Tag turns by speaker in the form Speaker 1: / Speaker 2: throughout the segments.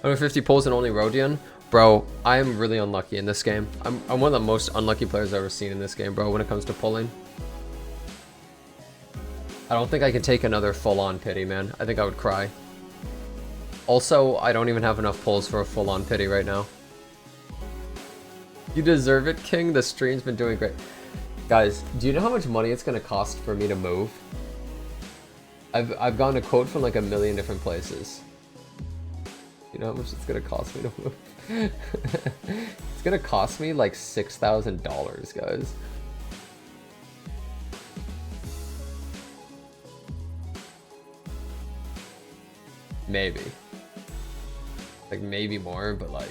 Speaker 1: 150 pulls and only Rodion? Bro, I am really unlucky in this game. I'm one of the most unlucky players I've ever seen in this game, bro, when it comes to pulling. I don't think I can take another full-on pity, man. I think I would cry. Also, I don't even have enough pulls for a full-on pity right now. You deserve it, King. The stream's been doing great. Guys, do you know how much money it's gonna cost for me to move? I've gotten a quote from like a million different places. You know how much it's gonna cost me to move? It's gonna cost me like $6,000, guys. Maybe. Like maybe more, but like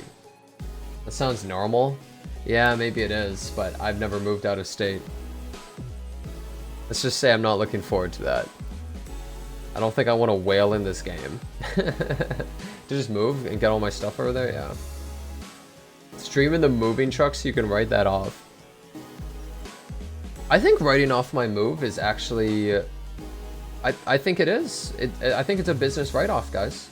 Speaker 1: that sounds normal. Yeah, maybe it is, but I've never moved out of state. Let's just say I'm not looking forward to that. I don't think I want to whale in this game. To just move and get all my stuff over there, yeah. Stream in the moving truck so you can write that off. I think writing off my move is actually... I think it is. I think it's a business write-off, guys.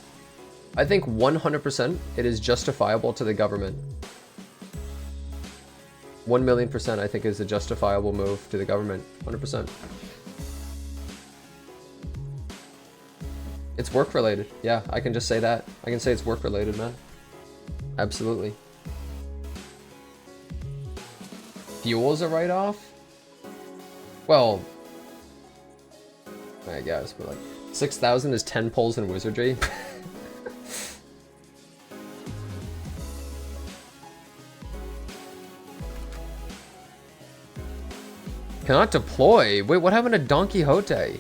Speaker 1: I think 100% it is justifiable to the government. 1,000,000% I think is a justifiable move to the government. 100%. It's work related. Yeah, I can just say that. I can say it's work related, man. Absolutely. Fuel's a write-off? Well, I guess, but like 6,000 is 10 pulls in wizardry. Cannot deploy? Wait, what happened to Don Quixote?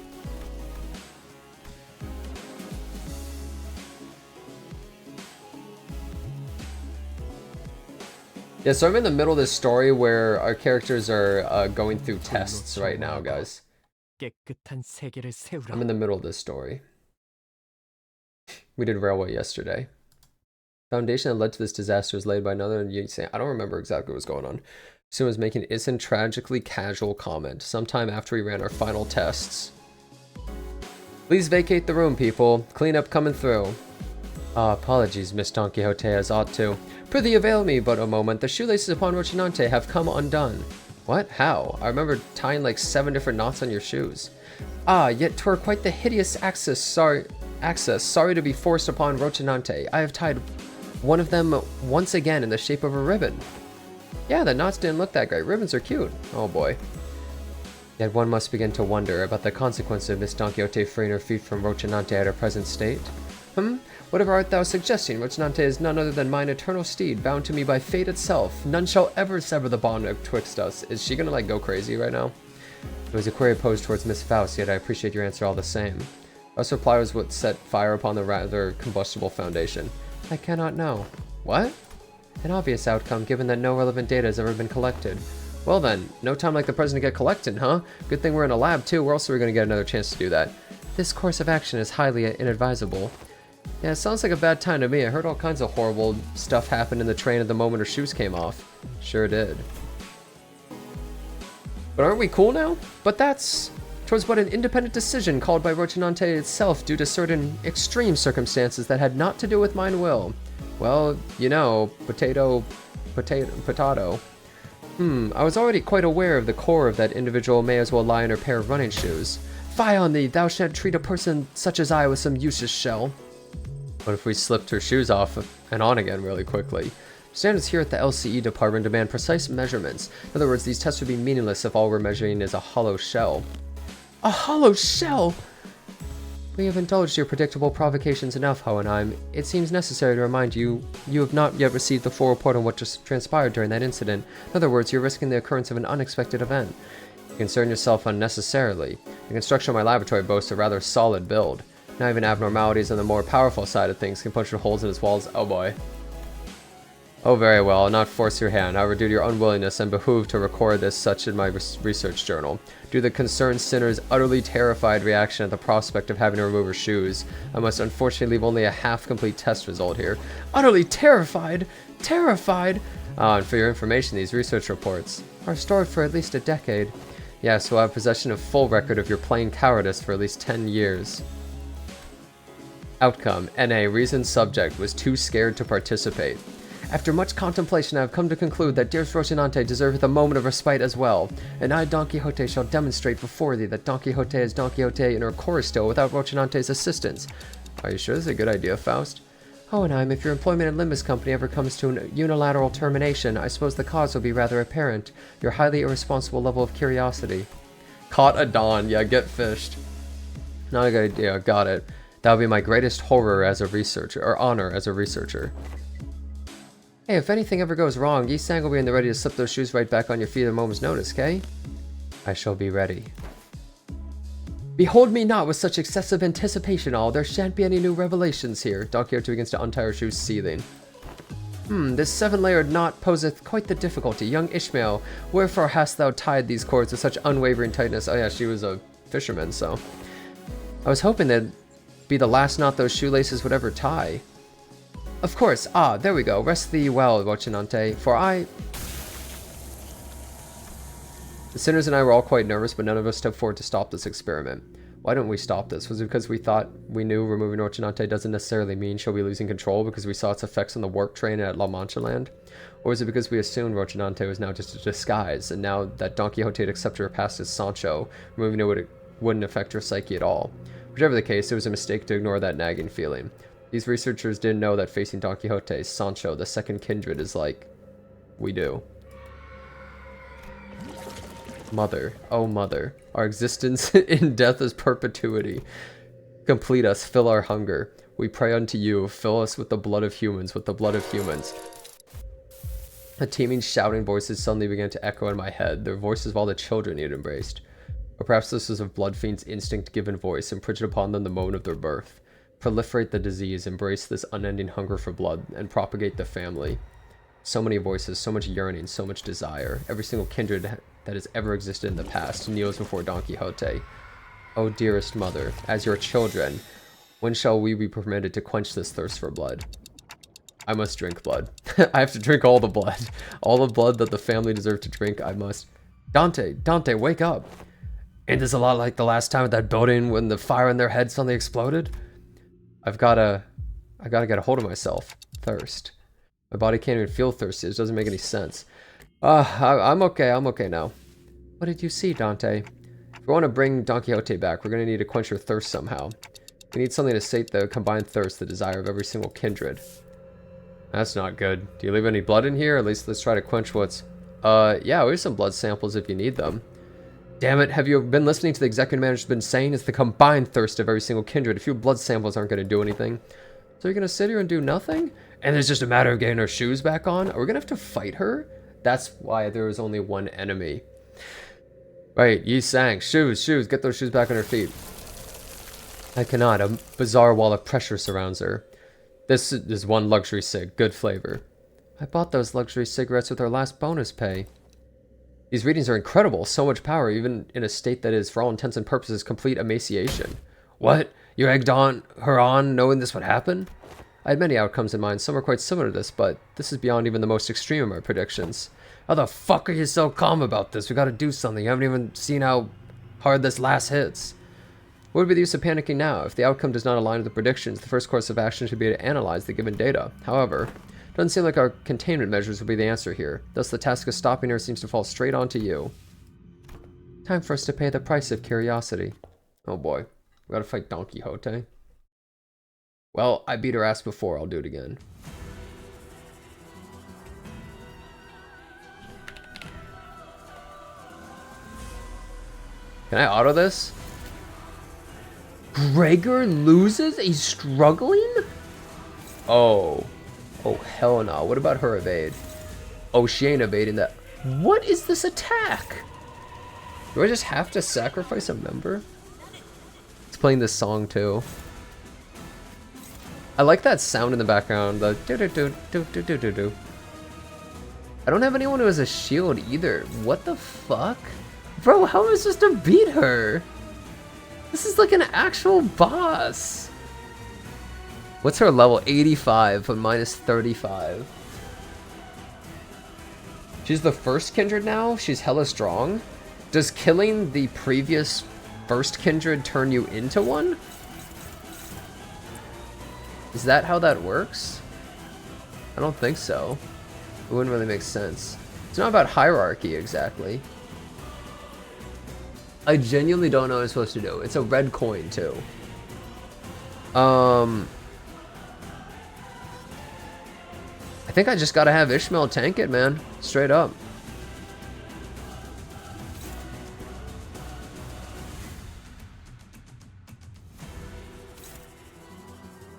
Speaker 1: Yeah, so I'm in the middle of this story where our characters are going through tests right now, guys. I'm in the middle of this story. We did railway yesterday. Foundation that led to this disaster was laid by another, and you say, I don't remember exactly what was going on. Soon was making an innocent, tragically casual comment sometime after we ran our final tests. Please vacate the room, people. Cleanup coming through. Apologies, Miss Don Quixote, as ought to. Prithee avail me but a moment. The shoelaces upon Rocinante have come undone. What? How? I remember tying like 7 different knots on your shoes. Ah, yet 'twere quite the hideous access. Sorry to be forced upon Rocinante. I have tied one of them once again in the shape of a ribbon. Yeah, the knots didn't look that great. Ribbons are cute. Oh boy. Yet one must begin to wonder about the consequence of Miss Don Quixote freeing her feet from Rocinante at her present state. Whatever art thou suggesting? Rocinante is none other than mine eternal steed, bound to me by fate itself. None shall ever sever the bond betwixt us. Is she gonna like go crazy right now? It was a query posed towards Miss Faust, yet I appreciate your answer all the same. Faust's reply was what set fire upon the rather combustible foundation. I cannot know. What? An obvious outcome, given that no relevant data has ever been collected. Well then, no time like the present to get collected, huh? Good thing we're in a lab too, where else are we gonna get another chance to do that? This course of action is highly inadvisable. Yeah, it sounds like a bad time to me. I heard all kinds of horrible stuff happen in the train at the moment her shoes came off. Sure did. But aren't we cool now? But that's... 'twas but an independent decision called by Rocinante itself due to certain extreme circumstances that had naught to do with mine will. Well, you know, potato. I was already quite aware of the core of that individual may as well lie in her pair of running shoes. Fie on thee, thou shalt treat a person such as I with some useless shell. What if we slipped her shoes off and on again really quickly? Standards here at the LCE department demand precise measurements. In other words, these tests would be meaningless if all we're measuring is a hollow shell. A hollow shell? We have indulged your predictable provocations enough, Hohenheim. It seems necessary to remind you, you have not yet received the full report on what just transpired during that incident. In other words, you're risking the occurrence of an unexpected event. You concern yourself unnecessarily. The construction of my laboratory boasts a rather solid build. Not even abnormalities on the more powerful side of things can puncture holes in its walls. Oh boy. Oh, very well. I'll not force your hand. However, due to your unwillingness, I'm behooved to record this such in my research journal. Due to the concerned sinner's utterly terrified reaction at the prospect of having to remove her shoes, I must unfortunately leave only a half-complete test result here. Utterly terrified? Terrified? And for your information, these research reports are stored for at least a decade. Yes, we'll have possession of full record of your plain cowardice for at least 10 years. Outcome: NA, reason subject, was too scared to participate. After much contemplation, I have come to conclude that dearest Rocinante deserveth a moment of respite as well, and I, Don Quixote, shall demonstrate before thee that Don Quixote is Don Quixote in her core still without Rocinante's assistance. Are you sure this is a good idea, Faust? Hohenheim, if your employment at Limbus Company ever comes to a unilateral termination, I suppose the cause will be rather apparent. Your highly irresponsible level of curiosity. Caught a Don. Yeah, get fished. Not a good idea. Got it. That would be my greatest horror as a researcher, or honor as a researcher. Hey, if anything ever goes wrong, Yi Sang will be in the ready to slip those shoes right back on your feet at a moment's notice, okay? I shall be ready. Behold me not with such excessive anticipation all, there shan't be any new revelations here. Don Quixote begins to untie her shoes, seething. This 7-layered knot poseth quite the difficulty. Young Ishmael, wherefore hast thou tied these cords with such unwavering tightness? Oh yeah, she was a fisherman, so. I was hoping that'd be the last knot those shoelaces would ever tie. Of course, there we go. Rest thee well, Rocinante, for I... The sinners and I were all quite nervous, but none of us stepped forward to stop this experiment. Why didn't we stop this? Was it because we thought we knew removing Rocinante doesn't necessarily mean she'll be losing control because we saw its effects on the warp train at La Mancha Land? Or was it because we assumed Rocinante was now just a disguise, and now that Don Quixote had accepted her past as Sancho, removing it wouldn't affect her psyche at all? Whichever the case, it was a mistake to ignore that nagging feeling. These researchers didn't know that facing Don Quixote, Sancho, the second kindred, is like... we do. Mother, oh mother, our existence in death is perpetuity. Complete us, fill our hunger. We pray unto you, fill us with the blood of humans, with the blood of humans. The teeming shouting voices suddenly began to echo in my head, the voices of all the children he had embraced. Or perhaps this was a blood fiend's instinct-given voice, imprinted upon them the moment of their birth. Proliferate the disease, embrace this unending hunger for blood, and propagate the family. So many voices, so much yearning, so much desire. Every single kindred that has ever existed in the past kneels before Don Quixote. O dearest mother, as your children, when shall we be permitted to quench this thirst for blood? I must drink blood. I have to drink all the blood. All the blood that the family deserve to drink, I must. Dante, wake up. Ain't this a lot like the last time at that building when the fire in their head suddenly exploded? I gotta get a hold of myself. Thirst. My body can't even feel thirsty. It doesn't make any sense. I'm okay now. What did you see, Dante? If we want to bring Don Quixote back, we're going to need to quench her thirst somehow. We need something to sate the combined thirst, the desire of every single kindred. That's not good. Do you leave any blood in here? At least let's try to quench what's... yeah, we have some blood samples if you need them. Damn it, have you been listening to the executive manager's been saying? It's the combined thirst of every single kindred. A few blood samples aren't going to do anything. So you're going to sit here and do nothing? And it's just a matter of getting her shoes back on? Are we going to have to fight her? That's why there was only one enemy. Right, Yi Sang. Shoes. Get those shoes back on her feet. I cannot. A bizarre wall of pressure surrounds her. This is one luxury cig. Good flavor. I bought those luxury cigarettes with our last bonus pay. These readings are incredible. So much power, even in a state that is, for all intents and purposes, complete emaciation. What? You egged her on knowing this would happen? I had many outcomes in mind. Some are quite similar to this, but this is beyond even the most extreme of my predictions. How the fuck are you so calm about this? We gotta do something. You haven't even seen how hard this last hits. What would be the use of panicking now? If the outcome does not align with the predictions, the first course of action should be to analyze the given data. However, it doesn't seem like our containment measures will be the answer here. Thus, the task of stopping her seems to fall straight onto you. Time for us to pay the price of curiosity. Oh boy. We gotta fight Don Quixote. Well, I beat her ass before. I'll do it again. Can I auto this? Gregor loses? He's struggling? Oh. Oh, hell no. What about her evade? Oh, she ain't evading that. What is this attack? Do I just have to sacrifice a member? It's playing this song too. I like that sound in the background. The do-do-do-do-do-do-do-do. I don't have anyone who has a shield either. What the fuck? Bro, how am I supposed to beat her? This is like an actual boss. What's her level? 85 but minus 35. She's the first kindred now? She's hella strong? Does killing the previous first kindred turn you into one? Is that how that works? I don't think so. It wouldn't really make sense. It's not about hierarchy exactly. I genuinely don't know what I'm supposed to do. It's a red coin too. I think I just gotta have Ishmael tank it, man. Straight up.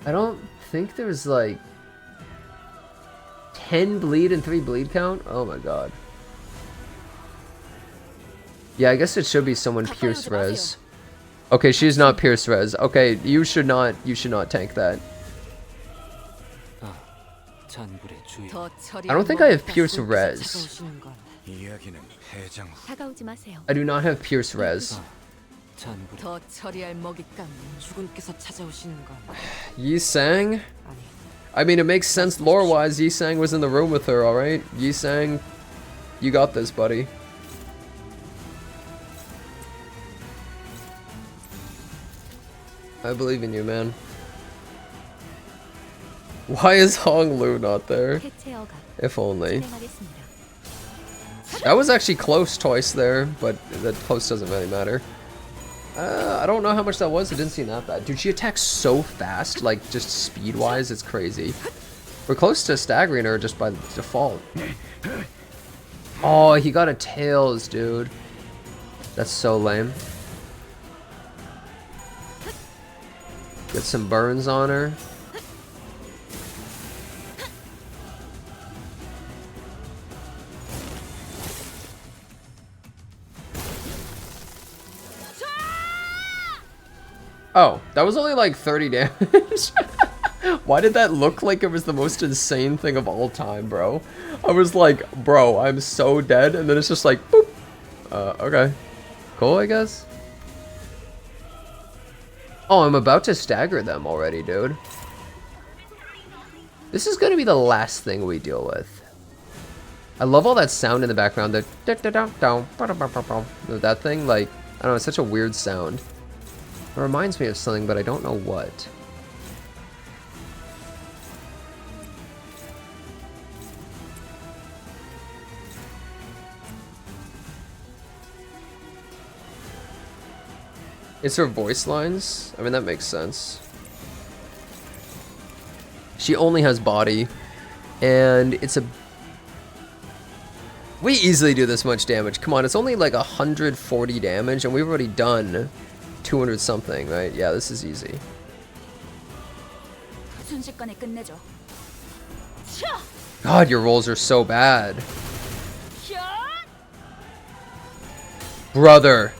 Speaker 1: I don't think there's like 10 bleed and 3 bleed count. Oh my god. Yeah, I guess it should be someone pierce res. Okay, she's not pierce res. Okay, you should not tank that. I don't think I have pierce res. I do not have pierce res. Yi Sang? I mean, it makes sense lore-wise. Yi Sang was in the room with her, alright? Yi Sang, you got this, buddy. I believe in you, man. Why is Hong Lu not there? If only. That was actually close twice there, but that close doesn't really matter. I don't know how much that was. It didn't seem that bad. Dude, she attacks so fast, like, just speed-wise, it's crazy. We're close to staggering her just by default. Oh, he got a tails, dude. That's so lame. Get some burns on her. Oh, that was only like 30 damage. Why did that look like it was the most insane thing of all time, bro? I was like, bro, I'm so dead. And then it's just like, boop. Okay. Cool, I guess. Oh, I'm about to stagger them already, dude. This is going to be the last thing we deal with. I love all that sound in the background. That thing, like, I don't know, it's such a weird sound. It reminds me of something, but I don't know what. It's her voice lines. I mean, that makes sense. She only has body, and it's a... We easily do this much damage. Come on, it's only like 140 damage, and we've already done 200 something, right? Yeah, this is easy. God, your rolls are so bad. Brother.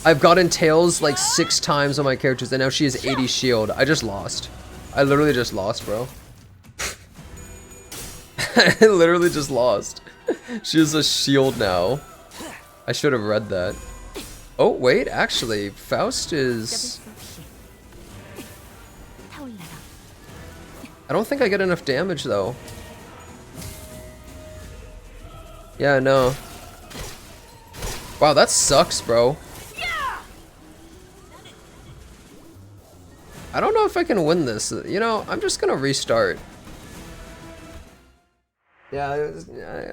Speaker 1: I've gotten tails like 6 times on my characters, and now she has 80 shield. I just lost. I literally just lost, bro. I literally just lost. She has a shield now. I should have read that. Oh, wait, actually, Faust is... I don't think I get enough damage, though. Yeah, no. Wow, that sucks, bro. I don't know if I can win this. You know, I'm just gonna restart. Yeah,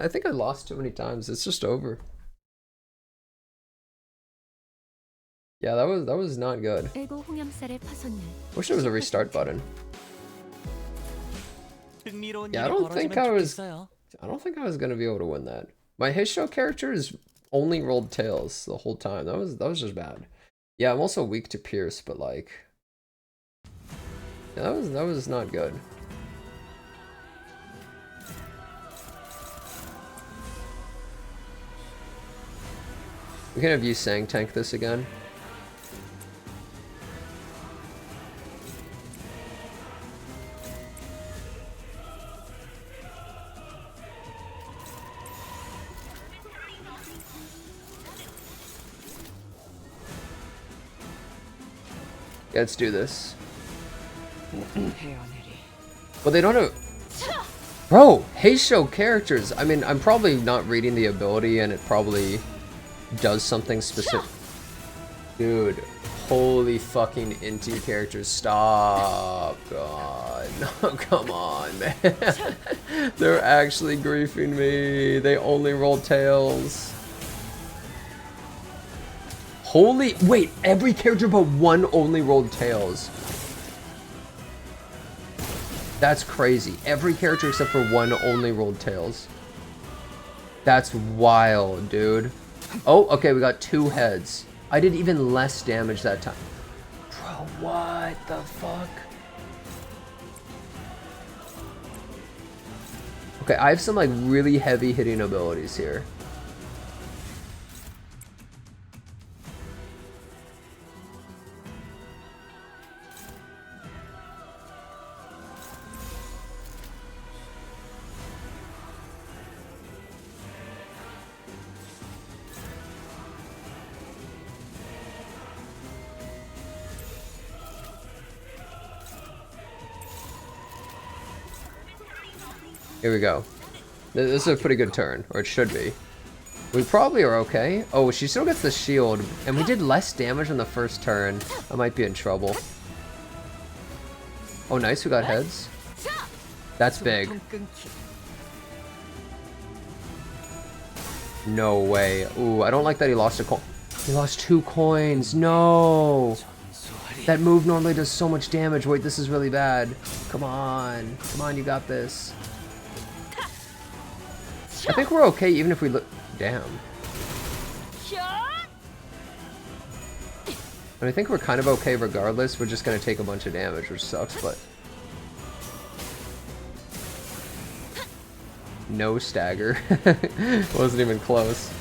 Speaker 1: I think I lost too many times. It's just over. Yeah, that was not good. Wish there was a restart button. Yeah, I don't think I was gonna be able to win that. My Heisho character is only rolled tails the whole time. That was just bad. Yeah, I'm also weak to Pierce, but like, yeah, that was not good. We can have Yi Sang tank this again. Yeah, let's do this. Well, they don't have... Bro, Heisho characters. I mean, I'm probably not reading the ability, and it probably does something specific. Dude, Holy fucking inty characters, stop. God, no, come on, man. They're actually griefing me. They only roll tails. Holy, wait, every character but one only rolled tails. That's crazy. Every character except for one only rolled tails. That's wild, dude. Oh, okay, we got 2 heads. I did even less damage that time. Bro, what the fuck? Okay, I have some like really heavy hitting abilities here. Here we go. This is a pretty good turn, or it should be. We probably are okay. Oh, she still gets the shield, and we did less damage on the first turn. I might be in trouble. Oh, nice, we got heads. That's big. No way. Ooh, I don't like that he lost a coin. He lost 2 coins. No! That move normally does so much damage. Wait, this is really bad. Come on. Come on, you got this. I think we're okay even if we look... Damn. And I think we're kind of okay regardless. We're just going to take a bunch of damage, which sucks, but... No stagger. Wasn't even close.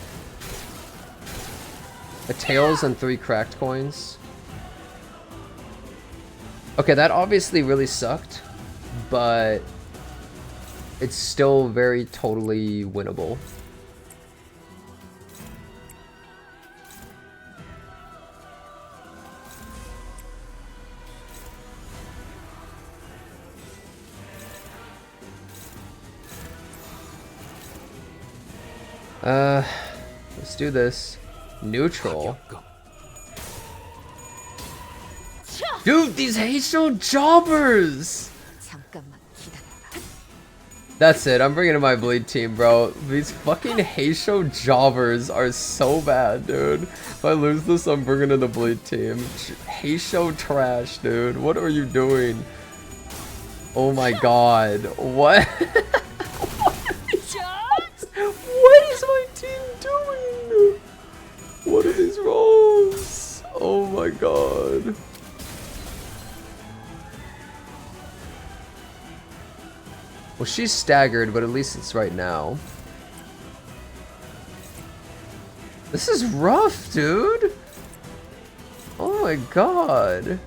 Speaker 1: A tails and 3 cracked coins. Okay, that obviously really sucked, but... It's still very totally winnable. Let's do this. Neutral. Dude, these Heisho jobbers! That's it, I'm bringing in my bleed team, bro. These fucking Heisho jobbers are so bad, dude. If I lose this, I'm bringing in the bleed team. Heisho trash, dude. What are you doing? Oh my god. What? What is my team doing? What are these rolls? Oh my god. Well, she's staggered, but at least it's right now. This is rough, dude. Oh my god.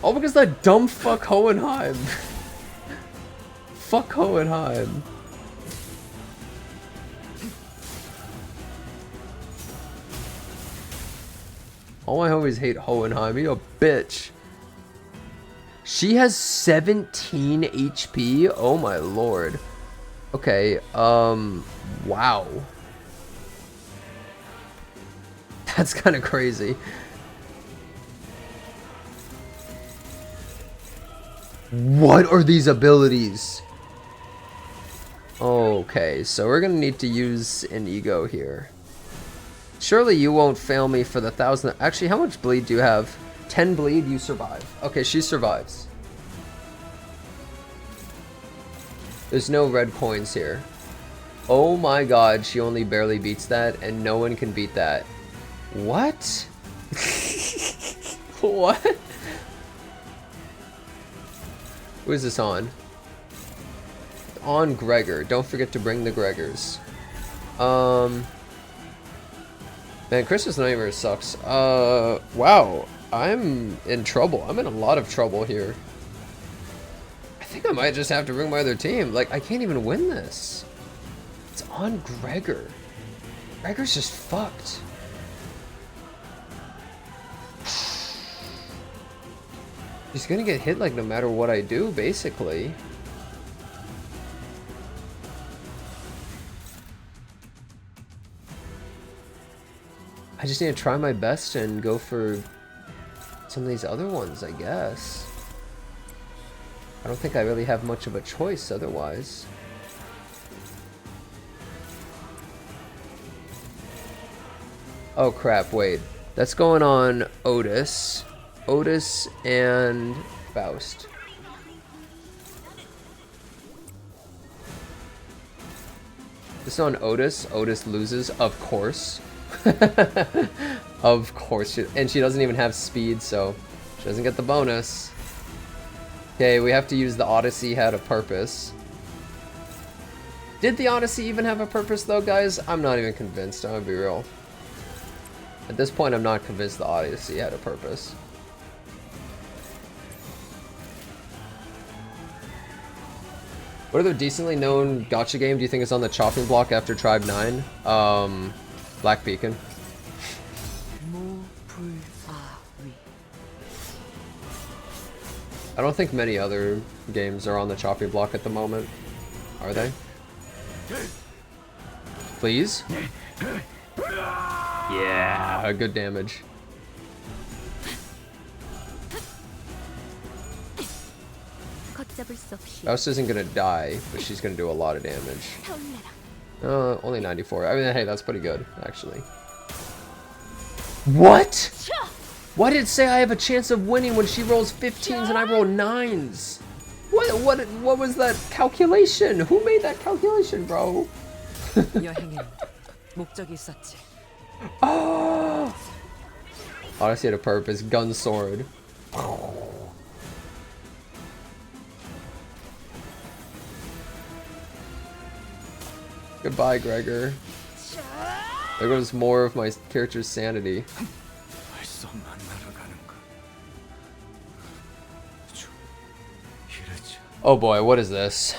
Speaker 1: All because that dumb fuck Hohenheim. Fuck Hohenheim. All my homies hate Hohenheim. You a bitch. She has 17 HP. Oh my lord. Okay, wow. That's kind of crazy. What are these abilities? Okay, so we're gonna need to use an ego here. Surely you won't fail me for the 1,000. Actually, how much bleed do you have? 10 bleed, you survive. Okay, she survives. There's no red coins here. Oh my god, she only barely beats that, and no one can beat that. What? What? Who is this on? On Gregor. Don't forget to bring the Gregors. Man, Christmas Nightmare sucks. Wow. I'm in trouble. I'm in a lot of trouble here. I think I might just have to bring my other team. Like, I can't even win this. It's on Gregor. Gregor's just fucked. He's gonna get hit, like, no matter what I do, basically. I just need to try my best and go for some of these other ones, I guess. I don't think I really have much of a choice otherwise. Oh crap, wait. That's going on Otis. Otis and Faust. This is on Otis. Otis loses, of course. Of course. And she doesn't even have speed, so she doesn't get the bonus. Okay, we have to use the Odyssey had a purpose. Did the Odyssey even have a purpose though, guys? I'm not even convinced, I'm gonna be real. At this point, I'm not convinced the Odyssey had a purpose. What other decently known gacha game do you think is on the chopping block after Tribe 9? Black Beacon. I don't think many other games are on the chopping block at the moment. Are they? Please? Yeah, good damage. Faust isn't gonna die, but she's gonna do a lot of damage. Only 94. I mean, hey, that's pretty good, actually. What? Why did it say I have a chance of winning when she rolls 15s and I roll 9s? What was that calculation? Who made that calculation, bro? Oh! Odyssey had a purpose. Gun sword. Goodbye, Gregor. There goes more of my character's sanity. Oh boy, what is this?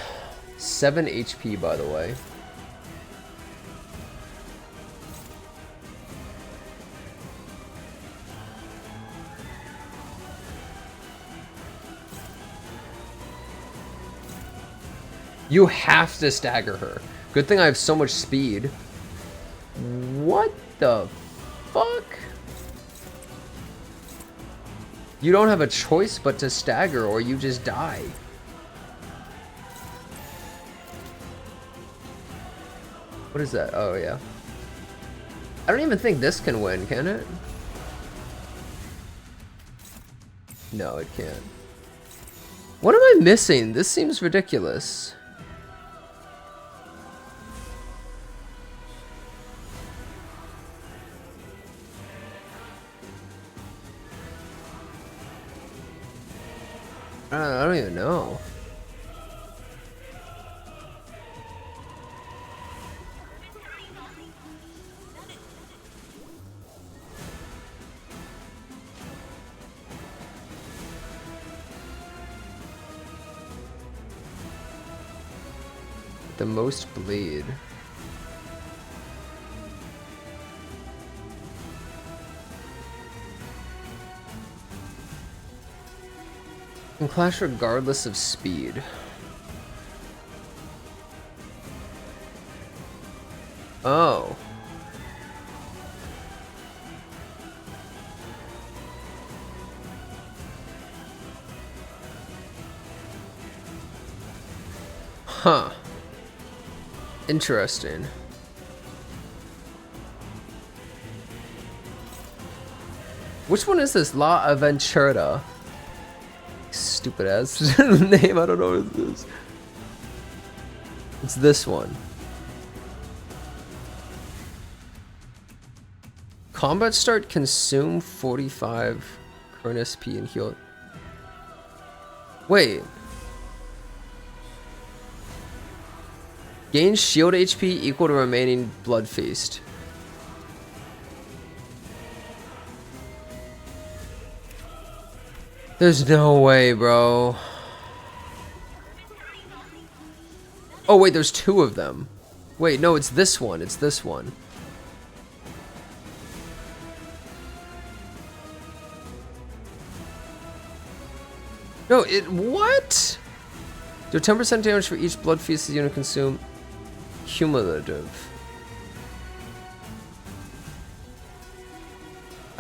Speaker 1: 7 HP, by the way. You have to stagger her. Good thing I have so much speed. What the fuck? You don't have a choice but to stagger or you just die. What is that? Oh, yeah. I don't even think this can win, can it? No, it can't. What am I missing? This seems ridiculous. I don't even know. The most bleed. Can clash regardless of speed. Oh. Huh. Interesting. Which one is this? La Aventura. Stupid ass name, I don't know what it is. It's this one. Combat start, consume 45 current SP and heal. Wait. Gain shield HP equal to remaining blood feast. There's no way, bro. Oh wait, there's two of them. Wait, no, it's this one. It's this one. No, what? Do 10% damage for each blood feast the unit consume. Cumulative.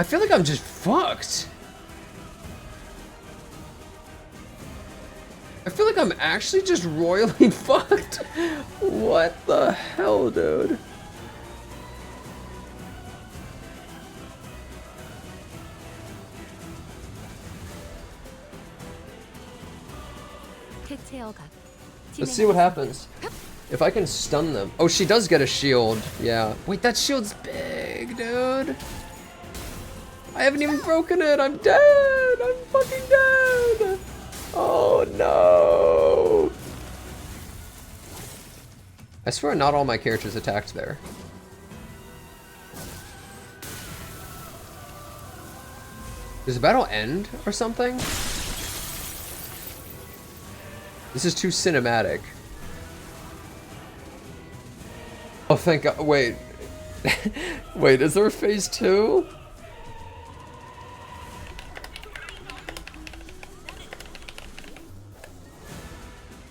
Speaker 1: I feel like I'm just fucked. I feel like I'm actually just royally fucked. What the hell, dude? Let's see what happens. If I can stun them. Oh, she does get a shield. Yeah. Wait, that shield's big, dude. I haven't even broken it. I'm dead. I'm fucking dead. Oh, no. I swear not all my characters attacked there. Does the battle end or something? This is too cinematic. Oh, thank God. Wait. Wait, is there phase 2?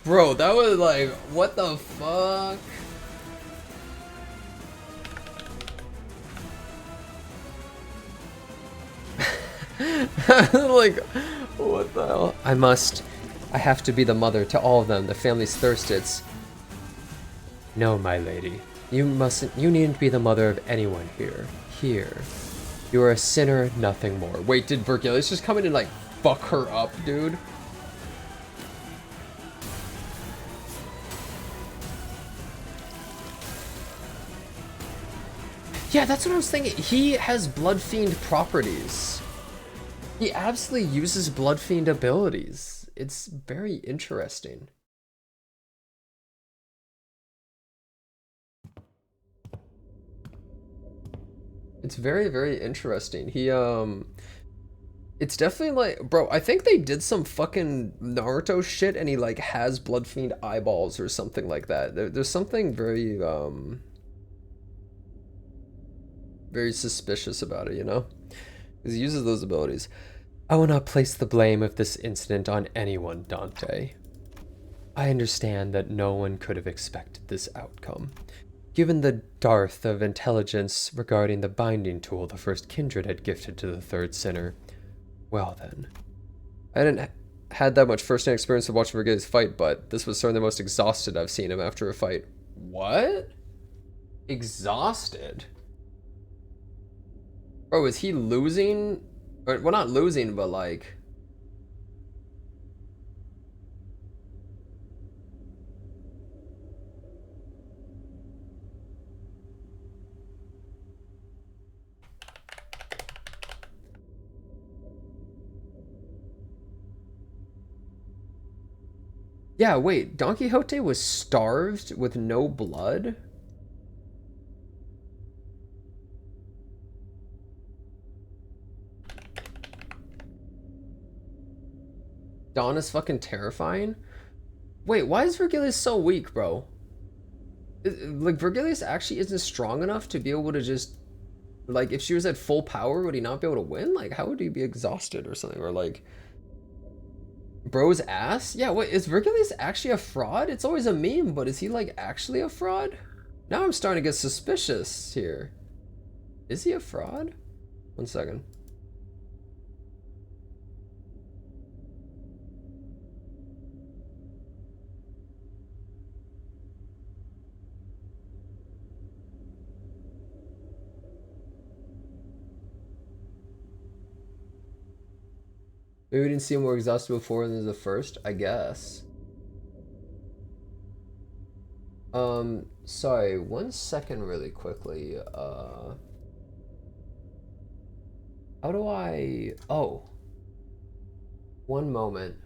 Speaker 1: Bro, that was like, what the fuck? Like, what the hell? I have to be the mother to all of them. The family's thirsted. No, my lady. You needn't be the mother of anyone here. Here. You are a sinner, nothing more. Wait, did Vergilius just come in and like fuck her up, dude? Yeah, that's what I was thinking. He has Blood Fiend properties. He absolutely uses Blood Fiend abilities. It's very interesting. It's very, very interesting. It's definitely like, bro, I think they did some fucking Naruto shit and he like has Blood Fiend eyeballs or something like that. There's something very, very suspicious about it, you know? Because he uses those abilities. I will not place the blame of this incident on anyone, Dante. I understand that no one could have expected this outcome. Given the dearth of intelligence regarding the binding tool the first kindred had gifted to the third sinner, well then. I hadn't had that much first-hand experience of watching Vergilius fight, but this was certainly the most exhausted I've seen him after a fight. What? Exhausted? Bro, is he losing? Or, well, not losing, but like... Yeah, wait, Don Quixote was starved with no blood? Dawn is fucking terrifying? Wait, why is Vergilius so weak, bro? Like, Vergilius actually isn't strong enough to be able to just... Like, if she was at full power, would he not be able to win? Like, how would he be exhausted or something? Or, like... Bro's ass? Yeah, wait, is Vergilius actually a fraud? It's always a meme, but is he, like, actually a fraud? Now I'm starting to get suspicious here. Is he a fraud? 1 second. Maybe we didn't see him more exhausted before than the first, I guess. Sorry, 1 second really quickly. How do I... Oh. 1 moment.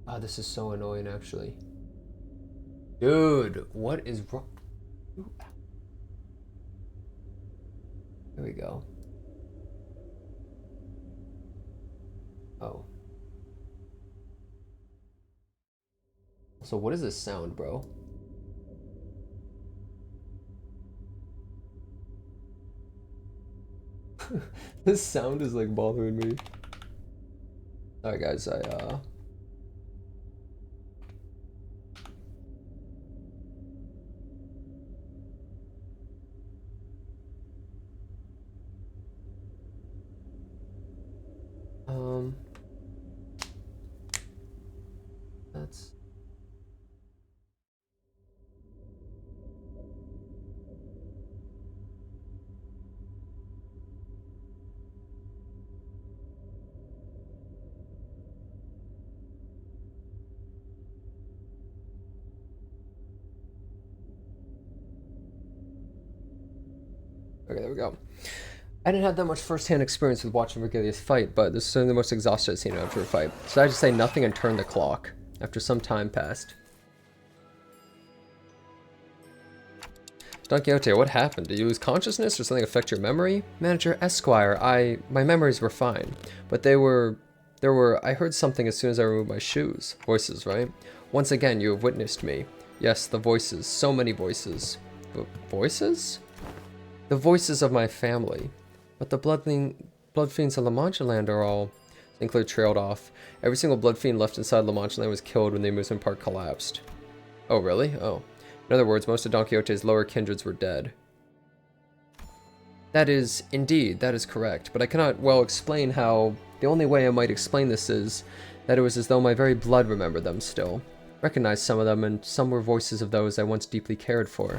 Speaker 1: Ah, this is so annoying, actually. Dude, what is wrong? There we go. Oh. So what is this sound, bro? This sound is like bothering me. Alright guys, Okay, there we go. I didn't have that much first-hand experience with watching Virgilius fight, but this is certainly the most exhausted I've seen him after a fight. So I just say nothing and turn the clock. After some time passed. Don Quixote, what happened? Did you lose consciousness or something affect your memory? Manager Esquire, my memories were fine, but I heard something as soon as I removed my shoes. Voices, right? Once again, you have witnessed me. Yes, the voices. So many voices. Voices? The voices of my family. But the blood fiends of La Mancha Land are all... Sinclair trailed off. Every single blood fiend left inside La Mancha Land was killed when the amusement park collapsed. Oh, really? Oh. In other words, most of Don Quixote's lower kindreds were dead. That is correct, but I cannot well explain how... The only way I might explain this is that it was as though my very blood remembered them still. Recognized some of them, and some were voices of those I once deeply cared for.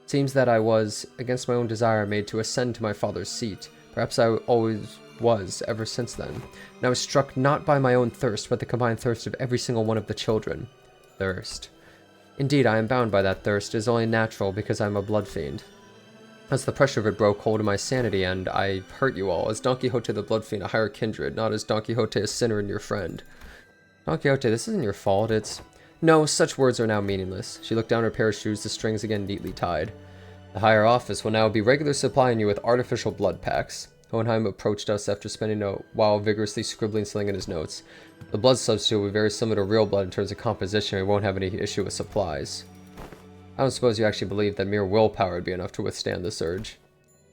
Speaker 1: It seems that I was, against my own desire, made to ascend to my father's seat. Perhaps I always was, ever since then. And I was struck not by my own thirst, but the combined thirst of every single one of the children. Thirst. Indeed, I am bound by that thirst. It is only natural, because I am a blood fiend. As the pressure of it broke hold of my sanity, and I hurt you all, as Don Quixote the blood fiend, a higher kindred, not as Don Quixote a sinner and your friend. Don Quixote, this isn't your fault, it's... No, such words are now meaningless. She looked down her pair of shoes, the strings again neatly tied. The higher office will now be regularly supplying you with artificial blood packs. Hohenheim approached us after spending a while vigorously scribbling something in his notes. The blood substitute will be very similar to real blood in terms of composition, and we won't have any issue with supplies. I don't suppose you actually believe that mere willpower would be enough to withstand the surge.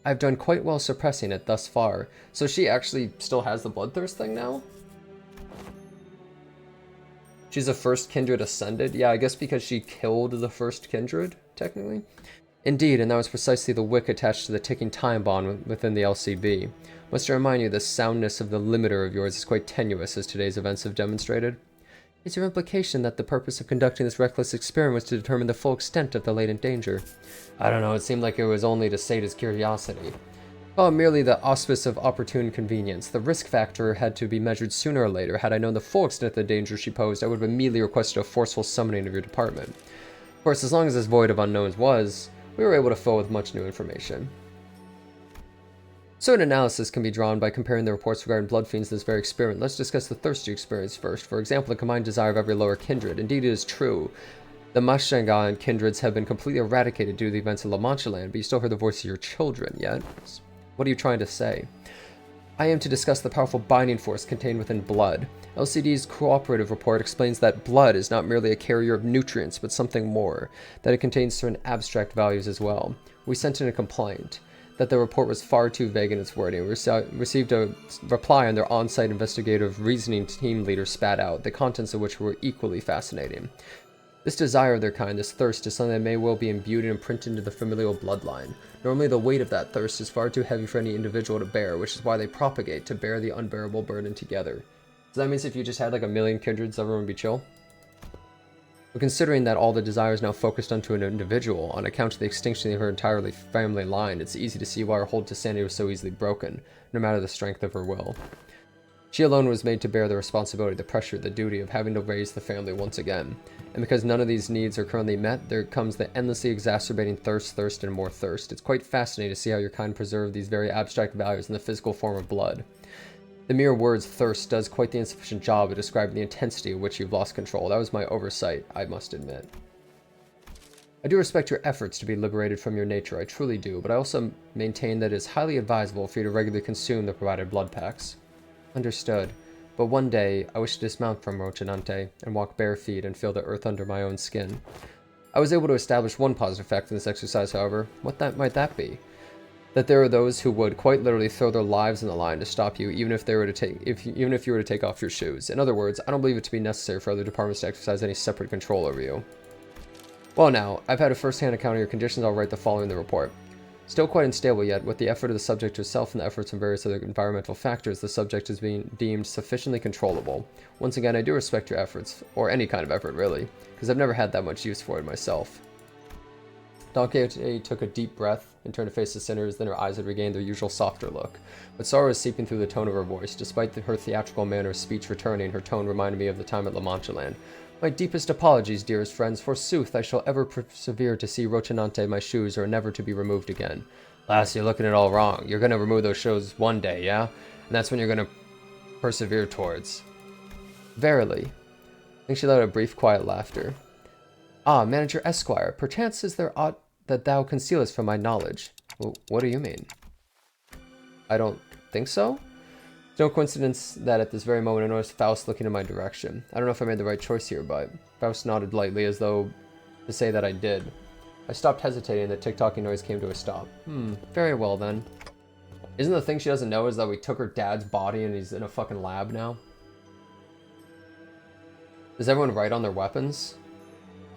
Speaker 1: I've done quite well suppressing it thus far. So she actually still has the bloodthirst thing now? She's a first kindred ascended? Yeah, I guess because she killed the first kindred, technically. Indeed, and that was precisely the wick attached to the ticking time bomb within the LCB. Must I remind you, the soundness of the limiter of yours is quite tenuous, as today's events have demonstrated. Is your implication that the purpose of conducting this reckless experiment was to determine the full extent of the latent danger? I don't know, it seemed like it was only to sate his curiosity. Oh, merely the auspice of opportune convenience. The risk factor had to be measured sooner or later. Had I known the full extent of the danger she posed, I would have immediately requested a forceful summoning of your department. Of course, as long as this void of unknowns was, we were able to fill with much new information. Certain analysis can be drawn by comparing the reports regarding blood fiends in this very experiment. Let's discuss the thirst you experienced first. For example, the combined desire of every lower kindred. Indeed, it is true. The Mashangan kindreds have been completely eradicated due to the events of La Mancha Land, but you still hear the voice of your children, yet? What are you trying to say? I am to discuss the powerful binding force contained within blood. LCD's cooperative report explains that blood is not merely a carrier of nutrients, but something more, that it contains certain abstract values as well. We sent in a complaint that the report was far too vague in its wording. We received a reply on their on-site investigative reasoning team leader spat out, the contents of which were equally fascinating. This desire of their kind, this thirst, is something that may well be imbued and imprinted into the familial bloodline. Normally the weight of that thirst is far too heavy for any individual to bear, which is why they propagate, to bear the unbearable burden together. So that means if you just had like a million kindreds, everyone would be chill? But considering that all the desire is now focused onto an individual, on account of the extinction of her entirely family line, it's easy to see why her hold to sanity was so easily broken, no matter the strength of her will. She alone was made to bear the responsibility, the pressure, the duty of having to raise the family once again. And because none of these needs are currently met, there comes the endlessly exacerbating thirst, and more thirst. It's quite fascinating to see how your kind preserve these very abstract values in the physical form of blood. The mere words thirst does quite the insufficient job of describing the intensity of which you've lost control. That was my oversight, I must admit. I do respect your efforts to be liberated from your nature, I truly do, but I also maintain that it is highly advisable for you to regularly consume the provided blood packs. Understood. But one day, I wish to dismount from Rocinante and walk bare feet and feel the earth under my own skin. I was able to establish one positive effect from this exercise, however. What might that be? That there are those who would quite literally throw their lives on the line to stop you, even if you were to take off your shoes. In other words, I don't believe it to be necessary for other departments to exercise any separate control over you. Well now, I've had a first-hand account of your conditions. I'll write the following in the report. Still quite unstable yet, with the effort of the subject herself and the efforts of various other environmental factors, the subject is being deemed sufficiently controllable. Once again, I do respect your efforts, or any kind of effort really, because I've never had that much use for it myself. Don Quixote took a deep breath and turned to face the sinners, then her eyes had regained their usual softer look. But sorrow was seeping through the tone of her voice. Despite her theatrical manner of speech returning, her tone reminded me of the time at La Mancha Land. My deepest apologies, dearest friends. Forsooth, I shall ever persevere to see Rocinante my shoes, or never to be removed again. Lass, you're looking at it all wrong. You're gonna remove those shows one day, yeah? And that's when you're gonna persevere towards. Verily. I think she let out a brief, quiet laughter. Ah, Manager Esquire, perchance is there aught that thou concealest from my knowledge? Well, what do you mean? I don't think so. It's no coincidence that at this very moment I noticed Faust looking in my direction. I don't know if I made the right choice here, but Faust nodded lightly as though to say that I did. I stopped hesitating and the tick-tocking noise came to a stop. Very well then. Isn't the thing she doesn't know is that we took her dad's body and he's in a fucking lab now? Does everyone write on their weapons?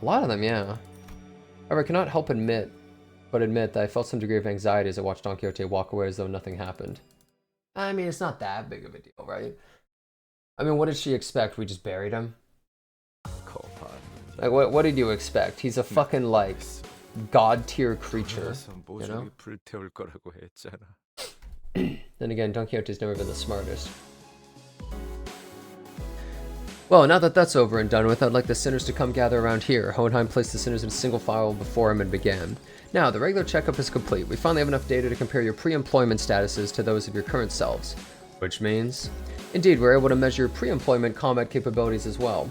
Speaker 1: A lot of them, yeah. However, I cannot help admit that I felt some degree of anxiety as I watched Don Quixote walk away as though nothing happened. I mean, it's not that big of a deal, right? I mean, what did she expect? We just buried him? Like, what did you expect? He's a fucking, like, god-tier creature, you know? Then again, Don Quixote's never been the smartest. Well, now that that's over and done with, I'd like the sinners to come gather around here. Hohenheim placed the sinners in single file before him and began. Now, the regular checkup is complete. We finally have enough data to compare your pre-employment statuses to those of your current selves. Which means? Indeed, we're able to measure your pre-employment combat capabilities as well.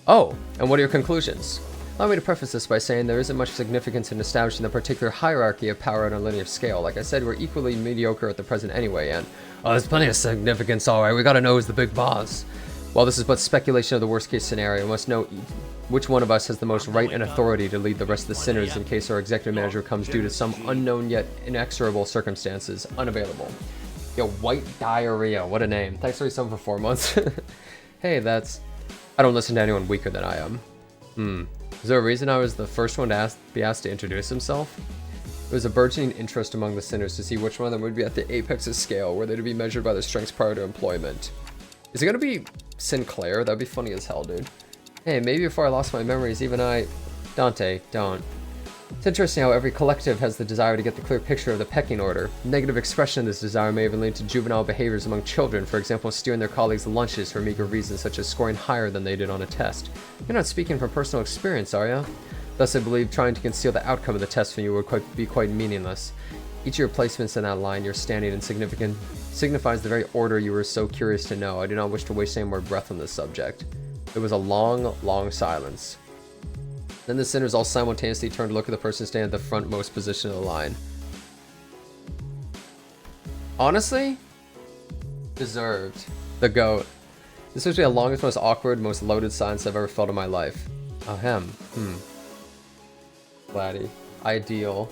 Speaker 1: Oh, and what are your conclusions? Allow me to preface this by saying there isn't much significance in establishing the particular hierarchy of power on a linear scale. Like I said, we're equally mediocre at the present anyway, and there's plenty of significance, alright, we gotta know who's the big boss. While this is but speculation of the worst case scenario, we must know which one of us has the most right and authority to lead the rest of the sinners in case our executive manager comes due to some unknown yet inexorable circumstances, unavailable. Yo, White Diarrhea, what a name. Thanks for resub for 4 months. Hey, I don't listen to anyone weaker than I am. Is there a reason I was the first one to be asked to introduce himself? It was a burgeoning interest among the sinners to see which one of them would be at the apex of scale, where they would be measured by their strengths prior to employment. Is it gonna be Sinclair? That'd be funny as hell, dude. Hey, maybe before I lost my memories, even I... Dante, don't. It's interesting how every collective has the desire to get the clear picture of the pecking order. Negative expression of this desire may even lead to juvenile behaviors among children, for example, steering their colleagues' lunches for meager reasons such as scoring higher than they did on a test. You're not speaking from personal experience, are you? Thus, I believe trying to conceal the outcome of the test from you would be quite meaningless. Each of your placements in that line, your standing and signifies the very order you were so curious to know. I do not wish to waste any more breath on this subject. There was a long, long silence. Then the sinners all simultaneously turned to look at the person standing at the frontmost position of the line. Honestly, deserved. The GOAT. This was the longest, most awkward, most loaded silence I've ever felt in my life. Ahem. Laddie. Ideal.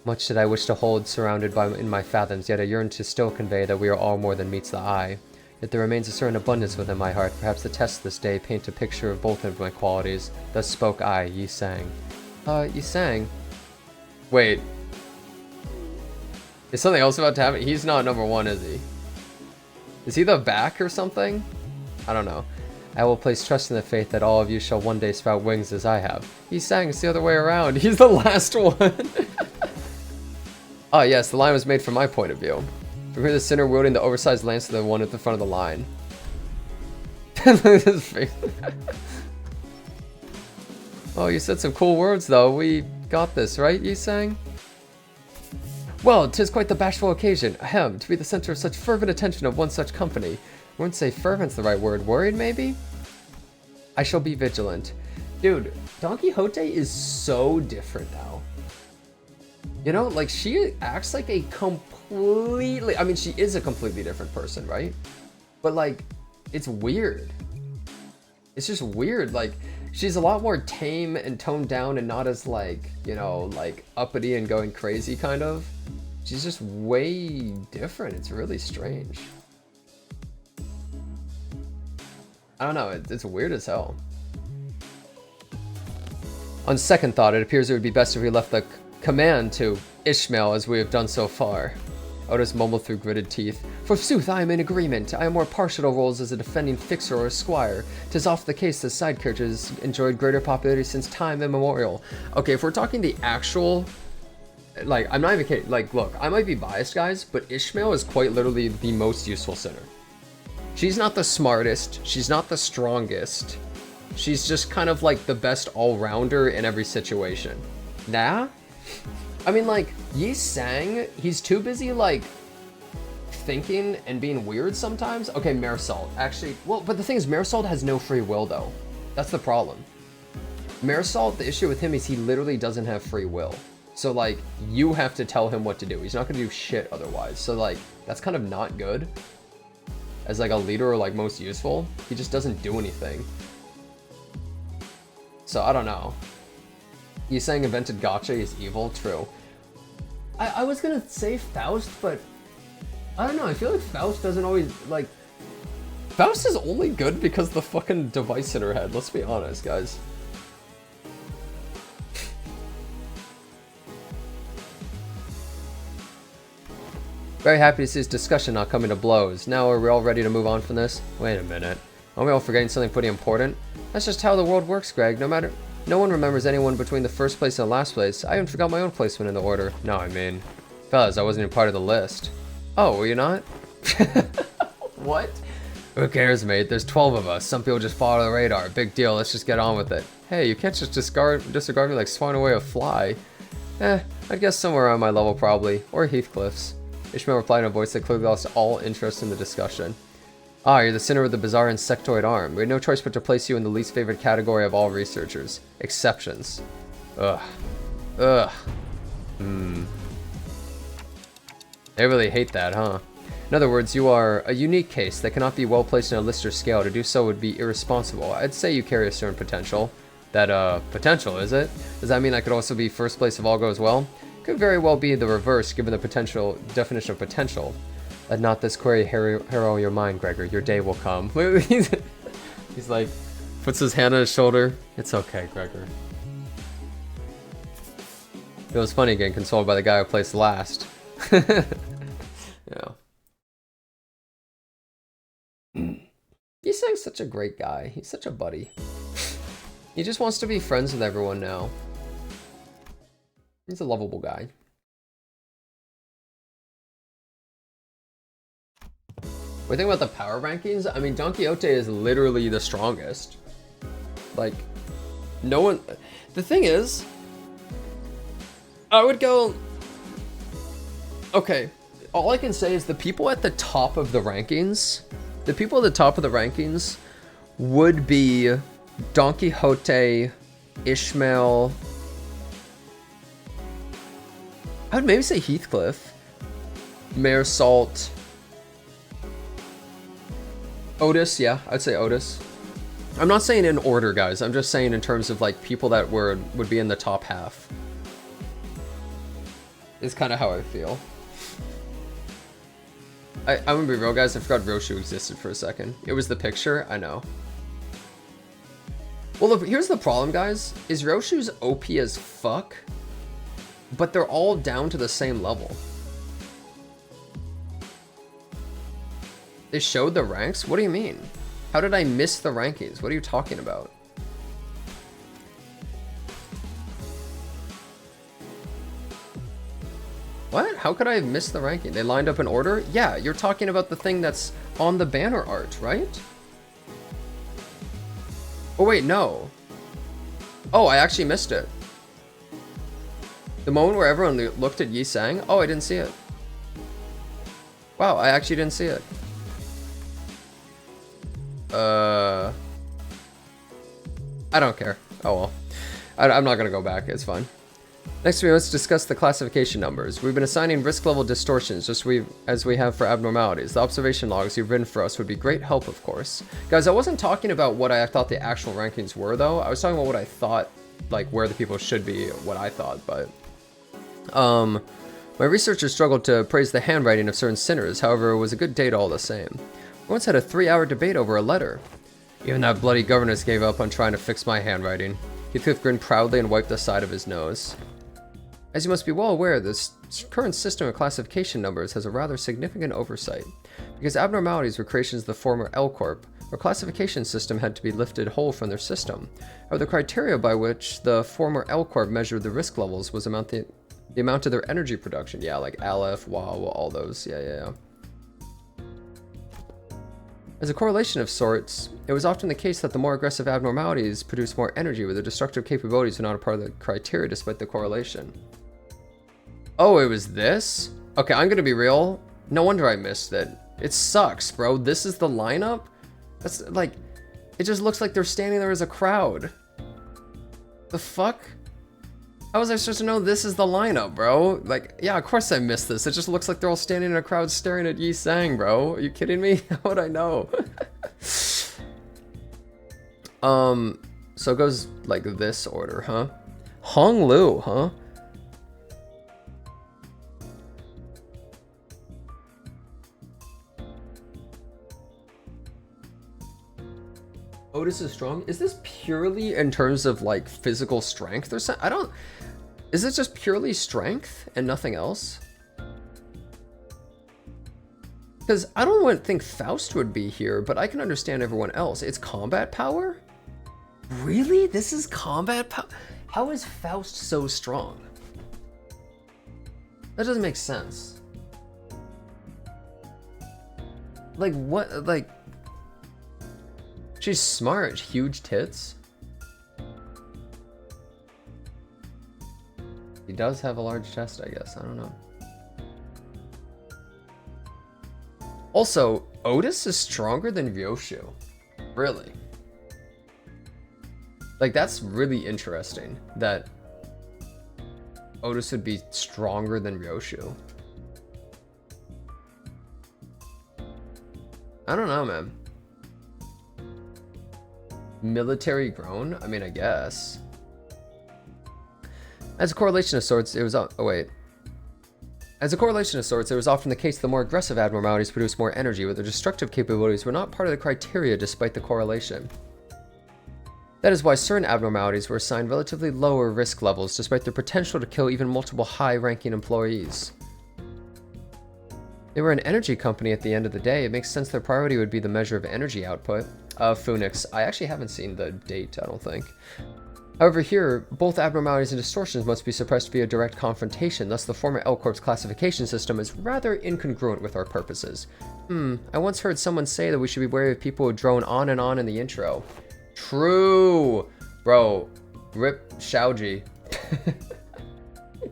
Speaker 1: Much did I wish to hold surrounded in my fathoms, yet I yearn to still convey that we are all more than meets the eye. Yet there remains a certain abundance within my heart. Perhaps the tests this day paint a picture of both of my qualities. Thus spoke I, Yi Sang. Yi Sang? Wait. Is something else about to happen? He's not number one, is he? Is he the back or something? I don't know. I will place trust in the faith that all of you shall one day sprout wings as I have. Yi Sang, it's the other way around. He's the last one. Ah, yes, the line was made from my point of view. From here, the sinner wielding the oversized lance to the one at the front of the line. Look at his face. Oh, you said some cool words, though. We got this, right, Yi Sang? Well, 'tis quite the bashful occasion. Ahem, to be the center of such fervent attention of one such company. I wouldn't say fervent's the right word. Worried, maybe? I shall be vigilant. Dude, Don Quixote is so different now. You know, like, she acts like a completely... I mean, she is a completely different person, right? But, like, it's weird. It's just weird. Like, she's a lot more tame and toned down and not as, like, you know, like, uppity and going crazy, kind of. She's just way different. It's really strange. I don't know. It's weird as hell. On second thought, it appears it would be best if we left the command to Ishmael as we have done so far. Otis mumbled through gritted teeth. Forsooth, I am in agreement. I am more partial to roles as a defending fixer or a squire. 'Tis oft the case that side characters enjoyed greater popularity since time immemorial. Okay, if we're talking the actual... Like, I'm not even kidding. Like, look, I might be biased, guys, but Ishmael is quite literally the most useful sinner. She's not the smartest. She's not the strongest. She's just kind of like the best all-rounder in every situation. Nah? I mean, like, Yi Sang, he's too busy, like, thinking and being weird sometimes. Okay, Marisol, actually, well, but the thing is, Marisol has no free will, though. That's the problem. Marisol, the issue with him is he literally doesn't have free will. So, like, you have to tell him what to do. He's not gonna do shit otherwise. So, like, that's kind of not good. As, like, a leader or, like, most useful. He just doesn't do anything. So, I don't know. Yi Sang invented Gotcha, he's evil, true. I was gonna say Faust, but I don't know, I feel like Faust doesn't always, like... Faust is only good because the fucking device in her head, let's be honest, guys. Very happy to see this discussion not coming to blows. Now are we all ready to move on from this? Wait a minute. Aren't we all forgetting something pretty important? That's just how the world works, Greg. No one remembers anyone between the first place and the last place. I even forgot my own placement in the order. No, I mean... Fellas, I wasn't even part of the list. Oh, were you not? What? Who cares, mate? There's 12 of us. Some people just follow the radar. Big deal, let's just get on with it. Hey, you can't just disregard me like swine away a fly. I guess somewhere around my level probably. Or Heathcliff's. Ishmael replied in a voice that clearly lost all interest in the discussion. Ah, you're the sinner with the bizarre insectoid arm. We had no choice but to place you in the least favorite category of all researchers. Exceptions. Ugh. Ugh. They really hate that, huh? In other words, you are a unique case that cannot be well placed in a Lister scale. To do so would be irresponsible. I'd say you carry a certain potential. That, potential, is it? Does that mean I could also be first place if all goes well? Could very well be the reverse, given the potential definition of potential. Let not this query harrow your mind, Gregor. Your day will come. He's like, puts his hand on his shoulder. It's okay, Gregor. It was funny getting consoled by the guy who placed last. Yeah. He's like such a great guy. He's such a buddy. He just wants to be friends with everyone now. He's a lovable guy. What do you think about the power rankings? I mean, Don Quixote is literally the strongest. Like, no one... The thing is, I would go... Okay, all I can say is the people at the top of the rankings, would be Don Quixote, Ishmael... I would maybe say Heathcliff, Marisol, Otis, yeah, I'd say Otis. I'm not saying in order, guys. I'm just saying in terms of like people that would be in the top half. Is kind of how I feel. I'm gonna be real, guys. I forgot Roshu existed for a second. It was the picture, I know. Well, look, here's the problem, guys. Is Roshu's OP as fuck, but they're all down to the same level. They showed the ranks? What do you mean? How did I miss the rankings? What are you talking about? What? How could I have missed the ranking? They lined up in order? Yeah, you're talking about the thing that's on the banner art, right? Oh wait, no. Oh, I actually missed it. The moment where everyone looked at Yi Sang? Oh, I didn't see it. Wow, I actually didn't see it. I don't care. Oh well. I'm not gonna go back, it's fine. Next, let's discuss the classification numbers. We've been assigning risk level distortions just as we have for abnormalities. The observation logs you've written for us would be great help, of course. Guys, I wasn't talking about what I thought the actual rankings were, though. I was talking about what I thought, like, where the people should be, what I thought, but... My researchers struggled to praise the handwriting of certain sinners, however, it was a good date all the same. We once had a 3-hour debate over a letter. Even that bloody governess gave up on trying to fix my handwriting. Heathcliff grinned proudly and wiped the side of his nose. As you must be well aware, this current system of classification numbers has a rather significant oversight. Because abnormalities were creations of the former L Corp, our classification system had to be lifted whole from their system. However, the criteria by which the former L Corp measured the risk levels was the amount of their energy production. Yeah, like Aleph, WoW, all those. Yeah. As a correlation of sorts, it was often the case that the more aggressive abnormalities produced more energy, where the destructive capabilities were not a part of the criteria despite the correlation. Oh, it was this? Okay, I'm gonna be real. No wonder I missed it. It sucks, bro. This is the lineup? That's like, it just looks like they're standing there as a crowd. The fuck? How was I supposed to know this is the lineup, bro? Like, yeah, of course I missed this. It just looks like they're all standing in a crowd staring at Yi Sang, bro. Are you kidding me? How would I know? So it goes like this order, huh? Hong Lu, huh? Otis is strong. Is this purely in terms of like physical strength or something? I don't. Is it just purely strength and nothing else? Because I don't think Faust would be here, but I can understand everyone else. It's combat power? Really? This is combat power? How is Faust so strong? That doesn't make sense. Like, what? Like, she's smart. Huge tits. He does have a large chest, I guess. I don't know. Also, Otis is stronger than Ryoshu. Really? Like, that's really interesting that Otis would be stronger than Ryoshu. I don't know, man. Military grown? I mean, I guess. As a correlation of sorts, it was... Oh, wait. As a correlation of sorts, it was often the case the more aggressive abnormalities produced more energy, but their destructive capabilities were not part of the criteria despite the correlation. That is why certain abnormalities were assigned relatively lower risk levels despite their potential to kill even multiple high-ranking employees. They were an energy company at the end of the day. It makes sense their priority would be the measure of energy output. Phoenix. I actually haven't seen the date, I don't think. However, here, both abnormalities and distortions must be suppressed via direct confrontation, thus the former L-Corp's classification system is rather incongruent with our purposes. I once heard someone say that we should be wary of people who drone on and on in the intro. True! Bro, rip Xiaoji.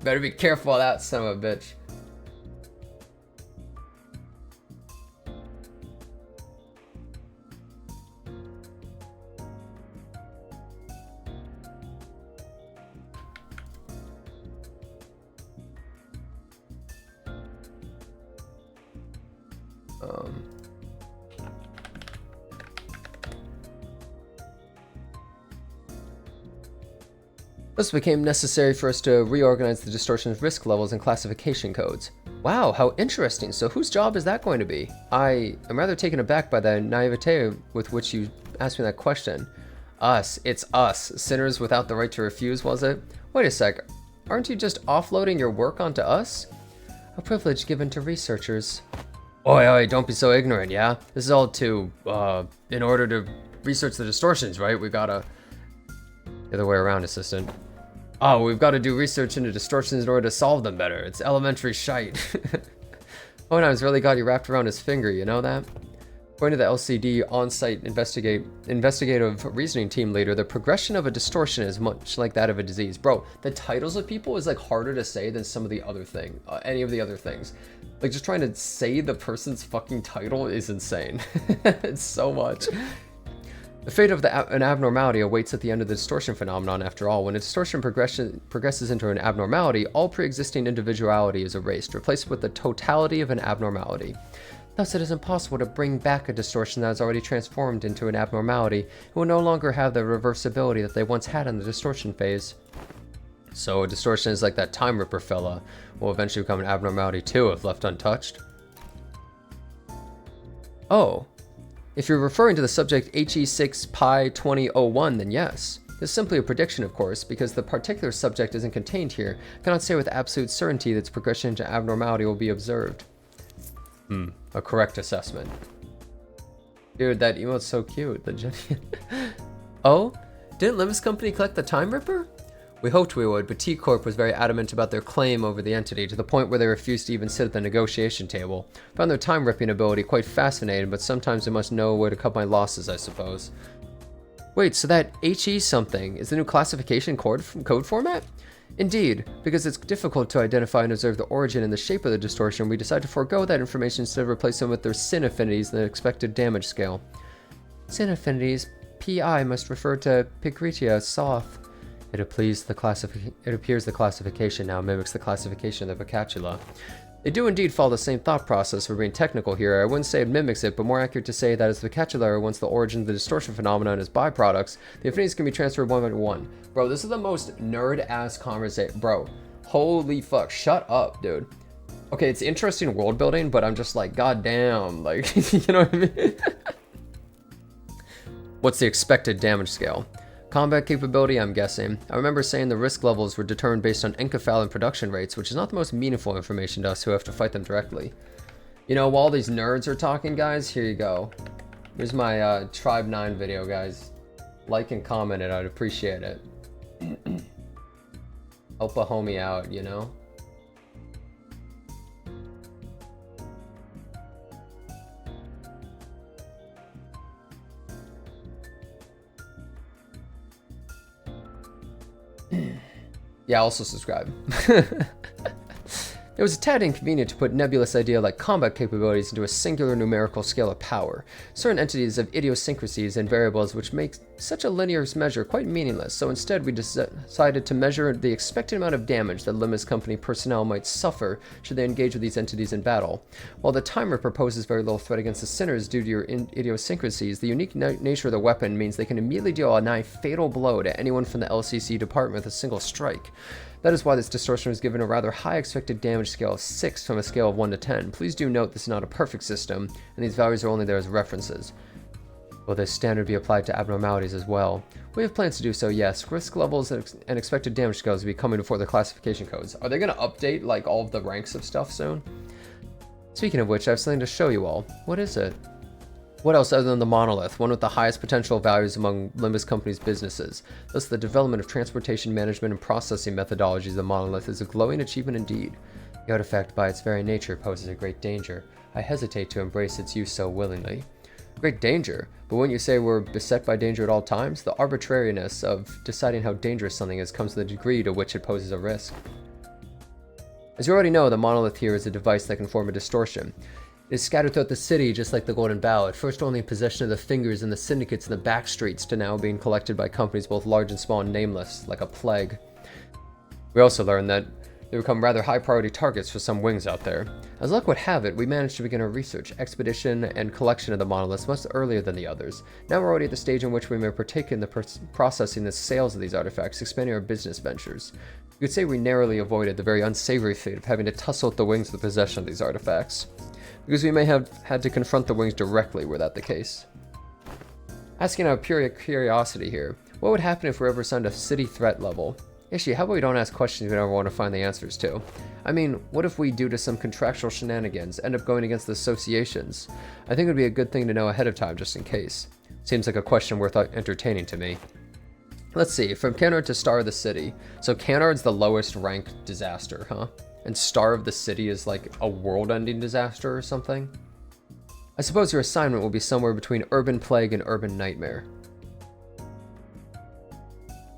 Speaker 1: Better be careful of that son of a bitch. Thus it became necessary for us to reorganize the distortion's risk levels and classification codes. Wow, how interesting. So whose job is that going to be? I am rather taken aback by the naivete with which you asked me that question. Us. It's us. Sinners without the right to refuse, was it? Wait a sec. Aren't you just offloading your work onto us? A privilege given to researchers. Oi, oi, don't be so ignorant, yeah? This is all to, in order to research the distortions, right? We gotta... The other way around, assistant. Oh, we've got to do research into distortions in order to solve them better. It's elementary shite. Oh, and I was really glad you wrapped around his finger, you know that? According to the LCD on-site investigative reasoning team leader, the progression of a distortion is much like that of a disease. Bro, the titles of people is like harder to say than some of the other thing, any of the other things. Like just trying to say the person's fucking title is insane. It's so much. The fate of an abnormality awaits at the end of the distortion phenomenon after all. When a distortion progresses into an abnormality, all pre-existing individuality is erased, replaced with the totality of an abnormality. Thus, it is impossible to bring back a distortion that has already transformed into an abnormality and will no longer have the reversibility that they once had in the distortion phase. So a distortion is like that Time Ripper fella, will eventually become an abnormality too if left untouched. Oh. If you're referring to the subject HE6Pi2001, then yes. This is simply a prediction, of course, because the particular subject isn't contained here. I cannot say with absolute certainty that its progression into abnormality will be observed. A correct assessment. Dude, that emote's so cute. Oh? Didn't Limbus Company collect the Time Ripper? We hoped we would, but T-Corp was very adamant about their claim over the entity, to the point where they refused to even sit at the negotiation table. Found their time-ripping ability quite fascinating, but sometimes I must know where to cut my losses, I suppose. Wait, so that HE something is the new classification code format? Indeed, because it's difficult to identify and observe the origin and the shape of the distortion, we decide to forego that information instead of replacing them with their sin affinities and the expected damage scale. Sin affinities, PI must refer to Pigritia Soth. It appears the classification now mimics the classification of the vocatula. They do indeed follow the same thought process. For being technical here, I wouldn't say it mimics it, but more accurate to say that as the vocabulary wants the origin of the distortion phenomenon as byproducts, the affinities can be transferred one by one. Bro, this is the most nerd-ass conversation. Bro, holy fuck, shut up, dude. Okay, it's interesting world building, but I'm just like, goddamn, like, you know what I mean? What's the expected damage scale? Combat capability, I'm guessing. I remember saying the risk levels were determined based on encephalin production rates, which is not the most meaningful information to us who have to fight them directly. You know, while these nerds are talking, guys, here you go. Here's my Tribe 9 video, guys. Like and comment it, I'd appreciate it. Help a homie out, you know? Yeah, also subscribe. It was a tad inconvenient to put nebulous idea like combat capabilities into a singular numerical scale of power. Certain entities have idiosyncrasies and variables which make such a linear measure quite meaningless, so instead we decided to measure the expected amount of damage that Limbus Company personnel might suffer should they engage with these entities in battle. While the timer proposes very little threat against the sinners due to your idiosyncrasies, the unique nature of the weapon means they can immediately deal a nigh fatal blow to anyone from the LCC department with a single strike. That is why this distortion was given a rather high expected damage scale of 6 from a scale of 1 to 10. Please do note this is not a perfect system, and these values are only there as references. Will this standard be applied to abnormalities as well? We have plans to do so, yes. Risk levels and expected damage scales will be coming before the classification codes. Are they going to update like all of the ranks of stuff soon? Speaking of which, I have something to show you all. What is it? What else other than the monolith, one with the highest potential values among Limbus Company's businesses? Thus, the development of transportation management and processing methodologies of the monolith is a glowing achievement indeed. The artifact, by its very nature, poses a great danger. I hesitate to embrace its use so willingly. Great danger? But wouldn't you say we're beset by danger at all times? The arbitrariness of deciding how dangerous something is comes to the degree to which it poses a risk. As you already know, the monolith here is a device that can form a distortion. It is scattered throughout the city just like the Golden Bough, at first only in possession of the fingers and the syndicates in the back streets to now being collected by companies both large and small and nameless, like a plague. We also learned that they become rather high priority targets for some wings out there. As luck would have it, we managed to begin our research, expedition, and collection of the monoliths much earlier than the others. Now we're already at the stage in which we may partake in the processing and sales of these artifacts, expanding our business ventures. You could say we narrowly avoided the very unsavory fate of having to tussle with the wings for the possession of these artifacts, because we may have had to confront the wings directly were that the case. Asking out of pure curiosity here, what would happen if we ever signed a city threat level? Actually, how about we don't ask questions we never want to find the answers to? I mean, what if we, due to some contractual shenanigans, end up going against the associations? I think it would be a good thing to know ahead of time just in case. Seems like a question worth entertaining to me. Let's see, from Canard to Star of the City. So Canard's the lowest ranked disaster, huh? And Star of the City is like a world-ending disaster or something? I suppose your assignment will be somewhere between Urban Plague and Urban Nightmare.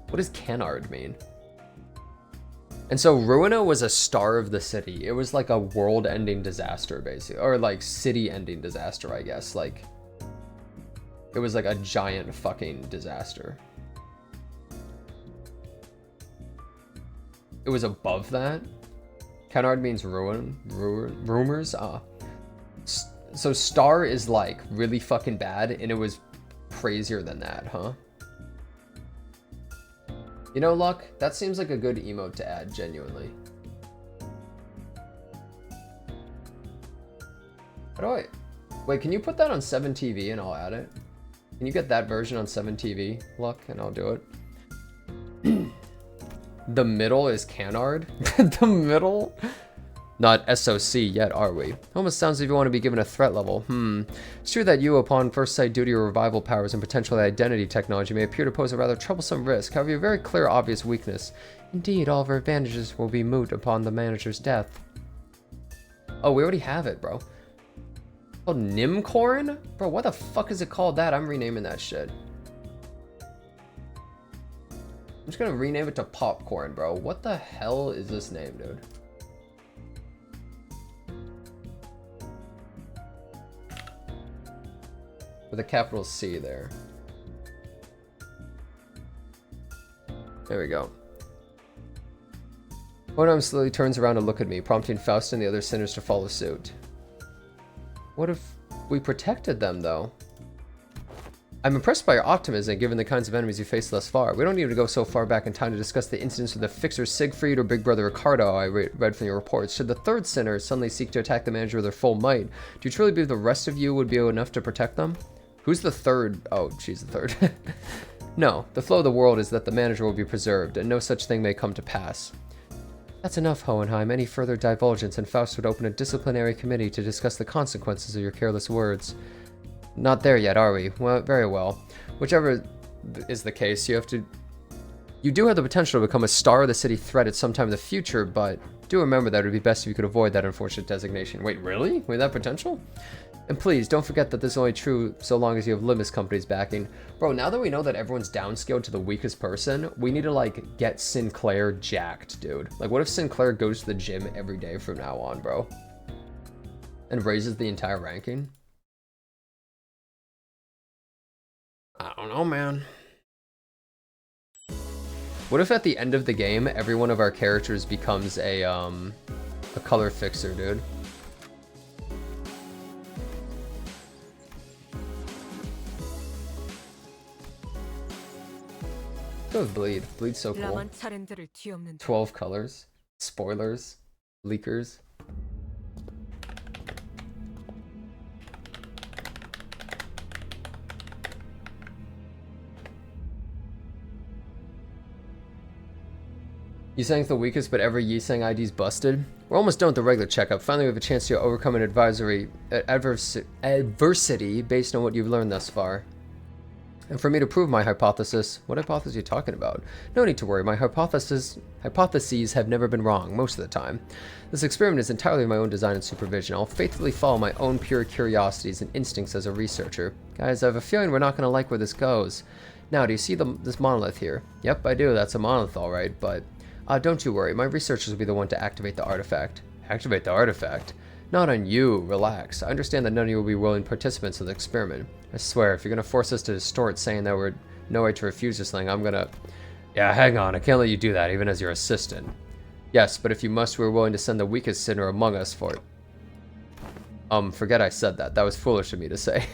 Speaker 1: What does Canard mean? And so Ruina was a Star of the City. It was like a world-ending disaster, basically. Or like city-ending disaster, I guess. Like, it was like a giant fucking disaster. It was above that? Canard means rumors? So Star is like really fucking bad, and it was crazier than that, huh? You know, Luck, that seems like a good emote to add, genuinely. How do I... Wait, can you put that on 7TV and I'll add it? Can you get that version on 7TV, Luck, and I'll do it? The middle is Canard? The middle? Not SOC yet, are we? Almost sounds as if you want to be given a threat level. It's true that you, upon first sight due to your revival powers and potentially identity technology, may appear to pose a rather troublesome risk. However, your very clear, obvious weakness. Indeed, all of our advantages will be moot upon the manager's death. Oh, we already have it, bro. Called Nimcorn? Bro, what the fuck is it called that? I'm renaming that shit. I'm just gonna rename it to Popcorn, bro. What the hell is this name, dude? With a capital C there. There we go. Hohenheim slowly turns around to look at me, prompting Faust and the other sinners to follow suit. What if we protected them, though? I'm impressed by your optimism, given the kinds of enemies you faced thus far. We don't need to go so far back in time to discuss the incidents with the fixer Siegfried or Big Brother Ricardo I read from your reports. Should the third sinner suddenly seek to attack the manager with their full might, do you truly believe the rest of you would be enough to protect them? Who's the third? Oh, she's the third. No, the flow of the world is that the manager will be preserved, and no such thing may come to pass. That's enough, Hohenheim. Any further divulgence, and Faust would open a disciplinary committee to discuss the consequences of your careless words. Not there yet, are we? Well, very well. Whichever is the case, you do have the potential to become a star of the city threat at some time in the future, but do remember that it would be best if you could avoid that unfortunate designation. Wait, really? With that potential? And please, don't forget that this is only true so long as you have Limbus companies backing. Bro, now that we know that everyone's downscaled to the weakest person, we need to, like, get Sinclair jacked, dude. Like, what if Sinclair goes to the gym every day from now on, bro? And raises the entire ranking? I don't know, man. What if at the end of the game, every one of our characters becomes a color fixer, dude? Go with Bleed. Bleed's so cool. 12 colors. Spoilers. Leakers. Yisang's the weakest, but every Yisang ID's busted. We're almost done with the regular checkup. Finally, we have a chance to overcome an adversity based on what you've learned thus far. And for me to prove my hypothesis, what hypothesis are you talking about? No need to worry, my hypotheses have never been wrong, most of the time. This experiment is entirely my own design and supervision. I'll faithfully follow my own pure curiosities and instincts as a researcher. Guys, I have a feeling we're not going to like where this goes. Now, do you see this monolith here? Yep, I do, that's a monolith alright, but don't you worry, my researchers will be the one to activate the artifact. Activate the artifact? Not on you, relax. I understand that none of you will be willing participants of the experiment. I swear, if you're gonna force us to distort saying that we're no way to refuse this thing, I'm gonna... Yeah, hang on, I can't let you do that, even as your assistant. Yes, but if you must, we're willing to send the weakest sinner among us for it. Forget I said that. That was foolish of me to say.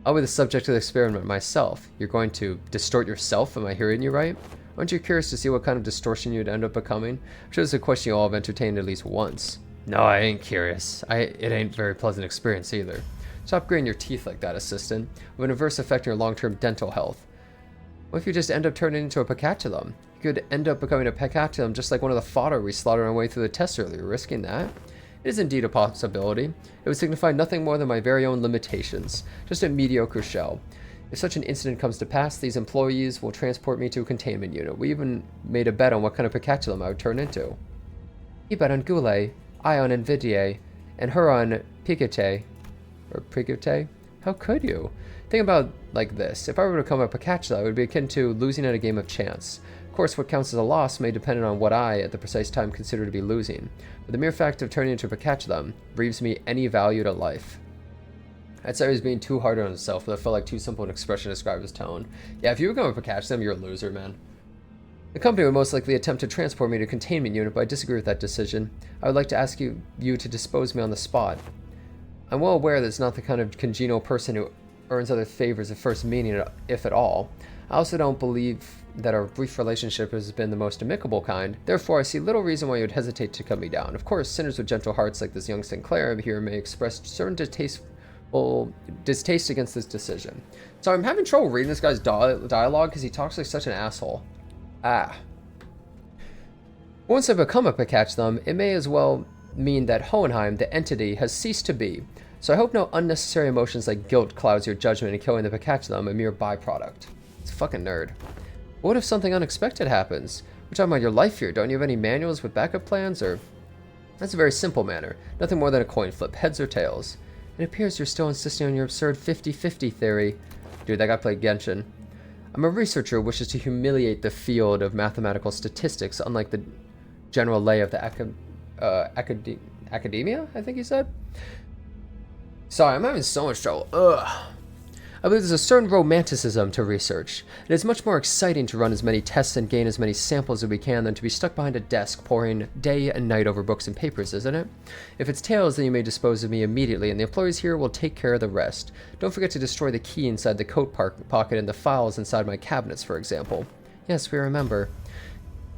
Speaker 1: I'll be the subject of the experiment myself. You're going to distort yourself, am I hearing you right? Aren't you curious to see what kind of distortion you'd end up becoming? I'm sure it's a question you all have entertained at least once. No, I ain't curious. It ain't a very pleasant experience either. Stop gritting your teeth like that, assistant. With an adverse effect on your long-term dental health. What if you just end up turning into a pecatulum? You could end up becoming a pecatulum just like one of the fodder we slaughtered on our way through the test earlier, risking that. It is indeed a possibility. It would signify nothing more than my very own limitations. Just a mediocre shell. If such an incident comes to pass, these employees will transport me to a containment unit. We even made a bet on what kind of pecatulum I would turn into. He bet on Goulet, I on Nvidia, and her on Picate. Or Picate? How could you? Think about like this. If I were to become a pecatula, it would be akin to losing at a game of chance. Of course, what counts as a loss may depend on what I, at the precise time, consider to be losing. But the mere fact of turning into a pecatula breathes me any value to life. I'd say he was being too hard on himself, but that felt like too simple an expression to describe his tone. Yeah, if you become a pecatula, you're a loser, man. The company would most likely attempt to transport me to a containment unit, but I disagree with that decision. I would like to ask you to dispose me on the spot. I'm well aware that it's not the kind of congenial person who earns other favors at first meeting, if at all. I also don't believe that our brief relationship has been the most amicable kind. Therefore, I see little reason why you would hesitate to cut me down. Of course, sinners with gentle hearts like this young Sinclair here may express certain distaste against this decision. So I'm having trouble reading this guy's dialogue because he talks like such an asshole. Once I become a pecatulum, it may as well mean that Hohenheim, the entity, has ceased to be. So I hope no unnecessary emotions like guilt clouds your judgment in killing the pecatulum, a mere byproduct. It's a fucking nerd. But what if something unexpected happens? We're talking about your life here. Don't you have any manuals with backup plans, or... That's a very simple matter. Nothing more than a coin flip, heads or tails. It appears you're still insisting on your absurd 50-50 theory. Dude, that guy played Genshin. I'm a researcher who wishes to humiliate the field of mathematical statistics, unlike the general lay of the academia, I think he said. Sorry, I'm having so much trouble. Ugh. I believe there's a certain romanticism to research. It is much more exciting to run as many tests and gain as many samples as we can than to be stuck behind a desk poring day and night over books and papers, isn't it? If it's tails, then you may dispose of me immediately, and the employees here will take care of the rest. Don't forget to destroy the key inside the coat pocket and the files inside my cabinets, for example. Yes, we remember.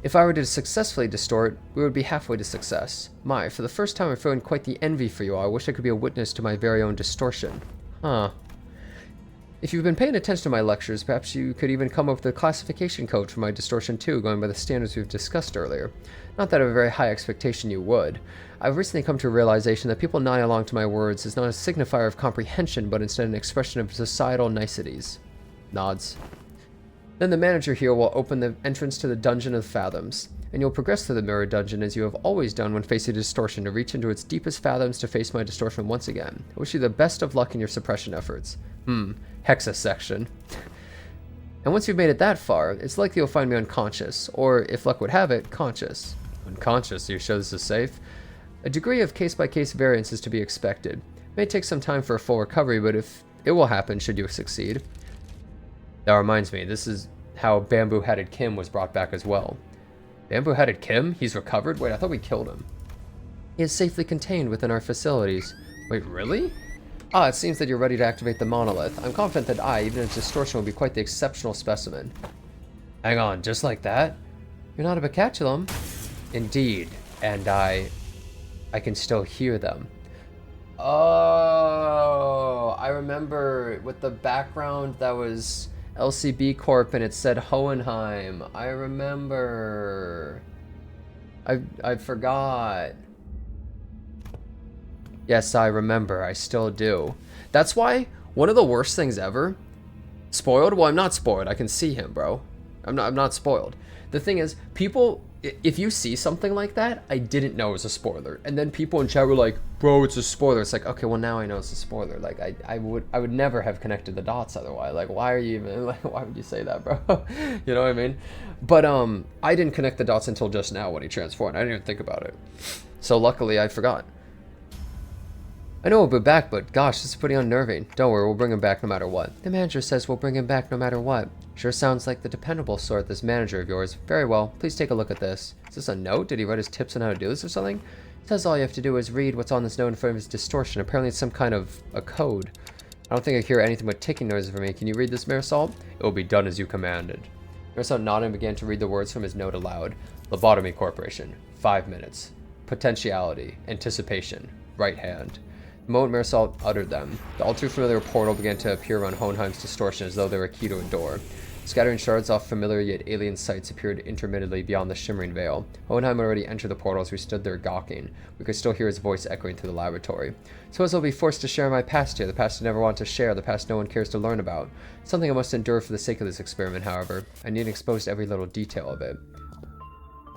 Speaker 1: If I were to successfully distort, we would be halfway to success. My, for the first time I'm feeling quite the envy for you all. I wish I could be a witness to my very own distortion. Huh. If you've been paying attention to my lectures, perhaps you could even come up with a classification code for my distortion too, going by the standards we've discussed earlier. Not that I have a very high expectation you would. I've recently come to a realization that people nodding along to my words is not a signifier of comprehension, but instead an expression of societal niceties. Nods. Then the manager here will open the entrance to the Dungeon of Fathoms, and you'll progress through the Mirror Dungeon as you have always done when facing distortion, to reach into its deepest fathoms to face my distortion once again. I wish you the best of luck in your suppression efforts. Hexa section. And once you've made it that far, it's likely you'll find me unconscious, or, if luck would have it, conscious. Unconscious? Are you sure this is safe? A degree of case-by-case variance is to be expected. It may take some time for a full recovery, but if it will happen should you succeed. That reminds me, this is how Bamboo-Headed Kim was brought back as well. Bamboo-Headed Kim? He's recovered? Wait, I thought we killed him. He is safely contained within our facilities. Wait, really? Ah, it seems that you're ready to activate the monolith. I'm confident that I, even its distortion, will be quite the exceptional specimen. Hang on, just like that? You're not a bacatulum. Indeed, and I can still hear them. Oh, I remember with the background that was LCB Corp and it said Hohenheim. I remember. I forgot. Yes, I remember. I still do. That's why one of the worst things ever. Spoiled? Well, I'm not spoiled. I can see him, bro. I'm not spoiled. The thing is, people, if you see something like that, I didn't know it was a spoiler. And then people in chat were like, bro, it's a spoiler. It's like, okay, well now I know it's a spoiler. Like I would never have connected the dots otherwise. Like, why are you even, like, why would you say that, bro? You know what I mean? But I didn't connect the dots until just now when he transformed. I didn't even think about it. So luckily I forgot. I know we'll be back, but gosh, this is pretty unnerving. Don't worry, we'll bring him back no matter what. The manager says we'll bring him back no matter what. Sure sounds like the dependable sort, this manager of yours. Very well, please take a look at this. Is this a note? Did he write his tips on how to do this or something? It says all you have to do is read what's on this note in front of his distortion. Apparently it's some kind of a code. I don't think I hear anything but ticking noises from me. Can you read this, Marisol? It will be done as you commanded. Marisol nodded and began to read the words from his note aloud. Lobotomy Corporation. 5 minutes. Potentiality. Anticipation. Right hand. The moment Marisol uttered them, the all too familiar portal began to appear around Hohenheim's distortion as though they were a key to a door. Scattering shards off familiar yet alien sights appeared intermittently beyond the shimmering veil. Hohenheim already entered the portal as we stood there gawking. We could still hear his voice echoing through the laboratory. Suppose I'll be forced to share my past here, the past I never want to share, the past no one cares to learn about. Something I must endure for the sake of this experiment, however. I need to expose every little detail of it.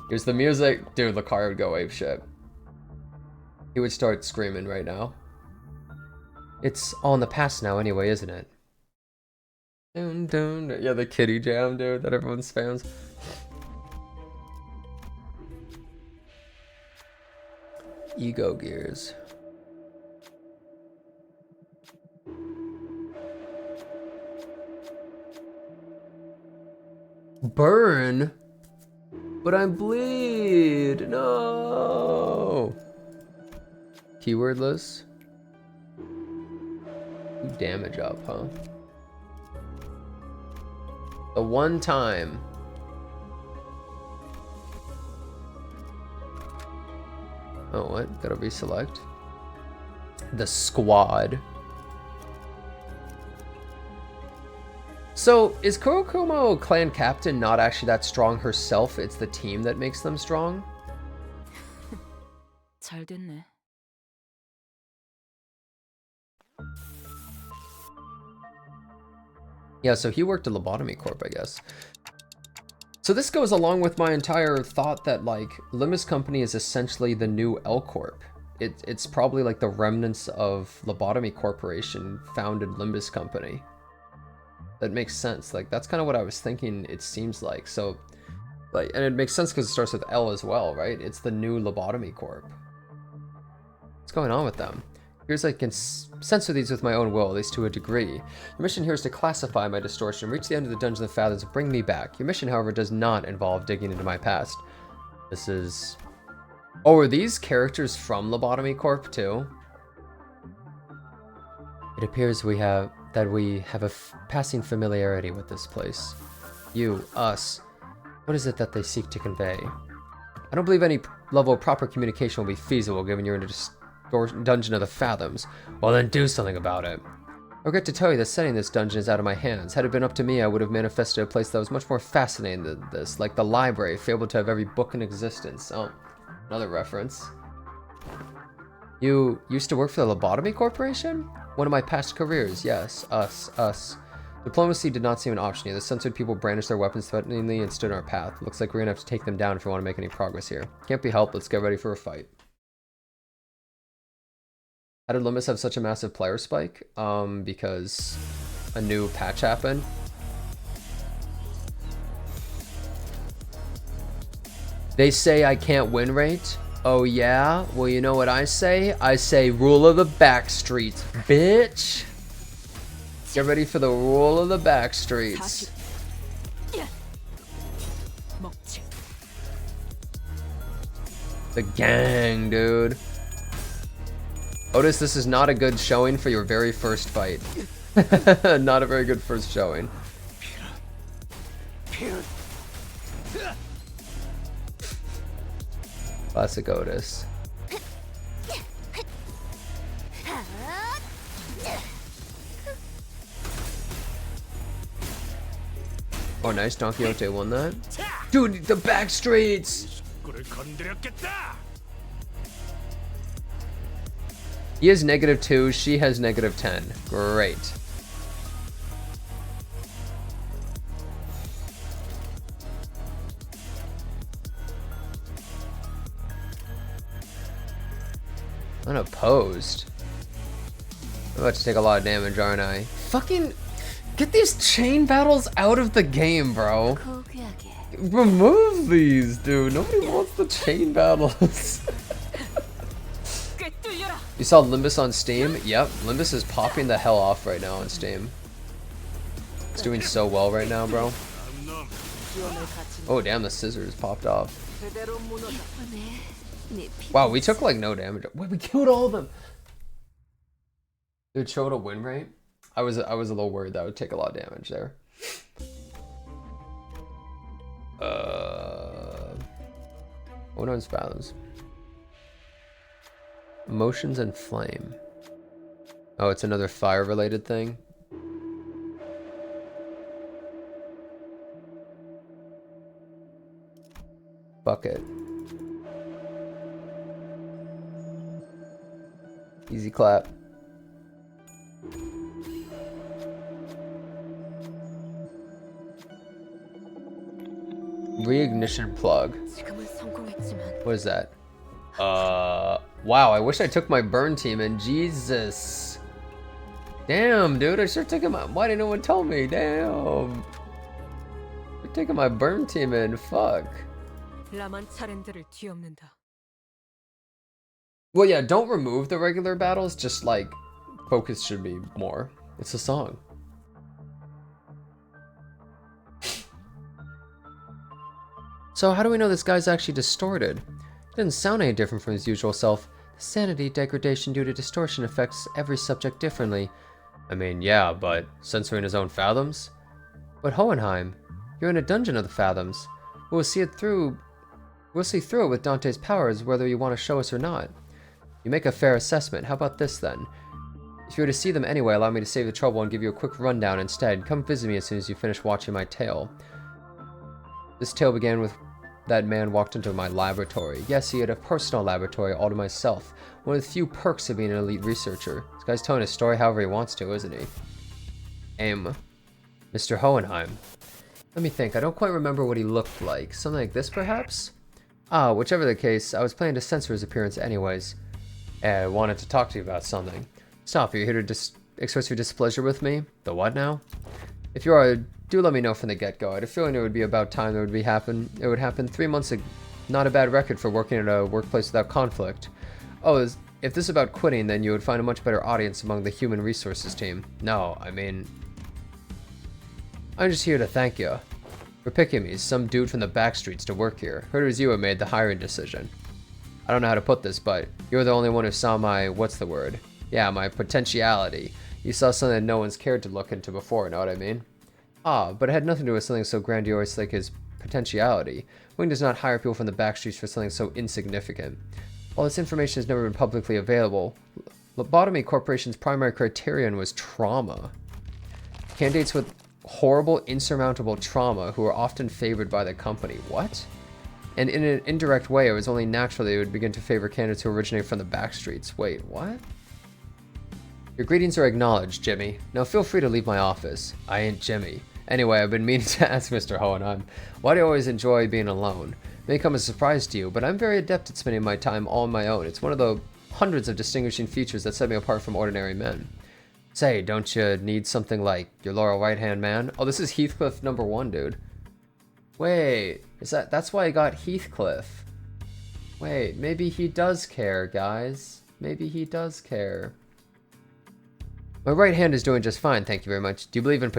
Speaker 1: Here's the music. Dude, Lakar would go apeshit. He would start screaming right now. It's all in the past now anyway, isn't it? Dun, dun, dun. Yeah, the kitty jam, dude, that everyone spams. Ego gears. Burn? But I'm bleed. No. Keywordless. Damage up, huh? The one time. Oh, what? Gotta reselect. The squad. So, is Kurokumo clan captain not actually that strong herself? It's the team that makes them strong?
Speaker 2: 잘 됐네.
Speaker 1: Yeah, so he worked at Lobotomy Corp, I guess. So this goes along with my entire thought that, like, Limbus Company is essentially the new L Corp. It's probably like the remnants of Lobotomy Corporation founded Limbus Company. That makes sense. Like, that's kind of what I was thinking it seems like. So, like, and it makes sense because it starts with L as well, right? It's the new Lobotomy Corp. What's going on with them? Here's I can censor these with my own will, at least to a degree. Your mission here is to classify my distortion, reach the end of the Dungeon of the Fathoms, and bring me back. Your mission, however, does not involve digging into my past. This is... Oh, are these characters from Lobotomy Corp too? It appears we have a passing familiarity with this place. You, us. What is it that they seek to convey? I don't believe any level of proper communication will be feasible given you're in a Dungeon of the Fathoms. Well then do something about it. I regret to tell you that setting this dungeon is out of my hands. Had it been up to me, I would have manifested a place that was much more fascinating than this, like the library, fabled to have every book in existence. Oh, another reference. You used to work for the Lobotomy Corporation? One of my past careers, yes. Us. Diplomacy did not seem an option here. The censored people brandished their weapons threateningly and stood in our path. Looks like we're gonna have to take them down if we want to make any progress here. Can't be helped, let's get ready for a fight. How did Limbus have such a massive player spike? Because a new patch happened. They say I can't win rate. Oh yeah? Well, you know what I say? I say rule of the back streets, bitch. Get ready for the rule of the back streets. The gang, dude. Otis, this is not a good showing for your very first fight. Not a very good first showing. Classic Otis. Oh, nice. Don Quixote won that. Dude, the back streets! He has -2, she has -10. Great. Unopposed. I'm about to take a lot of damage, aren't I? Fucking get these chain battles out of the game, bro. Remove these, dude. Nobody wants the chain battles. You saw Limbus on Steam? Yep, Limbus is popping the hell off right now on Steam. It's doing so well right now, bro. Oh, damn, the scissors popped off. Wow, we took like no damage. Wait, we killed all of them. Dude, showed a win rate. I was a little worried that I would take a lot of damage there. What knows Fathoms? Emotions and flame. Oh, it's another fire related thing. Bucket. Easy clap. Reignition plug. What is that? Wow, I wish I took my burn team in. Jesus. Damn, dude, I should have taken my... Why didn't no one tell me? Damn. I'm taking my burn team in. Fuck. Well, yeah, don't remove the regular battles. Just, like, focus should be more. It's a song. So how do we know this guy's actually distorted? He doesn't sound any different from his usual self. The sanity degradation due to distortion affects every subject differently. I mean, yeah, but censoring his own Fathoms? But Hohenheim, you're in a Dungeon of the Fathoms. We'll see through it with Dante's powers, whether you want to show us or not. You make a fair assessment. How about this then? If you were to see them anyway, allow me to save the trouble and give you a quick rundown instead. Come visit me as soon as you finish watching my tale. This tale began with that man walked into my laboratory. Yes, he had a personal laboratory all to myself. One of the few perks of being an elite researcher. This guy's telling his story however he wants to, isn't he? Mr. Hohenheim. Let me think. I don't quite remember what he looked like. Something like this, perhaps? Ah, whichever the case, I was planning to censor his appearance anyways. I wanted to talk to you about something. Stop, are you here to express your displeasure with me? The what now? If you are, do let me know from the get-go. I had a feeling it would be about time it would happen 3 months ago. Not a bad record for working at a workplace without conflict. Oh, if this is about quitting, then you would find a much better audience among the human resources team. No, I mean, I'm just here to thank you for picking me, some dude from the back streets, to work here. Heard it was you who made the hiring decision. I don't know how to put this, but you're the only one who saw my, what's the word? Yeah, my potentiality. You saw something that no one's cared to look into before, know what I mean? Ah, but it had nothing to do with something so grandiose like his potentiality. Wing does not hire people from the back streets for something so insignificant. While this information has never been publicly available, Lobotomy Corporation's primary criterion was trauma. Candidates with horrible, insurmountable trauma who are often favored by the company. What? And in an indirect way, it was only natural they would begin to favor candidates who originate from the back streets. Wait, what? Your greetings are acknowledged, Jimmy. Now feel free to leave my office. I ain't Jimmy. Anyway, I've been meaning to ask Mr. Hohenheim, why do you always enjoy being alone? It may come as a surprise to you, but I'm very adept at spending my time all on my own. It's one of the hundreds of distinguishing features that set me apart from ordinary men. Say, don't you need something like your loyal right-hand man? Oh, this is Heathcliff #1, dude. Wait, that's why I got Heathcliff. Wait, maybe he does care, guys. Maybe he does care. My right hand is doing just fine, thank you very much. Do you believe in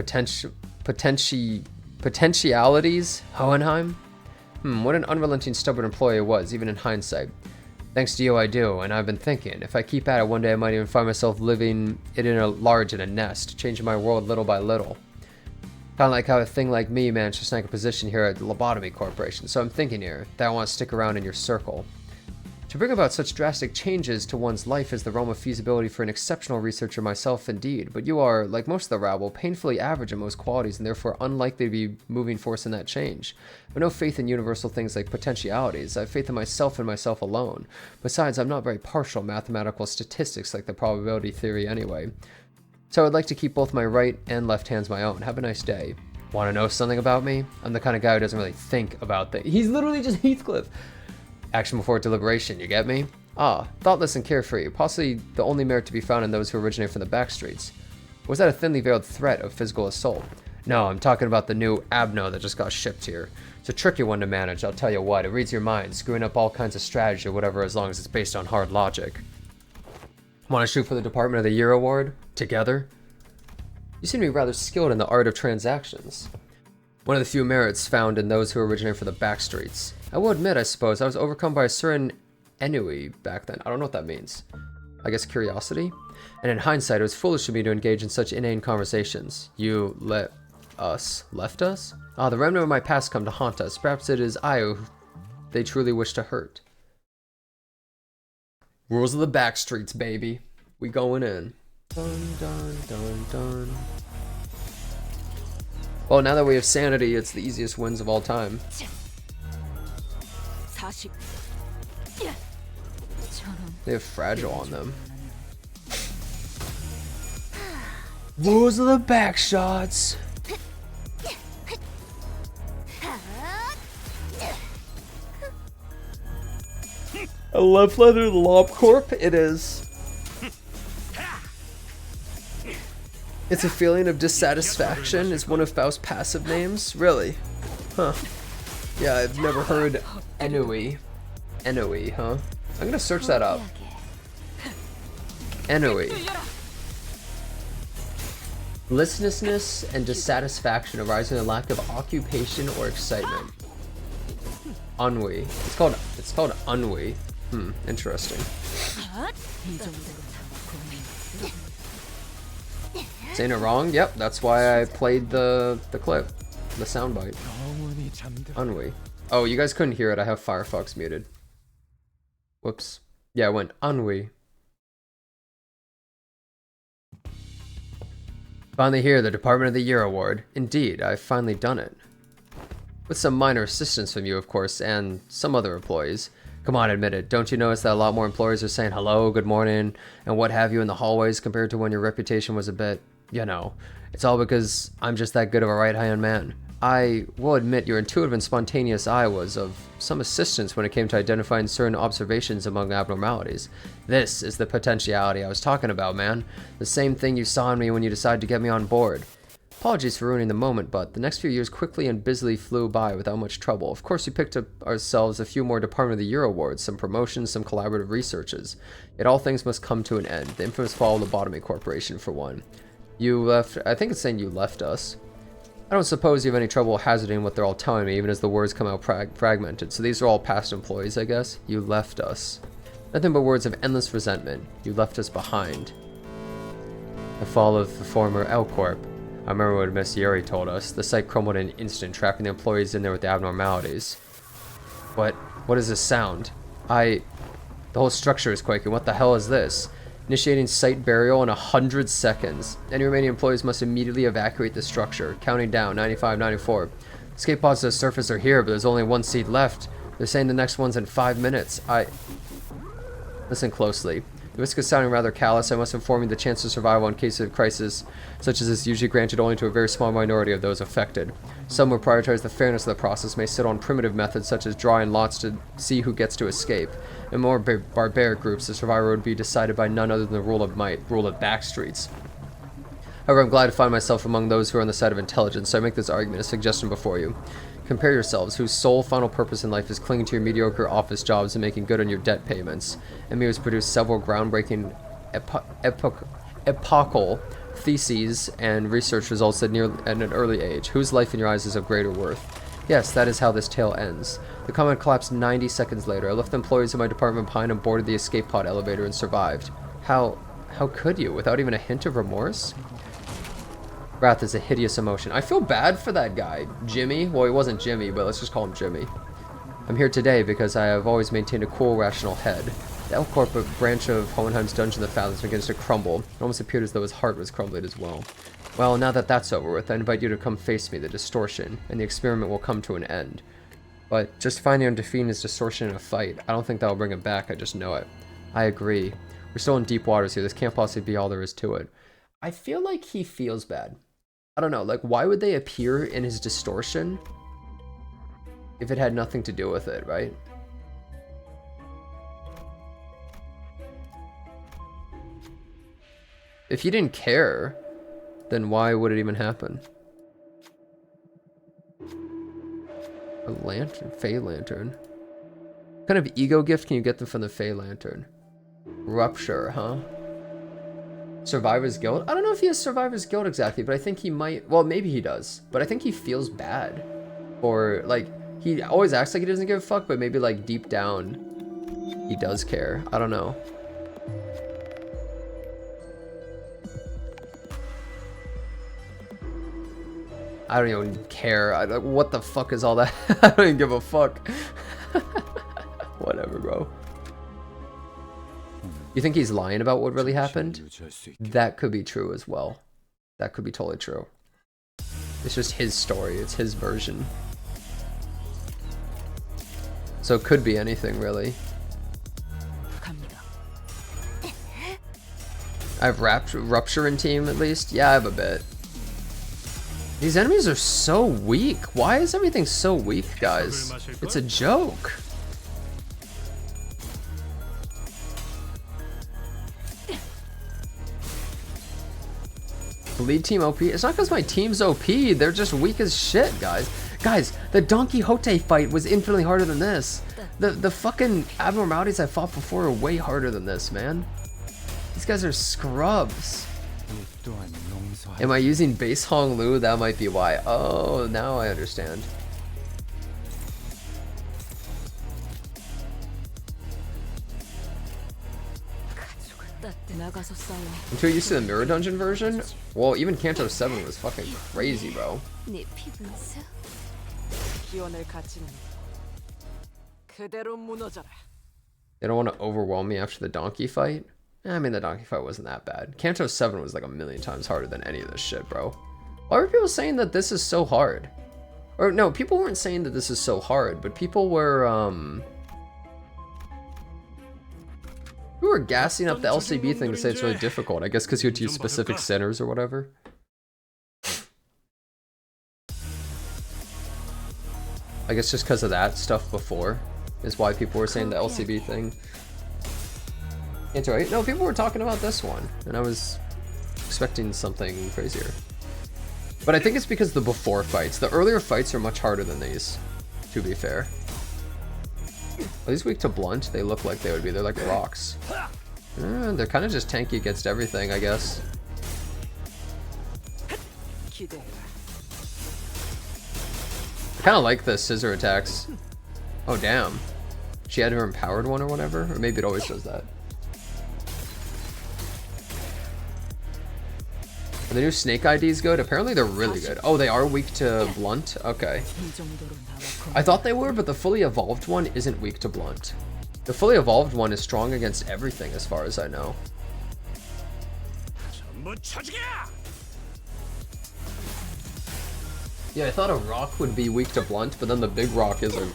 Speaker 1: potentialities, Hohenheim? What an unrelenting, stubborn employee it was, even in hindsight. Thanks to you, I do, and I've been thinking, if I keep at it, one day I might even find myself living it in a nest, changing my world little by little. Kind of like how a thing like me managed to snag a position here at the Lobotomy Corporation, so I'm thinking here that I want to stick around in your circle. To bring about such drastic changes to one's life is the realm of feasibility for an exceptional researcher myself indeed, but you are, like most of the rabble, painfully average in most qualities and therefore unlikely to be moving force in that change. I have no faith in universal things like potentialities. I have faith in myself and myself alone. Besides, I'm not very partial mathematical statistics like the probability theory anyway. So I'd like to keep both my right and left hands my own. Have a nice day. Want to know something about me? I'm the kind of guy who doesn't really think about things. He's literally just Heathcliff. Action before deliberation, you get me? Ah, thoughtless and carefree, possibly the only merit to be found in those who originate from the back streets. Was that a thinly veiled threat of physical assault? No, I'm talking about the new Abno that just got shipped here. It's a tricky one to manage, I'll tell you what. It reads your mind, screwing up all kinds of strategy or whatever as long as it's based on hard logic. Want to shoot for the Department of the Year award? Together? You seem to be rather skilled in the art of transactions. One of the few merits found in those who originate from the back streets. I will admit, I suppose, I was overcome by a certain ennui back then. I don't know what that means. I guess curiosity? And in hindsight, it was foolish of me to engage in such inane conversations. You left us? Ah, the remnant of my past come to haunt us. Perhaps it is I who they truly wish to hurt. Rules of the back streets, baby. We going in. Dun, dun, dun, dun. Well, now that we have sanity, it's the easiest wins of all time. They have fragile on them. Rules of the back shots. A left leather lob corp? It is. It's a feeling of dissatisfaction is one of Faust's passive names? Really? Huh. Yeah, I've never heard ennui. Ennui, huh? I'm gonna search that up. Ennui. Listlessness and dissatisfaction arising from a lack of occupation or excitement. Ennui. It's called ennui. Interesting. Saying it wrong? Yep, that's why I played the clip. The soundbite. Ennui. Oh, you guys couldn't hear it. I have Firefox muted. Whoops. Yeah, I went ennui. Finally here, the Department of the Year award. Indeed, I've finally done it. With some minor assistance from you, of course, and some other employees. Come on, admit it. Don't you notice that a lot more employers are saying hello, good morning, and what have you in the hallways compared to when your reputation was a bit, you know. It's all because I'm just that good of a right-hand man. I will admit your intuitive and spontaneous eye was of some assistance when it came to identifying certain observations among abnormalities. This is the potentiality I was talking about, man. The same thing you saw in me when you decided to get me on board. Apologies for ruining the moment, but the next few years quickly and busily flew by without much trouble. Of course, we picked up ourselves a few more Department of the Year awards, some promotions, some collaborative researches. Yet all things must come to an end. The infamous fall of Lobotomy Corporation, for one. You left... I think it's saying you left us. I don't suppose you have any trouble hazarding what they're all telling me, even as the words come out fragmented. So these are all past employees, I guess. You left us. Nothing but words of endless resentment. You left us behind. The fall of the former L Corp. I remember what Miss Yuri told us. The site crumbled in an instant, trapping the employees in there with the abnormalities. What is this sound? The whole structure is quaking. What the hell is this? Initiating site burial in 100 seconds. Any remaining employees must immediately evacuate the structure. Counting down, 95, 94. Escape pods to the surface are here, but there's only one seat left. They're saying the next one's in 5 minutes. Listen closely. The risk is sounding rather callous. I must inform you the chance of survival in case of crisis such as this is usually granted only to a very small minority of those affected. Some who prioritize the fairness of the process may sit on primitive methods such as drawing lots to see who gets to escape. In more barbaric groups, the survivor would be decided by none other than the rule of might, rule of backstreets. However, I'm glad to find myself among those who are on the side of intelligence, so I make this argument, a suggestion before you. Compare yourselves, whose sole final purpose in life is clinging to your mediocre office jobs and making good on your debt payments, and me who's produced several groundbreaking epochal theses and research results at an early age. Whose life in your eyes is of greater worth? Yes, that is how this tale ends. The comet collapsed 90 seconds later. I left the employees of my department behind and boarded the escape pod elevator and survived. How could you, without even a hint of remorse? Wrath is a hideous emotion. I feel bad for that guy, Jimmy. Well, he wasn't Jimmy, but let's just call him Jimmy. I'm here today because I have always maintained a cool, rational head. The L Corp branch of Hohenheim's Dungeon of the Fathoms begins to crumble. It almost appeared as though his heart was crumbling as well. Well, now that that's over with, I invite you to come face me, the distortion, and the experiment will come to an end. But just finding him defeating his distortion in a fight, I don't think that'll bring him back, I just know it. I agree. We're still in deep waters here. This can't possibly be all there is to it. I feel like he feels bad. I don't know, like, why would they appear in his distortion if it had nothing to do with it, right? If you didn't care, then why would it even happen? A lantern, Fey Lantern. What kind of ego gift can you get them from the Fey Lantern? Rupture, huh? Survivor's Guilt? I don't know if he has Survivor's Guilt exactly, but I think he might. Well, maybe he does, but I think he feels bad. Or, like, he always acts like he doesn't give a fuck, but maybe, like, deep down, he does care. I don't know. I don't even care. What the fuck is all that? I don't even give a fuck. Whatever, bro. You think he's lying about what really happened? That could be true as well. That could be totally true. It's just his story. It's his version. So it could be anything, really. I have Rupture in team, at least? Yeah, I have a bit. These enemies are so weak. Why is everything so weak, guys? It's a joke. Lead team OP? It's not because my team's OP, they're just weak as shit, guys. Guys, the Don Quixote fight was infinitely harder than this. The fucking abnormalities I fought before are way harder than this, man. These guys are scrubs. Am I using base Hong Lu? That might be why. Oh, now I understand. I'm too used to the Mirror Dungeon version? Well, even Canto 7 was fucking crazy, bro. They don't want to overwhelm me after the donkey fight? I mean, the donkey fight wasn't that bad. Canto 7 was like 1,000,000 times harder than any of this shit, bro. Why were people saying that this is so hard? Or no, people weren't saying that this is so hard, but people were, we were gassing up the LCB thing to say it's really difficult. I guess because you had to use specific centers or whatever. I guess just because of that stuff before is why people were saying the LCB thing. It's right. No, people were talking about this one, and I was expecting something crazier. But I think it's because the before fights. The earlier fights are much harder than these, to be fair. Are these weak to blunt? They look like they would be. They're like rocks. They're kind of just tanky against everything, I guess. I kind of like the scissor attacks. Oh, damn. She had her empowered one or whatever? Or maybe it always does that. Are the new snake IDs good? Apparently they're really good. Oh, they are weak to blunt? Okay. I thought they were, but the fully evolved one isn't weak to blunt. The fully evolved one is strong against everything as far as I know. Yeah, I thought a rock would be weak to blunt, but then the big rock isn't.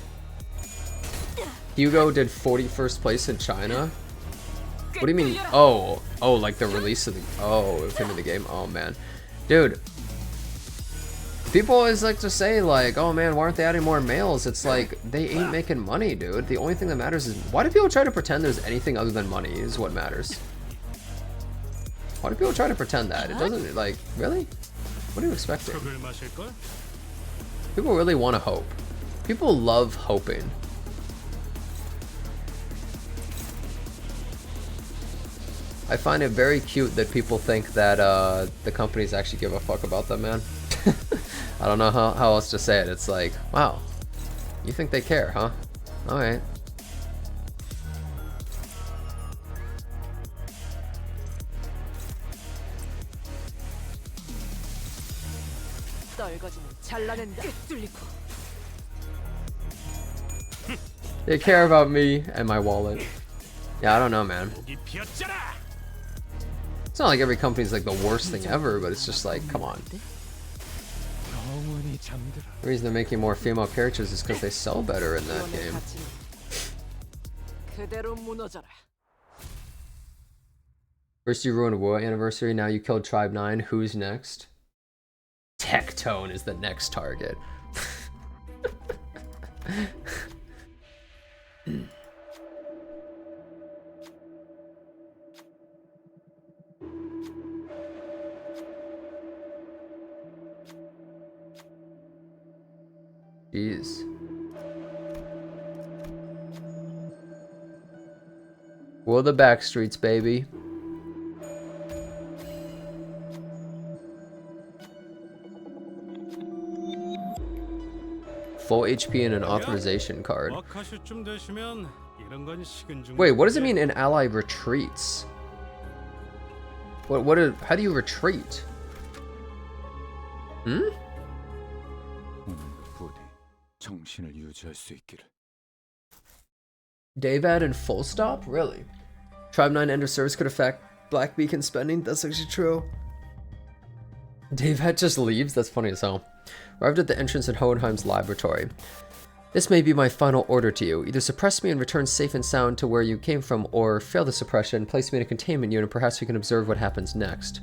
Speaker 1: Hugo did 41st place in China. What do you mean? Oh, like the release of the of him in the game. Oh man, dude. People always like to say like, oh man, why aren't they adding more males? It's like they ain't making money, dude. The only thing that matters is why do people try to pretend there's anything other than money is what matters. Why do people try to pretend that? It doesn't, like, really? What are you expecting? People really want to hope. People love hoping. I find it very cute that people think that the companies actually give a fuck about them, man. I don't know how else to say it. It's like, wow, you think they care, huh? Alright. They care about me and my wallet. Yeah, I don't know, man. It's not like every company's like the worst thing ever, but it's just like, come on. The reason they're making more female characters is because they sell better in that game. First you ruined War Anniversary, now you killed Tribe 9. Who's next? Tectone is the next target. Jeez. Well, the back streets, baby. Full HP and an authorization card. Wait, what does it mean an ally retreats? How do you retreat? Hmm? David and full stop? Really? Tribe 9 end of service could affect Black Beacon spending? That's actually true. David just leaves? That's funny as hell. Arrived at the entrance in Hohenheim's laboratory. This may be my final order to you. Either suppress me and return safe and sound to where you came from, or fail the suppression, place me in a containment unit, and perhaps we can observe what happens next.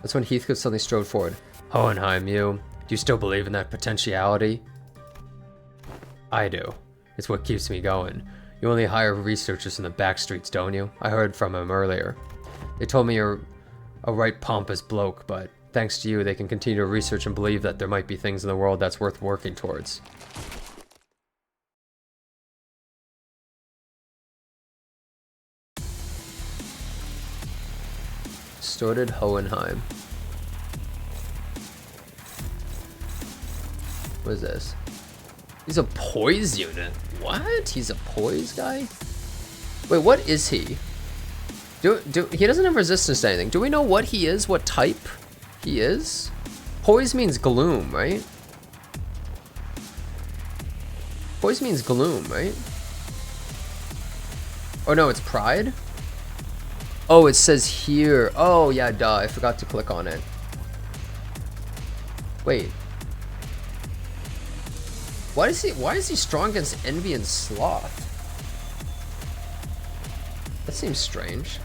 Speaker 1: That's when Heathcliff suddenly strode forward. Hohenheim, do you still believe in that potentiality? I do. It's what keeps me going. You only hire researchers in the back streets, don't you? I heard from him earlier. They told me you're a right pompous bloke, but thanks to you, they can continue to research and believe that there might be things in the world that's worth working towards. Distorted Hohenheim. What is this? He's a poise unit. What? He's a poise guy? Wait, what is he? He doesn't have resistance to anything. Do we know what he is? What type he is? Poise means gloom, right? Poise means gloom, right? Oh no, it's pride? Oh, it says here. Oh yeah, duh, I forgot to click on it. Wait. Why is he strong against envy and sloth? That seems strange.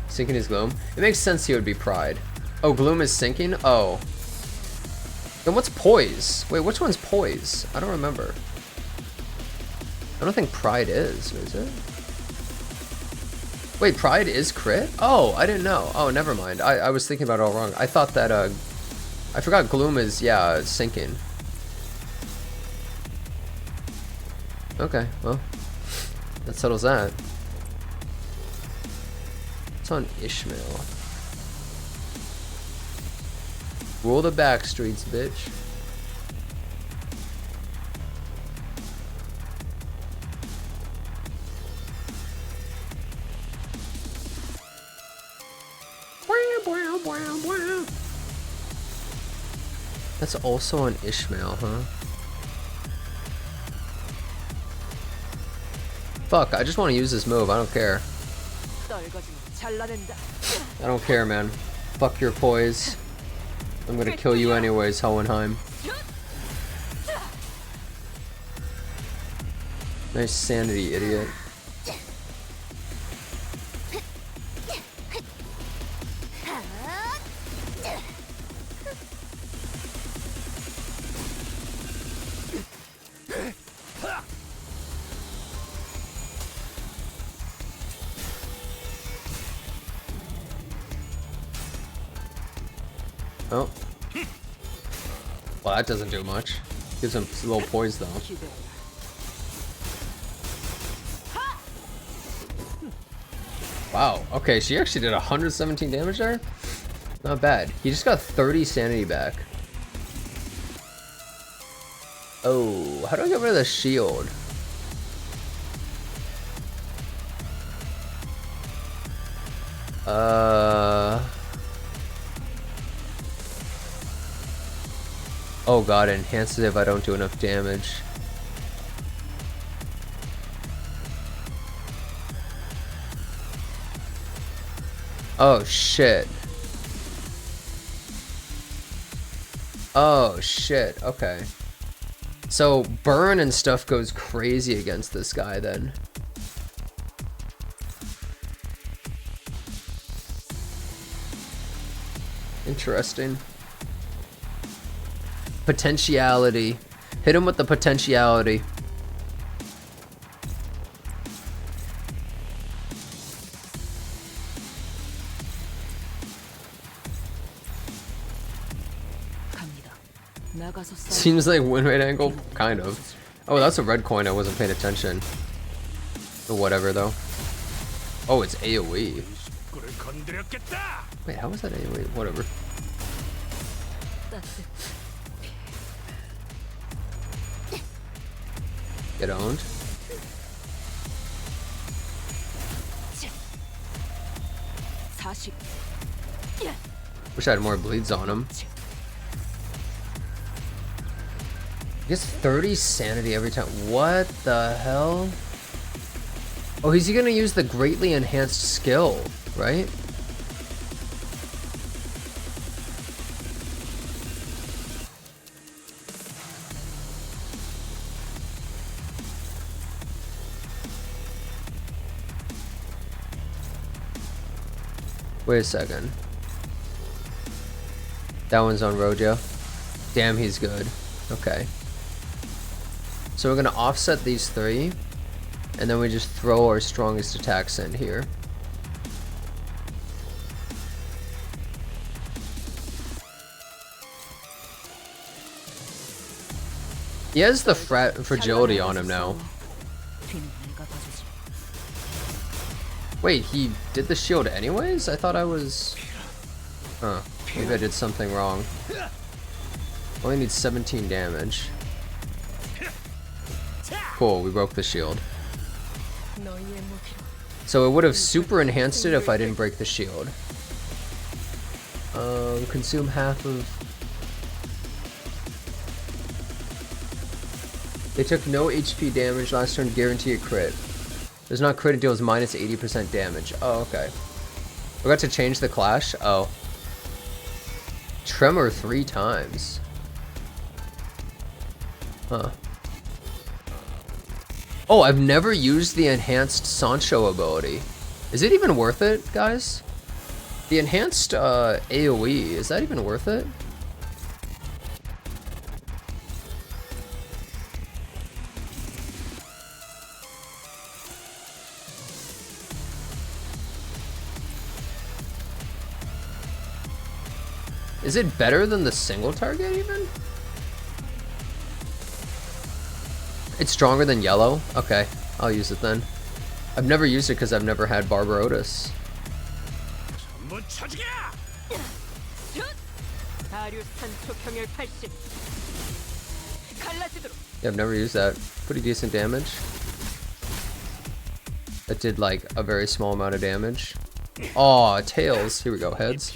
Speaker 1: Sinking his gloom. It makes sense he would be pride. Oh, gloom is sinking? Oh. Then what's poise? Wait, which one's poise? I don't remember. I don't think pride is it? Wait, Pride is crit? Oh, I didn't know. Oh, never mind. I was thinking about it all wrong. I thought that, I forgot Gloom is, yeah, sinking. Okay, well, that settles that. It's on Ishmael. Rule the back streets, bitch. That's also on Ishmael, huh? Fuck, I just want to use this move. I don't care. I don't care, man. Fuck your poise. I'm gonna kill you anyways, Hohenheim. Nice sanity, idiot. Oh. Well, that doesn't do much. Gives him a little poise, though. Wow. Okay, she actually did 117 damage there? Not bad. He just got 30 sanity back. Oh, how do I get rid of the shield? Oh god, it enhances if I don't do enough damage. Oh shit. Oh shit, okay. So burn and stuff goes crazy against this guy then. Interesting. Potentiality. Hit him with the potentiality. Seems like win rate angle, kind of. Oh, that's a red coin. I wasn't paying attention. Or whatever, though. Oh, it's AoE. Wait, how was that AoE? Whatever. Get owned. Wish I had more bleeds on him. He gets 30 sanity every time. What the hell? Oh, he's gonna use the greatly enhanced skill, right? Wait a second. That one's on Rojo. Damn, he's good. Okay. So we're gonna offset these three, and then we just throw our strongest attacks in here. He has the fragility on him now. Wait, he did the shield anyways? I thought I was... Huh. Maybe I did something wrong. Only needs 17 damage. Cool, we broke the shield. So it would have super enhanced it if I didn't break the shield. Consume half of... They took no HP damage last turn, guarantee a crit. There's not crit, it deals minus 80% damage. Oh, okay. Forgot to change the clash? Oh. Tremor 3 times. Huh. Oh, I've never used the enhanced Sancho ability. Is it even worth it, guys? The enhanced AoE, is that even worth it? Is it better than the single target even? It's stronger than yellow? Okay, I'll use it then. I've never used it because I've never had Barbarotis. Yeah, I've never used that. Pretty decent damage. That did like a very small amount of damage. Aw, tails. Here we go, heads.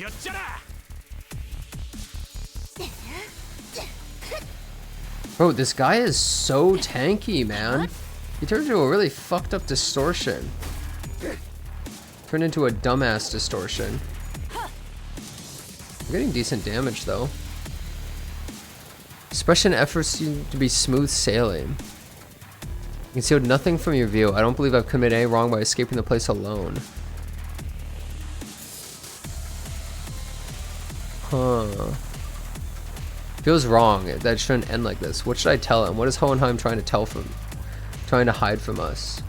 Speaker 1: Bro, this guy is so tanky, man. He turned into a really fucked up distortion. Turned into a dumbass distortion. I'm getting decent damage though. Expression efforts seem to be smooth sailing. You concealed nothing from your view. I don't believe I've committed any wrong by escaping the place alone. Huh. Feels wrong. That shouldn't end like this. What should I tell him? What is Hohenheim trying to hide from us?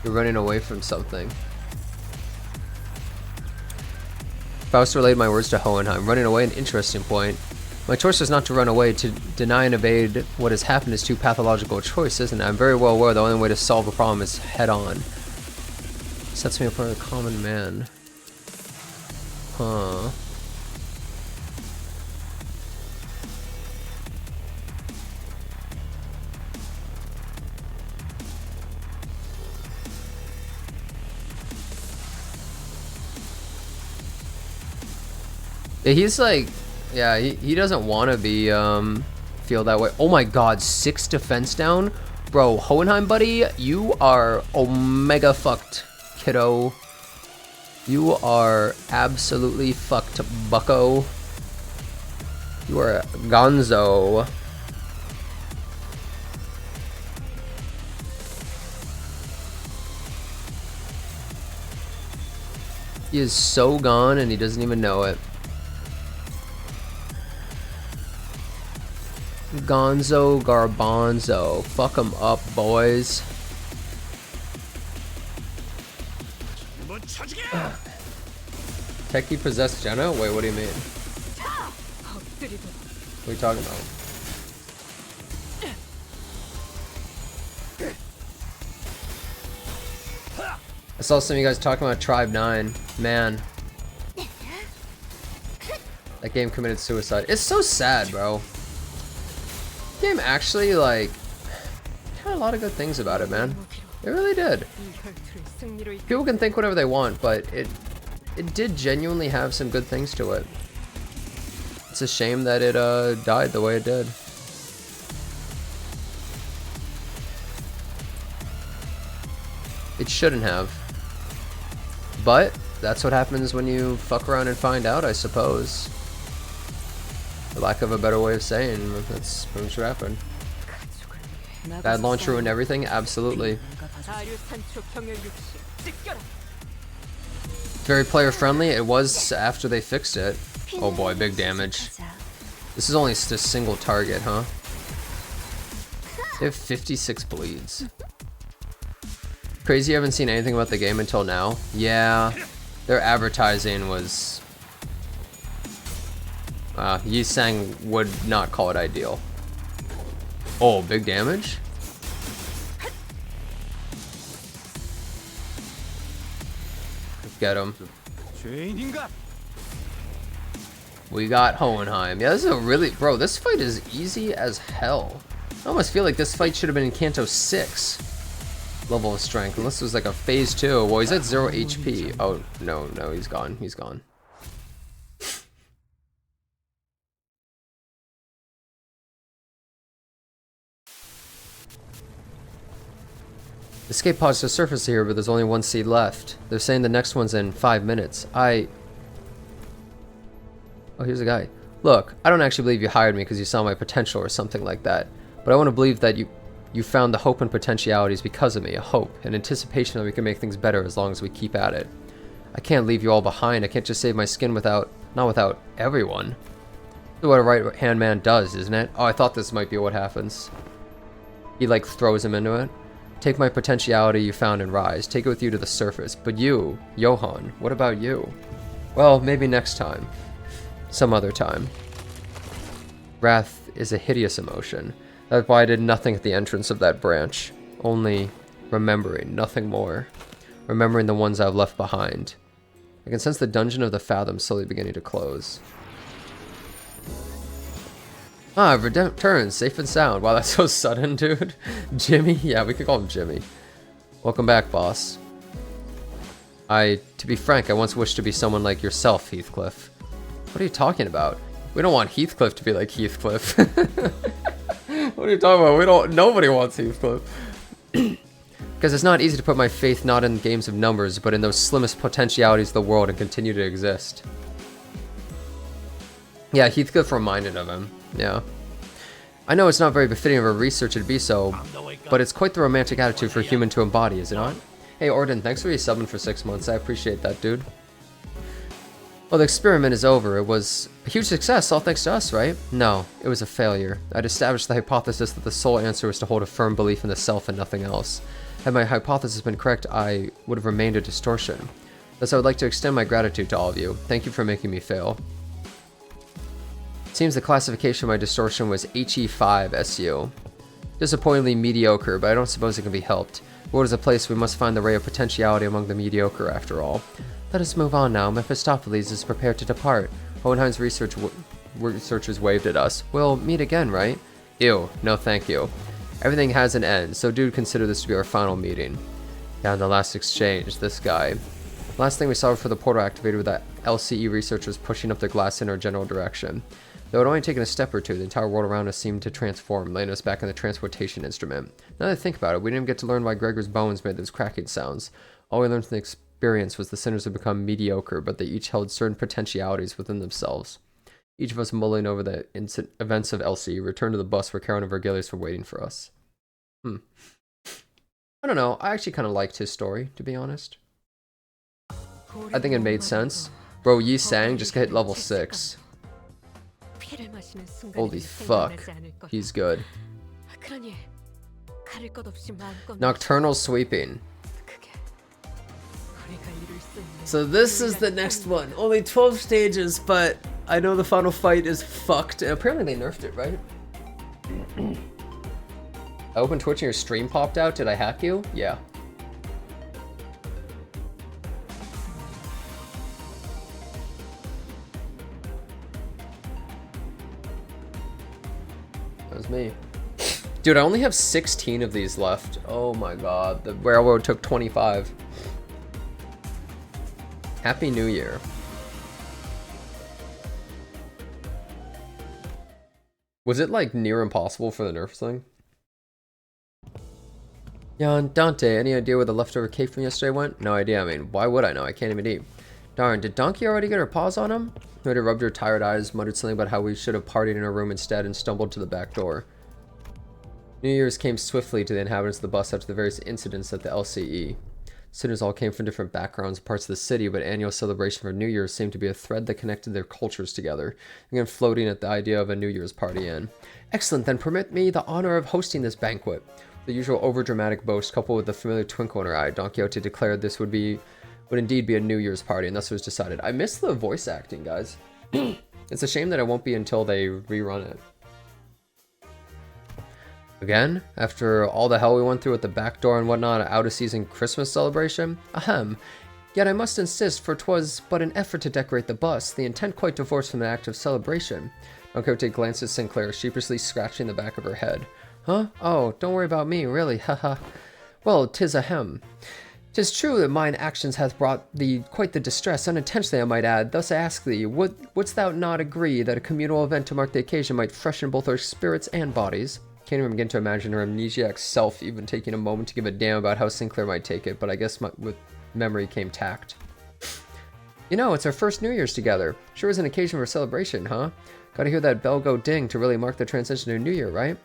Speaker 1: You're running away from something. Faust relayed my words to Hohenheim. Running away, an interesting point. My choice is not to run away. To deny and evade what has happened is too pathological a choice, isn't it? I'm very well aware the only way to solve a problem is head on. Sets me apart from a common man. Huh. Yeah, he's like, yeah, he doesn't want to be, feel that way. Oh my god, 6 defense down? Bro, Hohenheim, buddy, you are omega fucked, kiddo. You are absolutely fucked, bucko. You are gonzo. He is so gone and he doesn't even know it. Gonzo Garbanzo. Fuck him up, boys. Techie possessed Jenna? Wait, what do you mean? What are you talking about? I saw some of you guys talking about Tribe 9. Man. That game committed suicide. It's so sad, bro. Game actually, like, had a lot of good things about it, man. It really did. People can think whatever they want, but it did genuinely have some good things to it. It's a shame that it died the way it did. It shouldn't have. But that's what happens when you fuck around and find out, I suppose. For lack of a better way of saying, that's what should happen. Bad launch ruined everything? Absolutely. Very player friendly. It was after they fixed it. Oh boy, big damage. This is only just a single target, huh? They have 56 bleeds. Crazy you haven't seen anything about the game until now. Yeah, their advertising was... Yi Sang would not call it ideal. Oh, big damage? Get him. We got Hohenheim. Yeah, this is a really... Bro, this fight is easy as hell. I almost feel like this fight should have been in Canto 6 level of strength. Unless it was like a phase 2. Well, he's at 0 HP. Oh, no, he's gone. He's gone. Escape pods to surface here, but there's only one seed left. They're saying the next one's in 5 minutes. Oh, here's a guy. Look, I don't actually believe you hired me because you saw my potential or something like that. But I want to believe that you found the hope and potentialities because of me. A hope, an anticipation that we can make things better as long as we keep at it. I can't leave you all behind. I can't just save my skin not without everyone. That's what a right-hand man does, isn't it? Oh, I thought this might be what happens. He like throws him into it. Take my potentiality you found and rise. Take it with you to the surface. But you, Johann, what about you? Well, maybe next time. Some other time. Wrath is a hideous emotion. That's why I did nothing at the entrance of that branch. Only remembering, nothing more. Remembering the ones I've left behind. I can sense the dungeon of the Fathom slowly beginning to close. Ah, return, safe and sound. Wow, that's so sudden, dude. Jimmy? Yeah, we could call him Jimmy. Welcome back, boss. To be frank, I once wished to be someone like yourself, Heathcliff. What are you talking about? We don't want Heathcliff to be like Heathcliff. What are you talking about? Nobody wants Heathcliff. Because it's not easy to put my faith not in games of numbers, but in those slimmest potentialities of the world and continue to exist. Yeah, Heathcliff reminded of him. Yeah. I know it's not very befitting of a researcher to be so, but it's quite the romantic attitude for a human to embody, is it not? Hey, Orden, thanks for resubbing for 6 months. I appreciate that, dude. Well, the experiment is over. It was a huge success, all thanks to us, right? No, it was a failure. I'd established the hypothesis that the sole answer was to hold a firm belief in the self and nothing else. Had my hypothesis been correct, I would have remained a distortion. Thus, I would like to extend my gratitude to all of you. Thank you for making me fail. Seems the classification of my distortion was HE5SU. Disappointingly mediocre, but I don't suppose it can be helped. World is a place we must find the ray of potentiality among the mediocre, after all. Let us move on now. Mephistopheles is prepared to depart. Hohenheim's researchers waved at us. We'll meet again, right? Ew, no thank you. Everything has an end, so do consider this to be our final meeting. Yeah, in the last exchange, this guy. Last thing we saw before the portal activated were the LCE researchers pushing up the glass in our general direction. Though it had only taken a step or two, the entire world around us seemed to transform, laying us back in the transportation instrument. Now that I think about it, we didn't even get to learn why Gregor's bones made those cracking sounds. All we learned from the experience was the sinners had become mediocre, but they each held certain potentialities within themselves. Each of us mulling over the events of LC returned to the bus where Karen and Virgilius were waiting for us. I don't know, I actually kind of liked his story, to be honest. I think it made sense. Bro, Yi Sang just hit level 6. Holy fuck, he's good. Nocturnal Sweeping. So this is the next one. Only 12 stages, but I know the final fight is fucked. Apparently they nerfed it, right? I opened Twitch and your stream popped out. Did I hack you? Yeah. That was me. Dude, I only have 16 of these left. Oh my god. The railroad took 25. Happy New Year. Was it like near impossible for the nerf thing? Jan, Dante, any idea where the leftover cake from yesterday went? No idea. I mean, why would I know? I can't even eat. Darn, did Donkey already get her paws on him? Noda rubbed her tired eyes, muttered something about how we should have partied in her room instead, and stumbled to the back door. New Year's came swiftly to the inhabitants of the bus after the various incidents at the LCE. Sinners all came from different backgrounds and parts of the city, but annual celebration for New Year's seemed to be a thread that connected their cultures together, again floating at the idea of a New Year's party in. Excellent, then permit me the honor of hosting this banquet. The usual overdramatic boast, coupled with the familiar twinkle in her eye, Don Quixote declared this would indeed be a New Year's party, and thus it was decided. I miss the voice acting, guys. It's a shame that I won't be until they rerun it. Again, after all the hell we went through with the back door and whatnot, an out-of-season Christmas celebration? Ahem. Yet I must insist, for 'twas but an effort to decorate the bus, the intent quite divorced from an act of celebration. Don Quixote glanced at Sinclair, sheepishly scratching the back of her head. Huh? Oh, don't worry about me, really, haha. Well, 'tis ahem. 'Tis true that mine actions hath brought thee quite the distress, unintentionally I might add. Thus I ask thee, wouldst thou not agree that a communal event to mark the occasion might freshen both our spirits and bodies? Can't even begin to imagine her amnesiac self even taking a moment to give a damn about how Sinclair might take it, but I guess with memory came tact. You know, it's our first New Year's together. Sure is an occasion for celebration, huh? Gotta hear that bell go ding to really mark the transition to New Year, right?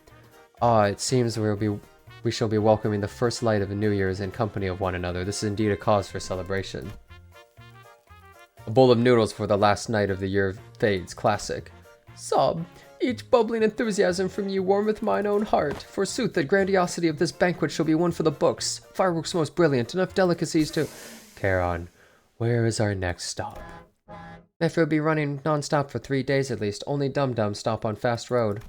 Speaker 1: Ah, it seems we shall be welcoming the first light of a New Year's in company of one another. This is indeed a cause for celebration. A bowl of noodles for the last night of the year fades, classic. Sob, Each bubbling enthusiasm from you warmeth mine own heart. Forsooth, the grandiosity of this banquet shall be one for the books. Fireworks most brilliant, enough delicacies to... Charon, where is our next stop? If we'll be running non-stop for 3 days at least, only Dum-Dum stop on fast road.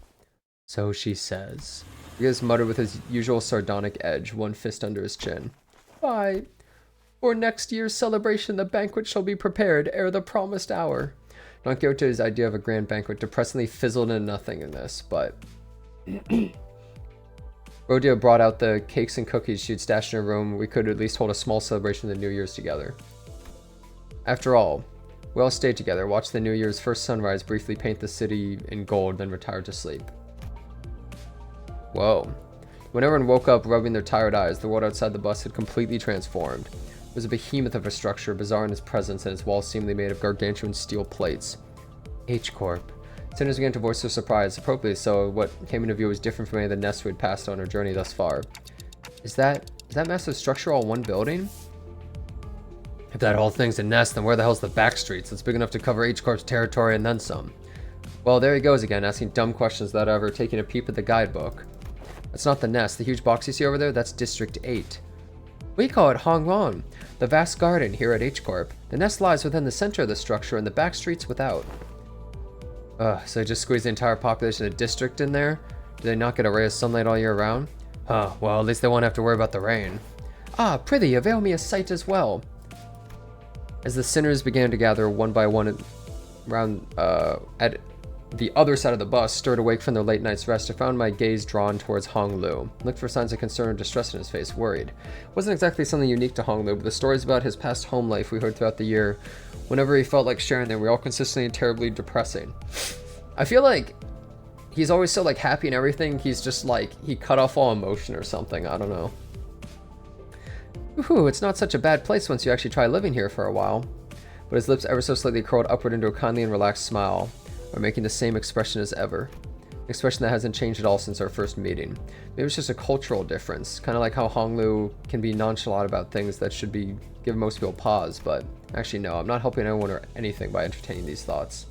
Speaker 1: So she says. Rios muttered with his usual sardonic edge, one fist under his chin. Why, for next year's celebration the banquet shall be prepared ere the promised hour. Don Quixote's idea of a grand banquet depressingly fizzled into nothing in this, but... Rodeo brought out the cakes and cookies she'd stashed in her room. We could at least hold a small celebration of the New Year's together. After all, we all stayed together, watched the New Year's first sunrise briefly paint the city in gold, then retired to sleep. Whoa. When everyone woke up rubbing their tired eyes, the world outside the bus had completely transformed. It was a behemoth of a structure, bizarre in its presence, and its walls seemingly made of gargantuan steel plates. H-Corp. Sinners began to voice their surprise, appropriately so. What came into view was different from any of the nests we had passed on our journey thus far. Is that massive structure all one building? If that whole thing's a nest, then where the hell's the back streets? It's big enough to cover H-Corp's territory and then some. Well, there he goes again, asking dumb questions without ever taking a peep at the guidebook. That's not the nest. The huge box you see over there, that's District 8. We call it Hongwon, the vast garden here at H-Corp. The nest lies within the center of the structure and the back streets without. So they just squeeze the entire population of the district in there? Do they not get a ray of sunlight all year round? Huh, well, at least they won't have to worry about the rain. Ah, prithee, avail me a sight as well. As the sinners began to gather one by one around at the other side of the bus, stirred awake from their late night's rest, I found my gaze drawn towards Hong Lu. Looked for signs of concern and distress in his face, worried. It wasn't exactly something unique to Hong Lu, but the stories about his past home life we heard throughout the year, whenever he felt like sharing them, were all consistently and terribly depressing. I feel like he's always so like happy and everything, he's just like, he cut off all emotion or something, I don't know. Woohoo, it's not such a bad place once you actually try living here for a while. But his lips ever so slightly curled upward into a kindly and relaxed smile, or making the same expression as ever. An expression that hasn't changed at all since our first meeting. Maybe it's just a cultural difference, kind of like how Hong Lu can be nonchalant about things that should be give most people pause, but actually no, I'm not helping anyone or anything by entertaining these thoughts.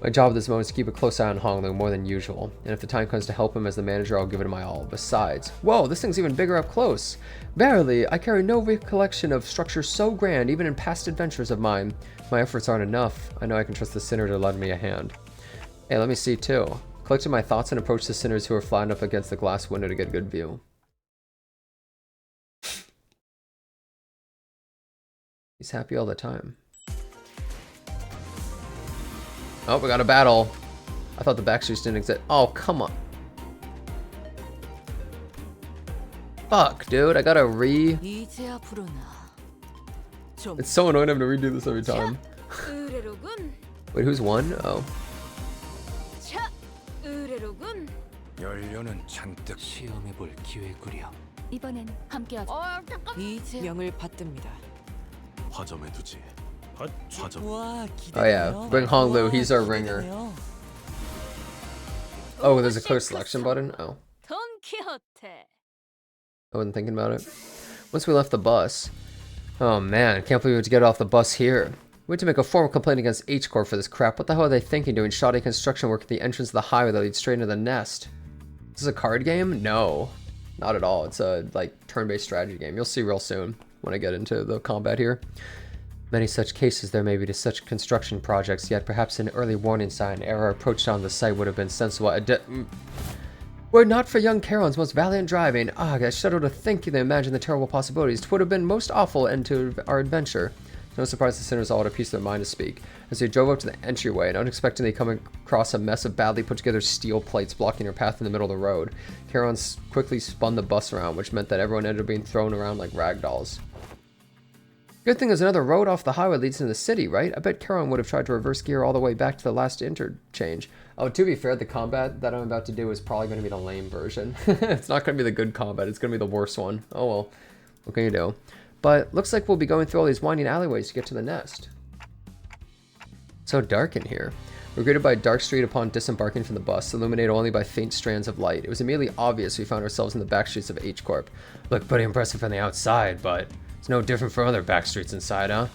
Speaker 1: My job at this moment is to keep a close eye on Hong Lu more than usual, and if the time comes to help him as the manager, I'll give it my all. Besides, whoa, this thing's even bigger up close. Verily, I carry no recollection of structure so grand, even in past adventures of mine. My efforts aren't enough. I know I can trust the sinner to lend me a hand. Hey, let me see too. Collected my thoughts and approached the sinners who were flattened up against the glass window to get a good view. He's happy all the time. Oh, we got a battle. I thought the backstreets didn't exist. Oh, come on. Fuck, dude. I gotta It's so annoying having to redo this every time. Wait, who's won? Oh. Oh yeah, bring Hong Lu, he's our ringer. Oh, there's a clear selection button? Oh. I wasn't thinking about it. Once we left the bus... Oh man, can't believe we had to get off the bus here. We had to make a formal complaint against H-Corp for this crap. What the hell are they thinking doing shoddy construction work at the entrance of the highway that leads straight into the nest? Is this a card game? No. Not at all. It's a, like, turn-based strategy game. You'll see real soon when I get into the combat here. Many such cases there may be to such construction projects, yet perhaps an early warning sign ere our approach on the site would have been sensible. Were it not for young Charon's most valiant driving, I shudder to think and imagine the terrible possibilities. 'Twould have been most awful end to our adventure. No surprise the sinners all had a piece of their mind to speak. As they drove up to the entryway and unexpectedly coming across a mess of badly put together steel plates blocking their path in the middle of the road, Charon quickly spun the bus around, which meant that everyone ended up being thrown around like rag dolls. Good thing there's another road off the highway that leads into the city, right? I bet Charon would have tried to reverse gear all the way back to the last interchange. Oh, to be fair, the combat that I'm about to do is probably going to be the lame version. It's not going to be the good combat, it's going to be the worst one. Oh well, what can you do? But looks like we'll be going through all these winding alleyways to get to the nest. So dark in here. We're greeted by a dark street upon disembarking from the bus, illuminated only by faint strands of light. It was immediately obvious we found ourselves in the back streets of H-Corp. Looked pretty impressive from the outside, but it's no different from other back streets inside, huh?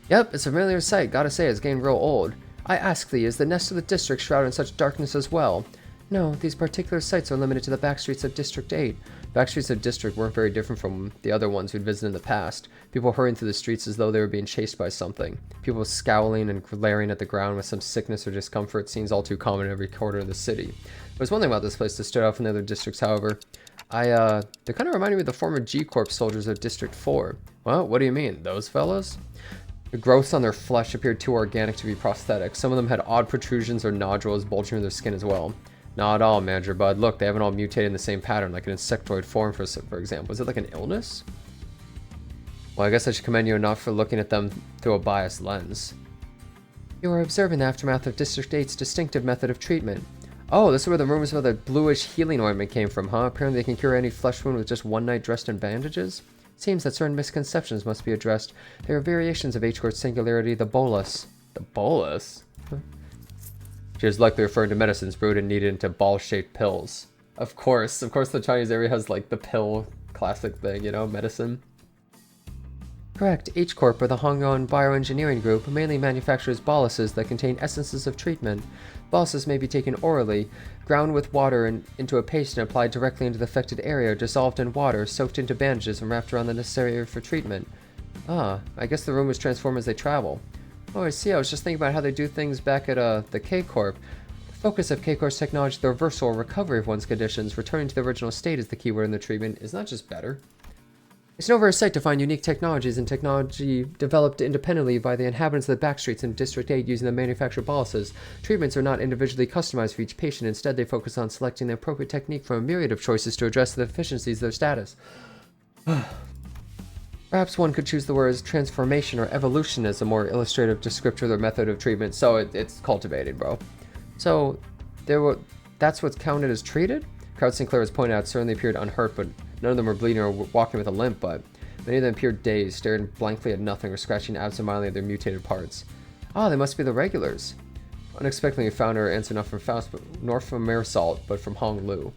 Speaker 1: Yep, it's a familiar sight. Gotta say, it's getting real old. I ask thee, is the nest of the district shrouded in such darkness as well? No, these particular sites are limited to the back streets of District 8. Back streets of District weren't very different from the other ones we'd visited in the past. People hurrying through the streets as though they were being chased by something. People scowling and glaring at the ground with some sickness or discomfort seems all too common in every quarter of the city. There's one thing about this place that stood out from the other districts, however. They kind of reminded me of the former G-Corp soldiers of District 4. Well, what do you mean? Those fellas? The growths on their flesh appeared too organic to be prosthetic. Some of them had odd protrusions or nodules bulging in their skin as well. Not at all, Manager Bud. Look, they haven't all mutated in the same pattern, like an insectoid form, for example. Is it like an illness? Well, I guess I should commend you enough for looking at them through a biased lens. You are observing the aftermath of District 8's distinctive method of treatment. Oh, this is where the rumors about the bluish healing ointment came from, huh? Apparently they can cure any flesh wound with just one night dressed in bandages? Seems that certain misconceptions must be addressed. There are variations of H-Corp's singularity, the bolus. The bolus? She is likely referring to medicines brewed and kneaded into ball-shaped pills. Of course the Chinese area has like the pill classic thing, you know, medicine. Correct. H-Corp, or the Hongkong Bioengineering Group, mainly manufactures boluses that contain essences of treatment. Boluses may be taken orally, ground with water into a paste and applied directly into the affected area, dissolved in water, soaked into bandages, and wrapped around the necessary area for treatment. Ah, I guess the rumors transform as they travel. Oh, I see. I was just thinking about how they do things back at the K-Corp. The focus of K-Corp's technology is the reversal or recovery of one's conditions. Returning to the original state is the keyword in the treatment. It's not just better. It's an oversight to find unique technologies and technology developed independently by the inhabitants of the backstreets in District 8 using the manufactured boluses. Treatments are not individually customized for each patient. Instead, they focus on selecting the appropriate technique from a myriad of choices to address the deficiencies of their status. Perhaps one could choose the words transformation or evolution as a more illustrative descriptor of their method of treatment. So it's cultivated, bro. So that's what's counted as treated? Crowd Sinclair has pointed out certainly appeared unhurt, but none of them were bleeding or walking with a limp, but many of them appeared dazed, staring blankly at nothing or scratching absentmindedly at their mutated parts. Ah, they must be the regulars. Unexpectedly found her answer not from Faust, nor from Marisol, but from Hong Lu.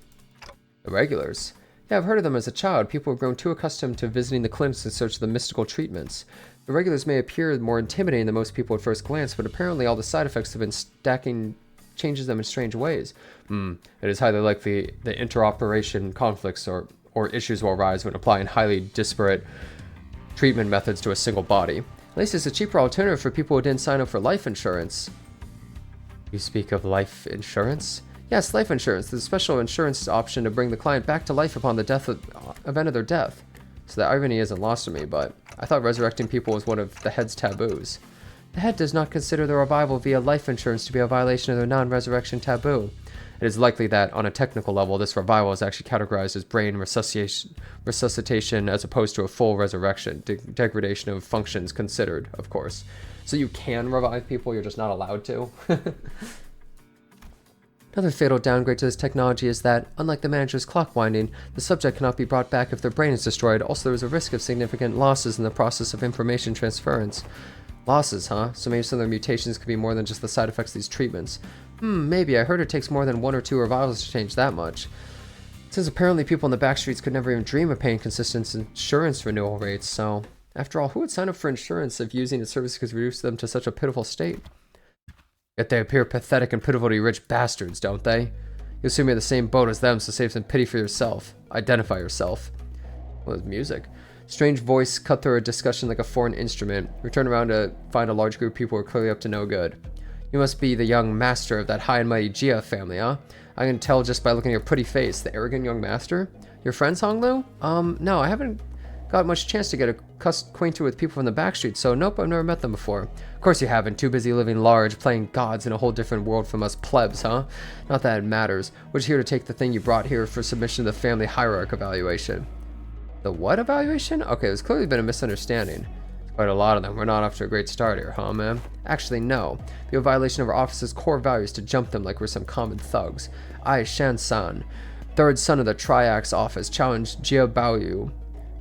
Speaker 1: The regulars? Yeah, I've heard of them as a child. People have grown too accustomed to visiting the clinics in search of the mystical treatments. The regulars may appear more intimidating than most people at first glance, but apparently all the side effects have been stacking changes them in strange ways. It is highly likely that interoperation conflicts or issues will arise when applying highly disparate treatment methods to a single body. At least it's a cheaper alternative for people who didn't sign up for life insurance. You speak of life insurance? Yes, life insurance. There's a special insurance option to bring the client back to life upon the event of their death. So the irony isn't lost on me, but I thought resurrecting people was one of the head's taboos. The head does not consider the revival via life insurance to be a violation of their non-resurrection taboo. It is likely that, on a technical level, this revival is actually categorized as brain resuscitation as opposed to a full resurrection, degradation of functions considered, of course. So you can revive people, you're just not allowed to. Another fatal downgrade to this technology is that, unlike the manager's clock winding, the subject cannot be brought back if their brain is destroyed. Also, there is a risk of significant losses in the process of information transference. Losses, huh? So maybe some of their mutations could be more than just the side effects of these treatments. Maybe. I heard it takes more than 1 or 2 revivals to change that much. Since apparently people in the backstreets could never even dream of paying consistent insurance renewal rates, so... After all, who would sign up for insurance if using its service could reduce them to such a pitiful state? Yet they appear pathetic and pitiful to you rich bastards, don't they? You assume you're in the same boat as them, so save some pity for yourself. Identify yourself. Well, it's music. Strange voice cut through a discussion like a foreign instrument. Return around to find a large group of people who are clearly up to no good. You must be the young master of that high and mighty Jia family, huh? I can tell just by looking at your pretty face. The arrogant young master? Your friends, Hong Lu? No, I haven't got much chance to get acquainted with people from the backstreet, so nope, I've never met them before. Of course you haven't. Too busy living large, playing gods in a whole different world from us plebs, huh? Not that it matters. We're just here to take the thing you brought here for submission to the family hierarchy evaluation. The what evaluation? Okay, there's clearly been a misunderstanding. Quite a lot of them. We're not off to a great start here, huh, man? Actually, no. It'd be a violation of our office's core values to jump them like we're some common thugs. I, Shan-san, third son of the Triax office, challenged Jia Baoyu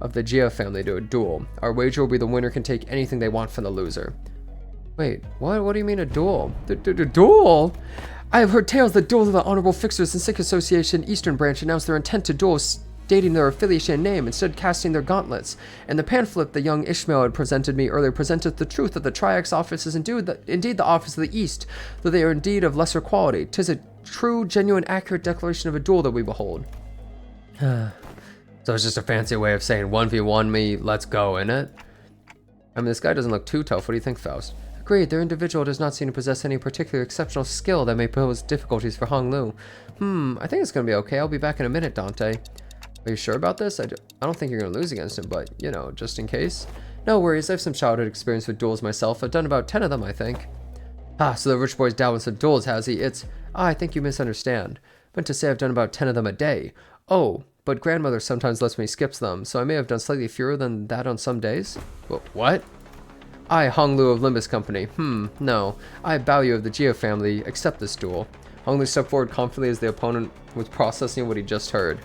Speaker 1: of the Jia family to a duel. Our wager will be the winner can take anything they want from the loser. Wait, what? What do you mean a duel? Duel? I have heard tales that duels of the Honorable Fixers and Sick Association Eastern Branch announced their intent to duel dating their affiliation name, instead casting their gauntlets. And the pamphlet the young Ishmael had presented me earlier presenteth the truth that the Triax office is indeed the office of the East, though they are indeed of lesser quality. 'Tis a true, genuine, accurate declaration of a duel that we behold. So it's just a fancy way of saying 1v1 me, let's go, innit? I mean, this guy doesn't look too tough. What do you think, Faust? Agreed, their individual does not seem to possess any particular exceptional skill that may pose difficulties for Hong Lu. I think it's gonna be okay. I'll be back in a minute, Dante. Are you sure about this? I don't think you're gonna lose against him, but, you know, just in case. No worries, I have some childhood experience with duels myself. I've done about 10 of them, I think. Ah, so the rich boy's down with some duels, has he? I think you misunderstand. I meant to say I've done about 10 of them a day. Oh, but grandmother sometimes lets me skip them, so I may have done slightly fewer than that on some days. What? I, Hong Lu of Limbus Company. No. I, Bao Yu of the Geo family, accept this duel. Hong Lu stepped forward confidently as the opponent was processing what he just heard.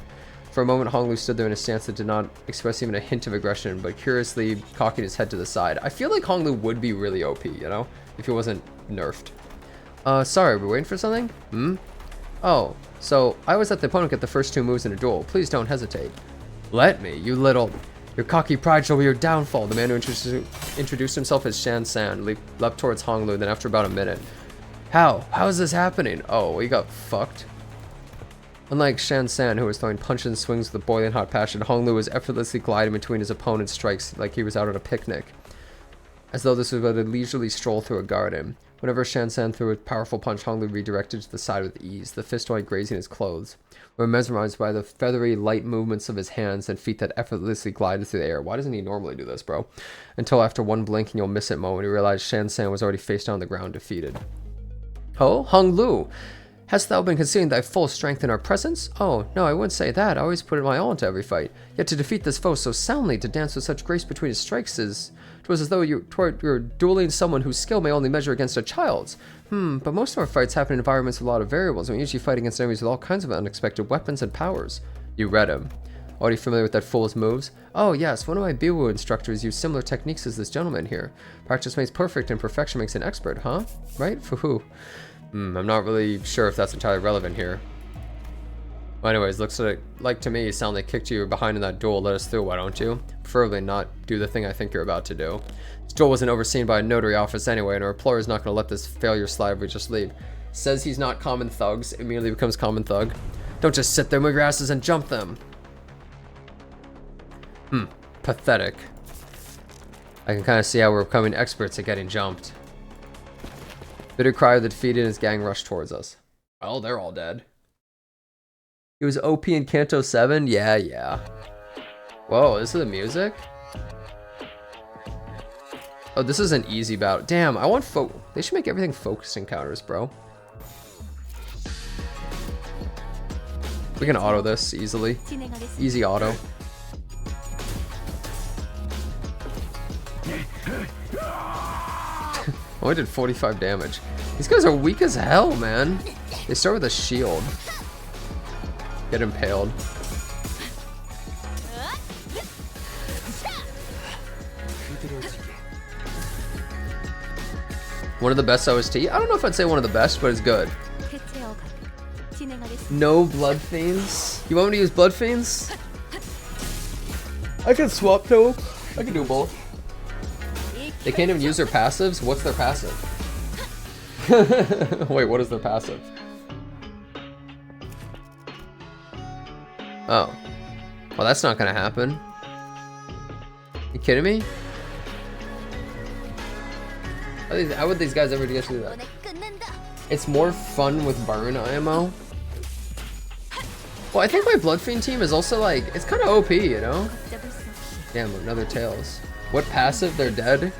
Speaker 1: For a moment, Hong Lu stood there in a stance that did not express even a hint of aggression, but curiously cocking his head to the side. I feel like Hong Lu would be really OP, you know? If he wasn't nerfed. Sorry, we're waiting for something? Oh, so I was let the opponent get the first 2 moves in a duel. Please don't hesitate. Let me, you little... Your cocky pride shall be your downfall. The man who introduced himself as Shan San leapt towards Hong Lu, then after about a minute. How? How is this happening? Oh, we got fucked. Unlike Shan San, who was throwing punches and swings with a boiling hot passion, Hong Lu was effortlessly gliding between his opponent's strikes like he was out on a picnic, as though this was but a leisurely stroll through a garden. Whenever Shan San threw a powerful punch, Hong Lu redirected to the side with ease, the fist only grazing his clothes. We were mesmerized by the feathery, light movements of his hands and feet that effortlessly glided through the air. Why doesn't he normally do this, bro? Until after one blink and you'll miss it moment, he realized Shan San was already face down on the ground, defeated. Oh, Hong Lu! Hast thou been concealing thy full strength in our presence? Oh, no, I wouldn't say that. I always put in my all into every fight. Yet to defeat this foe so soundly, to dance with such grace between his strikes is... 'Twas as though you were dueling someone whose skill may only measure against a child's. But most of our fights happen in environments with a lot of variables, and we usually fight against enemies with all kinds of unexpected weapons and powers. You read him. Already familiar with that fool's moves? Oh, yes, one of my Biwu instructors used similar techniques as this gentleman here. Practice makes perfect, and perfection makes an expert, huh? Right? Fuhu. I'm not really sure if that's entirely relevant here. Well, anyways, looks like to me you sound like kicked you behind in that duel. Let us through, why don't you? Preferably not do the thing I think you're about to do. This duel wasn't overseen by a notary office anyway, and our employer is not going to let this failure slide if we just leave. Says he's not common thugs, immediately becomes common thug. Don't just sit there, move your asses and jump them. Pathetic. I can kind of see how we're becoming experts at getting jumped. Bitter cry of the defeated and his gang rushed towards us. Well, they're all dead. He was OP in Canto 7? Yeah. Whoa, this is the music? Oh, this is an easy bout. Damn, I want they should make everything focused encounters, bro. We can auto this easily. Easy auto. Only did 45 damage. These guys are weak as hell, man. They start with a shield. Get impaled. One of the best OST? I don't know if I'd say one of the best, but it's good. No Blood Fiends? You want me to use Blood Fiends? I can swap to them. I can do both. They can't even use their passives? What's their passive? Wait, what is their passive? Oh. Well, that's not gonna happen. You kidding me? How would these guys ever get to do that? It's more fun with burn IMO. Well, I think my Bloodfiend team is also like, it's kind of OP, you know? Damn, another Tails. What passive? They're dead?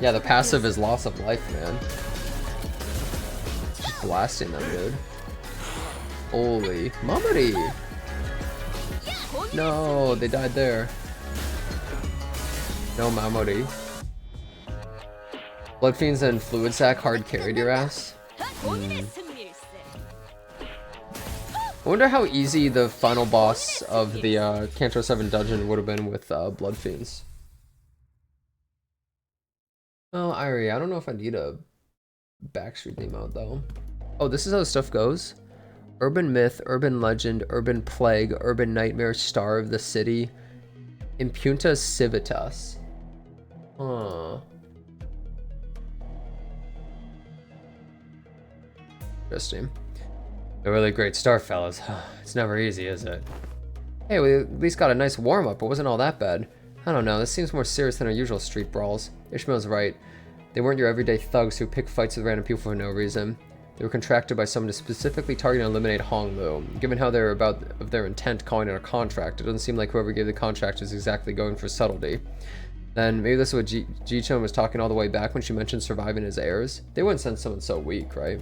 Speaker 1: Yeah, the passive is loss of life, man. Just blasting them, dude. Holy Mamari! No, they died there. No Mamori. Blood Fiends and Fluid Sac hard carried your ass. I wonder how easy the final boss of the Canto 7 dungeon would have been with Blood Fiends. Oh, Irie, I don't know if I need a Backstreet emote though. Oh, this is how stuff goes? Urban myth, urban legend, urban plague, urban nightmare, star of the city. Impunta civitas. Huh. Interesting. A really great start, fellas. It's never easy, is it? Hey, we at least got a nice warm-up. It wasn't all that bad. I don't know, this seems more serious than our usual street brawls. Ishmael's right. They weren't your everyday thugs who pick fights with random people for no reason. They were contracted by someone to specifically target and eliminate Hong Lu. Given how they're of their intent calling it a contract, it doesn't seem like whoever gave the contract is exactly going for subtlety. Then maybe this is what Ji-chun was talking all the way back when she mentioned surviving as heirs. They wouldn't send someone so weak, right?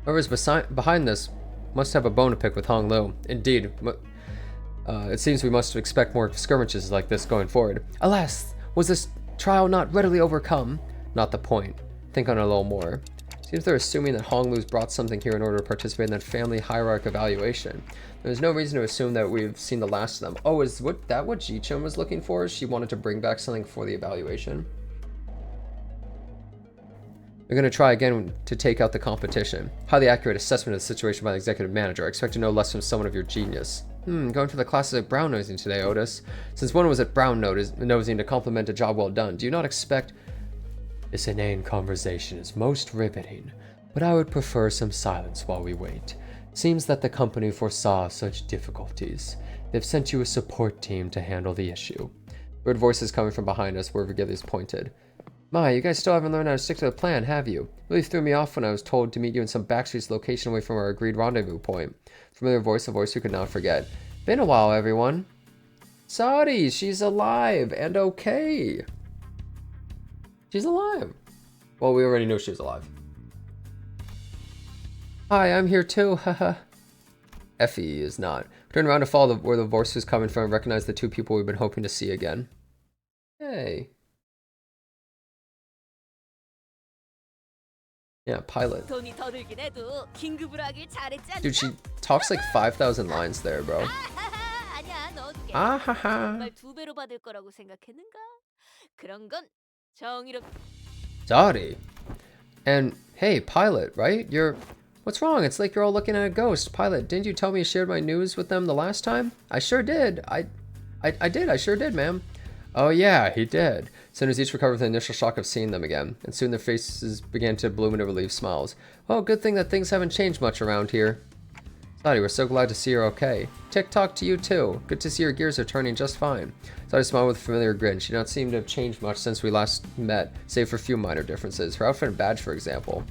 Speaker 1: Whoever's behind this must have a bone to pick with Hong Lu. Indeed. It seems we must expect more skirmishes like this going forward. Alas, was this trial not readily overcome? Not the point. Think on it a little more. Seems they're assuming that Hong Lu's brought something here in order to participate in that family hierarch evaluation. There's no reason to assume that we've seen the last of them. Oh, is that what Ji-chun was looking for? She wanted to bring back something for the evaluation. We're going to try again to take out the competition. Highly accurate assessment of the situation by the executive manager. I expect to know less from someone of your genius. Going for the classes at brown nosing today, Otis. Since one was at brown nosing to compliment a job well done, do you not expect... This inane conversation is most riveting, but I would prefer some silence while we wait. Seems that the company foresaw such difficulties. They've sent you a support team to handle the issue. Weird voices coming from behind us where Vergilius pointed. My, you guys still haven't learned how to stick to the plan, have you? Really threw me off when I was told to meet you in some backstreets location away from our agreed rendezvous point. Familiar voice, a voice we could not forget. Been a while, everyone. Saudi, she's alive and okay. She's alive. Well, we already knew she was alive. Hi, I'm here too, haha. Effie is not. Turn around to follow where the voice was coming from and recognize the two people we've been hoping to see again. Hey. Yeah, pilot. Dude, she talks like 5,000 lines there, bro. 아하하. Dottie. And hey, pilot, right? What's wrong? It's like you're all looking at a ghost. Pilot, didn't you tell me you shared my news with them the last time? I sure did. I sure did, ma'am. Oh yeah, he did. Soon as each recovered from the initial shock of seeing them again, and soon their faces began to bloom into relieved smiles. Oh, good thing that things haven't changed much around here. Sadie, we're so glad to see you're okay. Tick-tock to you too. Good to see your gears are turning just fine. Sadie smiled with a familiar grin. She did not seem to have changed much since we last met, save for a few minor differences. Her outfit and badge, for example.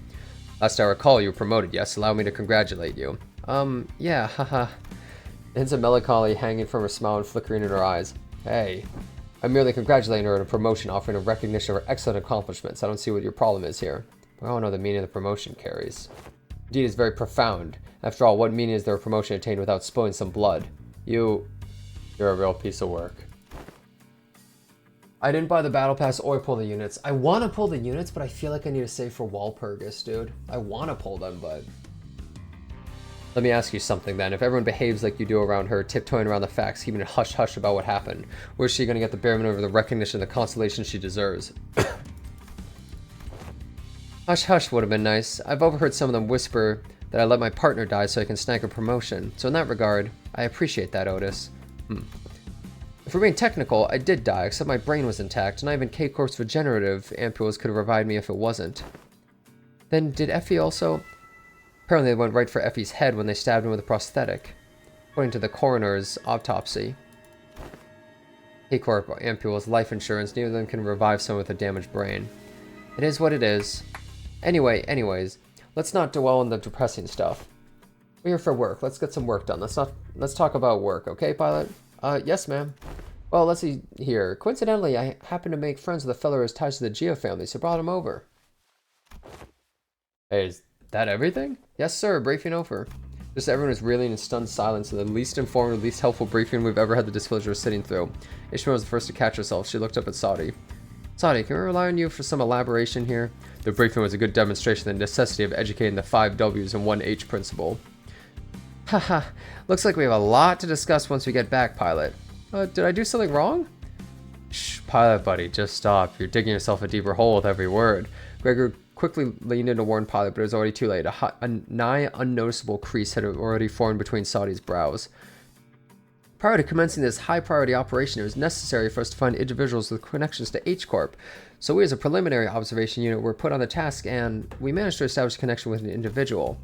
Speaker 1: Last I recall, you were promoted, yes? Allow me to congratulate you. Yeah, haha. Hints of melancholy hanging from her smile and flickering in her eyes. Hey. I'm merely congratulating her on a promotion, offering a recognition of her excellent accomplishments. I don't see what your problem is here. I don't know the meaning of the promotion carries. Indeed, it's very profound. After all, what meaning is there a promotion attained without spilling some blood? You're a real piece of work. I didn't buy the battle pass or pull the units. I want to pull the units, but I feel like I need to save for Walpurgis, dude. I want to pull them, but... Let me ask you something then. If everyone behaves like you do around her, tiptoeing around the facts, keeping it hush-hush about what happened, where's she going to get the bare minimum of the recognition and the consolation she deserves? Hush-hush would have been nice. I've overheard some of them whisper that I let my partner die so I can snag a promotion. So in that regard, I appreciate that, Otis. If we're being technical, I did die, except my brain was intact, and not even K-Corp's regenerative ampules could have revived me if it wasn't. Then did Effie also... Apparently they went right for Effie's head when they stabbed him with a prosthetic, according to the coroner's autopsy. K-Corp ampules, life insurance, neither of them can revive someone with a damaged brain. It is what it is. Anyways, let's not dwell on the depressing stuff. We're here for work. Let's get some work done. Let's talk about work, okay, pilot? Yes, ma'am. Well, let's see here. Coincidentally, I happened to make friends with a fellow who has ties to the Geo family, so brought him over. Hey, is that everything? Yes, sir. Briefing over. Just everyone was reeling in stunned silence, and the least informative, least helpful briefing we've ever had the displeasure of sitting through. Ishmael was the first to catch herself. She looked up at Saudi. Saudi, can we rely on you for some elaboration here? The briefing was a good demonstration of the necessity of educating the 5 W's and 1 H principle. Haha, looks like we have a lot to discuss once we get back, pilot. Did I do something wrong? Shh, pilot buddy, just stop. You're digging yourself a deeper hole with every word. Gregor quickly leaned in to warn Pilot, but it was already too late. A nigh unnoticeable crease had already formed between Saudi's brows. Prior to commencing this high-priority operation, it was necessary for us to find individuals with connections to H-Corp. So we, as a preliminary observation unit, were put on the task, and we managed to establish a connection with an individual.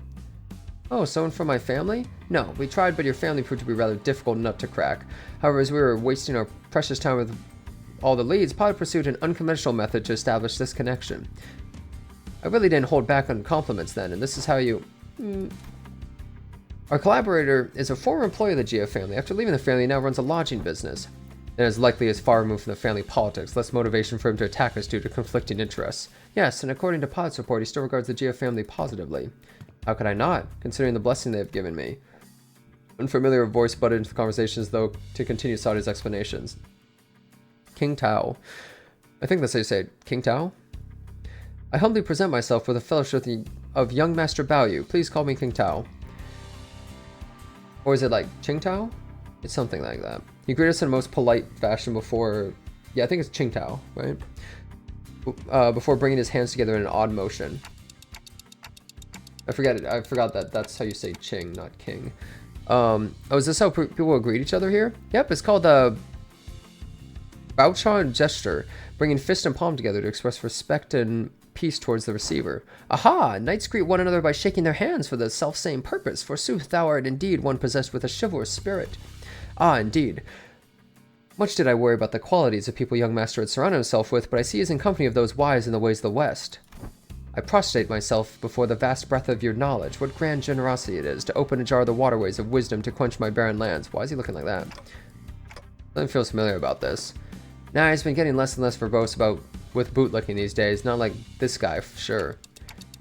Speaker 1: Oh, someone from my family? No, we tried, but your family proved to be rather difficult nut to crack. However, as we were wasting our precious time with all the leads, Pilot pursued an unconventional method to establish this connection. I really didn't hold back on compliments then, and this is how you... Our collaborator is a former employee of the Gia family. After leaving the family, he now runs a lodging business. And is likely as far removed from the family politics, less motivation for him to attack us due to conflicting interests. Yes, and according to Pilot's report, he still regards the Gia family positively. How could I not, considering the blessing they have given me? Unfamiliar voice butted into the conversation as though to continue Saudi's explanations. King Tao. I think that's how you say it. King Tao? I humbly present myself with a fellowship of young Master Baoyu. Please call me King Tao. Or is it like Ching Tao? It's something like that. He greeted us in the most polite fashion before... Yeah, I think it's Ching Tao, right? Before bringing his hands together in an odd motion. I forgot that that's how you say Ching, not King. Oh, is this how people greet each other here? Yep, it's called the Boucha gesture, bringing fist and palm together to express respect and peace towards the receiver. Aha! Knights greet one another by shaking their hands for the self-same purpose. Forsooth, thou art indeed one possessed with a chivalrous spirit. Ah, indeed. Much did I worry about the qualities of people young master had surrounded himself with, but I see he is in company of those wise in the ways of the West. I prostrate myself before the vast breadth of your knowledge. What grand generosity it is to open and jar the waterways of wisdom to quench my barren lands. Why is he looking like that? Something feels familiar about this. Nah, he's been getting less and less verbose with bootlicking these days. Not like this guy, for sure.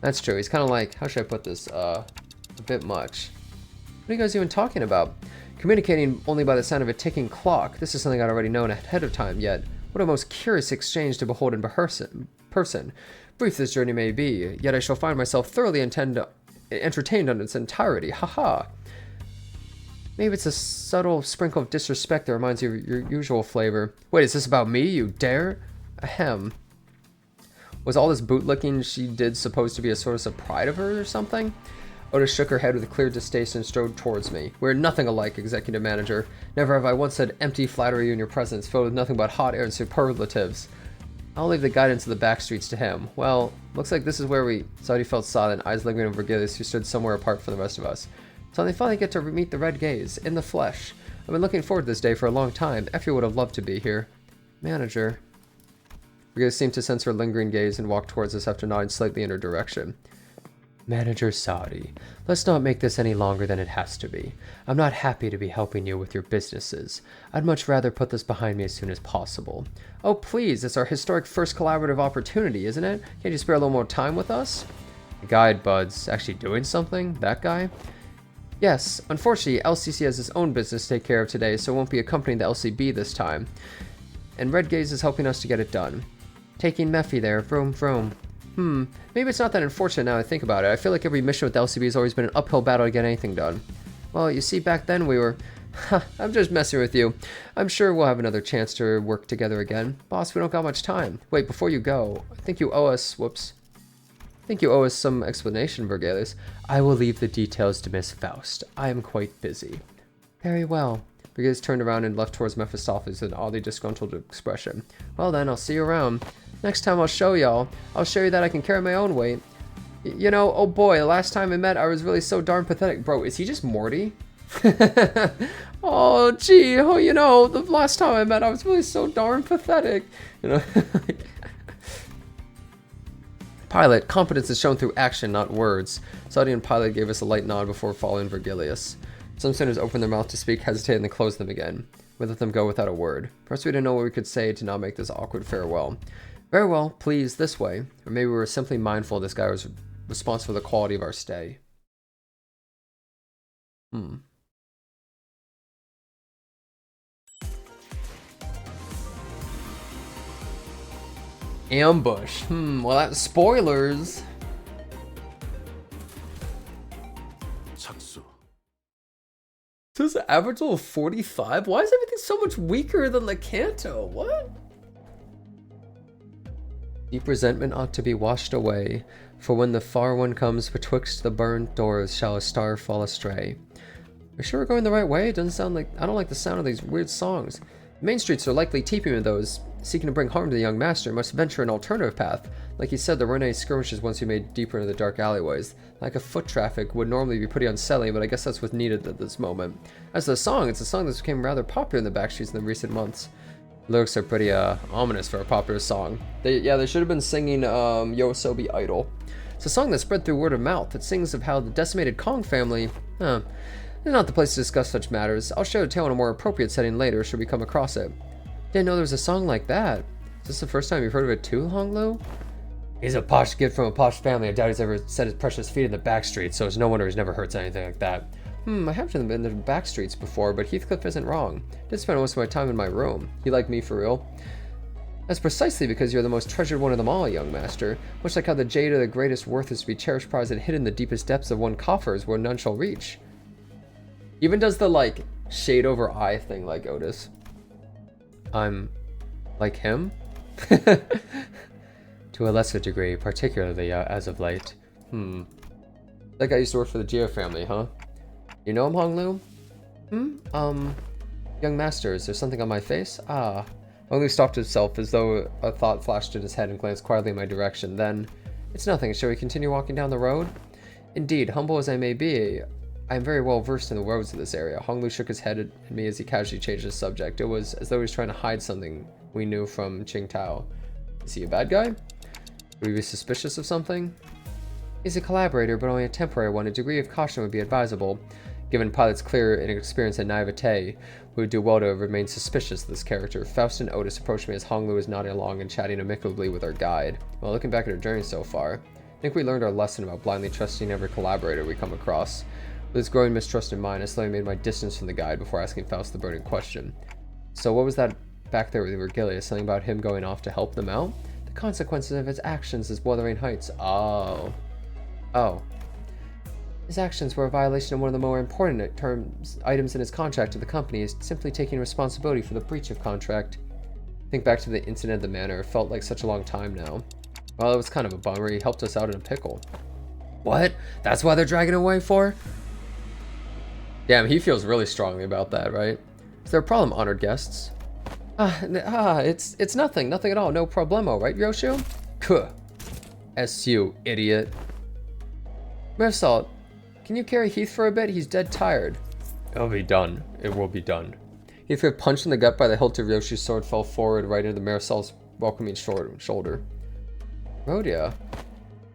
Speaker 1: That's true. He's kind of like, how should I put this? A bit much. What are you guys even talking about? Communicating only by the sound of a ticking clock. This is something I'd already known ahead of time, yet what a most curious exchange to behold in person. Brief this journey may be, yet I shall find myself thoroughly entertained on its entirety. Haha. Maybe it's a subtle sprinkle of disrespect that reminds you of your usual flavor. Wait, is this about me? You dare? Ahem. Was all this bootlicking she did supposed to be a source of pride of hers or something? Oda shook her head with a clear distaste and strode towards me. We're nothing alike, executive manager. Never have I once said empty flattery in your presence, filled with nothing but hot air and superlatives. I'll leave the guidance of the back streets to him. Well, looks like this is where we... Saudi felt silent, eyes lingering over Vergilius, who stood somewhere apart from the rest of us. So they finally get to meet the Red Gaze, in the flesh. I've been looking forward to this day for a long time. Effie would have loved to be here. Manager. Vergilius seemed to sense her lingering gaze and walked towards us after nodding slightly in her direction. Manager Saudi, let's not make this any longer than it has to be. I'm not happy to be helping you with your businesses. I'd much rather put this behind me as soon as possible. Oh please, it's our historic first collaborative opportunity, isn't it? Can't you spare a little more time with us? The guide bud's actually doing something? That guy? Yes, unfortunately LCC has its own business to take care of today, so it won't be accompanying the LCB this time. And Red Gaze is helping us to get it done. Taking Mephi there, vroom vroom. Maybe it's not that unfortunate now I think about it. I feel like every mission with the LCB has always been an uphill battle to get anything done. Well, you see, back then we were... I'm just messing with you. I'm sure we'll have another chance to work together again. Boss, we don't got much time. Wait, before you go, I think you owe us... Whoops. I think you owe us some explanation, Vergilius. I will leave the details to Miss Faust. I am quite busy. Very well. Vergilius turned around and left towards Mephistopheles with an oddly disgruntled expression. Well then, I'll see you around. Next time I'll show y'all. I'll show you that I can carry my own weight. You know, oh boy, the last time I met, I was really so darn pathetic. Bro, is he just Morty? Oh, gee, oh, you know, the last time I met, I was really so darn pathetic. You know, Pilot, competence is shown through action, not words. Saudi and Pilot gave us a light nod before following Vergilius. Some sinners opened their mouth to speak, hesitated, and then closed them again. We let them go without a word. Perhaps we didn't know what we could say to not make this awkward farewell. Very well, please, this way. Or maybe we were simply mindful this guy was responsible for the quality of our stay. Ambush. Well, that's spoilers. This is average level 45? Why is everything so much weaker than the Canto? What? Deep resentment ought to be washed away, for when the far one comes betwixt the burnt doors shall a star fall astray. Are you sure we're going the right way? It doesn't sound like... I don't like the sound of these weird songs. The main streets are likely teeming with those seeking to bring harm to the young master must venture an alternative path. Like he said, there weren't any skirmishes once you made deeper into the dark alleyways. Like a foot traffic would normally be pretty unsettling, but I guess that's what's needed at this moment. As for the song, it's a song that's become rather popular in the backstreets in the recent months. Lyrics are pretty ominous for a popular song. They should have been singing Yoasobi Idol. It's a song that spread through word of mouth. It sings of how the decimated Kong family... it's not the place to discuss such matters. I'll share the tale in a more appropriate setting later should we come across it. Didn't know there was a song like that. Is this the first time you've heard of it too, Honglu? He's a posh kid from a posh family. I doubt he's ever set his precious feet in the back streets, so it's no wonder he's never heard anything like that. I haven't been in the back streets before, but Heathcliff isn't wrong. Did spend most of my time in my room. You like me for real? That's precisely because you're the most treasured one of them all, young master. Much like how the jade of the greatest worth is to be cherished, prized, and hidden in the deepest depths of one coffers where none shall reach. Even does the, like, shade over eye thing like Otis. I'm like him? To a lesser degree, particularly as of late. That guy used to work for the Geo family, huh? You know him, Honglu? Young master, is there something on my face? Honglu stopped himself as though a thought flashed in his head and glanced quietly in my direction. Then, it's nothing. Shall we continue walking down the road? Indeed, humble as I may be, I am very well versed in the roads of this area. Honglu shook his head at me as he casually changed his subject. It was as though he was trying to hide something we knew from Qingtao. Is he a bad guy? Would we be suspicious of something? He's a collaborator, but only a temporary one. A degree of caution would be advisable. Given Pilot's clear inexperience and naivete, we would do well to remain suspicious of this character. Faust and Otis approached me as Honglu was nodding along and chatting amicably with our guide. While looking back at our journey so far, I think we learned our lesson about blindly trusting every collaborator we come across. With this growing mistrust in mind, I slowly made my distance from the guide before asking Faust the burning question. So what was that back there with Virgilius? Something about him going off to help them out? The consequences of his actions is Wuthering Heights. Oh. His actions were a violation of one of the more important items in his contract to the company, is simply taking responsibility for the breach of contract. Think back to the incident at the manor. It felt like such a long time now. Well, it was kind of a bummer. He helped us out in a pickle. What? That's why they're dragging him away for? Damn, he feels really strongly about that, right? Is there a problem, honored guests? It's nothing at all. No problemo, right, Yoshu? Kuh. S.U., idiot. Marisol, can you carry Heath for a bit? He's dead tired. It'll be done. It will be done. Heath got punched in the gut by the hilt of Yoshi's sword, fell forward right into Marisol's welcoming shoulder. Rhodia?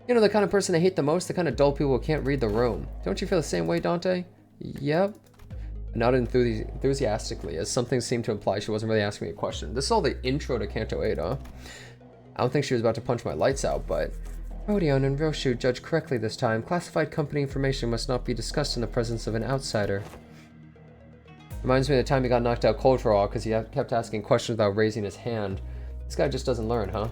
Speaker 1: You know, the kind of person I hate the most, the kind of dull people who can't read the room. Don't you feel the same way, Dante? Yep. I nodded enthusiastically, as something seemed to imply she wasn't really asking me a question. This is all the intro to Canto 8, huh? I don't think she was about to punch my lights out, but... Rodion and Roshu judged correctly this time. Classified company information must not be discussed in the presence of an outsider. Reminds me of the time he got knocked out cold for a while because he kept asking questions without raising his hand. This guy just doesn't learn, huh?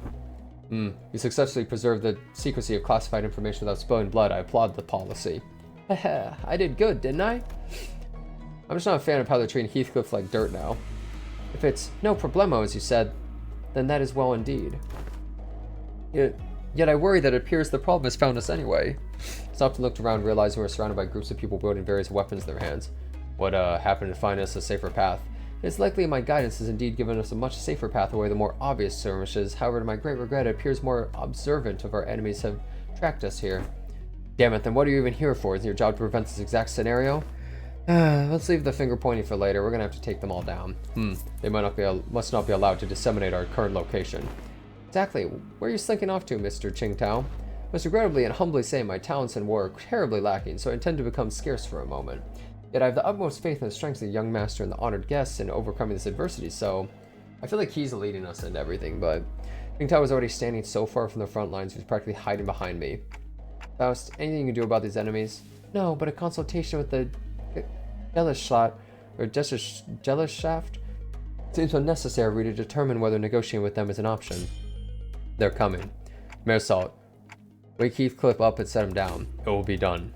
Speaker 1: You successfully preserved the secrecy of classified information without spilling blood. I applaud the policy. Heh, I did good, didn't I? I'm just not a fan of how they're treating Heathcliff like dirt now. If it's no problemo, as you said, then that is well indeed. Yet I worry that it appears the problem has found us anyway. Stopped and looked around, realizing we were surrounded by groups of people wielding various weapons in their hands. What happened to find us a safer path? It is likely my guidance has indeed given us a much safer path away the more obvious skirmishes. However, to my great regret, it appears more observant of our enemies have tracked us here. Damn it, then what are you even here for? Is your job to prevent this exact scenario? Let's leave the finger pointing for later. We're gonna have to take them all down. They must not be allowed to disseminate our current location. Exactly. Where are you slinking off to, Mr. Qingtao? Most regrettably and humbly say my talents in war are terribly lacking, so I intend to become scarce for a moment. Yet I have the utmost faith in the strength of the young master and the honored guests in overcoming this adversity, so I feel like he's leading us into everything, but Qingtao was already standing so far from the front lines he was practically hiding behind me. Faust, anything you can do about these enemies? No, but a consultation with the Gesellschaft seems unnecessary to determine whether negotiating with them is an option. They're coming. Marisol, wake Heathcliff up and set him down. It will be done.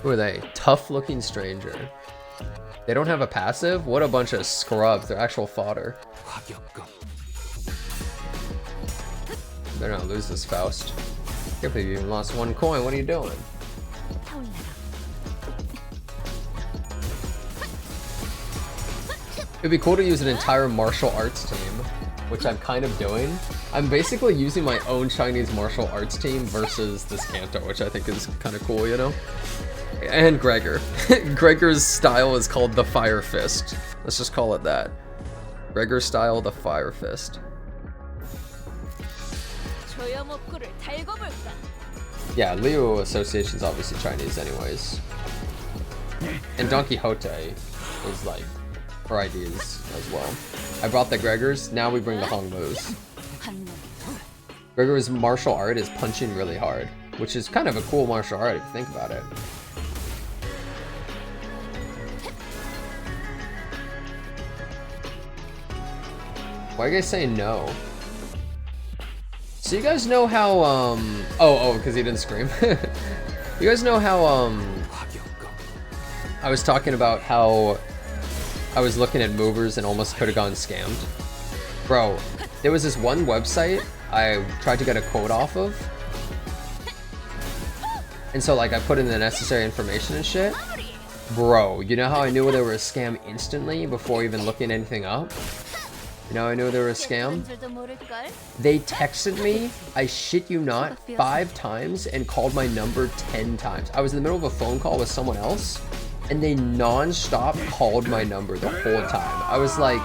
Speaker 1: Who are they? Tough-looking stranger. They don't have a passive? What a bunch of scrubs. They're actual fodder. Better not lose this Faust. Can't believe you even lost 1 coin. What are you doing? It'd be cool to use an entire martial arts team, which I'm kind of doing. I'm basically using my own Chinese martial arts team versus this Canto, which I think is kind of cool, you know? And Gregor. Gregor's style is called the Fire Fist. Let's just call it that. Gregor's style, the Fire Fist. Yeah, Liu Association's obviously Chinese anyways. And Don Quixote is like, her ideas as well. I brought the Gregors, now we bring the Hongmus. Gregor's martial art is punching really hard, which is kind of a cool martial art if you think about it. Why are you guys saying no? So you guys know how, oh, because he didn't scream. You guys know how, I was talking about how I was looking at movers and almost could have gone scammed? Bro, there was this one website I tried to get a quote off of. And so like I put in the necessary information and shit. Bro, you know how I knew they were a scam instantly before even looking anything up? You know how I knew they were a scam? They texted me, I shit you not, 5 times and called my number 10 times. I was in the middle of a phone call with someone else and they non-stop called my number the whole time. I was like,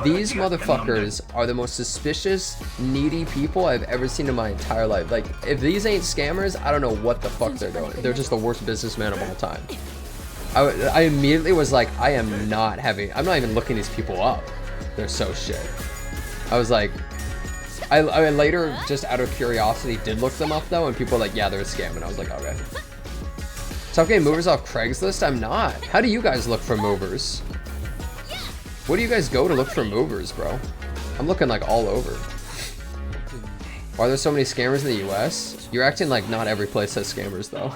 Speaker 1: these motherfuckers are the most suspicious, needy people I've ever seen in my entire life. Like, if these ain't scammers, I don't know what the fuck they're doing. They're just the worst businessman of all time. I immediately was like, I'm not even looking these people up. They're so shit. I was like, I later, just out of curiosity, did look them up though, and people were like, yeah, they're a scam, and I was like, okay. Stop getting movers off Craigslist? I'm not. How do you guys look for movers? Where do you guys go to look for movers, bro? I'm looking like all over. Why are there so many scammers in the US? You're acting like not every place has scammers though.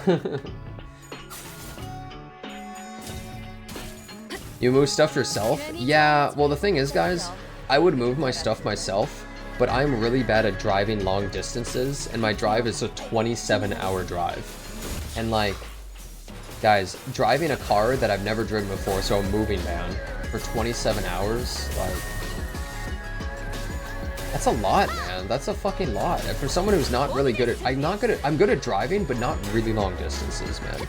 Speaker 1: You move stuff yourself? Yeah, well the thing is guys, I would move my stuff myself, but I'm really bad at driving long distances, and my drive is a 27-hour drive. And like, guys, driving a car that I've never driven before, so a moving van, for 27 hours, like, that's a lot, man. That's a fucking lot. And for someone who's not really good at, I'm good at driving, but not really long distances, man.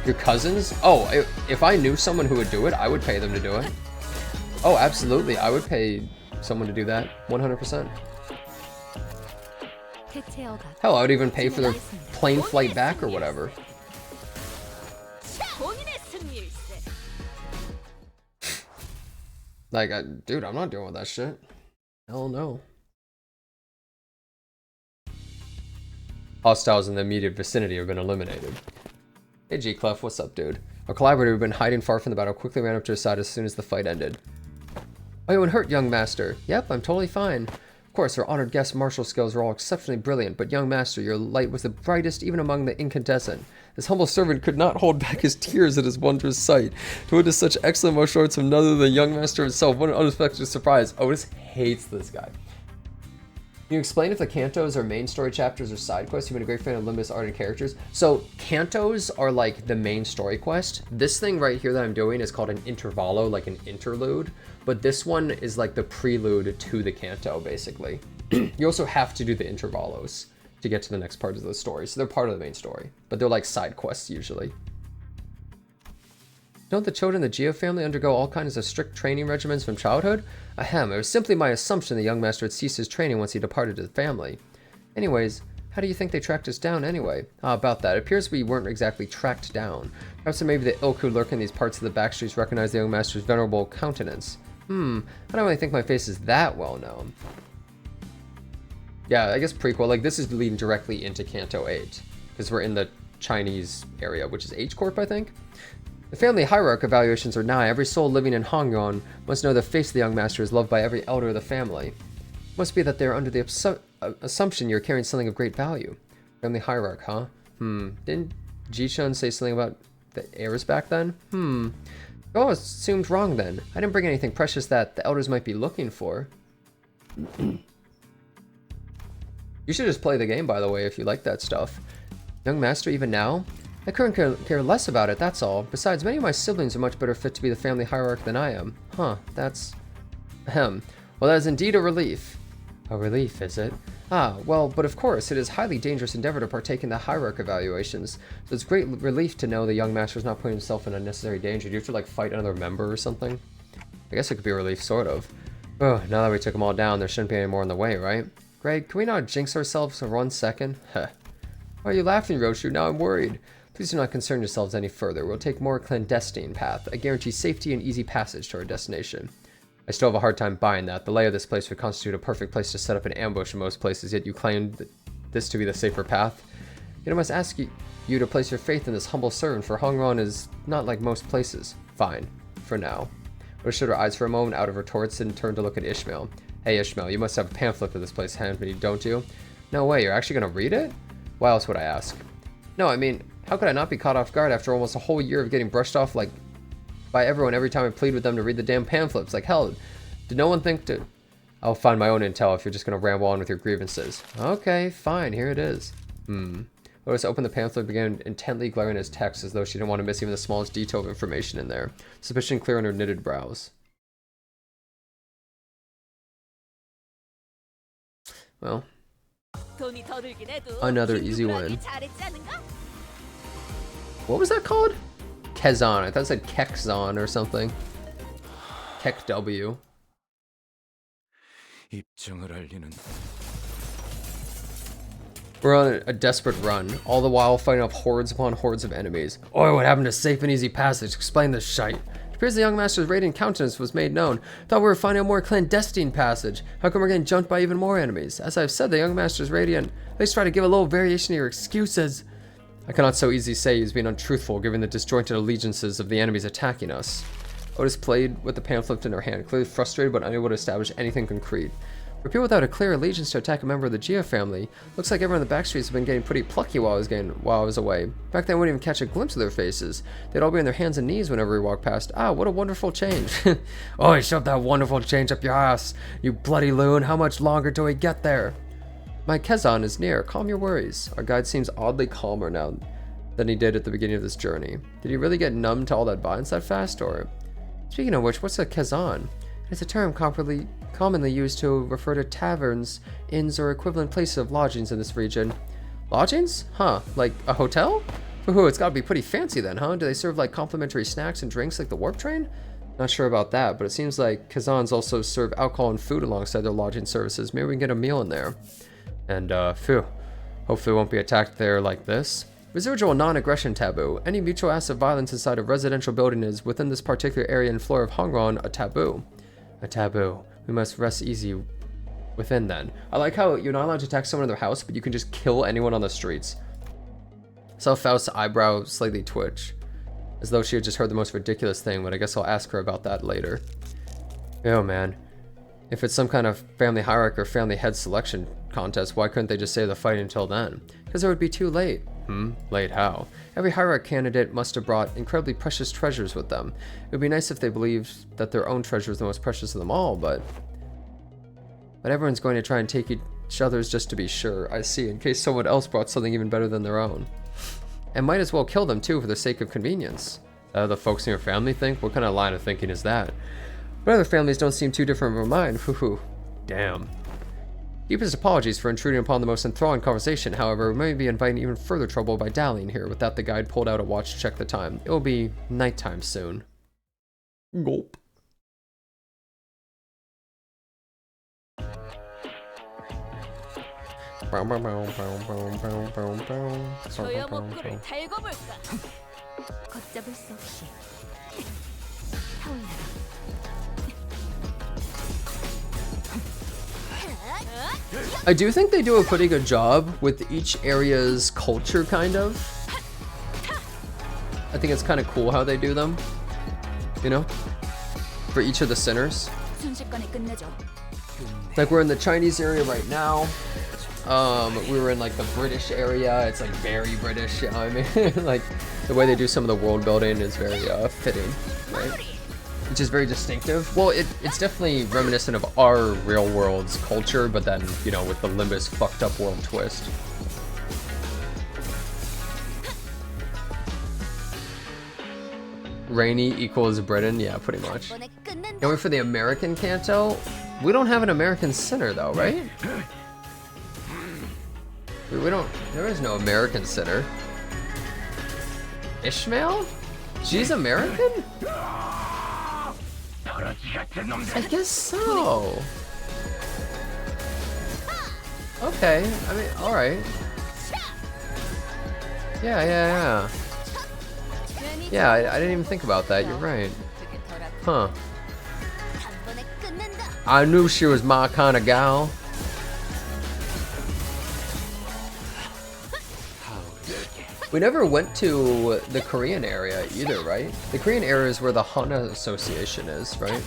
Speaker 1: Your cousins? Oh, if I knew someone who would do it, I would pay them to do it. Oh, absolutely. I would pay someone to do that. 100%. Hell, I would even pay for their plane flight back or whatever. Like, dude, I'm not dealing with that shit. Hell no. Hostiles in the immediate vicinity have been eliminated. Hey G-Clef, what's up, dude? A collaborator who'd been hiding far from the battle quickly ran up to his side as soon as the fight ended. Are you unhurt, young master? Yep, I'm totally fine. Of course, our honored guest's martial skills were all exceptionally brilliant, but young master, your light was the brightest even among the incandescent. This humble servant could not hold back his tears at his wondrous sight. To witness such excellent martial arts from none other than the young master himself, what an unexpected surprise. Otis hates this guy. Can you explain if the cantos are main story chapters or side quests? You've been a great fan of Limbus art and characters. So cantos are like the main story quest. This thing right here that I'm doing is called an intervallo, like an interlude. But this one is like the prelude to the canto, basically. You also have to do the intervallos to get to the next part of the story. So they're part of the main story, but they're like side quests usually. Don't the children of the Geo family undergo all kinds of strict training regimens from childhood? Ahem, it was simply my assumption the young master had ceased his training once he departed his family. Anyways, how do you think they tracked us down anyway? About that, it appears we weren't exactly tracked down. Perhaps maybe the ilk who lurk in these parts of the back streets recognize the young master's venerable countenance. I don't really think my face is that well known. Yeah, I guess prequel, like this is leading directly into Canto 8, because we're in the Chinese area, which is H-Corp, I think? The family hierarchy evaluations are nigh. Every soul living in Hongyon must know the face of the young master is loved by every elder of the family. It must be that they are under the assumption you're carrying something of great value. Family hierarchy, huh? Didn't Ji-Chun say something about the heirs back then? Oh, assumed wrong then. I didn't bring anything precious that the elders might be looking for. You should just play the game, by the way, if you like that stuff. Young master, even now? I couldn't care less about it, that's all. Besides, many of my siblings are much better fit to be the family hierarch than I am. Huh, that's... Ahem. Well, that is indeed a relief. A relief, is it? Ah, well, but of course, it is a highly dangerous endeavor to partake in the hierarch evaluations. So it's great relief to know the young master is not putting himself in unnecessary danger. Do you have to, like, fight another member or something? I guess it could be a relief, sort of. Oh, now that we took them all down, there shouldn't be any more in the way, right? Greg, can we not jinx ourselves for 1 second? Heh. Why are you laughing, Roshu? Now I'm worried. Please do not concern yourselves any further. We'll take a more clandestine path. I guarantee safety and easy passage to our destination. I still have a hard time buying that. The layout of this place would constitute a perfect place to set up an ambush in most places, yet you claim this to be the safer path. Yet I must ask you to place your faith in this humble servant, for Hongron is not like most places. Fine. For now. Rose shut her eyes for a moment out of her torts and turned to look at Ishmael. Hey Ishmael, you must have a pamphlet for this place handy, don't you? No way, you're actually gonna read it? Why else would I ask? No, I mean, how could I not be caught off guard after almost a whole year of getting brushed off like by everyone every time I plead with them to read the damn pamphlets? Like hell, did no one think to... I'll find my own intel if you're just gonna ramble on with your grievances. Okay, fine, here it is. Lotus opened the pamphlet and began intently glaring at his text as though she didn't want to miss even the smallest detail of information in there. Suspicion clear on her knitted brows. Well, another easy win. What was that called? Kezon. I thought it said Kekzon or something. Kek W. We're on a desperate run, all the while fighting off hordes upon hordes of enemies. Oi, what happened to safe and easy passage? Explain this shite. It appears the young master's radiant countenance was made known. Thought we were finding a more clandestine passage. How come we're getting jumped by even more enemies? As I've said, the young master's radiant. At least try to give a little variation to your excuses. I cannot so easily say he's being untruthful, given the disjointed allegiances of the enemies attacking us. Otis played with the pamphlet in her hand, clearly frustrated but unable to establish anything concrete. For people without a clear allegiance to attack a member of the Gia family, looks like everyone in the backstreets has been getting pretty plucky while I was away. Back then, I wouldn't even catch a glimpse of their faces. They'd all be on their hands and knees whenever we walked past. Ah, what a wonderful change. Oi, shove that wonderful change up your ass, you bloody loon. How much longer till we get there? My Kezon is near. Calm your worries. Our guide seems oddly calmer now than he did at the beginning of this journey. Did he really get numb to all that violence that fast, or... Speaking of which, what's a Kezon? It's a term commonly used to refer to taverns, inns, or equivalent places of lodgings in this region. Lodgings? Huh, like a hotel? Ooh, it's gotta be pretty fancy then, huh? Do they serve like complimentary snacks and drinks like the warp train? Not sure about that, but it seems like Kazans also serve alcohol and food alongside their lodging services. Maybe we can get a meal in there. And, phew, hopefully we won't be attacked there like this. Residual non-aggression taboo. Any mutual acts of violence inside a residential building is, within this particular area and flora of Hongron, a taboo. A taboo. We must rest easy within then. I like how you're not allowed to attack someone in their house, but you can just kill anyone on the streets. Saw Faust's eyebrow slightly twitch, as though she had just heard the most ridiculous thing, but I guess I'll ask her about that later. Oh man. If it's some kind of family hierarchy or family head selection contest, why couldn't they just save the fight until then? Because it would be too late. Late how? Every hierarch candidate must have brought incredibly precious treasures with them. It would be nice if they believed that their own treasure is the most precious of them all, but everyone's going to try and take each other's just to be sure, I see, in case someone else brought something even better than their own. And might as well kill them too for the sake of convenience. The folks in your family think? What kind of line of thinking is that? But other families don't seem too different from mine. Hoo-hoo. Damn. Deepest apologies for intruding upon the most enthralling conversation. However, we may be inviting even further trouble by dallying here. With that, the guide pulled out a watch to check the time. It will be nighttime soon. Gulp. I do think they do a pretty good job with each area's culture, kind of. I think it's kind of cool how they do them, you know, for each of the sinners. Like we're in the Chinese area right now. We were in like the British area. It's like very British, you know what I mean? Like The way they do some of the world building is very fitting, right? Which is very distinctive. Well, it's definitely reminiscent of our real world's culture, but then, you know, with the Limbus fucked up world twist. Rainy equals Britain, yeah, pretty much. Now wait for the American Canto. We don't have an American sinner though, right? We don't, there is no American sinner. Ishmael? She's American? I guess so. Okay, I mean, alright. Yeah. Yeah, I didn't even think about that, you're right. Huh. I knew she was my kind of gal. We never went to the Korean area either, right? The Korean area is where the Hana Association is, right?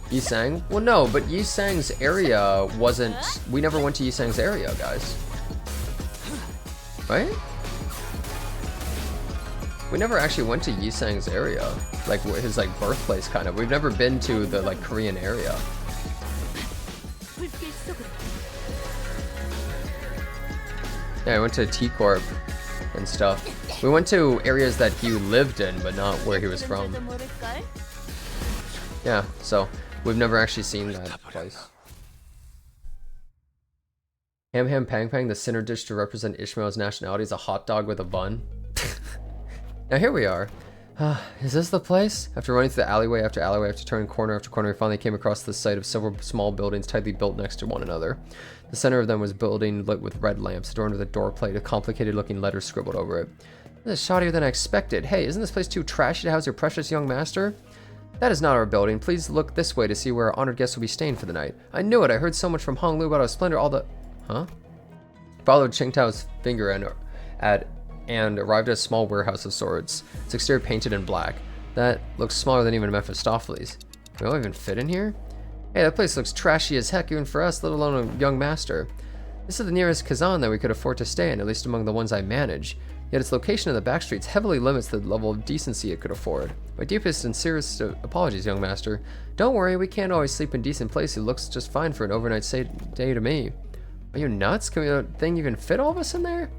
Speaker 1: Yisang? Well, no, but Yisang's area wasn't... We never went to Yisang's area, guys. Right? We never actually went to Yisang's area. Like, his, like, birthplace, kind of. We've never been to the, like, Korean area. Yeah, I went to T-Corp and stuff. We went to areas that he lived in, but not where he was from. Yeah, so we've never actually seen that place. Ham Ham Pang Pang, the center dish to represent Ishmael's nationality, is a hot dog with a bun. Now here we are. Is this the place? After running through the alleyway after turning corner after corner, we finally came across the site of several small buildings tightly built next to one another. The center of them was a building lit with red lamps, adorned with a door plate, a complicated looking letter scribbled over it. This is shoddier than I expected. Hey, isn't this place too trashy to house your precious young master? That is not our building. Please look this way to see where our honored guests will be staying for the night. I knew it. I heard so much from Hong Lu about how splendor all the... Huh? Followed Qingtao's finger and arrived at a small warehouse of sorts. Its exterior painted in black. That looks smaller than even Mephistopheles. Can we all even fit in here? Hey, that place looks trashy as heck even for us, let alone a young master. This is the nearest Kazan that we could afford to stay in, at least among the ones I manage. Yet its location in the back streets heavily limits the level of decency it could afford. My deepest and sincerest apologies, young master. Don't worry, we can't always sleep in decent places. It looks just fine for an overnight stay to me. Are you nuts? Can we think you can fit all of us in there?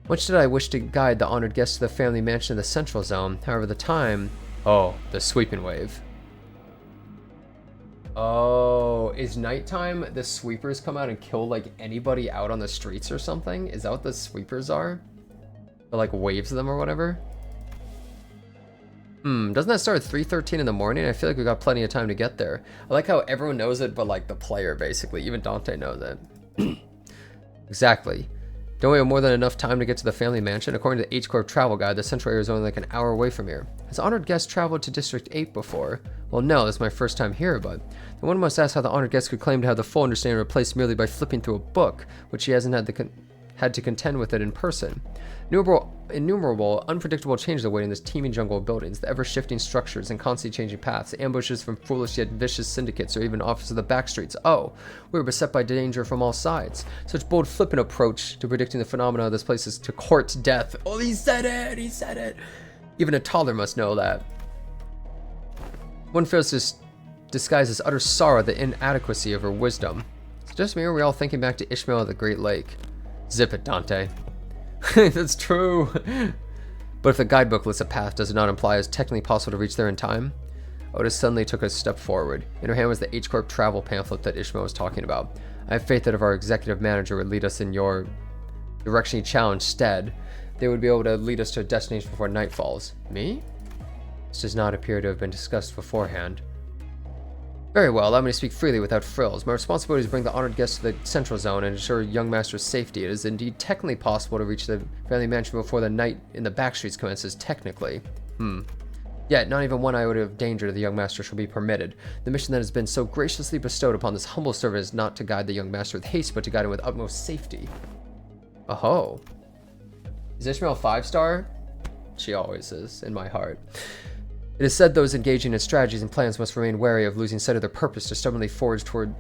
Speaker 1: Much did I wish to guide the honored guests to the family mansion in the central zone. However, the time... Oh, the sweeping wave. Oh, is nighttime the sweepers come out and kill, like, anybody out on the streets or something? Is that what the sweepers are? Or, like, waves them or whatever? Doesn't that start at 3:13 in the morning? I feel like we got plenty of time to get there. I like how everyone knows it, but, like, the player, basically. Even Dante knows it. Exactly. Don't we have more than enough time to get to the family mansion? According to the H-Corp travel guide, the central area is only like an hour away from here. Has honored guest traveled to District 8 before? Well, no, this is my first time here, but then one must ask how the honored guest could claim to have the full understanding of a place merely by flipping through a book, which he hasn't had to contend with it in person. Innumerable, unpredictable changes awaiting this teeming jungle of buildings, the ever-shifting structures and constantly changing paths, ambushes from foolish yet vicious syndicates or even officers of the back streets. Oh, we were beset by danger from all sides. Such bold, flippant approach to predicting the phenomena of this place is to court death. Oh, he said it! He said it! Even a toddler must know that. One fails to disguise his utter sorrow at the inadequacy of her wisdom. It's just me, or are we all thinking back to Ishmael at the Great Lake? Zip it, Dante. That's true. But if the guidebook lists a path, does it not imply it's technically possible to reach there in time? Otis suddenly took a step forward. In her hand was the H-Corp travel pamphlet that Ishmael was talking about. I have faith that if our executive manager would lead us in your direction you challenged stead, they would be able to lead us to a destination before night falls. Me? This does not appear to have been discussed beforehand. Very well, allow me to speak freely without frills. My responsibility is to bring the honored guests to the central zone and ensure young master's safety. It is indeed technically possible to reach the family mansion before the night in the back streets commences, technically. Yet, not even 1 iota of danger to the young master shall be permitted. The mission that has been so graciously bestowed upon this humble servant is not to guide the young master with haste, but to guide him with utmost safety. Oh. Is Ishmael 5-star? She always is, in my heart. It is said those engaging in strategies and plans must remain wary of losing sight of their purpose to stubbornly forge toward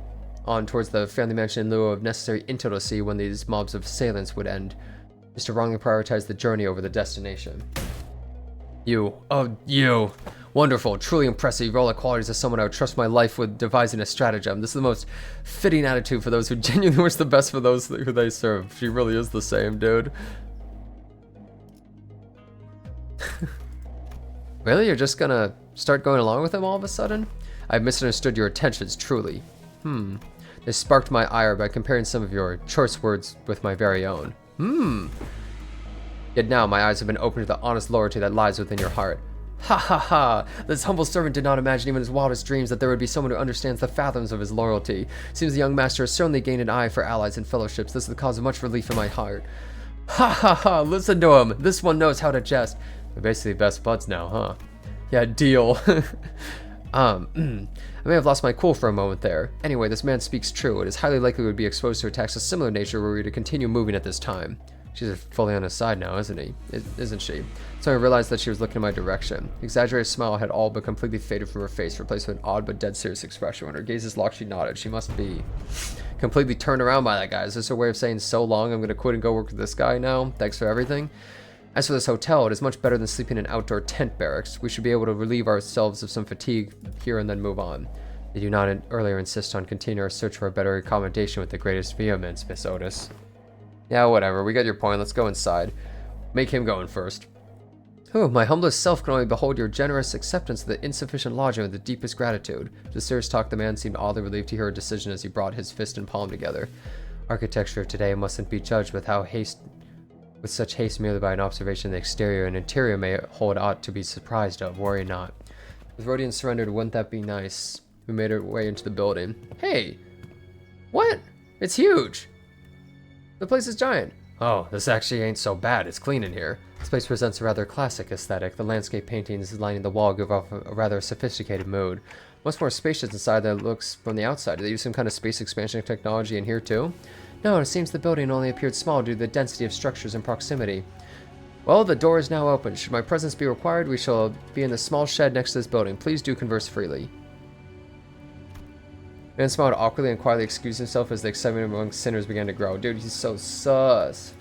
Speaker 1: on towards the family mansion in lieu of necessary intel to see when these mobs of assailants would end, is to wrongly prioritize the journey over the destination. You. Oh, you. Wonderful. Truly impressive. You've all the qualities of someone I would trust my life with devising a stratagem. This is the most fitting attitude for those who genuinely wish the best for those who they serve. She really is the same, dude. Really? You're just gonna start going along with him all of a sudden? I've misunderstood your intentions, truly. They sparked my ire by comparing some of your choice words with my very own. Yet now my eyes have been opened to the honest loyalty that lies within your heart. Ha ha ha! This humble servant did not imagine even in his wildest dreams that there would be someone who understands the fathoms of his loyalty. Seems the young master has certainly gained an eye for allies and fellowships. This is the cause of much relief in my heart. Ha ha ha! Listen to him! This one knows how to jest. We're basically best buds now, huh? Yeah, deal. I may have lost my cool for a moment there. Anyway, this man speaks true. It is highly likely we would be exposed to attacks of similar nature were we to continue moving at this time. She's fully on his side now, isn't she? So I realized that she was looking in my direction. The exaggerated smile had all but completely faded from her face, replaced with an odd but dead serious expression. When her gaze is locked, she nodded. She must be completely turned around by that guy. Is this her way of saying, so long, I'm going to quit and go work with this guy now? Thanks for everything. As for this hotel, it is much better than sleeping in outdoor tent barracks. We should be able to relieve ourselves of some fatigue here and then move on. Did you not earlier insist on continuing our search for a better accommodation with the greatest vehemence, Miss Otis? Yeah, whatever. We got your point. Let's go inside. Make him go in first. Oh, my humblest self can only behold your generous acceptance of the insufficient lodging with the deepest gratitude. To serious talk, the man seemed oddly relieved to hear her decision as he brought his fist and palm together. Architecture of today mustn't be judged with such haste merely by an observation of the exterior and interior may hold aught to be surprised of. Worry not. With Rodian surrendered, wouldn't that be nice? We made our way into the building. Hey! What? It's huge! The place is giant. Oh, this actually ain't so bad. It's clean in here. This place presents a rather classic aesthetic. The landscape paintings lining the wall give off a rather sophisticated mood. Much more spacious inside than it looks from the outside. Do they use some kind of space expansion technology in here too? No, it seems the building only appeared small due to the density of structures and proximity. Well, the door is now open. Should my presence be required, we shall be in the small shed next to this building. Please do converse freely. Man smiled awkwardly and quietly excused himself as the excitement among sinners began to grow. Dude, he's so sus.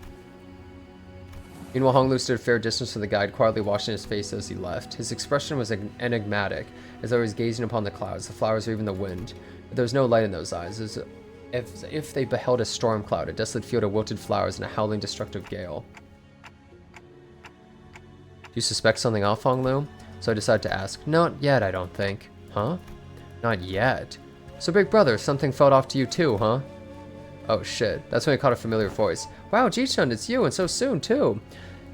Speaker 1: Meanwhile, Hong Lu stood a fair distance from the guide, quietly washing his face as he left. His expression was enigmatic, as though he was gazing upon the clouds, the flowers, or even the wind. But there was no light in those eyes, as if they beheld a storm cloud, a desolate field of wilted flowers, and a howling, destructive gale. Do you suspect something off, Hong Lu? So I decided to ask. Not yet, I don't think. Huh? Not yet? So, big brother, something felt off to you too, huh? Oh shit, that's when I caught a familiar voice. Wow, Ji-chun, it's you, and so soon too.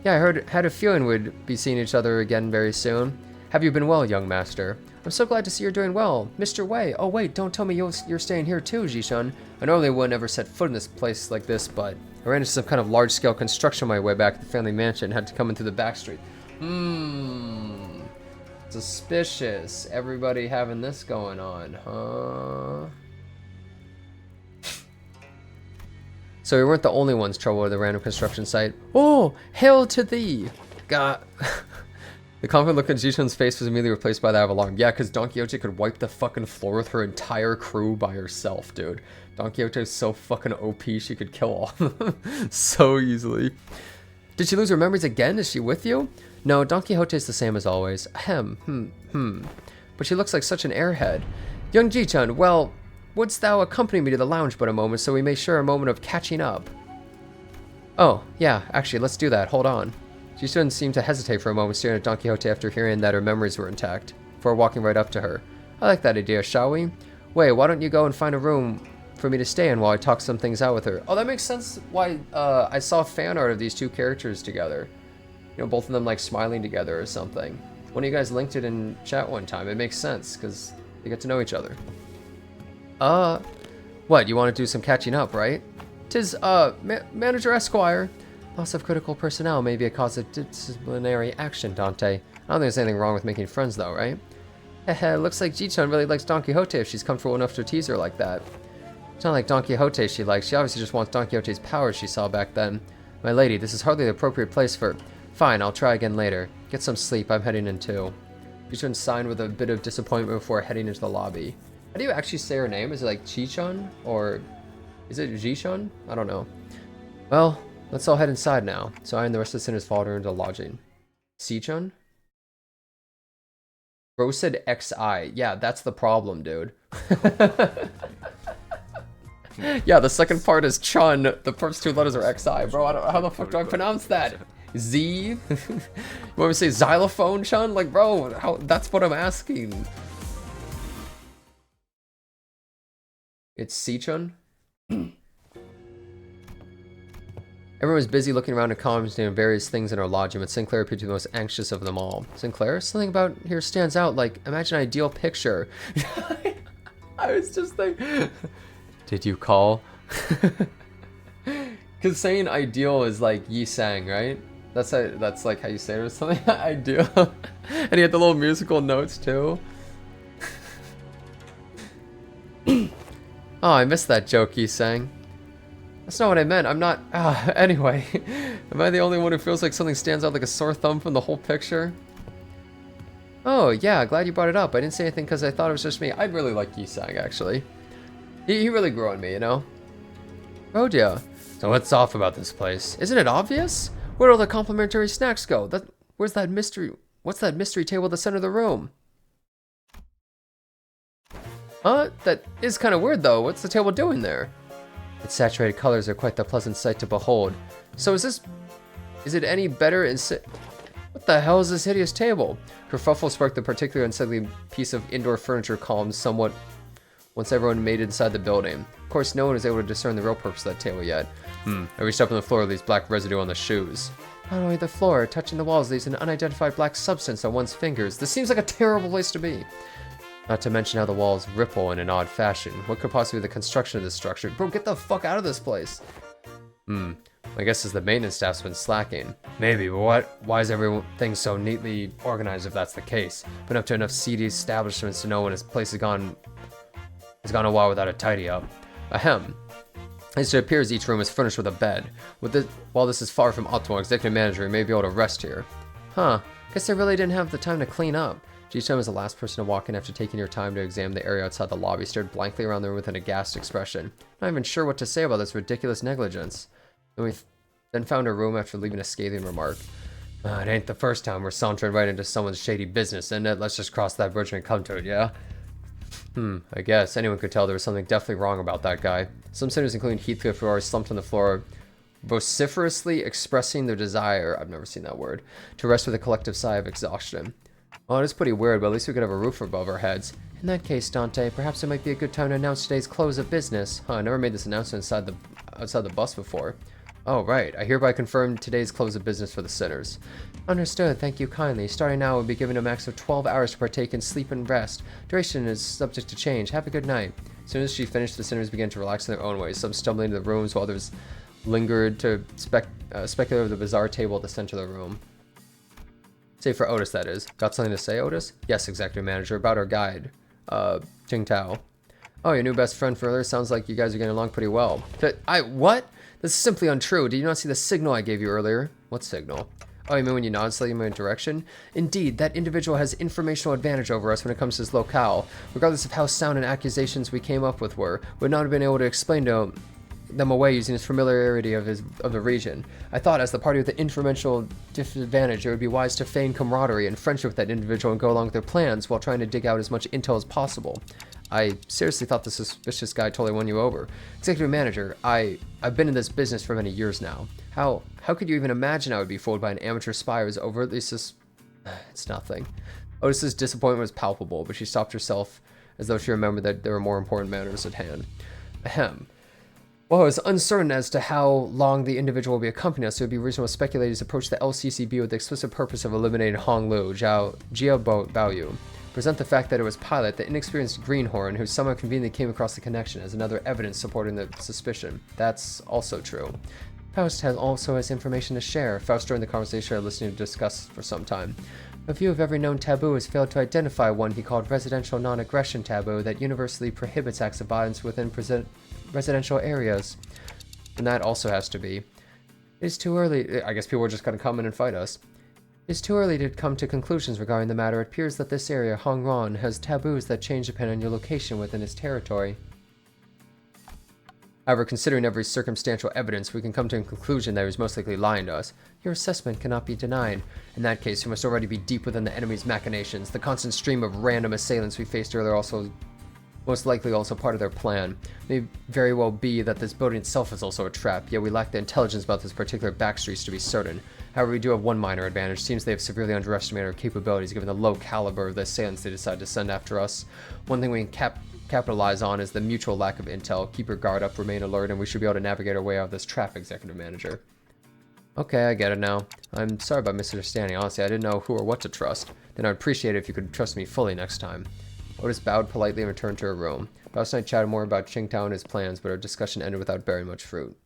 Speaker 1: Yeah, I had a feeling we'd be seeing each other again very soon. Have you been well, young master? I'm so glad to see you're doing well. Mr. Wei, oh wait, don't tell me you're staying here too, Ji-chun. I normally wouldn't ever set foot in this place like this, but I ran into some kind of large-scale construction on my way back at the family mansion and had to come in through the back street. Suspicious. Everybody having this going on, huh? So we weren't the only ones troubled with the random construction site. Oh, hail to thee! God. The confident look on Ji-chun's face was immediately replaced by that of alarm. Yeah, because Don Quixote could wipe the fucking floor with her entire crew by herself, dude. Don Quixote is so fucking OP, she could kill all of them so easily. Did she lose her memories again? Is she with you? No, Don Quixote is the same as always. But she looks like such an airhead. Young Ji-chun, well, wouldst thou accompany me to the lounge but a moment so we may share a moment of catching up? Oh, yeah, actually, let's do that. Hold on. Ji-chun seemed to hesitate for a moment, staring at Don Quixote after hearing that her memories were intact, before walking right up to her. I like that idea, shall we? Wait, why don't you go and find a room for me to stay in while I talk some things out with her? Oh, that makes sense why I saw fan art of these two characters together. You know, both of them like smiling together or something. One of you guys linked it in chat one time. It makes sense, because they get to know each other. What, you want to do some catching up, right? 'Tis, Manager Esquire. Loss of critical personnel may be a cause of disciplinary action, Dante. I don't think there's anything wrong with making friends, though, right? Heh, looks like Ji-chun really likes Don Quixote if she's comfortable enough to tease her like that. It's not like Don Quixote she likes. She obviously just wants Don Quixote's powers she saw back then. My lady, this is hardly the appropriate place for... Fine, I'll try again later. Get some sleep, I'm heading in too. Ji-chun signed with a bit of disappointment before heading into the lobby. How do you actually say her name? Is it like Chichon? Or is it Jishon? I don't know. Well, let's all head inside now. So I and the rest of the sinners followed her into lodging. Sichon? Bro said XI. Yeah, that's the problem, dude. Yeah, the second part is Chun. The first two letters are XI. Bro, I don't, how the fuck do I pronounce that? Z? You want me to say xylophone, Chun? Like, bro, how, that's what I'm asking. It's Sichun? Everyone was busy looking around and commenting on various things in our lodging, but Sinclair appeared to be the most anxious of them all. Sinclair? Something about here stands out, like, imagine an ideal picture. I was just like, did you call? Because saying ideal is like Yi Sang, right? That's like how you say it or something. Ideal. And he had the little musical notes too. Oh, I missed that joke, Yi Sang. That's not what I meant. I'm not... anyway. Am I the only one who feels like something stands out like a sore thumb from the whole picture? Oh, yeah. Glad you brought it up. I didn't say anything because I thought it was just me. I'd really like Yi Sang, actually. He really grew on me, you know? Oh, dear. So what's off about this place? Isn't it obvious? Where'd all the complimentary snacks go? Where's that mystery... What's that mystery table at the center of the room? Huh? That is kind of weird, though. What's the table doing there? Its saturated colors are quite the pleasant sight to behold. So is it any better in what the hell is this hideous table? Kerfuffle sparked the particular unsightly piece of indoor furniture calmed somewhat once everyone made it inside the building. Of course, no one was able to discern the real purpose of that table yet. I reached up on the floor, leaves black residue on the shoes. Not only the floor, touching the walls leaves an unidentified black substance on one's fingers. This seems like a terrible place to be. Not to mention how the walls ripple in an odd fashion. What could possibly be the construction of this structure? Bro, get the fuck out of this place. My guess is the maintenance staff's been slacking. Maybe, but why is everything so neatly organized if that's the case? Been up to enough seedy establishments to know when his place has gone a while without a tidy up. Ahem. As it appears, each room is furnished with a bed. While this is far from optimal, executive manager may be able to rest here. Huh. Guess they really didn't have the time to clean up. Jisho was the last person to walk in after taking your time to examine the area outside the lobby, stared blankly around the room with an aghast expression. Not even sure what to say about this ridiculous negligence. And we then found her room after leaving a scathing remark. It ain't the first time we're sauntering right into someone's shady business, and let's just cross that bridge and come to it, yeah? I guess. Anyone could tell there was something definitely wrong about that guy. Some sinners, including Heathcliff, who are slumped on the floor, vociferously expressing their desire, I've never seen that word, to rest with a collective sigh of exhaustion. Well, it is pretty weird, but at least we could have a roof above our heads. In that case, Dante, perhaps it might be a good time to announce today's close of business. I never made this announcement outside the bus before. Oh, right. I hereby confirm today's close of business for the sinners. Understood. Thank you kindly. Starting now, we'll be given a max of 12 hours to partake in sleep and rest. Duration is subject to change. Have a good night. As soon as she finished, the sinners began to relax in their own ways, some stumbling into the rooms while others lingered to speculate over the bizarre table at the center of the room. Say for Otis, that is. Got something to say, Otis? Yes, executive manager, about our guide. Jing Tao. Oh, your new best friend further? Sounds like you guys are getting along pretty well. What? This is simply untrue. Did you not see the signal I gave you earlier? What signal? Oh, you mean when you nodded slightly in my direction? Indeed, that individual has informational advantage over us when it comes to his locale. Regardless of how sound and accusations we came up with were, we would not have been able to explain to them away using his familiarity of the region. I thought, as the party with the informational disadvantage, it would be wise to feign camaraderie and friendship with that individual and go along with their plans while trying to dig out as much intel as possible. I seriously thought the suspicious guy totally won you over. Executive manager, I've been in this business for many years now. How could you even imagine I would be fooled by an amateur spy who was overtly It's nothing. Otis's disappointment was palpable, but she stopped herself as though she remembered that there were more important matters at hand. Ahem. Well, I was uncertain as to how long the individual will be accompanying us, so it would be reasonable to speculate he's approached the LCCB with the explicit purpose of eliminating Hong Lu, Jia Baoyu. Present the fact that it was Pilot, the inexperienced greenhorn, who somehow conveniently came across the connection as another evidence supporting the suspicion. That's also true. Faust also has information to share. Faust joined the conversation I listened to discuss for some time. A view of every known taboo has failed to identify one he called residential non-aggression taboo that universally prohibits acts of violence within residential areas. And that also has to be. It's too early. I guess people are just going to come in and fight us. It's too early to come to conclusions regarding the matter. It appears that this area, Hongron, has taboos that change depending on your location within its territory. However, considering every circumstantial evidence, we can come to a conclusion that he was most likely lying to us. Your assessment cannot be denied. In that case, we must already be deep within the enemy's machinations. The constant stream of random assailants we faced earlier also most likely also part of their plan. It may very well be that this building itself is also a trap, yet we lack the intelligence about this particular backstreets to be certain. However, we do have one minor advantage. It seems they have severely underestimated our capabilities given the low caliber of the assailants they decide to send after us. One thing we can capitalize on is the mutual lack of intel. Keep your guard up, remain alert, and we should be able to navigate our way out of this trap, Executive Manager. Okay, I get it now. I'm sorry about misunderstanding. Honestly, I didn't know who or what to trust. Then I'd appreciate it if you could trust me fully next time. Otis bowed politely and returned to her room. Bouse and I chatted more about Qingtao and his plans, but our discussion ended without bearing much fruit.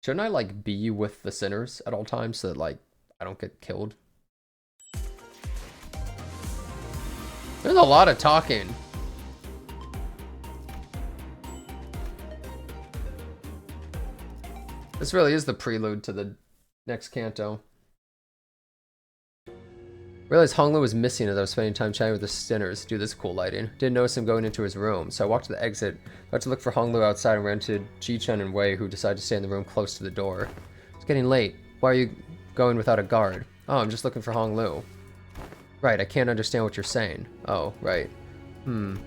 Speaker 1: Shouldn't I, like, be with the sinners at all times so that, like, I don't get killed? There's a lot of talking. This really is the prelude to the next canto. Realized Honglu was missing as I was spending time chatting with the sinners due to this cool lighting. Didn't notice him going into his room, so I walked to the exit, got to look for Honglu outside and ran into Ji-Chun and Wei, who decided to stay in the room close to the door. It's getting late. Why are you going without a guard? Oh, I'm just looking for Honglu. Right, I can't understand what you're saying. Oh, right. When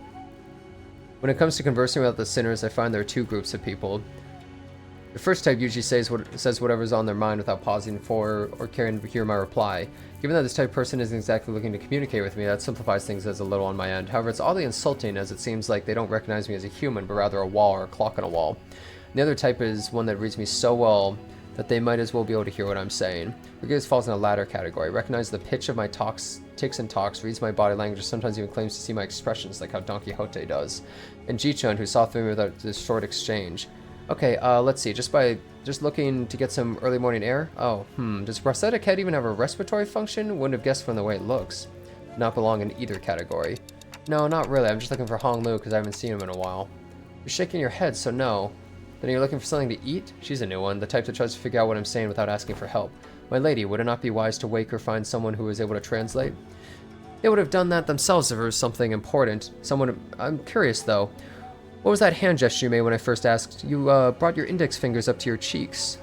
Speaker 1: it comes to conversing with the sinners, I find there are two groups of people. The first type usually says whatever's on their mind without pausing for or caring to hear my reply. Given that this type of person isn't exactly looking to communicate with me, that simplifies things as a little on my end. However, it's oddly insulting as it seems like they don't recognize me as a human, but rather a wall or a clock on a wall. And the other type is one that reads me so well that they might as well be able to hear what I'm saying. Rodriguez falls in the latter category. Recognizes the pitch of my ticks and talks, reads my body language, sometimes even claims to see my expressions like how Don Quixote does. And Ji-Chun, who saw through me without this short exchange. Okay, let's see. Just looking to get some early morning air? Oh, Does prosthetic head even have a respiratory function? Wouldn't have guessed from the way it looks. Not belong in either category. No, not really. I'm just looking for Hong Lu because I haven't seen him in a while. You're shaking your head, so no. Then you're looking for something to eat? She's a new one, the type that tries to figure out what I'm saying without asking for help. My lady, would it not be wise to wake or find someone who is able to translate? They would have done that themselves if it was something important. I'm curious, though. What was that hand gesture you made when I first asked? You brought your index fingers up to your cheeks.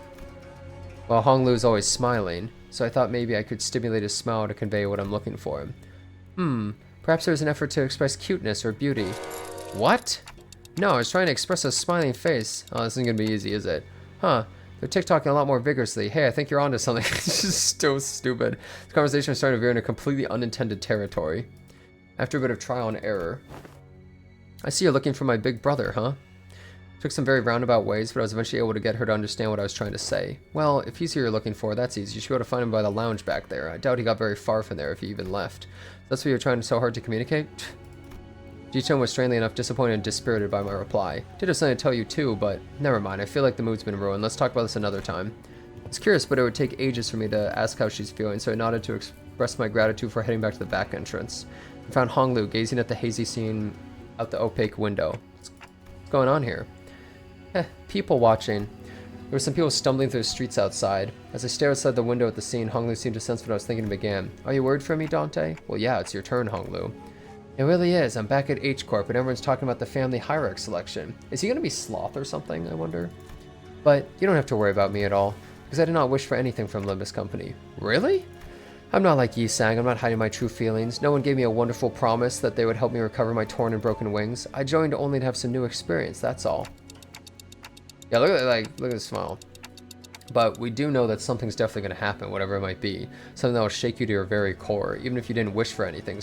Speaker 1: Well, Honglu is always smiling, so I thought maybe I could stimulate his smile to convey what I'm looking for. Perhaps there was an effort to express cuteness or beauty. What? No, I was trying to express a smiling face. Oh, this isn't gonna be easy, is it? Huh. They're TikToking a lot more vigorously. Hey, I think you're onto something. It's just so stupid. This conversation is starting to veer into completely unintended territory. After a bit of trial and error. I see you're looking for my big brother, huh? Took some very roundabout ways, but I was eventually able to get her to understand what I was trying to say. Well, if he's who you're looking for, that's easy. You should be able to find him by the lounge back there. I doubt he got very far from there if he even left. That's what you're trying so hard to communicate? Ji-Chun was strangely enough disappointed and dispirited by my reply. Did have something to tell you too, but never mind. I feel like the mood's been ruined. Let's talk about this another time. It's curious, but it would take ages for me to ask how she's feeling, so I nodded to express my gratitude for heading back to the back entrance. I found Honglu gazing at the hazy scene out the opaque window. What's going on here? People watching. There were some people stumbling through the streets outside. As I stared outside the window at the scene, Honglu seemed to sense what I was thinking and began. Are you worried for me, Dante? Well, yeah, it's your turn, Honglu. It really is. I'm back at H-Corp and everyone's talking about the family hierarch selection. Is he going to be Sloth or something, I wonder? But you don't have to worry about me at all, because I did not wish for anything from Limbus Company. Really? I'm not like Yi-Sang. I'm not hiding my true feelings. No one gave me a wonderful promise that they would help me recover my torn and broken wings. I joined only to have some new experience, that's all. Yeah, look at the smile. But we do know that something's definitely going to happen, whatever it might be. Something that will shake you to your very core, even if you didn't wish for anything.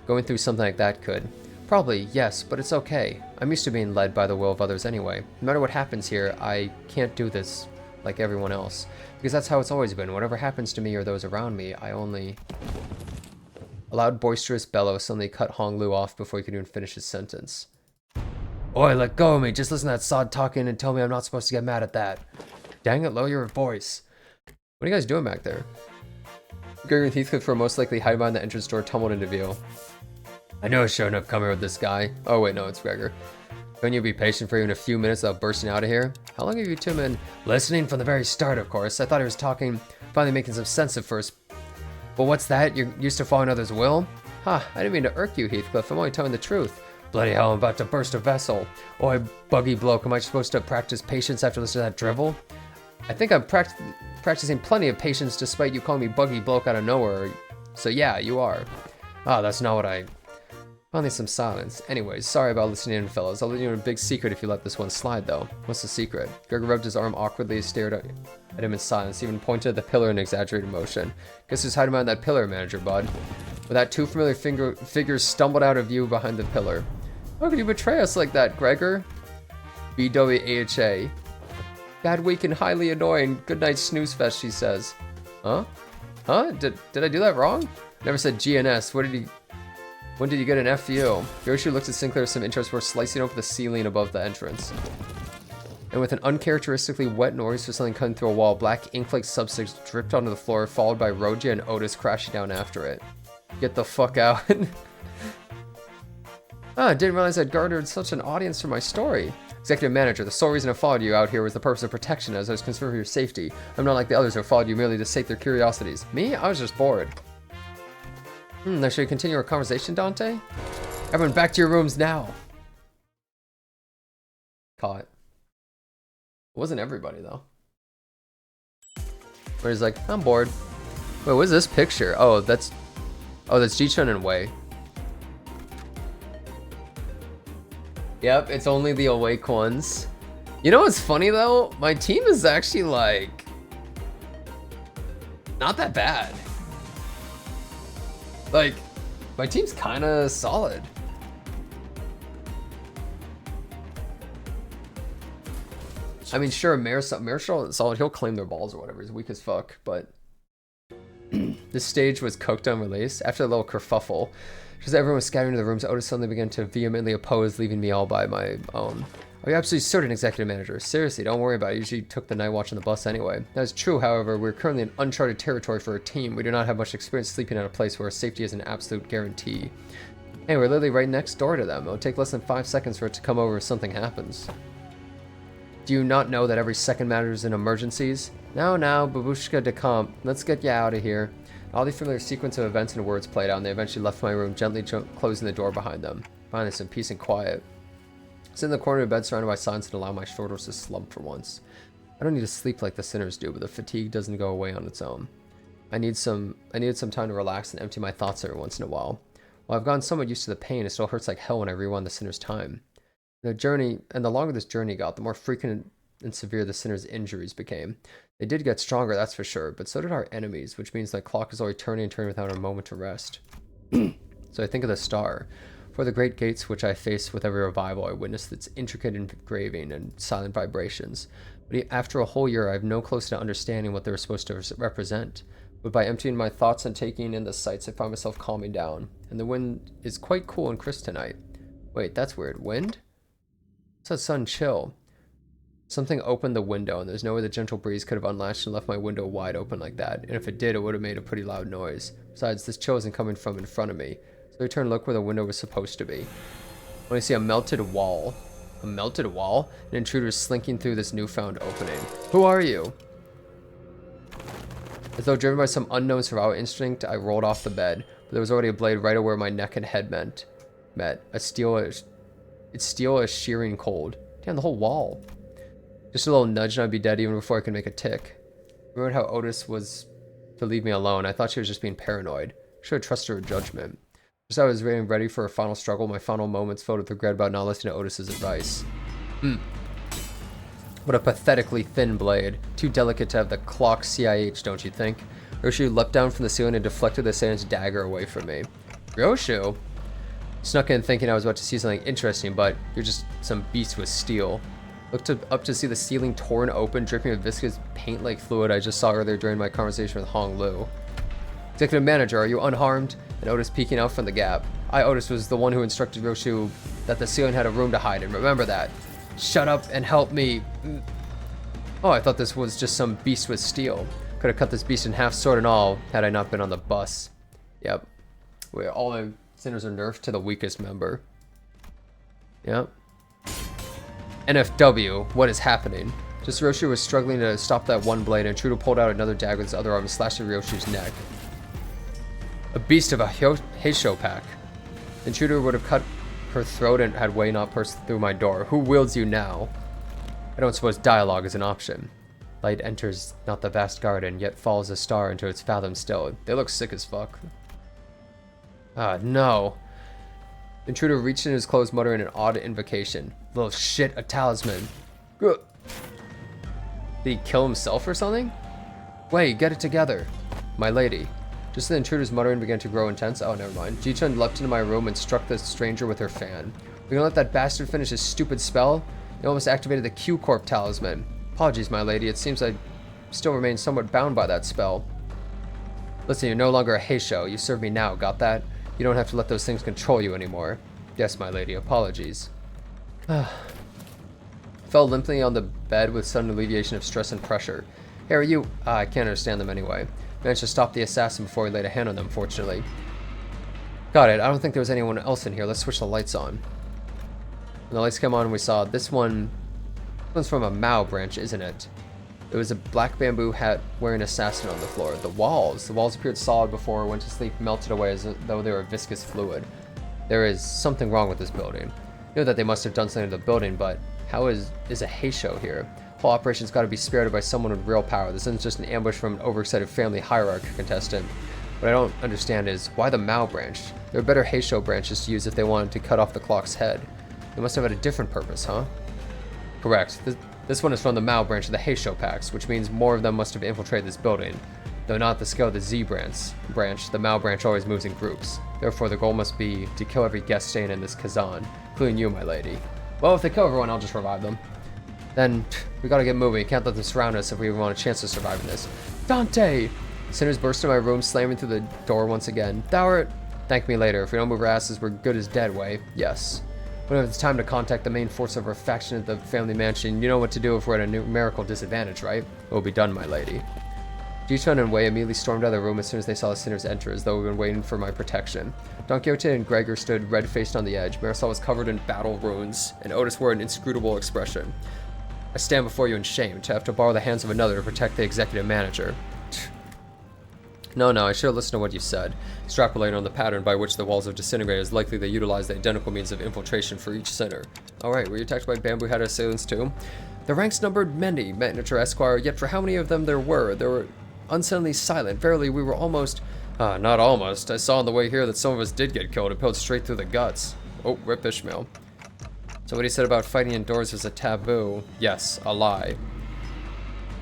Speaker 1: Going through something like that could. Probably, yes, but it's okay. I'm used to being led by the will of others anyway. No matter what happens here, I can't do this like everyone else. Because that's how it's always been. Whatever happens to me or those around me, I only... A loud, boisterous bellow suddenly cut Honglu off before he could even finish his sentence. Oi, let go of me. Just listen to that sod talking and tell me I'm not supposed to get mad at that. Dang it, lower your voice. What are you guys doing back there? Gregory and Heathcliff were most likely hiding behind the entrance door, tumbled into view. I knew I shouldn't have come here with this guy. Oh wait, no, it's Gregor. Couldn't you be patient for even a few minutes without bursting out of here? How long have you two been listening? From the very start, of course. I thought he was talking, finally making some sense at first. But what's that? You're used to following others' will? Huh, I didn't mean to irk you, Heathcliff. I'm only telling the truth. Bloody hell, I'm about to burst a vessel. Oi, buggy bloke, am I supposed to practice patience after listening to that drivel? I think I'm practicing plenty of patience despite you calling me buggy bloke out of nowhere. So yeah, you are. Ah, that's not what I... Finally some silence. Anyways, sorry about listening in, fellas. I'll let you in a big secret if you let this one slide, though. What's the secret? Gregor rubbed his arm awkwardly, stared at him in silence, even pointed at the pillar in exaggerated motion. Guess who's hiding behind that pillar, manager bud? With that, two familiar figures stumbled out of view behind the pillar. How could you betray us like that, Gregor? BWAHA. Bad week and highly annoying. Good night snooze fest, she says. Huh? Huh? Did I do that wrong? Never said GNS. When did you get an FU? Yoshi looked at Sinclair with some interest before slicing open the ceiling above the entrance. And with an uncharacteristically wet noise for something cutting through a wall, black ink-like substance dripped onto the floor, followed by Rogia and Otis crashing down after it. Get the fuck out. I didn't realize I'd garnered such an audience for my story. Executive manager, the sole reason I followed you out here was the purpose of protection, as I was concerned for your safety. I'm not like the others who followed you merely to sate their curiosities. Me? I was just bored. Now should we continue our conversation, Dante? Everyone back to your rooms now. Caught. It wasn't everybody, though. Where he's like, I'm bored. Wait, what is this picture? Oh, that's Ji-chun and Wei. Yep, it's only the awake ones. You know what's funny, though? My team is actually, like... not that bad. Like, my team's kind of solid. I mean, sure, Marshall is solid. He'll claim their balls or whatever. He's weak as fuck, but... This stage was cooked on release. After a little kerfuffle, just everyone was scattering into the rooms, Otis suddenly began to vehemently oppose, leaving me all by my own. Are you absolutely certain, executive manager? Seriously, don't worry about it. I usually took the night watch on the bus anyway. That is true, however. We're currently in uncharted territory for our team. We do not have much experience sleeping at a place where safety is an absolute guarantee. Hey, we're literally right next door to them. It'll take less than 5 seconds for it to come over if something happens. Do you not know that every second matters in emergencies? Now, babushka de camp. Let's get you out of here. All the familiar sequence of events and words played out, and they eventually left my room, gently closing the door behind them. Finally, some peace and quiet. Sit in the corner of the bed surrounded by silence and allow my shoulders to slump for once. I don't need to sleep like the sinners do, but the fatigue doesn't go away on its own. I needed some time to relax and empty my thoughts every once in a while. While I've gotten somewhat used to the pain, it still hurts like hell when I rewind the sinner's time. The longer this journey got, the more frequent and severe the sinner's injuries became. They did get stronger, that's for sure, but so did our enemies, which means the clock is always turning and turning without a moment to rest. So I think of the star. For the great gates which I face with every revival, I witnessed its intricate engraving and silent vibrations. But after a whole year, I have no close to understanding what they were supposed to represent. But by emptying my thoughts and taking in the sights, I found myself calming down. And the wind is quite cool and crisp tonight. Wait, that's weird. Wind? It's a sun chill. Something opened the window, and there's no way the gentle breeze could have unlatched and left my window wide open like that. And if it did, it would have made a pretty loud noise. Besides, this chill isn't coming from in front of me. So I turned to look where the window was supposed to be. When I see a melted wall. A melted wall? An intruder slinking through this newfound opening. Who are you? As though driven by some unknown survival instinct, I rolled off the bed. But there was already a blade right where my neck and head met. It's steel as shearing cold. Damn, the whole wall. Just a little nudge and I'd be dead even before I could make a tick. I remembered how Otis was to leave me alone. I thought she was just being paranoid. Should have trusted her judgment. Just as I was getting ready for a final struggle, my final moments filled with regret about not listening to Otis's advice. What a pathetically thin blade. Too delicate to have the clock CIH, don't you think? Ryoshu leapt down from the ceiling and deflected the Saiyajin's dagger away from me. Ryoshu? Snuck in thinking I was about to see something interesting, but you're just some beast with steel. Looked up to see the ceiling torn open, dripping with viscous paint-like fluid I just saw earlier during my conversation with Hong Lu. Executive manager, are you unharmed? And Otis peeking out from the gap. Otis, was the one who instructed Ryoshu that the ceiling had a room to hide in. Remember that. Shut up and help me. Oh, I thought this was just some beast with steel. Could have cut this beast in half, sword and all, had I not been on the bus. Yep. All the sinners are nerfed to the weakest member. Yep. NFW, what is happening? Just Ryoshu was struggling to stop that one blade, and Trudeau pulled out another dagger with his other arm and slashed at Ryoshu's neck. A beast of a Heisho pack. The intruder would have cut her throat and had way not burst through my door. Who wields you now? I don't suppose dialogue is an option. Light enters not the vast garden, yet falls a star into its fathom still. They look sick as fuck. Ah, no. The intruder reached in his clothes, muttering an odd invocation. Little shit, a talisman. Did he kill himself or something? Wait, get it together. My lady. Just as the intruder's muttering began to grow intense. Oh, never mind. Ji-chun leapt into my room and struck the stranger with her fan. We're gonna let that bastard finish his stupid spell? He almost activated the Q-Corp talisman. Apologies, my lady. It seems I still remain somewhat bound by that spell. Listen, you're no longer a Heisho. You serve me now, got that? You don't have to let those things control you anymore. Yes, my lady. Apologies. Fell limply on the bed with sudden alleviation of stress and pressure. Hey, are you? I can't understand them anyway. Managed to stop the assassin before he laid a hand on them, fortunately. Got it. I don't think there was anyone else in here. Let's switch the lights on. When the lights came on, we saw this one. This one's from a Mao branch, isn't it? It was a black bamboo hat wearing an assassin on the floor. The walls appeared solid before it went to sleep, melted away as though they were viscous fluid. There is something wrong with this building. I know that they must have done something to the building, but how is a Heisho here? Whole operation's got to be spearheaded by someone with real power. This isn't just an ambush from an overexcited family hierarchy contestant. What I don't understand is, why the Mao branch? There are better Heisho branches to use if they wanted to cut off the clock's head. They must have had a different purpose, huh? Correct. This one is from the Mao branch of the Heisho packs, which means more of them must have infiltrated this building. Though not the scale of the Z branch, the Mao branch always moves in groups. Therefore, the goal must be to kill every guest staying in this Kazan, including you, my lady. Well, if they kill everyone, I'll just revive them. Then, we gotta get moving. Can't let them surround us if we want a chance to survive in this. Dante! Sinners burst into my room, slamming through the door once again. Thou thank me later. If we don't move our asses, we're good as dead, way. Yes. Whenever it's time to contact the main force of our faction at the family mansion, you know what to do if we're at a numerical disadvantage, right? It will be done, my lady. Ji-chun and Wei immediately stormed out of the room as soon as they saw the sinners enter, as though we'd been waiting for my protection. Don Quixote and Gregor stood red-faced on the edge. Marisol was covered in battle wounds, and Otis wore an inscrutable expression. I stand before you in shame to have to borrow the hands of another to protect the executive manager. No, I should have listened to what you said. Extrapolating on the pattern by which the walls have disintegrated is likely they utilize the identical means of infiltration for each sinner. Alright, were you attacked by bamboo-hatted assailants too? The ranks numbered many, Manager Esquire, yet for how many of them there were unsettling silent. Verily, we were almost... not almost. I saw on the way here that some of us did get killed, impaled straight through the guts. Oh, rip Ishmael. So what he said about fighting indoors was a taboo. Yes, a lie.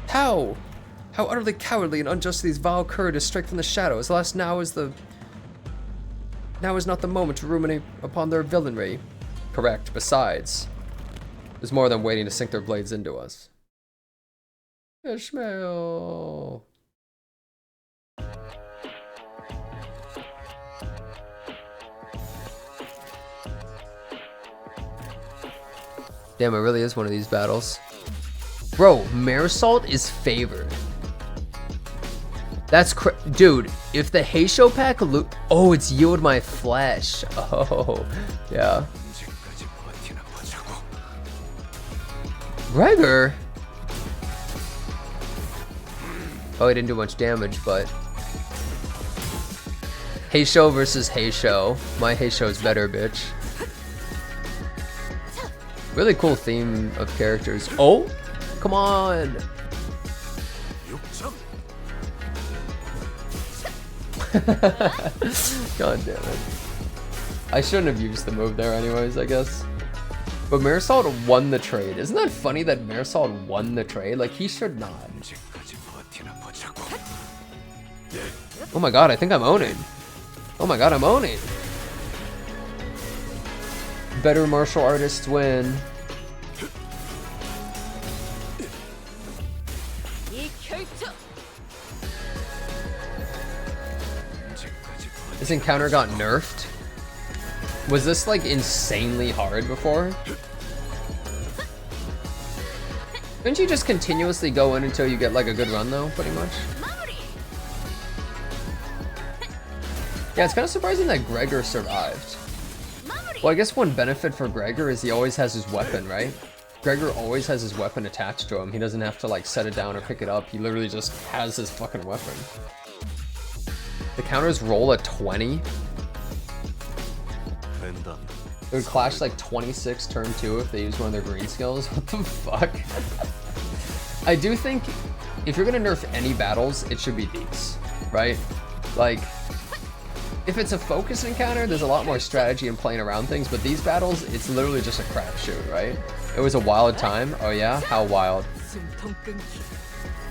Speaker 1: How? How utterly cowardly and unjust these vile cur to strike from the shadows. Alas, now is not the moment to ruminate upon their villainy. Correct. Besides, there's more of them waiting to sink their blades into us. Ishmael. Damn, it really is one of these battles. Bro, Marisol is favored. That's dude, if the Heisho pack oh, it's yield my flesh. Oh, yeah. Gregor? Oh, he didn't do much damage, but... Heisho versus Heisho. My Heisho is better, bitch. Really cool theme of characters. Oh, come on. God damn it. I shouldn't have used the move there anyways, I guess. But Marisol won the trade. Isn't that funny that Marisol won the trade? Like, he should not. Oh my god, I think I'm owning. Oh my god, I'm owning. Better martial artists win. This encounter got nerfed? Was this like insanely hard before? Didn't you just continuously go in until you get like a good run though, pretty much? Yeah, it's kind of surprising that Gregor survived. Well, I guess one benefit for Gregor is he always has his weapon, right? Gregor always has his weapon attached to him. He doesn't have to like set it down or pick it up. He literally just has his fucking weapon. The counters roll a 20. It would clash like 26 turn 2 if they use one of their green skills. What the fuck? I do think if you're gonna nerf any battles, it should be these, right? Like, if it's a focus encounter, there's a lot more strategy in playing around things, but these battles, it's literally just a crapshoot, right? It was a wild time. Oh yeah? How wild?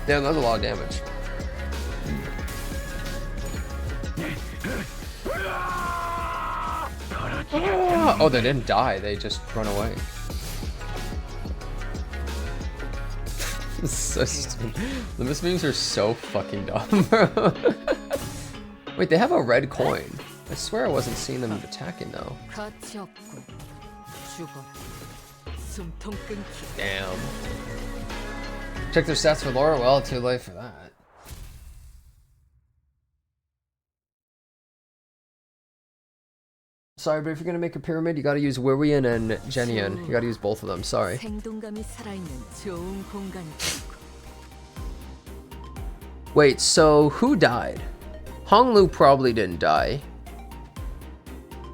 Speaker 1: Damn, that was a lot of damage. Oh, they didn't die, they just run away. So stupid. Limbus memes are so fucking dumb, bro. Wait, they have a red coin. I swear I wasn't seeing them attacking though. Damn. Check their stats for Laura? Well, too late for that. Sorry, but if you're gonna make a pyramid, you gotta use Wirian and Genian. You gotta use both of them, sorry. Wait, so who died? Honglu probably didn't die.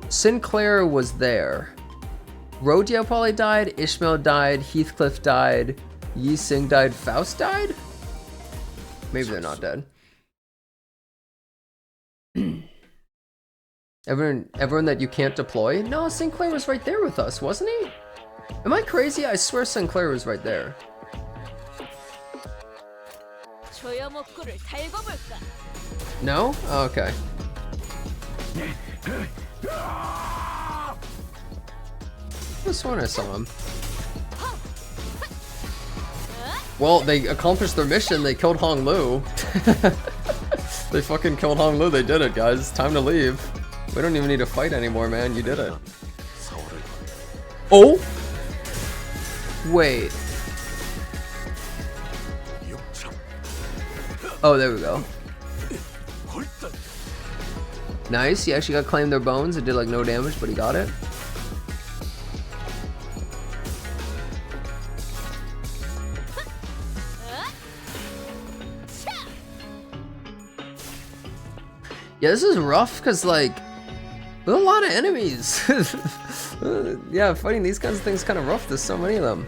Speaker 1: Sinclair was there. Rodio probably died, Ishmael died, Heathcliff died, Yi Sing died, Faust died? Maybe they're not dead. Everyone that you can't deploy? No, Sinclair was right there with us, wasn't he? Am I crazy? I swear Sinclair was right there. No? Oh, okay. I sworn I saw him. Well, they accomplished their mission. They killed Hong Lu. They fucking killed Hong Lu. They did it, guys. It's time to leave. We don't even need to fight anymore, man. You did it. Oh! Wait. Oh, there we go. Nice. He actually got claimed their bones. It did like no damage, but he got it. Yeah, this is rough because like there's a lot of enemies. Yeah, fighting these kinds of things is kind of rough. There's so many of them.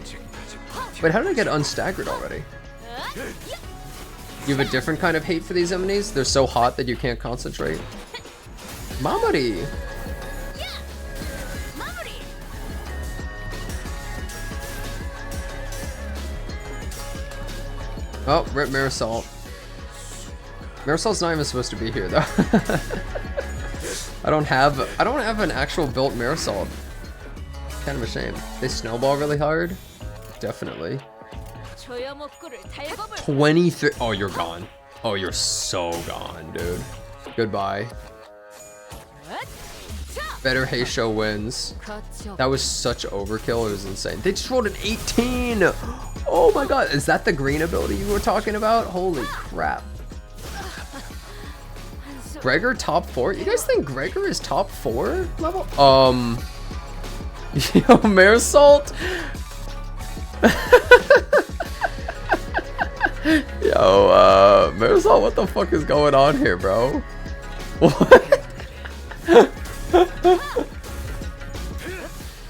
Speaker 1: Wait, how did I get unstaggered already? You have a different kind of hate for these enemies? They're so hot that you can't concentrate. Mamori! Oh, rip Marisol. Marisol's not even supposed to be here though. I don't have an actual built Marisol. Kind of a shame. They snowball really hard? Definitely. 23. Oh, you're gone. Oh, you're so gone, dude. Goodbye. Better Heisho wins. That was such overkill, it was insane. They just rolled an 18! Oh my god, is that the green ability you were talking about? Holy crap. Gregor top 4? You guys think Gregor is top 4 level? Yo, Marisol? Yo, Marisol, what the fuck is going on here, bro? What?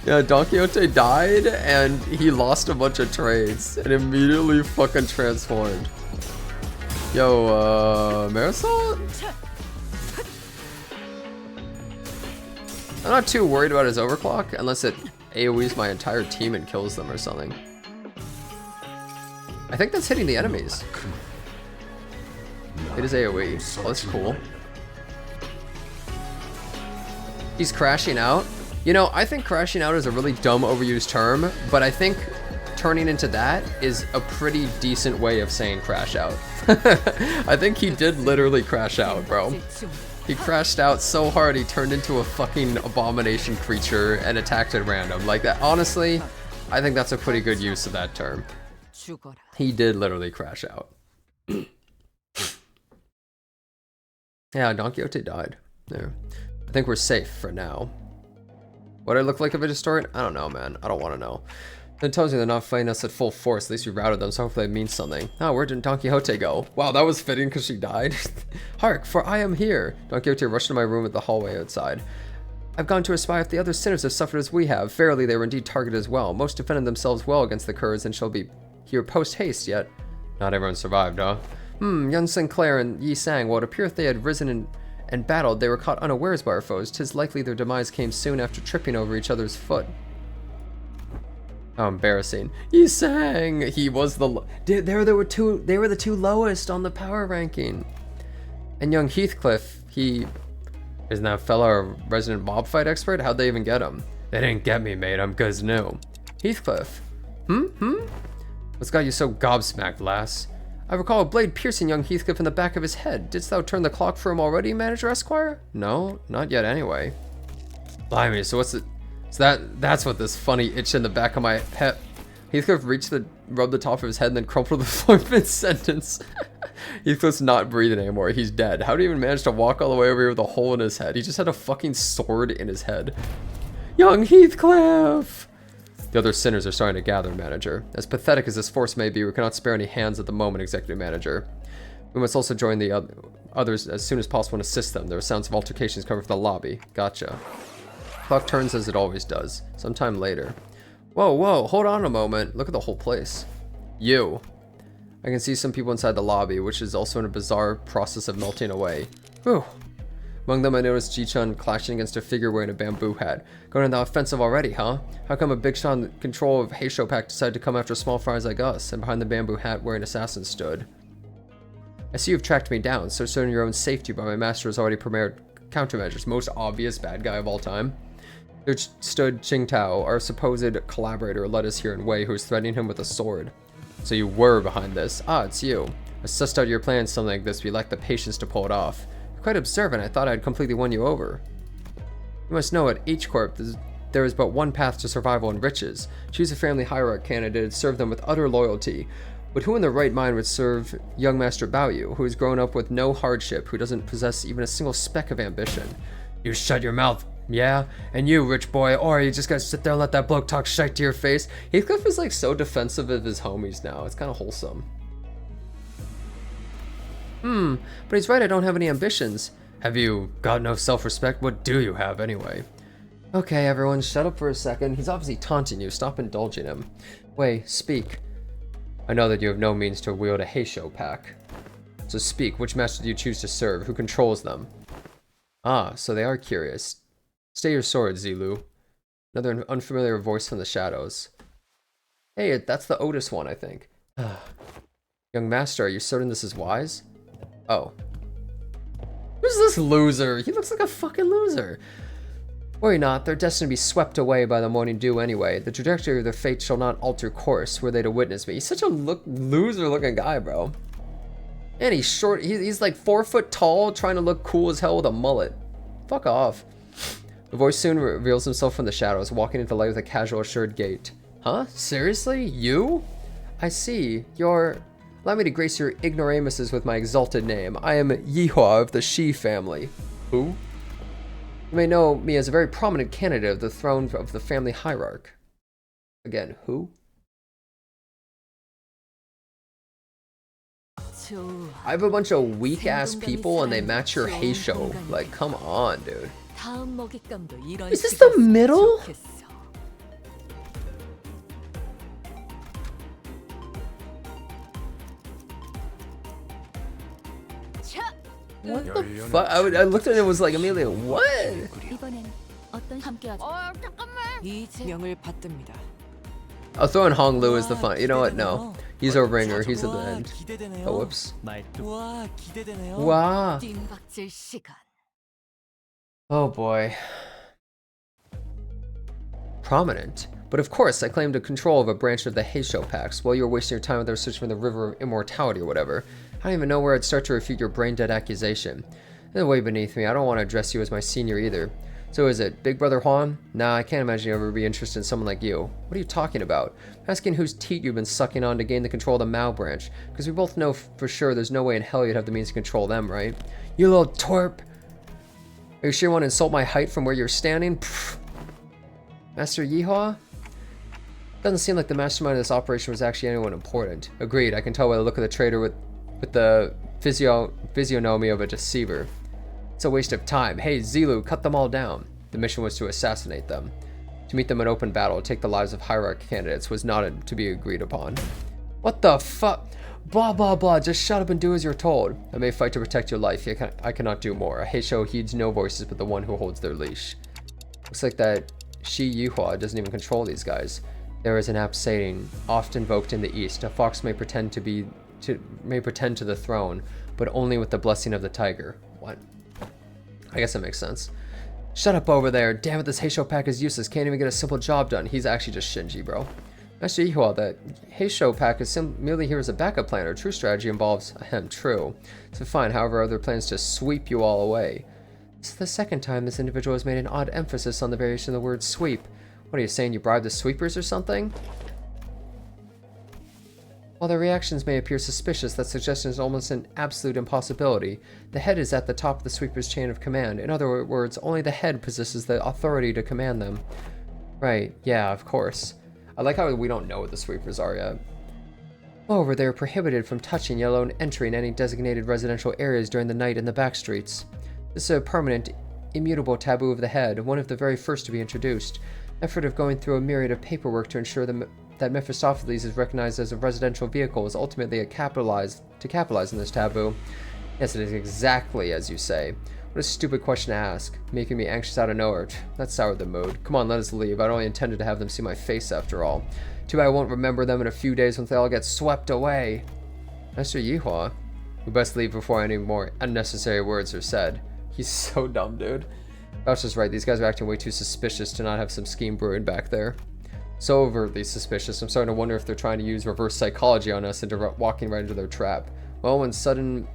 Speaker 1: Yeah, Don Quixote died and he lost a bunch of trades and immediately fucking transformed. Yo, Marisol? I'm not too worried about his overclock unless it AoEs my entire team and kills them or something. I think that's hitting the enemies. It is AoE. Oh, that's cool. He's crashing out. You know, I think crashing out is a really dumb overused term, but I think turning into that is a pretty decent way of saying crash out. I think he did literally crash out, bro. He crashed out so hard he turned into a fucking abomination creature and attacked at random. Like that, honestly, I think that's a pretty good use of that term. He did literally crash out. Yeah, Don Quixote died. There. I think we're safe for now. What I look like if I destroy it? I don't know, man. I don't want to know. It tells you they're not fighting us at full force. At least we routed them, so hopefully it means something. Oh, where did Don Quixote go? Wow, that was fitting because she died. Hark, for I am here. Don Quixote rushed into my room at the hallway outside. I've gone to espy if the other sinners have suffered as we have. Verily, they were indeed targeted as well. Most defended themselves well against the curs and shall be here post-haste yet. Not everyone survived, huh? Young Sinclair and Yi Sang, while it appeareth they had risen and battled, they were caught unawares by our foes. 'Tis likely their demise came soon after tripping over each other's foot. How embarrassing. Yi Sang! He was the... Dude, they were the two lowest on the power ranking. And young Heathcliff, he... Isn't that fella a resident mob fight expert? How'd they even get him? They didn't get me, mate. I'm good new. Heathcliff. What's got you so gobsmacked, lass? I recall a blade piercing young Heathcliff in the back of his head. Didst thou turn the clock for him already, Manager Esquire? No, not yet anyway. Blimey, so what's it? So that's what this funny itch in the back of my head. Heathcliff rubbed the top of his head and then crumpled to the floor mid-sentence. Heathcliff's not breathing anymore. He's dead. How did he even manage to walk all the way over here with a hole in his head? He just had a fucking sword in his head. Young Heathcliff! The other sinners are starting to gather, Manager. As pathetic as this force may be, we cannot spare any hands at the moment, Executive Manager. We must also join the others as soon as possible and assist them. There are sounds of altercations coming from the lobby. Gotcha. Clock turns as it always does. Sometime later. Whoa, hold on a moment. Look at the whole place. You. I can see some people inside the lobby, which is also in a bizarre process of melting away. Whew. Among them, I noticed Ji-chun clashing against a figure wearing a bamboo hat. Going on the offensive already, huh? How come a big shot in control of Heisho Pack decided to come after small fries like us, and behind the bamboo hat wearing assassin stood? I see you've tracked me down, so certain your own safety, but my master has already prepared countermeasures. Most obvious bad guy of all time. There stood Qingtao, our supposed collaborator, led us here in Wei, who was threatening him with a sword. So you were behind this. Ah, it's you. I sussed out your plan something like this, but you lacked the patience to pull it off. You're quite observant. I thought I'd completely won you over. You must know at H-Corp, there is but one path to survival and riches. Choose a family hierarch candidate and serve them with utter loyalty. But who in their right mind would serve young Master Baoyu, who has grown up with no hardship, who doesn't possess even a single speck of ambition? You shut your mouth, yeah? And you, rich boy, or you just gotta sit there and let that bloke talk shite to your face? Heathcliff is like so defensive of his homies now. It's kind of wholesome. But he's right, I don't have any ambitions. Have you got no self-respect? What do you have anyway? Okay, everyone, shut up for a second. He's obviously taunting you. Stop indulging him. Wei, speak. I know that you have no means to wield a Heisho Pack. So speak, which master do you choose to serve? Who controls them? Ah, so they are curious. Stay your sword, Zilu. Another unfamiliar voice from the shadows. Hey, that's the Otis one, I think. Young master, are you certain this is wise? Oh. Who's this loser? He looks like a fucking loser. Worry not, they're destined to be swept away by the morning dew anyway. The trajectory of their fate shall not alter course, were they to witness me. He's such a loser-looking guy, bro. And he's short. He's like 4 foot tall, trying to look cool as hell with a mullet. Fuck off. The voice soon reveals himself from the shadows, walking into light with a casual, assured gait. Huh? Seriously? You? I see. Allow me to grace your ignoramuses with my exalted name. I am Yihua of the Shi family. Who? You may know me as a very prominent candidate of the throne of the family hierarch. Again, who? I have a bunch of weak-ass people and they match your Heisho. Like, come on, dude. Is this the middle? What the fuck? I looked at it and was like immediately, what? I'll throw in Hong Lu as the fun. You know what? No. He's a ringer. He's at the end. Oh, whoops. Wow. Oh boy. Prominent. But of course, I claimed a control of a branch of the Heisho Packs while you were wasting your time with their search for the River of Immortality or whatever. I don't even know where I'd start to refute your brain-dead accusation. They're way beneath me. I don't want to address you as my senior either. So is it Big Brother Juan? Nah, I can't imagine you ever be interested in someone like you. What are you talking about? I'm asking whose teat you've been sucking on to gain the control of the Mao branch. Because we both know for sure there's no way in hell you'd have the means to control them, right? You little twerp! Are you sure you want to insult my height from where you're standing? Pfft. Master Yihua? Doesn't seem like the mastermind of this operation was actually anyone important. Agreed, I can tell by the look of the traitor with the physiognomy of a deceiver. It's a waste of time. Hey, Zilu, cut them all down. The mission was to assassinate them. To meet them in open battle, take the lives of hierarchy candidates was not to be agreed upon. What the fuck? Blah, blah, blah. Just shut up and do as you're told. I may fight to protect your life. I cannot do more. A Heisho heeds no voices but the one who holds their leash. Looks like that Shi Yihua doesn't even control these guys. There is an apt saying, oft invoked in the East. A fox may pretend to the throne, but only with the blessing of the tiger. What? I guess that makes sense. Shut up over there. Damn it, this Heisho pack is useless. Can't even get a simple job done. He's actually just Shinji, bro. Master Yihua, that Heisho pack is merely here as a backup plan. Our true strategy involves, true. So fine, however, other plans to sweep you all away. This is the second time this individual has made an odd emphasis on the variation of the word sweep. What are you saying, you bribed the sweepers or something? While their reactions may appear suspicious, that suggestion is almost an absolute impossibility. The head is at the top of the sweeper's chain of command. In other words, only the head possesses the authority to command them. Right, yeah, of course. I like how we don't know what the sweepers are yet. Moreover, they are prohibited from touching, yet alone entering any designated residential areas during the night in the back streets. This is a permanent, immutable taboo of the head, one of the very first to be introduced. Effort of going through a myriad of paperwork to ensure that Mephistopheles is recognized as a residential vehicle is ultimately to capitalize on this taboo. Yes, it is exactly as you say. What a stupid question to ask, making me anxious out of nowhere. That soured the mood. Come on, let us leave. I'd only intended to have them see my face after all. Too bad I won't remember them in a few days once they all get swept away. Master Yihua, we best leave before any more unnecessary words are said. He's so dumb, dude. Faust is right, these guys are acting way too suspicious to not have some scheme brewing back there. So overtly suspicious, I'm starting to wonder if they're trying to use reverse psychology on us into walking right into their trap. Well, when surrounded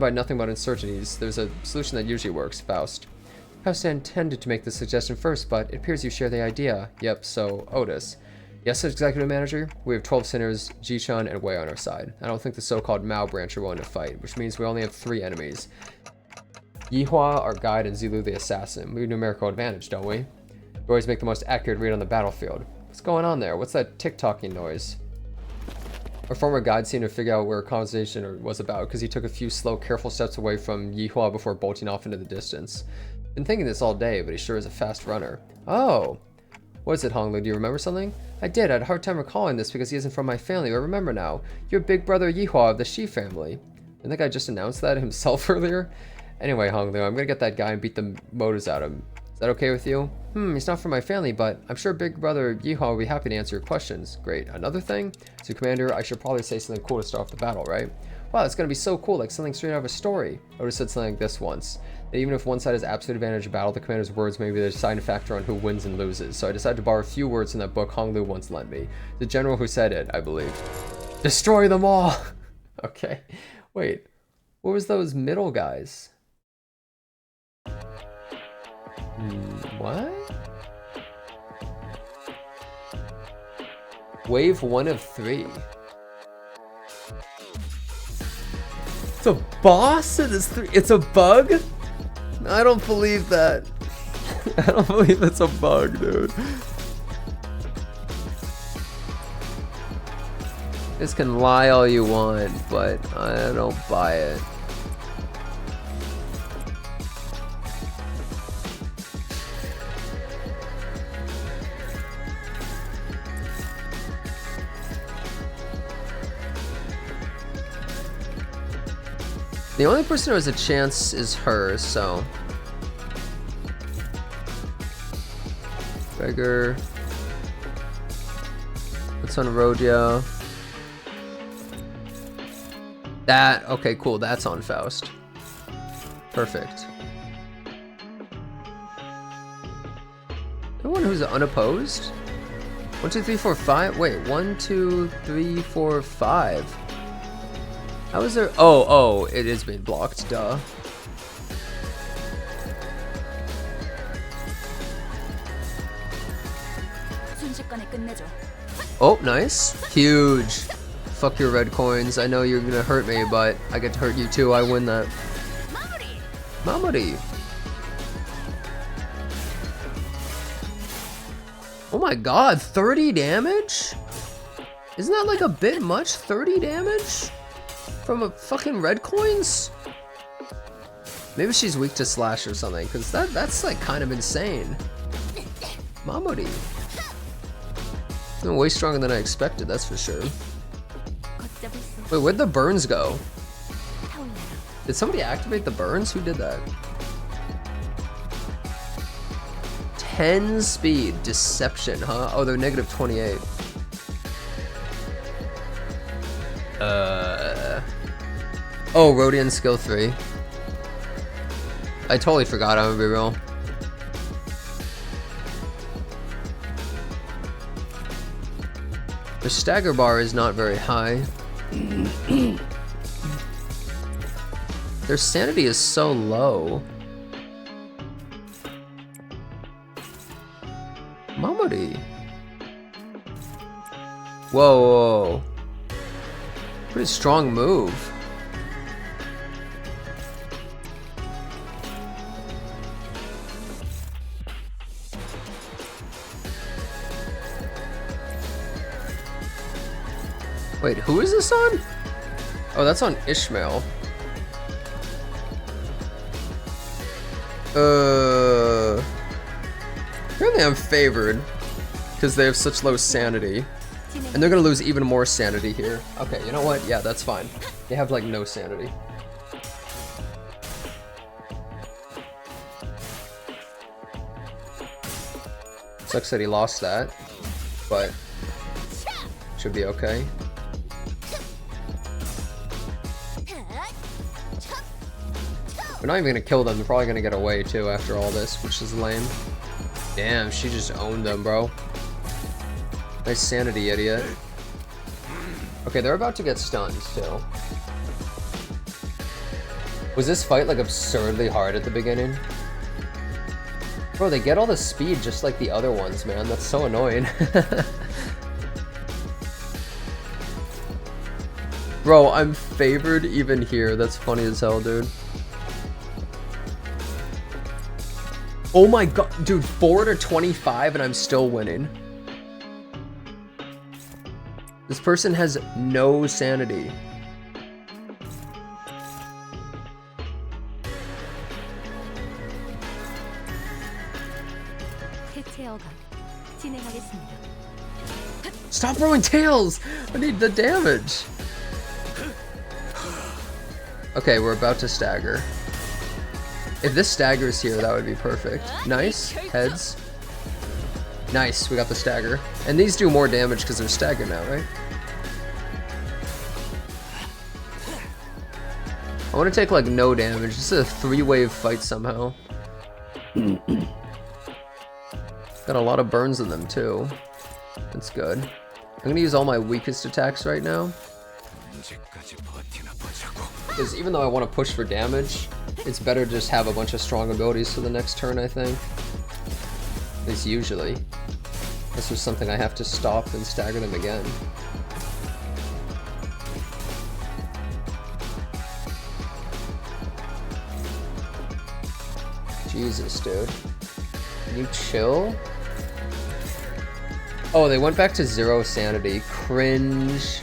Speaker 1: by nothing but uncertainties, there's a solution that usually works, Faust. Faust intended to make this suggestion first, but it appears you share the idea. Yep, so, Otis. Yes, Executive Manager, we have 12 sinners, Jichan, and Wei on our side. I don't think the so-called Mao branch are willing to fight, which means we only have 3 enemies. Yihua, our guide, and Zilu the assassin. We have numerical advantage, don't we? We always make the most accurate read on the battlefield. What's going on there? What's that tick-tocking noise? Our former guide seemed to figure out where our conversation was about because he took a few slow, careful steps away from Yihua before bolting off into the distance. Been thinking this all day, but he sure is a fast runner. Oh! What is it, Honglu? Do you remember something? I did. I had a hard time recalling this because he isn't from my family, but remember now. You're big brother Yihua of the Shi family. I think I just announced that himself earlier. Anyway, Honglu, I'm gonna get that guy and beat the motors out of him. Is that okay with you? He's not from my family, but I'm sure big brother Yihua will be happy to answer your questions. Great. Another thing? So, Commander, I should probably say something cool to start off the battle, right? Wow, it's gonna be so cool, like something straight out of a story. I would've said something like this once. That even if one side has absolute advantage in battle, the commander's words may be the deciding factor on who wins and loses. So I decided to borrow a few words from that book Honglu once lent me. The general who said it, I believe. Destroy them all! Okay. Wait. What was those middle guys? What? Wave 1 of 3. It's a boss? It's a bug? I don't believe that. I don't believe that's a bug, dude. This can lie all you want, but I don't buy it. The only person who has a chance is her, so. Beggar. What's on Rodia? That, okay, cool, that's on Faust. Perfect. Anyone who's unopposed? 1, 2, 3, 4, 5? Wait, 1, 2, 3, 4, 5. How is there? Oh, it is being blocked, duh. Oh, nice. Huge. Fuck your red coins. I know you're gonna hurt me, but I get to hurt you too. I win that. Mamori. Oh my god, 30 damage? Isn't that like a bit much? 30 damage? From a fucking red coins? Maybe she's weak to slash or something, because that's like kind of insane. Mamori. Way stronger than I expected, that's for sure. Wait, where'd the burns go? Did somebody activate the burns? Who did that? 10 speed, deception, huh? Oh, they're negative 28. Oh, Rodian skill 3. I totally forgot, I'm gonna be real. The stagger bar is not very high. Their sanity is so low. Mamori. Whoa. Pretty strong move. Wait, who is this on? Oh, that's on Ishmael. Apparently I'm favored because they have such low sanity. And they're gonna lose even more sanity here. Okay, you know what? Yeah, that's fine. They have like no sanity. Sucks that he lost that, but should be okay. We're not even gonna kill them. They're probably gonna get away too after all this, which is lame. Damn, she just owned them, bro. Nice sanity, idiot. Okay, they're about to get stunned too. Was this fight like absurdly hard at the beginning? Bro, they get all the speed just like the other ones, man. That's so annoying. Bro, I'm favored even here. That's funny as hell, dude. Oh my god, dude, 4 to 25 and I'm still winning. This person has no sanity. Stop throwing tails! I need the damage. Okay, we're about to stagger. If this staggers here, that would be perfect. Nice. Heads. Nice, we got the stagger. And these do more damage because they're staggered now, right? I want to take like no damage. This is a 3-wave fight somehow. Got a lot of burns in them too. That's good. I'm gonna use all my weakest attacks right now. Because even though I want to push for damage, it's better to just have a bunch of strong abilities for the next turn, I think. At least usually. This was something I have to stop and stagger them again. Jesus, dude. Can you chill? Oh, they went back to 0 sanity. Cringe.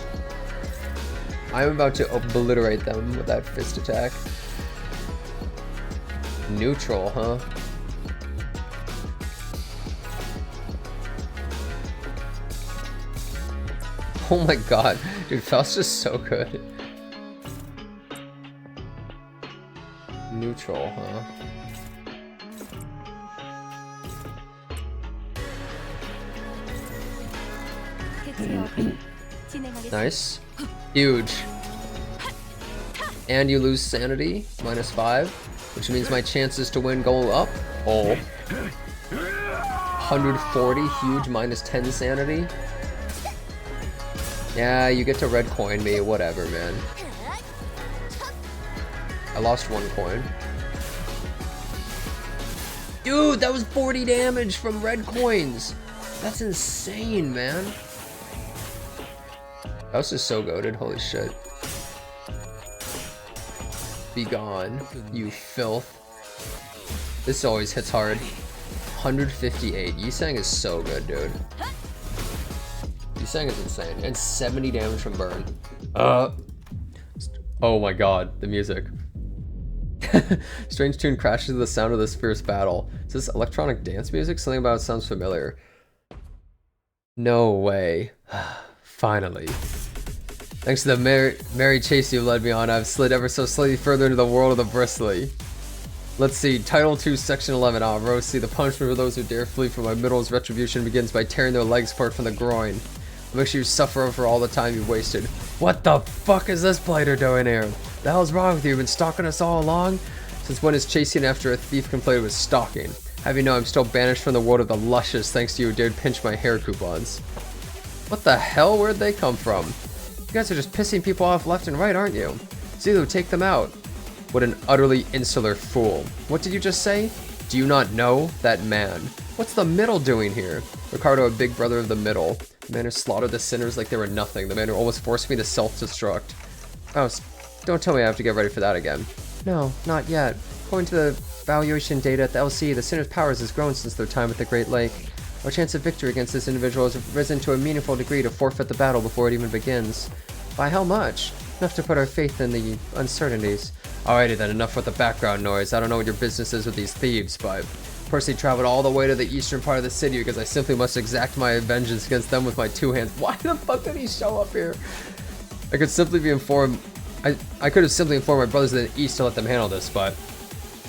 Speaker 1: I'm about to obliterate them with that fist attack. Neutral, huh? Oh my god. Dude, Faust's just so good. Neutral, huh? Nice. Huge. And you lose sanity, -5, which means my chances to win go up. Oh. 140, huge, -10 sanity. Yeah, you get to red coin me, whatever, man. I lost 1 coin. Dude, that was 40 damage from red coins. That's insane, man. That was just so goated, holy shit. Be gone, you filth. This always hits hard. 158. Yisang is so good, dude. Yisang is insane. And 70 damage from burn. Oh my god, the music. Strange tune crashes to the sound of this fierce battle. Is this electronic dance music? Something about it sounds familiar. No way. Finally. Thanks to the merry chase you led me on, I've slid ever so slightly further into the world of the bristly. Let's see, Title 2, Section 11. Rosie, the punishment for those who dare flee from my middle's retribution begins by tearing their legs apart from the groin. I'll make sure you suffer for all the time you've wasted. What the fuck is this blighter doing here? The hell's wrong with you? Been stalking us all along? Since when is chasing after a thief conflated with stalking? Have you know I'm still banished from the world of the luscious thanks to you who dared pinch my hair coupons. What the hell? Where'd they come from? You guys are just pissing people off left and right, aren't you? Zulu, take them out. What an utterly insular fool. What did you just say? Do you not know that man? What's the middle doing here? Ricardo, a big brother of the middle. The man who slaughtered the sinners like they were nothing. The man who almost forced me to self-destruct. Oh, don't tell me I have to get ready for that again. No, not yet. According to the valuation data at the LC, the sinner's powers has grown since their time at the Great Lake. Our chance of victory against this individual has risen to a meaningful degree to forfeit the battle before it even begins. By how much? Enough to put our faith in the uncertainties. Alrighty then, enough with the background noise. I don't know what your business is with these thieves, but personally traveled all the way to the eastern part of the city because I simply must exact my vengeance against them with my two hands. Why the fuck did he show up here? I could simply be informed. I could have simply informed my brothers in the east to let them handle this, but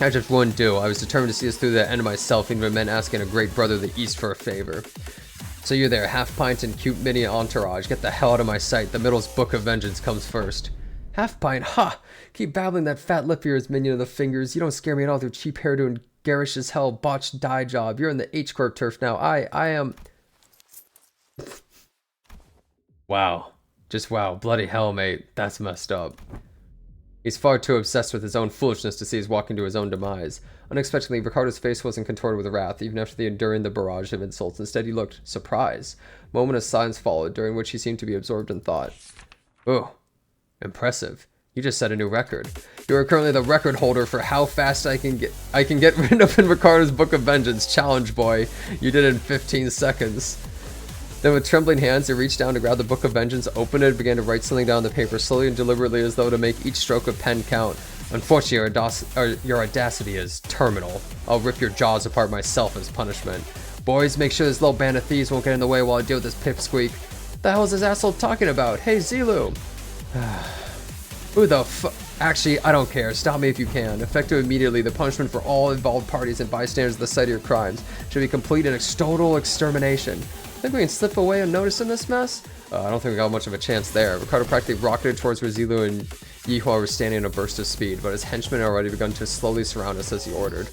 Speaker 1: I just wouldn't do. I was determined to see us through the end of myself, even men asking a great brother of the east for a favor. So you're there, half pint and cute mini entourage. Get the hell out of my sight. The middle's book of vengeance comes first. Half pint, ha! Keep babbling that fat lip of yours, minion of the fingers. You don't scare me at all with your cheap hairdo and garish as hell botched dye job. You're in the H-Corp turf now. I am... Wow. Just wow. Bloody hell, mate. That's messed up. He's far too obsessed with his own foolishness to see he's walking to his own demise. Unexpectedly, Ricardo's face wasn't contorted with wrath, even after enduring the barrage of insults. Instead, he looked surprised. A moment of silence followed, during which he seemed to be absorbed in thought. Oh, impressive. You just set a new record. You are currently the record holder for how fast I can get written up in Ricardo's Book of Vengeance. Challenge, boy. You did it in 15 seconds. Then with trembling hands, he reached down to grab the Book of Vengeance, opened it, and began to write something down the paper, slowly and deliberately as though to make each stroke of pen count. Unfortunately, your audacity is terminal. I'll rip your jaws apart myself as punishment. Boys, make sure this little band of thieves won't get in the way while I deal with this pipsqueak. What the hell is this asshole talking about? Hey, Zilu! Who the fuck? Actually, I don't care. Stop me if you can. Effective immediately, the punishment for all involved parties and bystanders at the site of your crimes should be complete and total extermination. Think we can slip away unnoticed in this mess? I don't think we got much of a chance there. Ricardo practically rocketed towards where Zilu and Yihua were standing in a burst of speed, but his henchmen had already begun to slowly surround us as he ordered.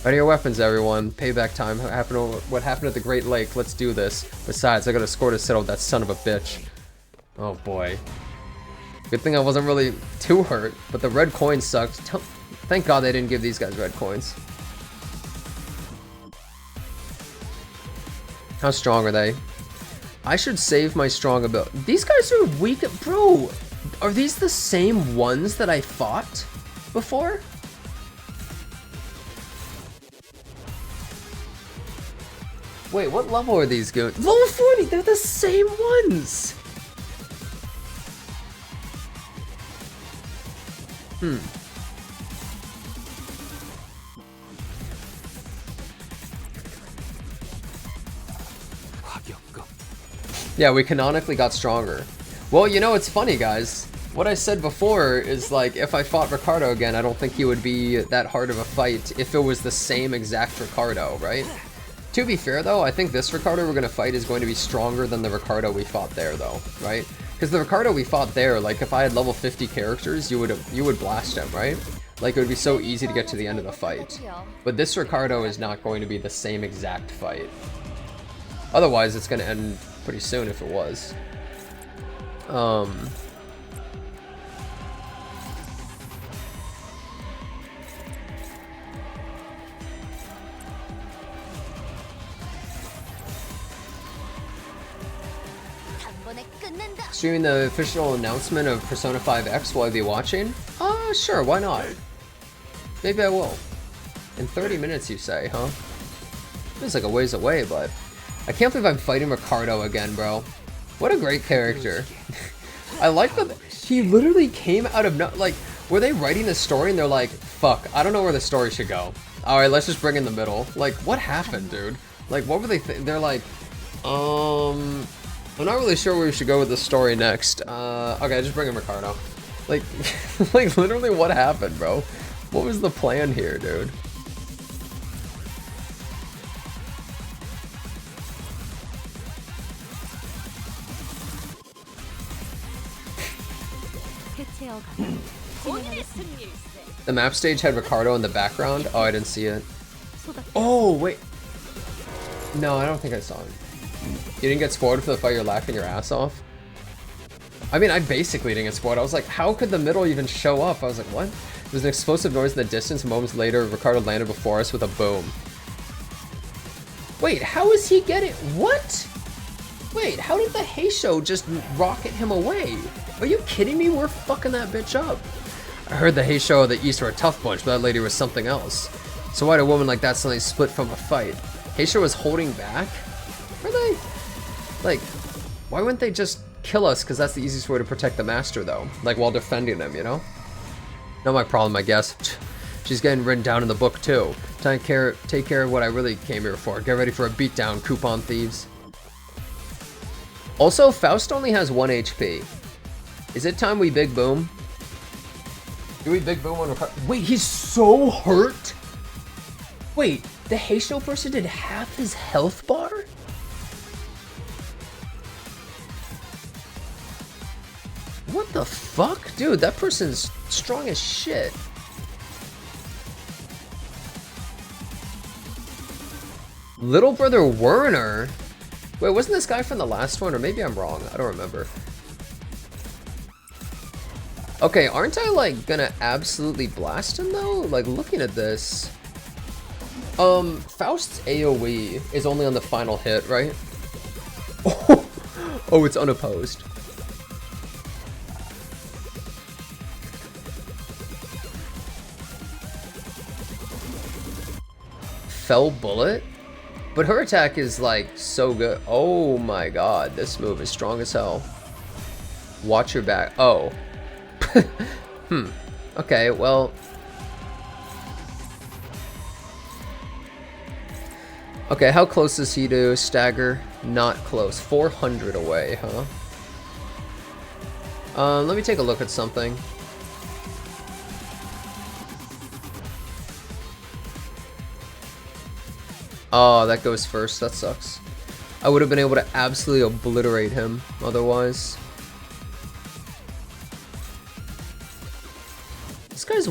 Speaker 1: Ready your weapons, everyone. Payback time. What happened at the Great Lake? Let's do this. Besides, I got a score to settle with that son of a bitch. Oh boy. Good thing I wasn't really too hurt, but the red coins sucked. Thank God they didn't give these guys red coins. How strong are they? I should save my strong ability. These guys are weak. Bro, are these the same ones that I fought before? Wait, what level are these goons? Level 40! They're the same ones! Yeah, we canonically got stronger. Well, you know, it's funny, guys. What I said before is, like, if I fought Ricardo again, I don't think he would be that hard of a fight if it was the same exact Ricardo, right? To be fair, though, I think this Ricardo we're going to fight is going to be stronger than the Ricardo we fought there, though, right? Because the Ricardo we fought there, like, if I had level 50 characters, you would blast him, right? Like, it would be so easy to get to the end of the fight. But this Ricardo is not going to be the same exact fight. Otherwise, it's going to end pretty soon if it was. Streaming the official announcement of Persona 5X while I be watching? Sure, why not? Maybe I will. In 30 minutes, you say, huh? Feels like a ways away, but I can't believe I'm fighting Ricardo again, bro. What a great character. I like that he literally came out of no, like, were they writing a story and they're like, fuck, I don't know where the story should go. All right, let's just bring in the middle. Like, what happened, dude? Like, what were they they're like, I'm not really sure where we should go with the story next. Okay, just bring in Ricardo. Like, like literally what happened, bro? What was the plan here, dude? The map stage had Ricardo in the background. Oh, I didn't see it. Oh, wait. No, I don't think I saw it. You didn't get spoiled for the fight, you're laughing your ass off? I mean, I basically didn't get spoiled. I was like, how could the middle even show up? I was like, what? There was an explosive noise in the distance. Moments later, Ricardo landed before us with a boom. Wait, how is he getting... What? Wait, how did the Heisho just rocket him away? Are you kidding me? We're fucking that bitch up. I heard the Heisho of the East were a tough bunch, but that lady was something else. So why'd a woman like that suddenly split from a fight? Heisho was holding back? Are they? Like, why wouldn't they just kill us? Because that's the easiest way to protect the master, though. Like, while defending him, you know? Not my problem, I guess. She's getting written down in the book, too. Take care of what I really came here for. Get ready for a beatdown, coupon thieves. Also, Faust only has 1 HP. Is it time we big boom? Do we big boom on Ricardo? Wait, he's so hurt? Wait, the Heisho person did half his health bar? What the fuck? Dude, that person's strong as shit. Little brother Werner? Wait, wasn't this guy from the last one? Or maybe I'm wrong. I don't remember. Okay, aren't I, like, gonna absolutely blast him, though? Like, looking at this... Faust's AoE is only on the final hit, right? Oh, it's unopposed. Fell bullet? But her attack is, like, so good. Oh my god, this move is strong as hell. Watch your back. Oh. Okay, well... Okay, how close is he to stagger? Not close. 400 away, huh? Let me take a look at something. Oh, that goes first. That sucks. I would have been able to absolutely obliterate him otherwise. This guy's...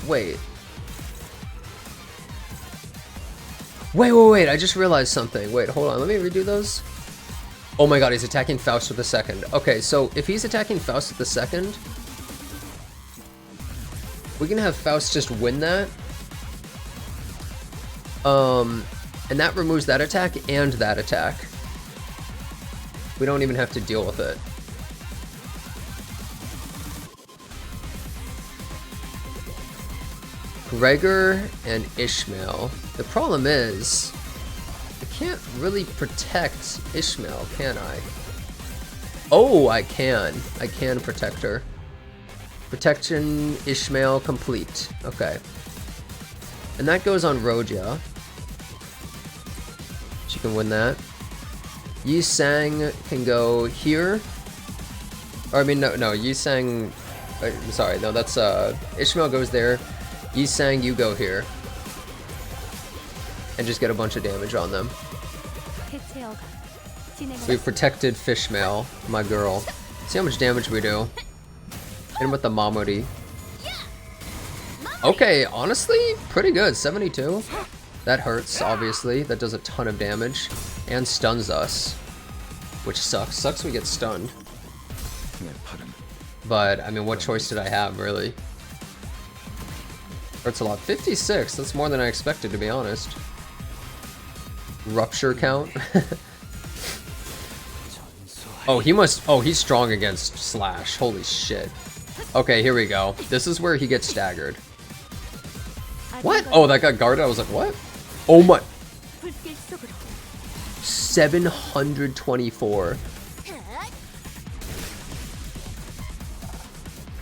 Speaker 1: Wait. Wait, I just realized something. Wait, hold on, let me redo those. Oh my god, he's attacking Faust with the second. Okay, so if he's attacking Faust with the second, we can have Faust just win that. And that removes that attack and that attack. We don't even have to deal with it. Gregor and Ishmael. The problem is, I can't really protect Ishmael, can I? Oh, I can. I can protect her. Protection Ishmael complete. Okay. And that goes on Roja. She can win that. Yi Sang can go here. Or I mean, no, Yi Sang... sorry, no, that's, Ishmael goes there. Yi Sang, you go here. And just get a bunch of damage on them. We've protected Fishmail, my girl. See how much damage we do. Hit him with the Mamori. Okay, honestly, pretty good. 72. That hurts, obviously. That does a ton of damage. And stuns us. Which sucks. Sucks we get stunned. But, I mean, what choice did I have, really? Hurts a lot. 56, that's more than I expected, to be honest. Rupture count. Oh, he must... Oh, he's strong against Slash. Holy shit. Okay, here we go. This is where he gets staggered. What? Oh, that got guarded? I was like, what? Oh my... 724.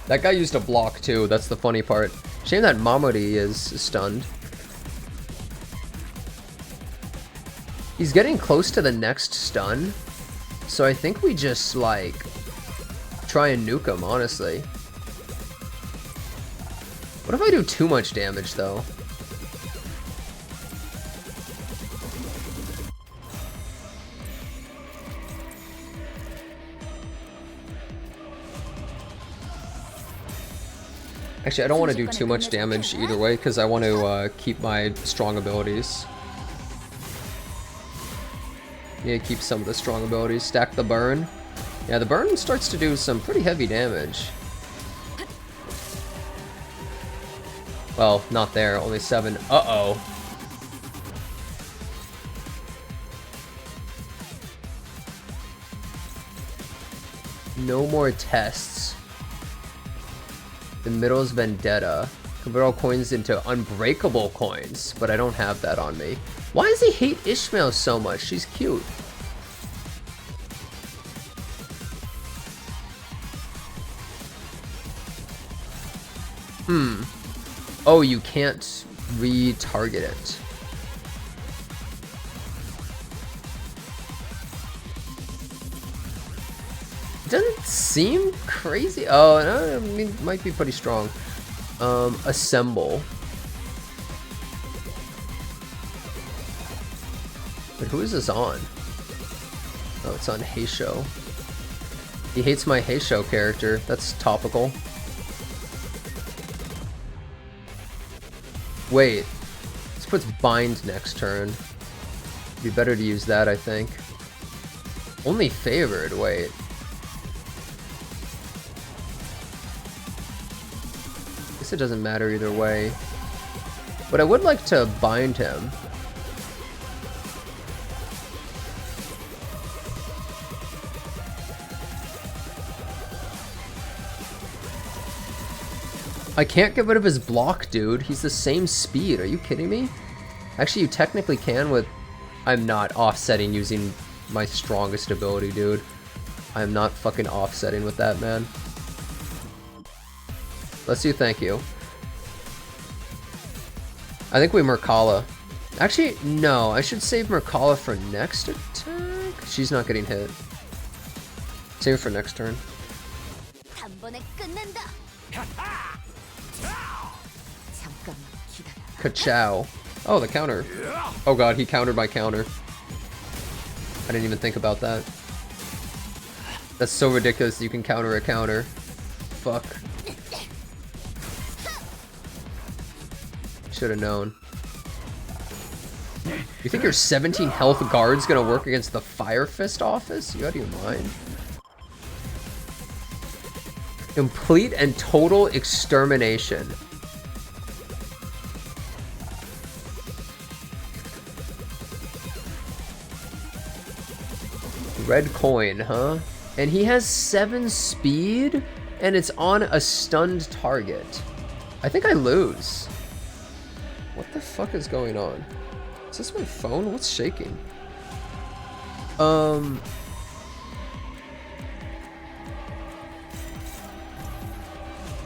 Speaker 1: That guy used a block too, that's the funny part. Shame that Mamori is stunned. He's getting close to the next stun, so I think we just, like, try and nuke him, honestly. What if I do too much damage, though? Actually, I don't want to do too much damage either way, because I want to keep my strong abilities. Yeah, keep some of the strong abilities. Stack the burn. Yeah, the burn starts to do some pretty heavy damage. Well, not there. Only 7. Uh-oh. No more tests. The middle's vendetta. Convert all coins into unbreakable coins, but I don't have that on me. Why does he hate Ishmael so much? She's cute. Oh, you can't retarget it. It doesn't seem crazy. Oh, no, I mean, it might be pretty strong. Assemble. But who is this on? Oh, it's on Heisho. He hates my Heisho character. That's topical. Wait. This puts bind next turn. It'd be better to use that, I think. Only favored. Wait. Guess it doesn't matter either way. But I would like to bind him. I can't get rid of his block, dude. He's the same speed. Are you kidding me? Actually, you technically can with... I'm not offsetting using my strongest ability, dude. I'm not fucking offsetting with that, man. Let's do thank you. I think we Merkala. Actually, no. I should save Merkala for next attack. She's not getting hit. Save it for next turn. Ka-chow. Oh, the counter. Oh god, he countered my counter. I didn't even think about that. That's so ridiculous you can counter a counter. Fuck. Should have known. You think your 17 health guard's gonna work against the Fire Fist office? You out of your mind? Complete and total extermination. Red coin, huh? And he has 7 speed, and it's on a stunned target. I think I lose. What the fuck is going on? Is this my phone? What's shaking?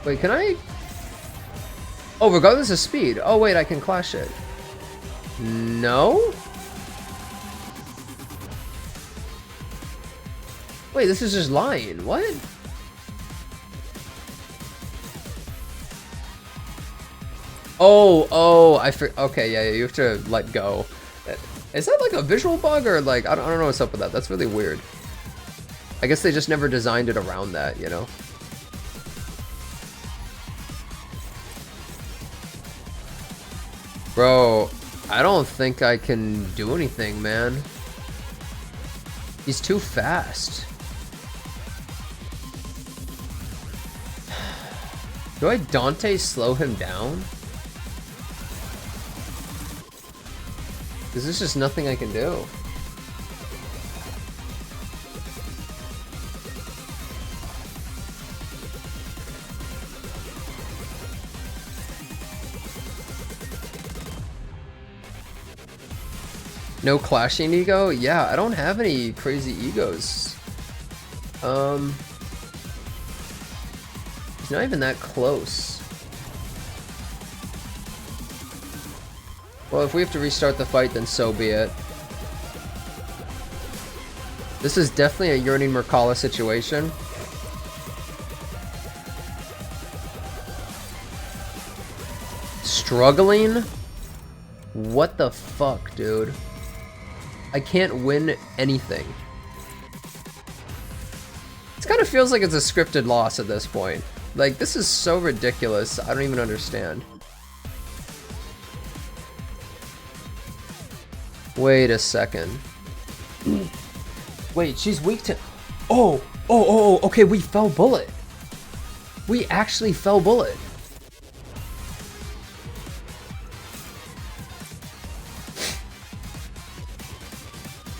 Speaker 1: Wait, can I? Oh, regardless of speed. Oh, wait, I can clash it. No? Wait, this is just lying. What? Oh, okay, yeah, you have to let go. Is that like a visual bug or like, I don't know what's up with that. That's really weird. I guess they just never designed it around that, you know? Bro, I don't think I can do anything, man. He's too fast. Do I Dante slow him down? Because there's just nothing I can do. No clashing ego? Yeah, I don't have any crazy egos. It's not even that close. Well, if we have to restart the fight, then so be it. This is definitely a Yearning Merkala situation. Struggling? What the fuck, dude? I can't win anything. It kind of feels like it's a scripted loss at this point. Like, this is so ridiculous. I don't even understand. Wait a second. Wait, she's weak to... Oh, okay, we fell bullet. We actually fell bullet.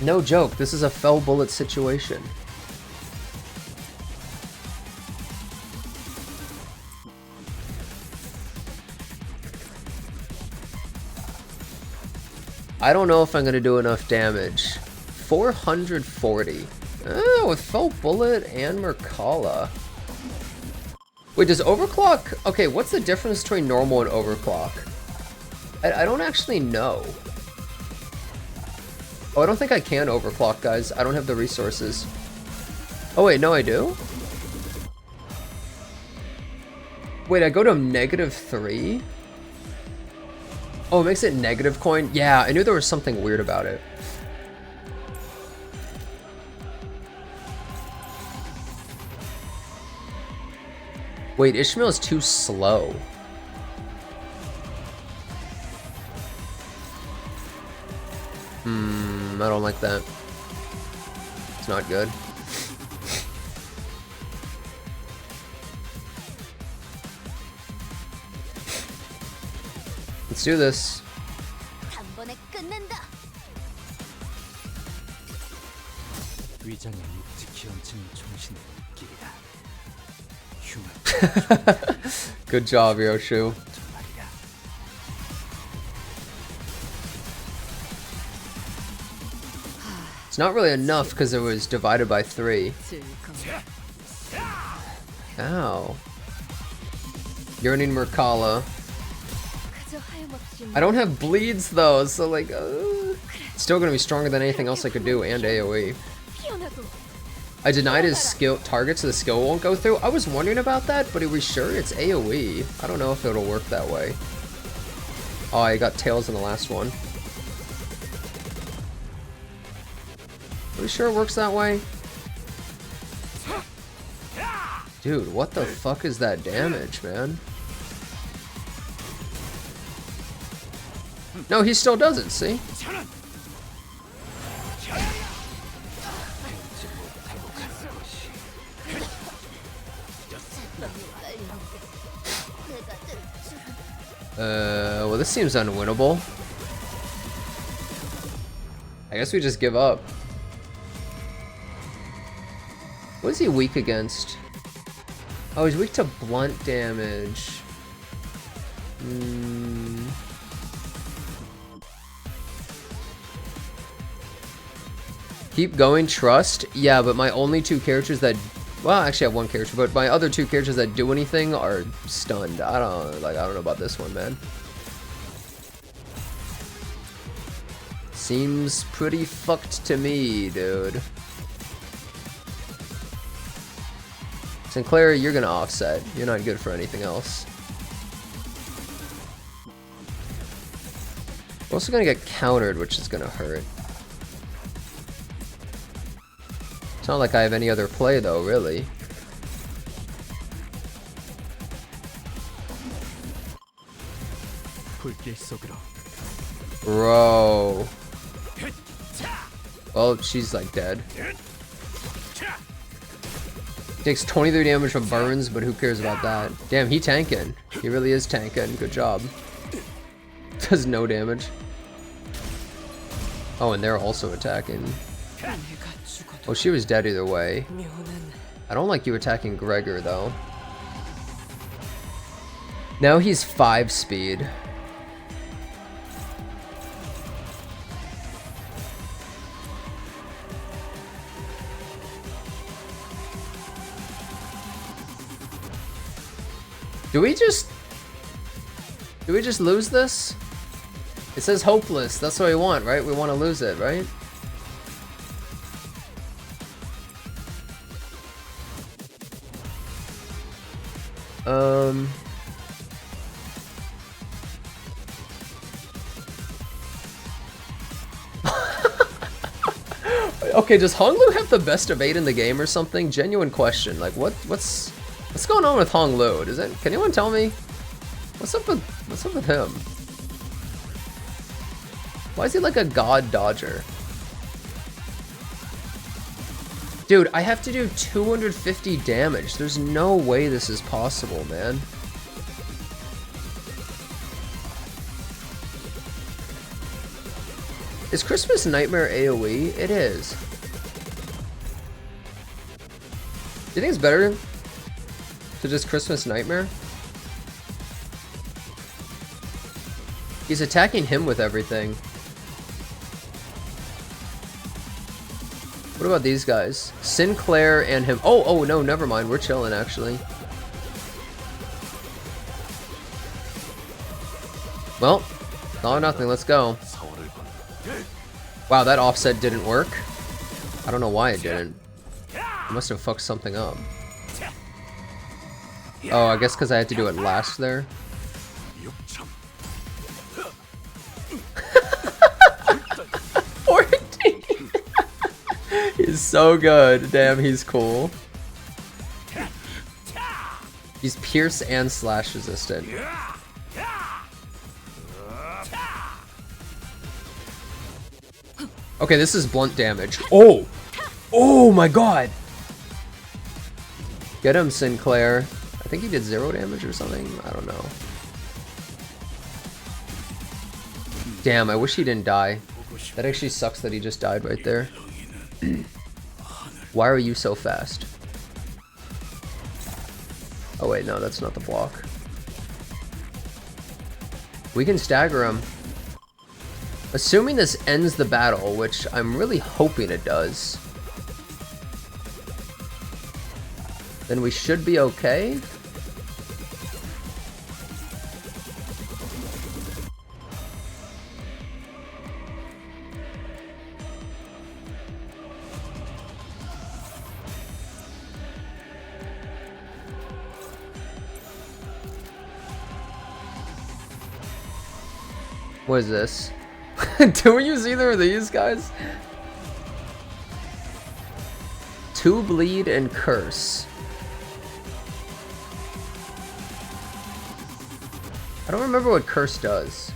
Speaker 1: No joke, this is a fell bullet situation. I don't know if I'm gonna do enough damage. 440. Oh, with fell bullet and Merkala. Wait, does overclock... Okay, what's the difference between normal and overclock? I don't actually know. Oh, I don't think I can overclock, guys. I don't have the resources. Oh, wait, no, I do? Wait, I go to -3? Oh, it makes it negative coin? Yeah, I knew there was something weird about it. Wait, Ishmael is too slow. I don't like that. It's not good. Let's do this. Good job, Yoshu. It's not really enough because it was divided by 3. Ow. Yearning Merkala. I don't have bleeds though, so like, still gonna be stronger than anything else I could do, and AoE. I denied his skill target so the skill won't go through. I was wondering about that, but are we sure it's AoE? I don't know if it'll work that way. Oh, I got tails in the last one. Are we sure it works that way? Dude, what the fuck is that damage, man? No, he still does it, see? Well, this seems unwinnable. I guess we just give up. What is he weak against? Oh, he's weak to blunt damage. Keep going, trust. Yeah, but my only 2 characters that... Well, actually I have 1 character, but my other 2 characters that do anything are stunned. I don't know about this one, man. Seems pretty fucked to me, dude. Sinclair, you're gonna offset. You're not good for anything else. We're also gonna get countered, which is gonna hurt. It's not like I have any other play though, really. Bro. Well, she's like dead. Takes 23 damage from burns, but who cares about that? Damn, he tanking. He really is tanking. Good job. Does no damage. Oh, and they're also attacking. Oh, she was dead either way. I don't like you attacking Gregor, though. Now he's 5 speed. Do we just lose this? It says hopeless. That's what we want, right? We want to lose it, right? Okay, does Honglu have the best evade in the game or something? Genuine question. Like, what's going on with Honglu? Can anyone tell me? What's up with him? Why is he like a god dodger? Dude, I have to do 250 damage. There's no way this is possible, man. Is Christmas Nightmare AoE? It is. Do you think it's better to just Christmas Nightmare? He's attacking him with everything. What about these guys? Sinclair and him. Oh, no, never mind. We're chilling, actually. Well, all or nothing. Let's go. Wow, that offset didn't work. I don't know why it didn't. I must have fucked something up. Oh, I guess because I had to do it last there. He's so good. Damn, he's cool. He's pierce and slash resistant. Okay, this is blunt damage. Oh! Oh my god! Get him, Sinclair. I think he did 0 damage or something. I don't know. Damn, I wish he didn't die. That actually sucks that he just died right there. Why are you so fast? Oh wait, no, that's not the block. We can stagger him. Assuming this ends the battle, which I'm really hoping it does, then we should be okay. What is this? Do we use either of these guys? 2 bleed and curse. I don't remember what curse does.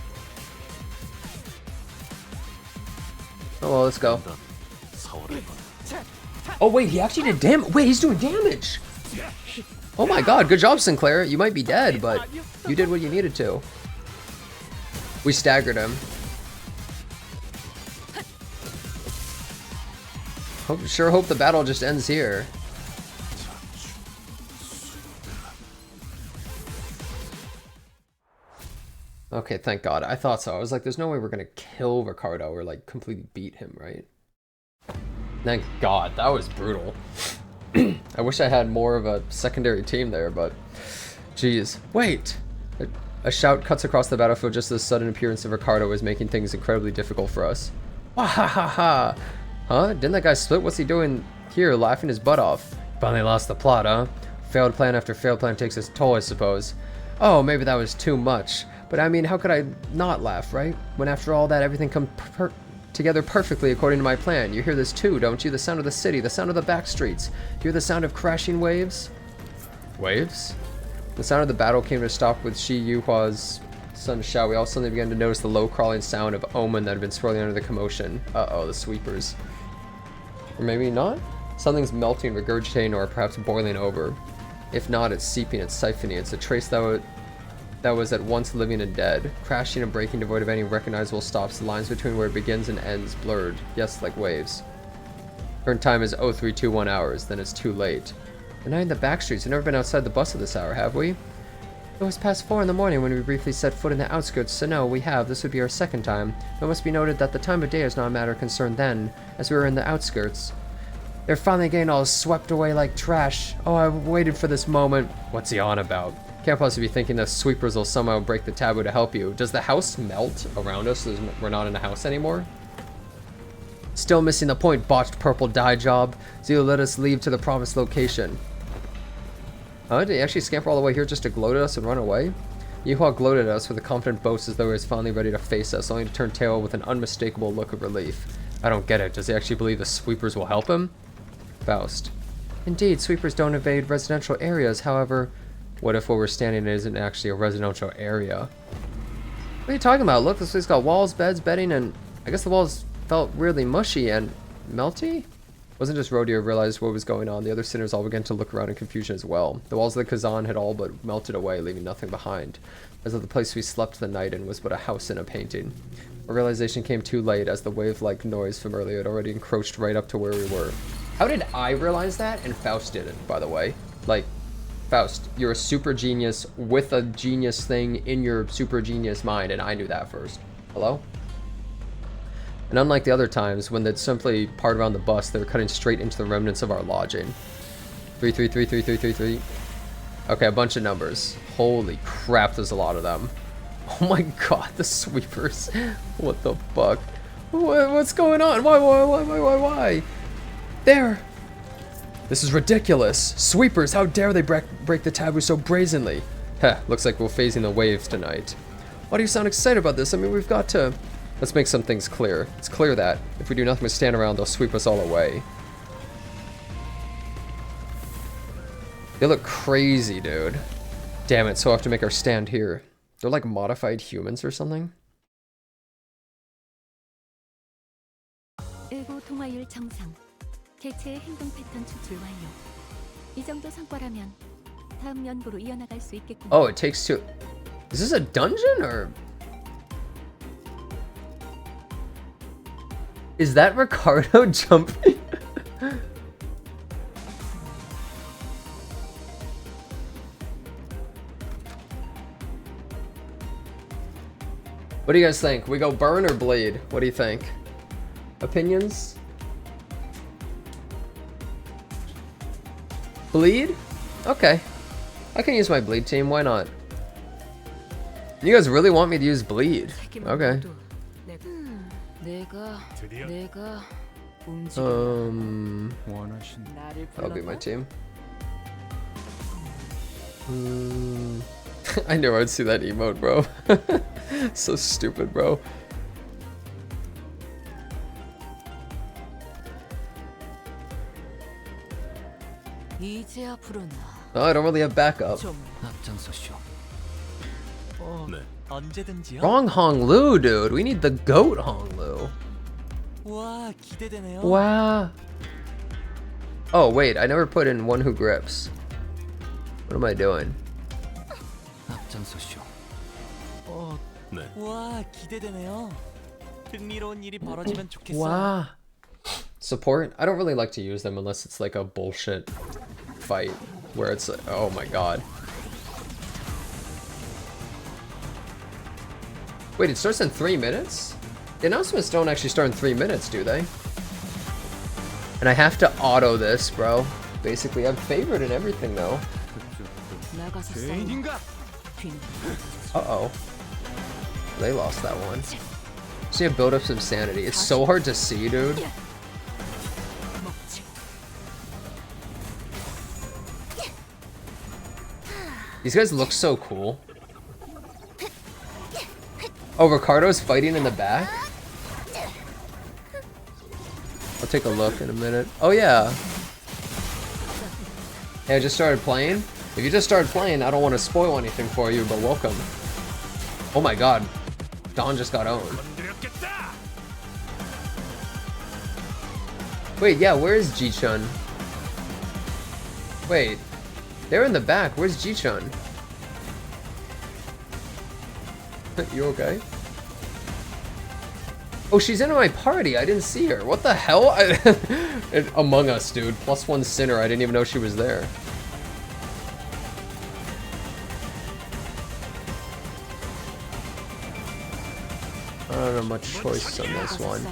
Speaker 1: Oh well, let's go. Oh wait, he actually did damage. Wait, he's doing damage. Oh my god, good job, Sinclair. You might be dead, but you did what you needed to. We staggered him. Sure hope the battle just ends here. Okay, thank God. I thought so. I was like, there's no way we're gonna kill Ricardo or like completely beat him, right? Thank God. That was brutal. I wish I had more of a secondary team there, but jeez. Wait! A shout cuts across the battlefield just as the sudden appearance of Ricardo is making things incredibly difficult for us. Wahahaha! Huh? Didn't that guy split? What's he doing here, laughing his butt off? Finally lost the plot, huh? Failed plan after failed plan takes its toll, I suppose. Oh, maybe that was too much. But I mean, how could I not laugh, right? When after all that, everything comes together perfectly according to my plan. You hear this too, don't you? The sound of the city, the sound of the back streets. You hear the sound of crashing waves? Waves? The sound of the battle came to a stop with Shi Yuhua's son's shout. We all suddenly began to notice the low crawling sound of omen that had been swirling under the commotion. Uh-oh, the sweepers. Or maybe not? Something's melting, regurgitating, or perhaps boiling over. If not, it's seeping, it's siphoning. It's a trace that was at once living and dead, crashing and breaking, devoid of any recognizable stops. The lines between where it begins and ends blurred. Yes, like waves. Current time is 0321 hours, then it's too late. We're not in the back streets. We've never been outside the bus at this hour, have we? It was past 4 in the morning when we briefly set foot in the outskirts, so no, we have. This would be our second time. It must be noted that the time of day is not a matter of concern then, as we were in the outskirts. They're finally getting all swept away like trash. Oh, I've waited for this moment. What's he on about? Can't possibly be thinking the sweepers will somehow break the taboo to help you. Does the house melt around us so we're not in a house anymore? Still missing the point, botched purple dye job. Zero let us leave to the promised location. Oh, did he actually scamper all the way here just to gloat at us and run away? Yeehawk gloated at us with a confident boast as though he was finally ready to face us, only to turn tail with an unmistakable look of relief. I don't get it. Does he actually believe the sweepers will help him? Faust. Indeed, sweepers don't invade residential areas, however... What if where we're standing isn't actually a residential area? What are you talking about? Look, this place got walls, beds, bedding, and... I guess the walls felt weirdly mushy and... melty? Wasn't just Rodeo realized what was going on. The other sinners all began to look around in confusion as well. The walls of the Kazan had all but melted away, leaving nothing behind. As though the place we slept the night in was but a house in a painting. Our realization came too late, as the wave-like noise from earlier had already encroached right up to where we were. How did I realize that and Faust didn't, by the way? Like, Faust, you're a super genius with a genius thing in your super genius mind, and I knew that first. Hello? And unlike the other times, when they'd simply part around the bus, they were cutting straight into the remnants of our lodging. 3333333. Okay, a bunch of numbers. Holy crap, there's a lot of them. Oh my god, the sweepers. What the fuck? What's going on? Why? There! This is ridiculous. Sweepers, how dare they break the taboo so brazenly? Heh, looks like we're phasing the waves tonight. Why do you sound excited about this? I mean, we've got to... Let's make some things clear. It's clear that if we do nothing but stand around, they'll sweep us all away. They look crazy, dude. Damn it, so I have to make our stand here. They're like modified humans or something?
Speaker 2: 일부 통화율 정상. 개체의 행동 패턴 추출 완료. 이 정도 성과라면 다음 연구로 이어나갈 수 있겠군.
Speaker 1: Oh, it takes two. Is this a dungeon or? Is that Ricardo jumping? What do you guys think? We go burn or bleed? What do you think? Opinions? Bleed? Okay. I can use my bleed team, why not? You guys really want me to use bleed? Okay. That'll be my team. I knew I'd see that emote, bro. So stupid, bro. Oh, I don't really have backup. Wrong Hong Lu, dude. We need the goat Hong Lu. Wow. Oh, wait. I never put in one who grips. What am I doing? Wow. Support? I don't really like to use them unless it's like a bullshit fight where it's like, oh my god. Wait, it starts in 3 minutes? The announcements don't actually start in 3 minutes, do they? And I have to auto this, bro. Basically, I'm favorite and everything, though. Uh-oh. They lost that one. So you build up some sanity. It's so hard to see, dude. These guys look so cool. Oh, Ricardo's fighting in the back? I'll take a look in a minute. Oh, yeah. Hey, I just started playing. If you just started playing, I don't want to spoil anything for you, but welcome. Oh my god. Don just got owned. Wait, yeah, where is Ji-chun? Wait. They're in the back. Where's Ji-chun? You okay? Oh, she's in my party. I didn't see her. What the hell? Among Us, dude. +1 sinner. I didn't even know she was there. I don't have much choice on this one.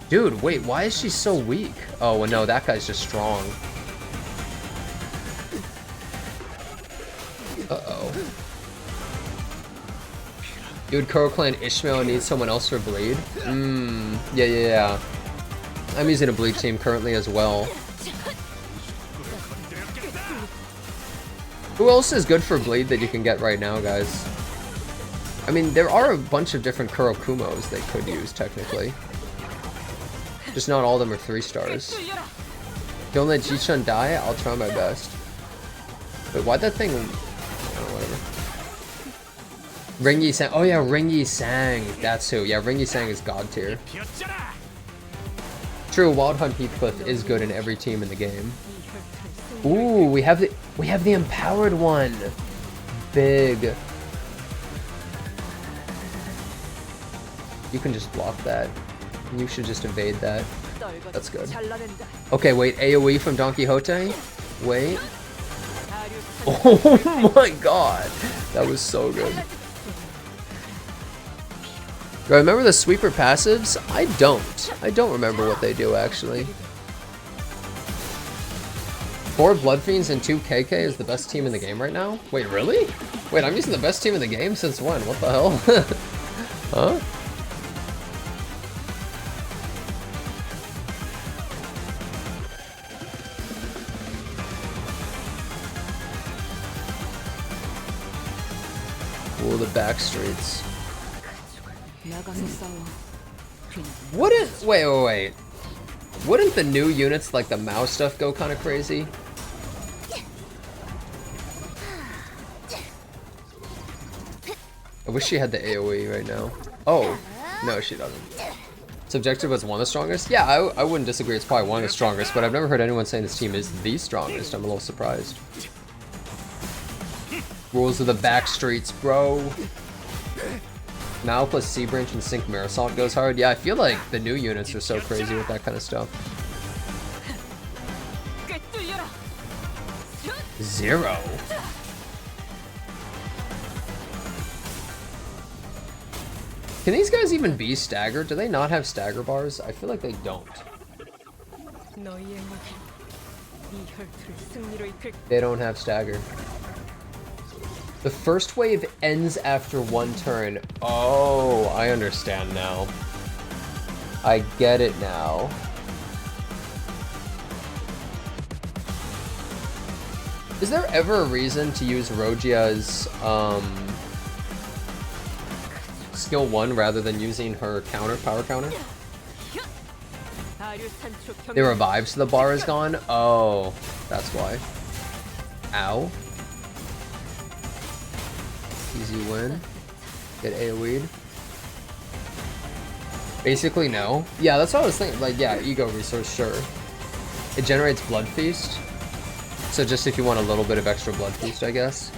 Speaker 1: Dude, wait, why is she so weak? Oh, well, no, that guy's just strong. Uh-oh. You would Kuro Clan Ishmael and need someone else for bleed? Yeah. I'm using a bleed team currently as well. Who else is good for bleed that you can get right now, guys? I mean, there are a bunch of different Kurokumos they could use, technically. Just not all of them are 3 stars. Don't let Ji-chun die? I'll try my best. Wait, why'd that thing... Oh, whatever. Ring Yi Sang. Oh yeah, Ring Yi Sang. That's who. Yeah, Ring Yi Sang is god tier. True, Wild Hunt Heathcliff is good in every team in the game. Ooh, we have the empowered one. Big. You can just block that. You should just evade that. That's good. Okay, wait, AoE from Don Quixote? Wait. Oh my god. That was so good. Do I remember the sweeper passives? I don't remember what they do, actually. 4 Blood Fiends and 2 KK is the best team in the game right now? Wait, really? Wait, I'm using the best team in the game? Since when? What the hell? Huh? Ooh, the back streets. Wait. Wouldn't the new units like the Mao stuff go kind of crazy? I wish she had the AoE right now. Oh, no, she doesn't. Subjective was one of the strongest? Yeah, I wouldn't disagree. It's probably one of the strongest, but I've never heard anyone saying this team is the strongest. I'm a little surprised. Rules of the back streets, bro. Mao plus Sea Branch and Sync Mirror Assault goes hard. Yeah, I feel like the new units are so crazy with that kind of stuff. 0. Can these guys even be staggered? Do they not have stagger bars? I feel like they don't. They don't have stagger. The first wave ends after 1 turn. Oh, I understand now. I get it now. Is there ever a reason to use Rogia's skill 1 rather than using her power counter? They revive so the bar is gone? Oh, that's why. Ow. Easy win. Get AoE'd. Basically, no. Yeah, that's what I was thinking. Like, yeah, ego resource, sure. It generates Blood Feast. So just if you want a little bit of extra Blood Feast, I guess.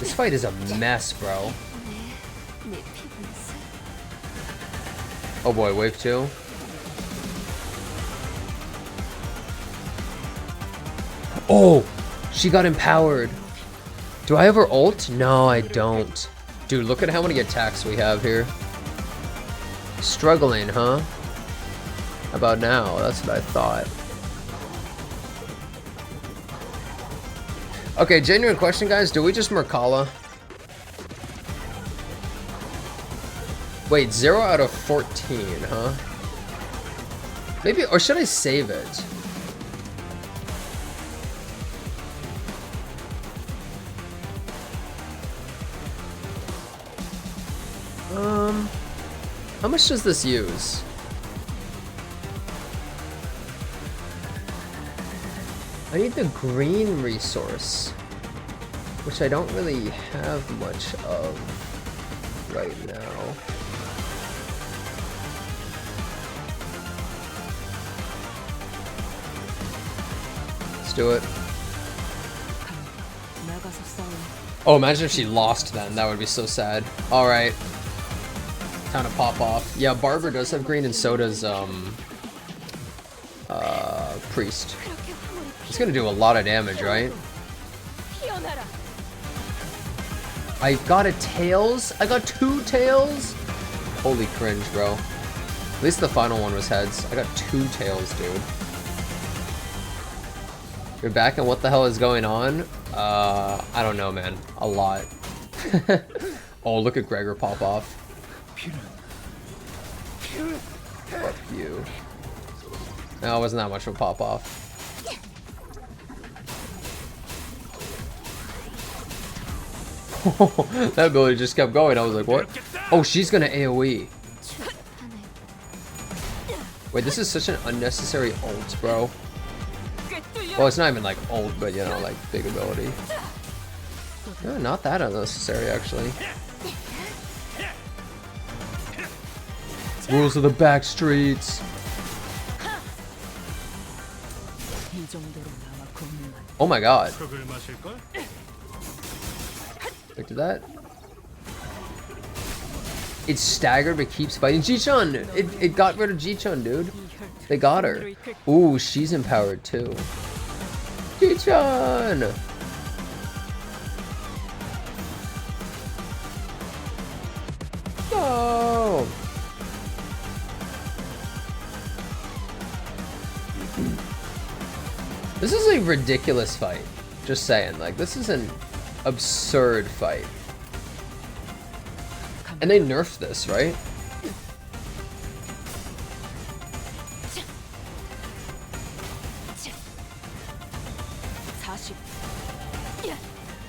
Speaker 1: This fight is a mess, bro. Oh boy, wave 2. Oh! She got empowered. Do I have her ult? No, I don't. Dude, look at how many attacks we have here. Struggling, huh? How about now? That's what I thought. Okay, genuine question, guys. Do we just Merkala? Wait, 0 out of 14, huh? Maybe, or should I save it? How much does this use? I need the green resource, which I don't really have much of right now. Let's do it. Oh, imagine if she lost then. That would be so sad. Alright. Time to pop off. Yeah, Barber does have green and so does, Priest. It's gonna do a lot of damage, right? I got a tails? I got 2 tails? Holy cringe, bro. At least the final one was heads. I got 2 tails, dude. You're back and what the hell is going on? I don't know, man. A lot. Oh, look at Gregor pop off. Fuck you. No, it wasn't that much of a pop off. That ability just kept going. I was like, what? Oh, she's gonna AoE. Wait, this is such an unnecessary ult, bro. Well, it's not even like ult, but you know, like big ability. No, not that unnecessary, actually. Rules of the back streets. Oh my god. Look at that. It's staggered but keeps fighting. Ji-chun! It got rid of Ji-chun, dude. They got her. Ooh, she's empowered too. Ji-chun! No! This is a ridiculous fight. Just saying, like, this is an absurd fight. And they nerfed this, right?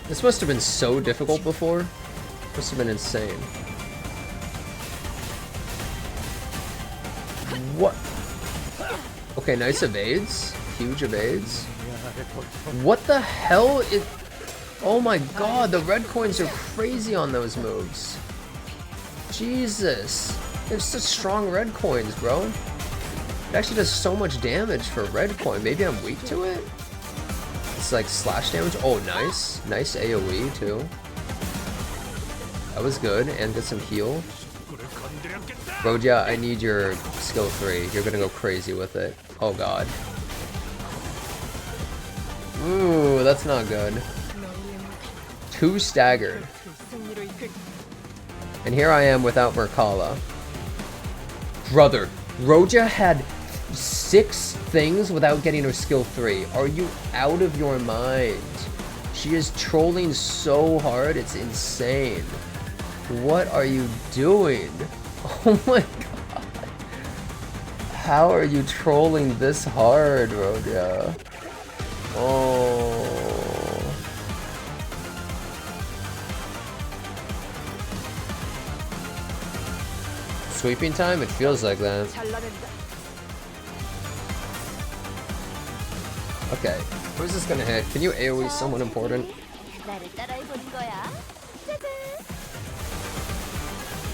Speaker 1: This must have been so difficult before. Must have been insane. What? Okay, nice evades. Huge evades. What the hell is... Oh my god, the red coins are crazy on those moves. Jesus. There's such strong red coins, bro. It actually does so much damage for red coin. Maybe I'm weak to it? It's like slash damage. Oh, nice. Nice AoE, too. That was good. And get some heal. Roja, I need your skill 3. You're gonna go crazy with it. Oh, God. Ooh, that's not good. 2 staggered. And here I am without Merkala. Brother, Roja had 6 things without getting her skill 3. Are you out of your mind? She is trolling so hard, it's insane. What are you doing? Oh my god. How are you trolling this hard, Roja? Oh. Sweeping time? It feels like that. Okay, who's this gonna hit? Can you AoE someone important?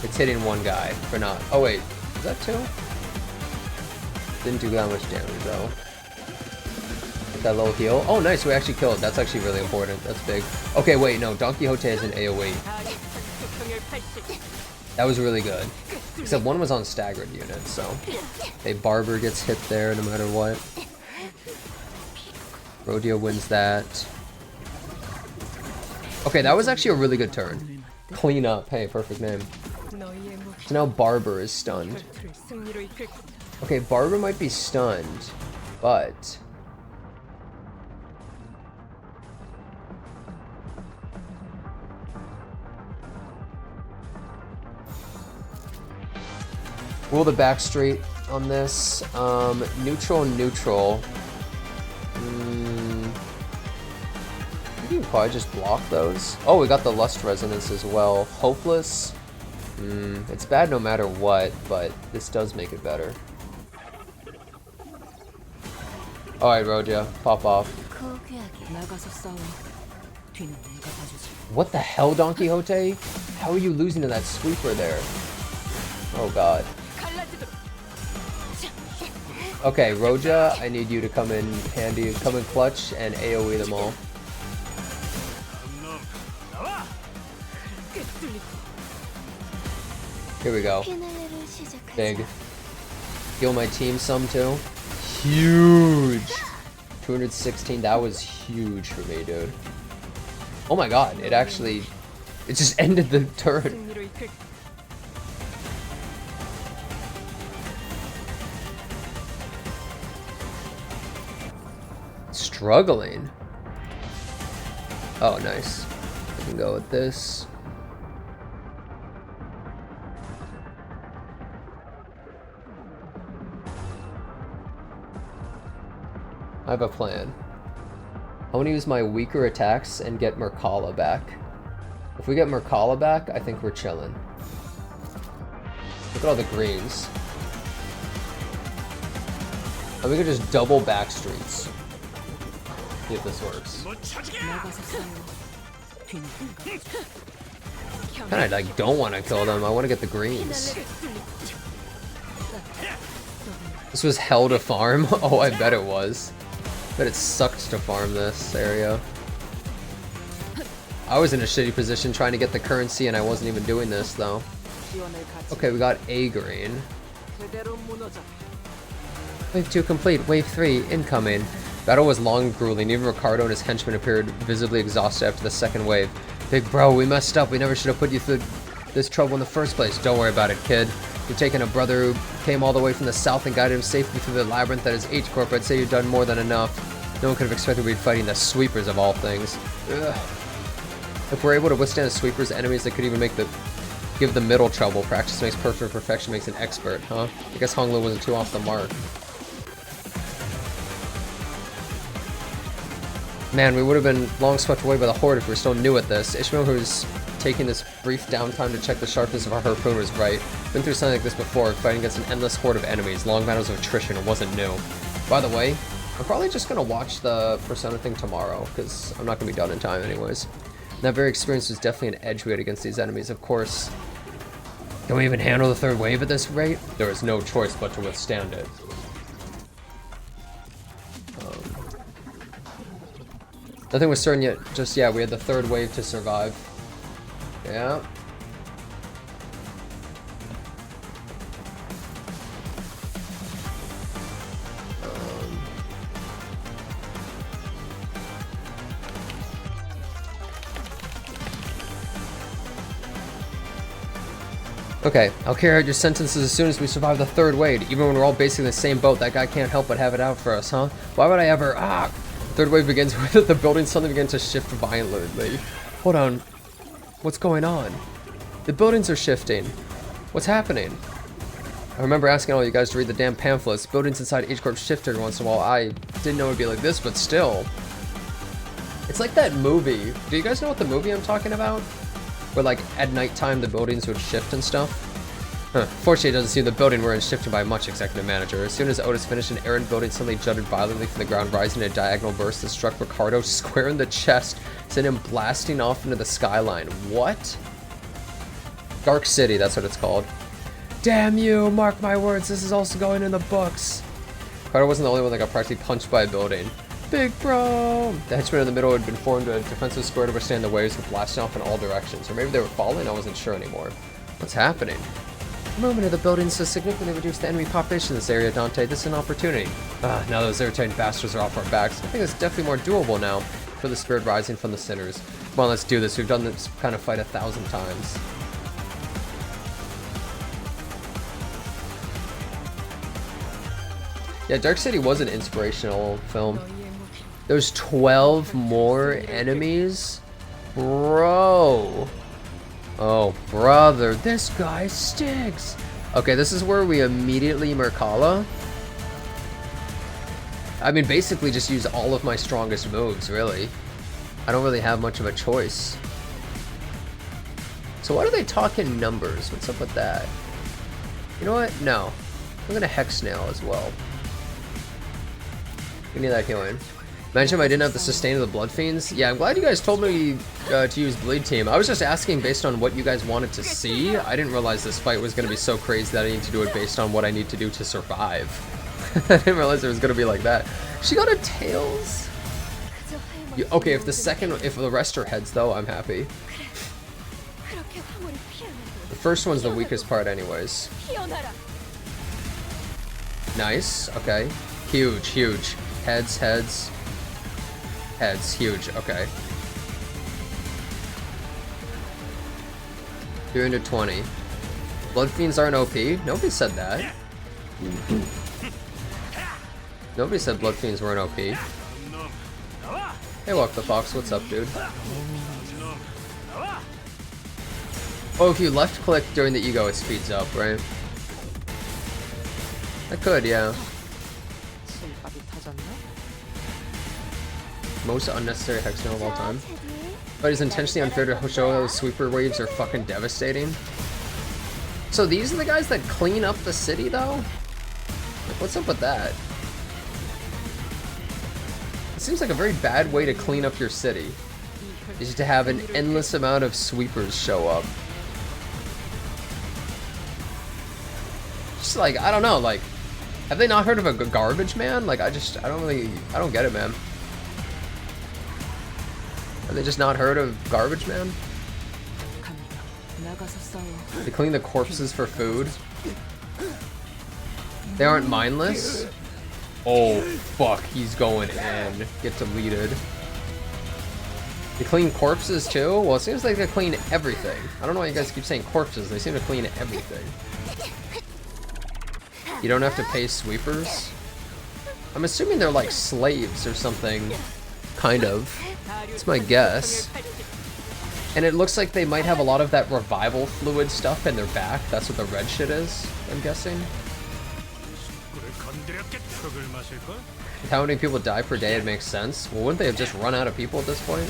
Speaker 1: It's hitting one guy for not. Oh wait, is that 2? Didn't do that much damage though. Get that little heal. Oh nice, we actually killed. That's actually really important. That's big. Okay, wait, no, Don Quixote is an AoE. That was really good. Except one was on staggered units, so. Okay, Barber gets hit there no matter what. Rodeo wins that. Okay, that was actually a really good turn. Clean up. Hey, perfect name. So now Barber is stunned. Okay, Barber might be stunned, but... Rule the back straight on this. Neutral, neutral. You can probably just block those. Oh, we got the Lust Resonance as well. Hopeless. It's bad no matter what, but this does make it better. Alright, Roja, pop off. What the hell, Don Quixote? How are you losing to that sweeper there? Oh god. Okay, Roja, I need you to come in handy, come in clutch, and AoE them all. Here we go. Big. Heal my team some too. Huge! 216, that was huge for me, dude. Oh my god, it actually... It just ended the turn. Struggling. Oh, nice. I can go with this. I have a plan. I want to use my weaker attacks and get Merkala back. If we get Merkala back, I think we're chilling. Look at all the greens. And we could just double back streets. See if this works. Kinda like don't want to kill them, I want to get the greens. This was hell to farm? Oh, I bet it was. Bet it sucked to farm this area. I was in a shitty position trying to get the currency and I wasn't even doing this though. Okay, we got a green. Wave 2 complete. Wave 3 incoming. Battle was long and grueling. Even Ricardo and his henchmen appeared visibly exhausted after the second wave. Big bro, we messed up. We never should have put you through this trouble in the first place. Don't worry about it, kid. You've taken a brother who came all the way from the south and guided him safely through the labyrinth that is H-Corp. I'd say you've done more than enough. No one could have expected we'd be fighting the sweepers of all things. Ugh. If we're able to withstand the sweepers, enemies that could even give the middle trouble. Practice makes perfect, perfection makes an expert, huh? I guess Honglu wasn't too off the mark. Man, we would have been long swept away by the horde if we were still new at this. Ishmael, who's taking this brief downtime to check the sharpness of our harpoon, was right. Been through something like this before, fighting against an endless horde of enemies, long battles of attrition. It wasn't new. By the way, I'm probably just gonna watch the Persona thing tomorrow, because I'm not gonna be done in time anyways. And that very experience was definitely an edge we had against these enemies, of course. Can we even handle the third wave at this rate? There is no choice but to withstand it. Nothing was certain yet, just we had the third wave to survive. Yeah. Okay, I'll carry out your sentences as soon as we survive the third wave. Even when we're all basically in the same boat, that guy can't help but have it out for us, huh? Why would I ever... Third wave begins with the building suddenly begin to shift violently. Hold on. What's going on? The buildings are shifting. What's happening? I remember asking all you guys to read the damn pamphlets. Buildings inside H-Corp shift every once in a while. I didn't know it would be like this, but still. It's like that movie. Do you guys know what the movie I'm talking about? Where like at nighttime the buildings would shift and stuff? Fortunately, it doesn't seem the building we're in shifted by much, Executive Manager. As soon as Otis finished, an errant building suddenly jutted violently from the ground, rising in a diagonal burst that struck Ricardo square in the chest, sent him blasting off into the skyline. What? Dark City, that's what it's called. Damn you, mark my words, this is also going in the books. Ricardo wasn't the only one that got practically punched by a building. Big bro! The henchmen in the middle had been formed a defensive square to withstand the waves that blasted off in all directions. Or maybe they were falling, I wasn't sure anymore. What's happening? The movement of the buildings has significantly reduced the enemy population in this area, Dante. This is an opportunity. Now those irritating bastards are off our backs. I think it's definitely more doable now. For the spirit rising from the sinners. Come on, let's do this. We've done this kind of fight 1,000 times. Yeah, Dark City was an inspirational film. There's 12 more enemies? Bro. Oh, brother, this guy stinks. Okay, this is where we immediately Merkala. I mean, basically just use all of my strongest moves, really. I don't really have much of a choice. So why do they talk in numbers? What's up with that? You know what? No. I'm gonna Hex Snail as well. We need that healing. Imagine if I didn't have the sustain of the Blood Fiends. Yeah, I'm glad you guys told me to use Bleed Team. I was just asking based on what you guys wanted to see. I didn't realize this fight was going to be so crazy that I need to do it based on what I need to do to survive. I didn't realize it was going to be like that. She got a Tails? Okay, if the rest are heads though, I'm happy. The first one's the weakest part anyways. Nice, okay. Huge, huge. Heads, heads. Heads, huge, okay. 320. Blood Fiends aren't OP? Nobody said that. Nobody said Blood Fiends weren't OP. Hey, Walk the Fox, what's up, dude? Oh, if you left click during the ego, it speeds up, right? I could, yeah. Most unnecessary hexagon of all time. But it's intentionally unfair to show those sweeper waves are fucking devastating. So these are the guys that clean up the city, though? Like, what's up with that? It seems like a very bad way to clean up your city, is to have an endless amount of sweepers show up. Just like, I don't know, like, have they not heard of a garbage man? Like, I don't get it, man. Have they just not heard of garbage man? They clean the corpses for food. They aren't mindless. Oh, fuck, he's going in. Get deleted. They clean corpses too? Well, it seems like they clean everything. I don't know why you guys keep saying corpses. They seem to clean everything. You don't have to pay sweepers? I'm assuming they're like slaves or something. Kind of. That's my guess. And it looks like they might have a lot of that revival fluid stuff in their back. That's what the red shit is, I'm guessing. With how many people die per day, it makes sense. Well, wouldn't they have just run out of people at this point?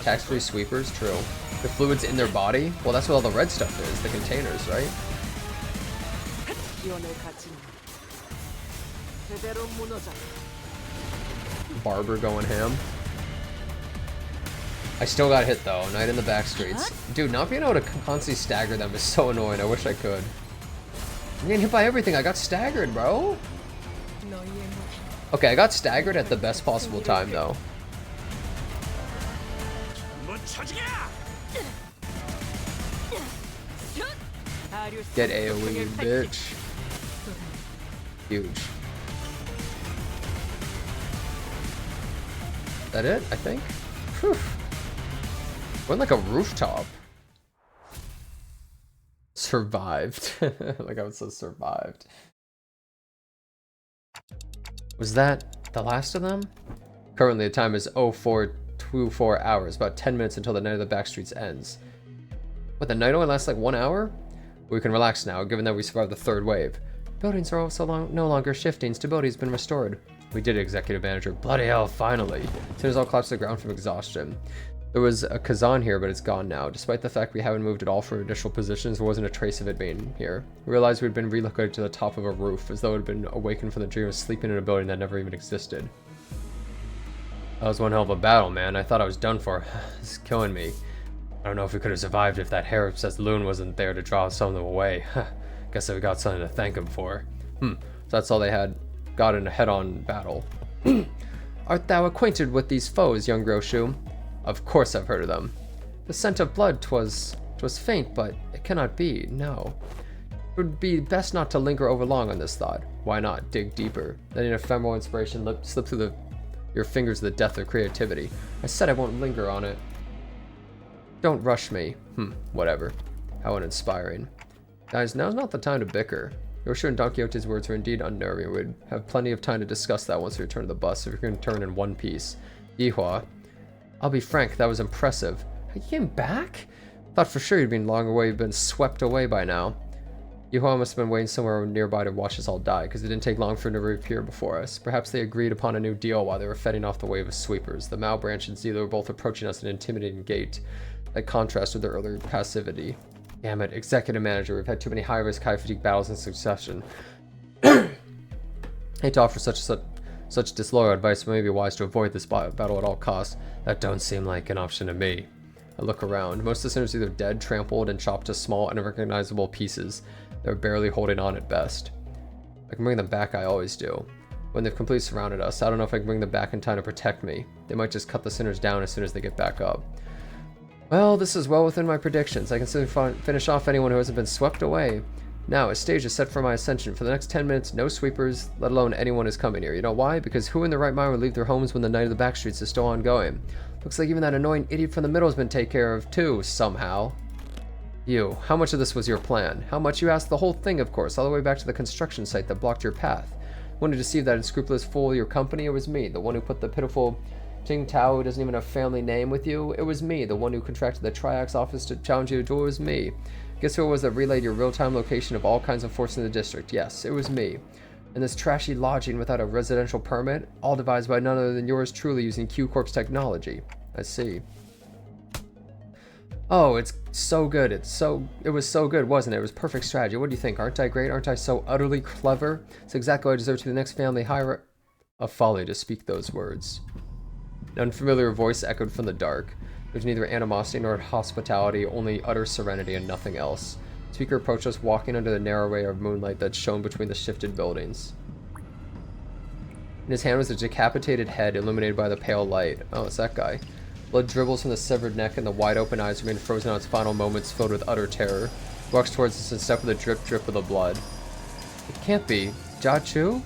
Speaker 1: Tax-free sweepers, true. The fluid's in their body? Well, that's what all the red stuff is, the containers, right? Barber going ham. I still got hit though, Night in the back streets. Dude, not being able to constantly stagger them is so annoying, I wish I could. I'm getting hit by everything, I got staggered, bro. Okay, I got staggered at the best possible time though. Get AoE, bitch. Huge. That it, I think? Whew. Went like a rooftop. Survived. Like I would say survived. Was that the last of them? Currently the time is 0424 hours, about 10 minutes until the Night of the Backstreets ends. What, the night only lasts like 1 hour? We can relax now, given that we survived the third wave. Buildings are also no longer shifting. Stability has been restored. We did it, Executive Manager. Bloody hell, finally. As soon as I'll collapse to the ground from exhaustion. There was a Kazan here, but it's gone now. Despite the fact we haven't moved at all from initial positions, there wasn't a trace of it being here. We realized we'd been relocated to the top of a roof, as though it had been awakened from the dream of sleeping in a building that never even existed. That was one hell of a battle, man. I thought I was done for. It's killing me. I don't know if we could have survived if that hair-obsessed loon wasn't there to draw some of them away. Guess we got something to thank him for. So that's all they had. Got in a head-on battle. Art thou acquainted with these foes, young Groshu? Of course I've heard of them. The scent of blood, 'twas faint, but it cannot be, no. It would be best not to linger over long on this thought. Why not? Dig deeper. Then an ephemeral inspiration slip through your fingers the death of creativity. I said I won't linger on it. Don't rush me. Whatever. How uninspiring. Guys, now's not the time to bicker. Yoshu and Don Quixote's words were indeed unnerving. We'd have plenty of time to discuss that once we return to the bus, if we can return in one piece. Yihua. I'll be frank, that was impressive. You came back? Thought for sure you'd been long away, you'd been swept away by now. Yihua must have been waiting somewhere nearby to watch us all die, because it didn't take long for him to reappear before us. Perhaps they agreed upon a new deal while they were fending off the wave of sweepers. The Mao branch and Zila were both approaching us at an intimidating gate, that contrast with their earlier passivity. Damn it, Executive Manager, we've had too many high-risk, high-fatigue battles in succession. Hate to offer such disloyal advice, but it may be wise to avoid this battle at all costs. That don't seem like an option to me. I look around. Most of the sinners are either dead, trampled, and chopped to small, unrecognizable pieces. They're barely holding on at best. I can bring them back, I always do. When they've completely surrounded us, I don't know if I can bring them back in time to protect me. They might just cut the sinners down as soon as they get back up. Well, this is well within my predictions. I can simply finish off anyone who hasn't been swept away. Now, a stage is set for my ascension. For the next 10 minutes, no sweepers, let alone anyone who's coming here. You know why? Because who in their right mind would leave their homes when the Night of the Backstreets is still ongoing? Looks like even that annoying idiot from the middle has been taken care of too, somehow. You, how much of this was your plan? How much you asked? The whole thing, of course, all the way back to the construction site that blocked your path. Wanted to deceive that unscrupulous fool your company? It was me, the one who put the pitiful Ting Tao, who doesn't even have a family name, with you. It was me, the one who contracted the Triax office to challenge you to duel. It was me. Guess who it was that relayed your real-time location of all kinds of force in the district? Yes, it was me. And this trashy lodging without a residential permit, all devised by none other than yours truly using Q Corp's technology. I see. Oh, it's so good. It was so good, wasn't it? It was perfect strategy. What do you think? Aren't I great? Aren't I so utterly clever? It's exactly what I deserve to be the next family hire. A folly to speak those words. An unfamiliar voice echoed from the dark. There's neither animosity nor hospitality, only utter serenity and nothing else. The speaker approached us, walking under the narrow ray of moonlight that shone between the shifted buildings. In his hand was a decapitated head illuminated by the pale light. Oh, it's that guy. Blood dribbles from the severed neck and the wide-open eyes remain frozen on its final moments, filled with utter terror. He walks towards us in step with a drip of the blood. It can't be. Jia Chu?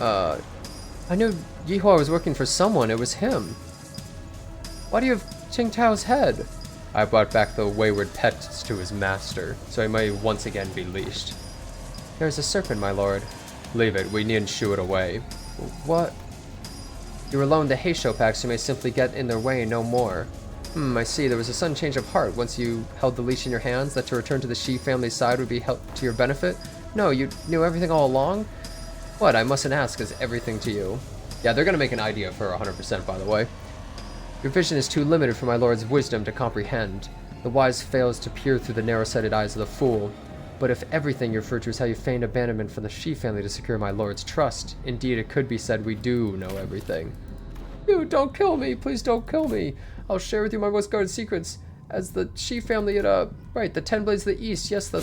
Speaker 1: I knew Yihua was working for someone. It was him. Why do you have Qingtao's head? I brought back the wayward pet to his master, so he may once again be leashed. There is a serpent, my lord. Leave it. We needn't shoo it away. What? You were loaned the Heisho packs, you may simply get in their way, no more. I see. There was a sudden change of heart once you held the leash in your hands, that to return to the Shi family's side would be to your benefit? No, you knew everything all along? What? I mustn't ask, is everything to you? Yeah, they're gonna make an idea for 100%, by the way. Your vision is too limited for my lord's wisdom to comprehend. The wise fails to peer through the narrow-sighted eyes of the fool. But if everything you refer to is how you feigned abandonment from the Shi family to secure my lord's trust, indeed it could be said we do know everything. You, don't kill me! Please don't kill me! I'll share with you my most guarded secrets. As the Shi family at, right, the 10 Blades of the East, yes, the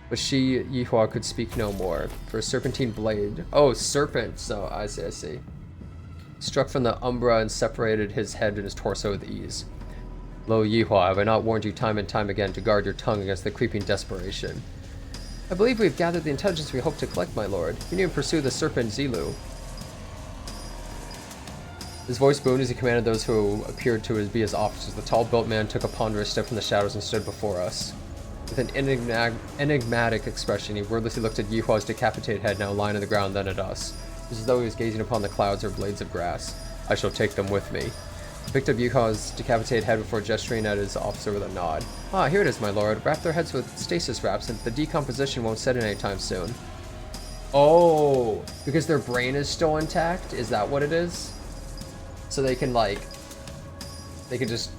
Speaker 1: But Yihua could speak no more, for a serpentine blade. Oh, serpent! So, I see. Struck from the umbra and separated his head and his torso with ease. Lo Yihua, have I not warned you time and time again to guard your tongue against the creeping desperation? I believe we have gathered the intelligence we hope to collect, my lord. You need to pursue the serpent Zilu. His voice boomed as he commanded those who appeared to be his officers. The tall-built man took a ponderous step from the shadows and stood before us. With an enigmatic expression, he wordlessly looked at Yihua's decapitated head now lying on the ground, then at us. It was as though he was gazing upon the clouds or blades of grass. I shall take them with me. He picked up Yihua's decapitated head before gesturing at his officer with a nod. Ah, here it is, my lord. Wrap their heads with stasis wraps, and the decomposition won't set in anytime soon. Oh, because their brain is still intact? Is that what it is? So they can, like, they can just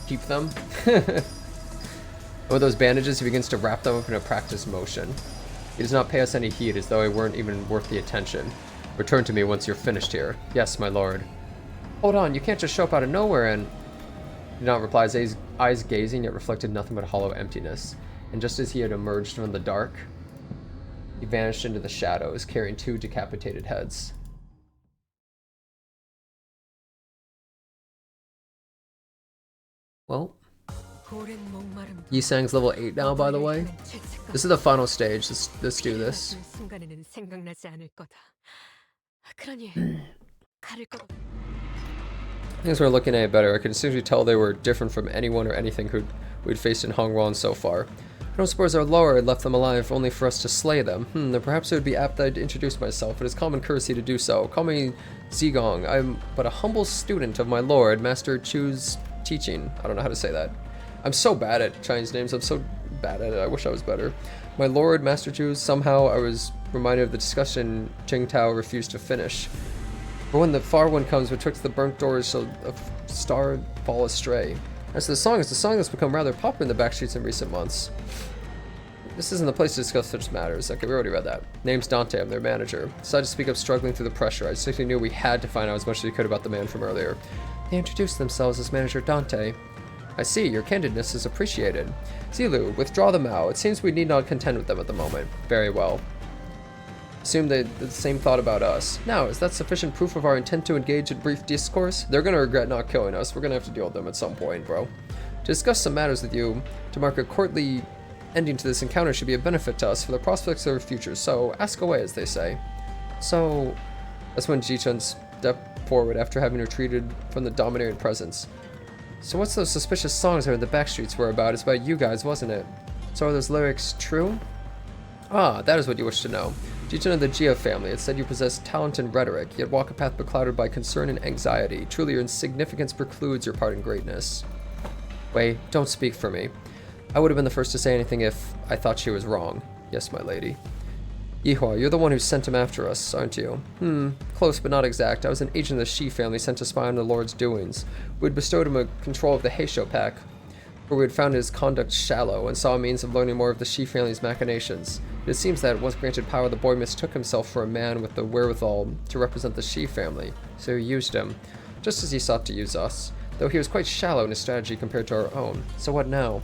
Speaker 1: keep them? With those bandages, he begins to wrap them up in a practice motion. He does not pay us any heed, as though he weren't even worth the attention. Return to me once you're finished here. Yes, my lord. Hold on, you can't just show up out of nowhere and... He did not reply, his eyes gazing, yet reflected nothing but hollow emptiness. And just as he had emerged from the dark, he vanished into the shadows, carrying 2 decapitated heads. Well... Yisang's level 8 now, by the way. This is the final stage. Let's do this. Things were looking at it better. I could seriously tell they were different from anyone or anything we'd faced in Hongruan so far. I don't suppose our lower had left them alive only for us to slay them. Then perhaps it would be apt that I'd introduce myself. It is common courtesy to do so. Call me Zigong. I'm but a humble student of my lord, Master Chu's teaching. I don't know how to say that. I'm so bad at Chinese names. I'm so bad at it. I wish I was better. My lord, Master Chu, somehow I was reminded of the discussion Qingtao refused to finish. For when the far one comes betwixt the burnt doors shall a star fall astray. As to the song, it's a song that's become rather popular in the backstreets in recent months. This isn't the place to discuss such matters. Okay, we already read that. Name's Dante, I'm their manager. Decided to speak up struggling through the pressure. I simply knew we had to find out as much as we could about the man from earlier. They introduced themselves as Manager Dante. I see, your candidness is appreciated. Zilu, withdraw the Mao. It seems we need not contend with them at the moment. Very well. Assume they the same thought about us. Now, is that sufficient proof of our intent to engage in brief discourse? They're gonna regret not killing us. We're gonna have to deal with them at some point, bro. To discuss some matters with you, to mark a courtly ending to this encounter should be a benefit to us for the prospects of our future, so ask away, as they say. So, that's when Ji-chun stepped forward after having retreated from the domineering presence. So what's those suspicious songs that the backstreets were about? It's about you guys, wasn't it? So are those lyrics true? Ah, that is what you wish to know. Ji-chun of the Jia family, it said you possess talent in rhetoric, yet walk a path beclouded by concern and anxiety. Truly your insignificance precludes your part in greatness. Wait, don't speak for me. I would have been the first to say anything if I thought she was wrong. Yes, my lady. Yihua, you're the one who sent him after us, aren't you? Close but not exact. I was an agent of the Shi family sent to spy on the Lord's doings. We had bestowed him a control of the Heisho pack, where we had found his conduct shallow and saw a means of learning more of the Shi family's machinations. It seems that, once granted power, the boy mistook himself for a man with the wherewithal to represent the Shi family, so he used him, just as he sought to use us, though he was quite shallow in his strategy compared to our own. So what now?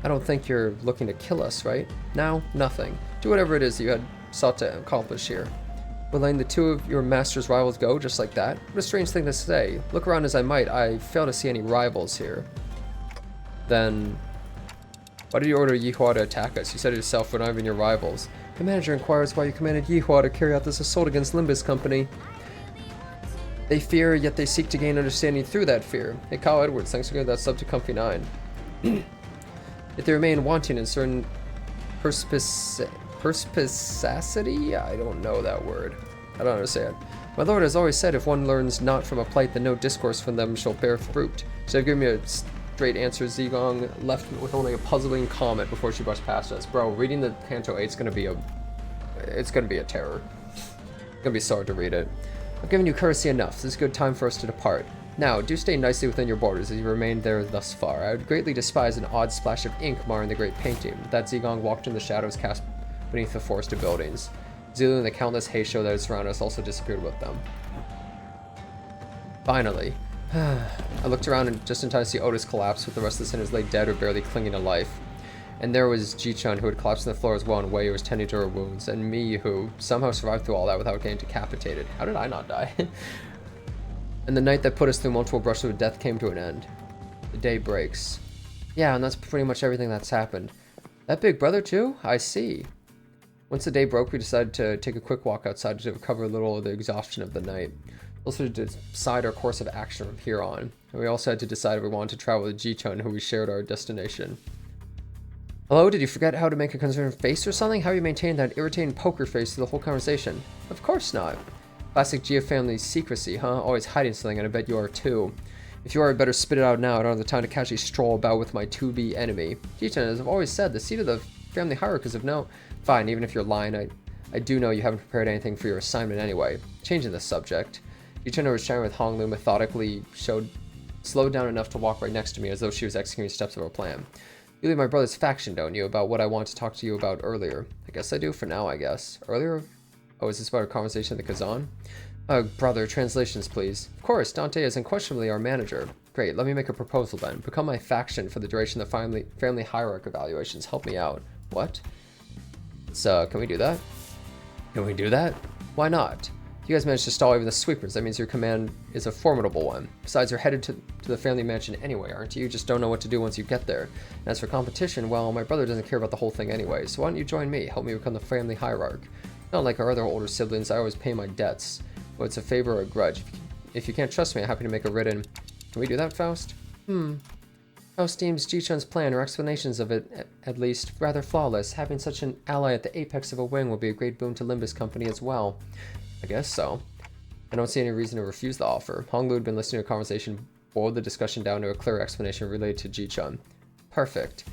Speaker 1: I don't think you're looking to kill us, right? Now, nothing. Do whatever it is you had sought to accomplish here. We're letting the two of your master's rivals go just like that? What a strange thing to say. Look around as I might, I fail to see any rivals here. Then, why did you order Yihua to attack us? You said it yourself, we're not even your rivals. The manager inquires why you commanded Yihua to carry out this assault against Limbus Company. They fear, yet they seek to gain understanding through that fear. Hey, Kyle Edwards, thanks for getting that sub to Comfy 9. Yet they remain wanting in certain perspicacity? I don't know that word. I don't understand. My lord has always said if one learns not from a plight, then no discourse from them shall bear fruit. Instead of giving me a straight answer, Zigong left with only a puzzling comment before she brushed past us. Bro, reading the Canto 8 is gonna be a terror. It's gonna be so hard to read it. I've given you courtesy enough. This is a good time for us to depart. Now, do stay nicely within your borders as you remained there thus far. I would greatly despise an odd splash of ink marring the great painting. With that, Zigong walked in the shadows cast beneath the forest of buildings. Zulu and the countless Heisho that had surrounded us also disappeared with them. Finally, I looked around and just in time to see Otis collapse with the rest of the sinners lay dead or barely clinging to life. And there was Ji-chun, who had collapsed on the floor as well, and Wei, who was tending to her wounds, and me, who somehow survived through all that without getting decapitated. How did I not die? And the night that put us through multiple brushes of death came to an end. The day breaks. Yeah, and that's pretty much everything that's happened. That big brother too? I see. Once the day broke, we decided to take a quick walk outside to recover a little of the exhaustion of the night. Also to decide our course of action from here on. And we also had to decide if we wanted to travel with Ji-chun, who we shared our destination. Hello, did you forget how to make a concerned face or something? How you maintained that irritating poker face through the whole conversation? Of course not. Classic Gia family secrecy, huh? Always hiding something, and I bet you are too. If you are, I better spit it out now. I don't have the time to casually stroll about with my to-be enemy. Ji-chun, as I've always said, the seat of the family hierarchy is of no... Fine, even if you're lying, I do know you haven't prepared anything for your assignment anyway. Changing the subject. Ji-chun, who was chatting with Honglu, methodically slowed down enough to walk right next to me as though she was executing steps of our plan. You leave my brother's faction, don't you, about what I wanted to talk to you about earlier? I guess I do for now, I guess. Earlier? Oh, is this about our conversation at the Kazan? Brother, translations, please. Of course, Dante is unquestionably our manager. Great, let me make a proposal then. Become my faction for the duration of the family hierarchy evaluations. Help me out. What? Can we do that? Can we do that? Why not? You guys managed to stall even the sweepers. That means your command is a formidable one. Besides, you're headed to the family mansion anyway, aren't you? You just don't know what to do once you get there. And as for competition, well, my brother doesn't care about the whole thing anyway, so why don't you join me? Help me become the family hierarch. Not like our other older siblings, I always pay my debts. But it's a favor or a grudge. If you can't trust me, I'm happy to make a written... Can we do that, Faust? Faust deems Ji-chun's plan, or explanations of it, at least, rather flawless. Having such an ally at the apex of a wing will be a great boon to Limbus Company as well. I guess so. I don't see any reason to refuse the offer. Honglu had been listening to a conversation, boiled the discussion down to a clear explanation related to Ji-chun. Perfect.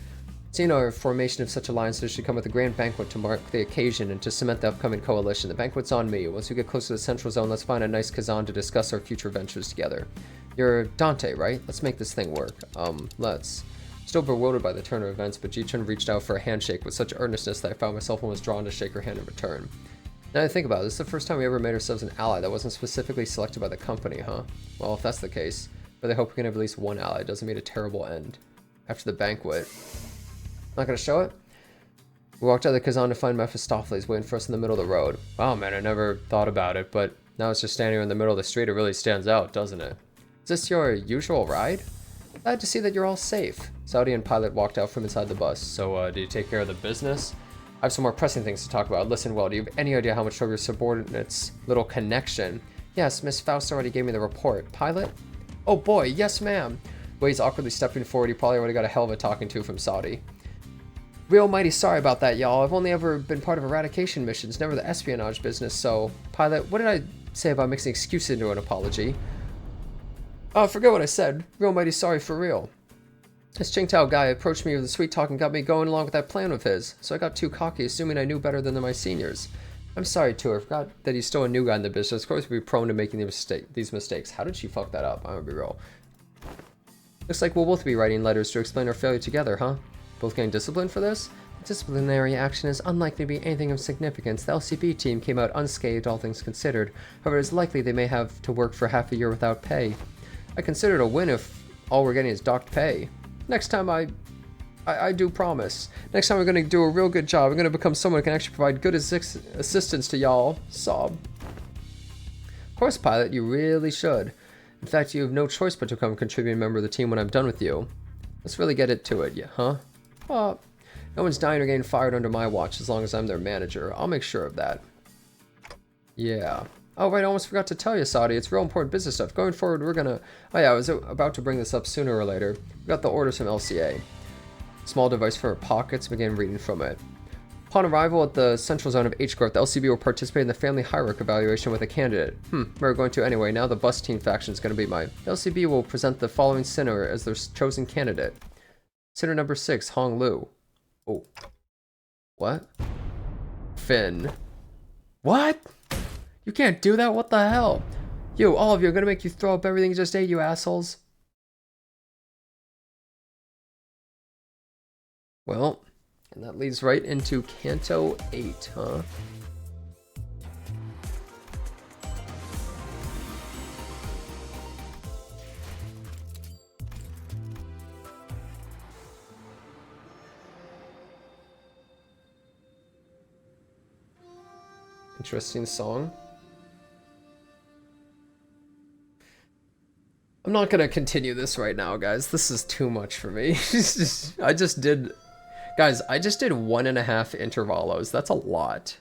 Speaker 1: Seeing our formation of such alliances should come with a grand banquet to mark the occasion and to cement the upcoming coalition. The banquet's on me. Once we get close to the central zone, let's find a nice Kazan to discuss our future ventures together. You're Dante, right? Let's make this thing work. Let's. Still bewildered by the turn of events, but Ji-chun reached out for a handshake with such earnestness that I found myself almost drawn to shake her hand in return. Now that I think about it, this is the first time we ever made ourselves an ally that wasn't specifically selected by the company, huh? Well, if that's the case, but I hope we can have at least one ally. It doesn't mean a terrible end. After the banquet. Not gonna show it? We walked out of the Kazan to find Mephistopheles waiting for us in the middle of the road. Wow, man, I never thought about it, but now it's just standing in the middle of the street. It really stands out, doesn't it? Is this your usual ride? Glad to see that you're all safe. Saudi and Pilot walked out from inside the bus. So, did you take care of the business? I have some more pressing things to talk about. Listen well, do you have any idea how much trouble your subordinate's little connection? Yes, Miss Faust already gave me the report. Pilot? Oh boy, yes ma'am. Way's awkwardly stepping forward. He probably already got a hell of a talking to from Saudi. Real mighty sorry about that, y'all. I've only ever been part of eradication missions, never the espionage business, so... Pilot, what did I say about mixing excuses into an apology? Oh, forget what I said. Real mighty sorry for real. This Qingtao guy approached me with a sweet talk and got me going along with that plan of his, so I got too cocky, assuming I knew better than my seniors. I'm sorry, too. I forgot that he's still a new guy in the business. Of course, we'd be prone to making these mistakes. How did she fuck that up? I'm gonna be real. Looks like we'll both be writing letters to explain our failure together, huh? Both getting disciplined for this? Disciplinary action is unlikely to be anything of significance. The LCB team came out unscathed, all things considered. However, it is likely they may have to work for half a year without pay. I consider it a win if all we're getting is docked pay. Next time I do promise. Next time we're going to do a real good job. I'm going to become someone who can actually provide good assistance to y'all. Sob. Of course, pilot, you really should. In fact, you have no choice but to become a contributing member of the team when I'm done with you. Let's really get to it, yeah, huh? No one's dying or getting fired under my watch as long as I'm their manager. I'll make sure of that. Yeah. Oh, right, I almost forgot to tell you, Saudi. It's real important business stuff. Going forward, we're gonna... Oh, yeah, I was about to bring this up sooner or later. We got the orders from LCA. Small device for our pockets. Began reading from it. Upon arrival at the central zone of H-Growth, the LCB will participate in the family hierarchy evaluation with a candidate. We're going to anyway. Now the bus team faction is going to be mine. The LCB will present the following sinner as their chosen candidate. Sinner number 6, Hong Lu. Oh. What? Finn. What? You can't do that? What the hell? You, all of you, are gonna make you throw up everything you just ate, you assholes. Well, and that leads right into Canto 8, huh? Interesting song. I'm not gonna continue this right now, guys. This is too much for me. I just did 1.5 intervalos. That's a lot.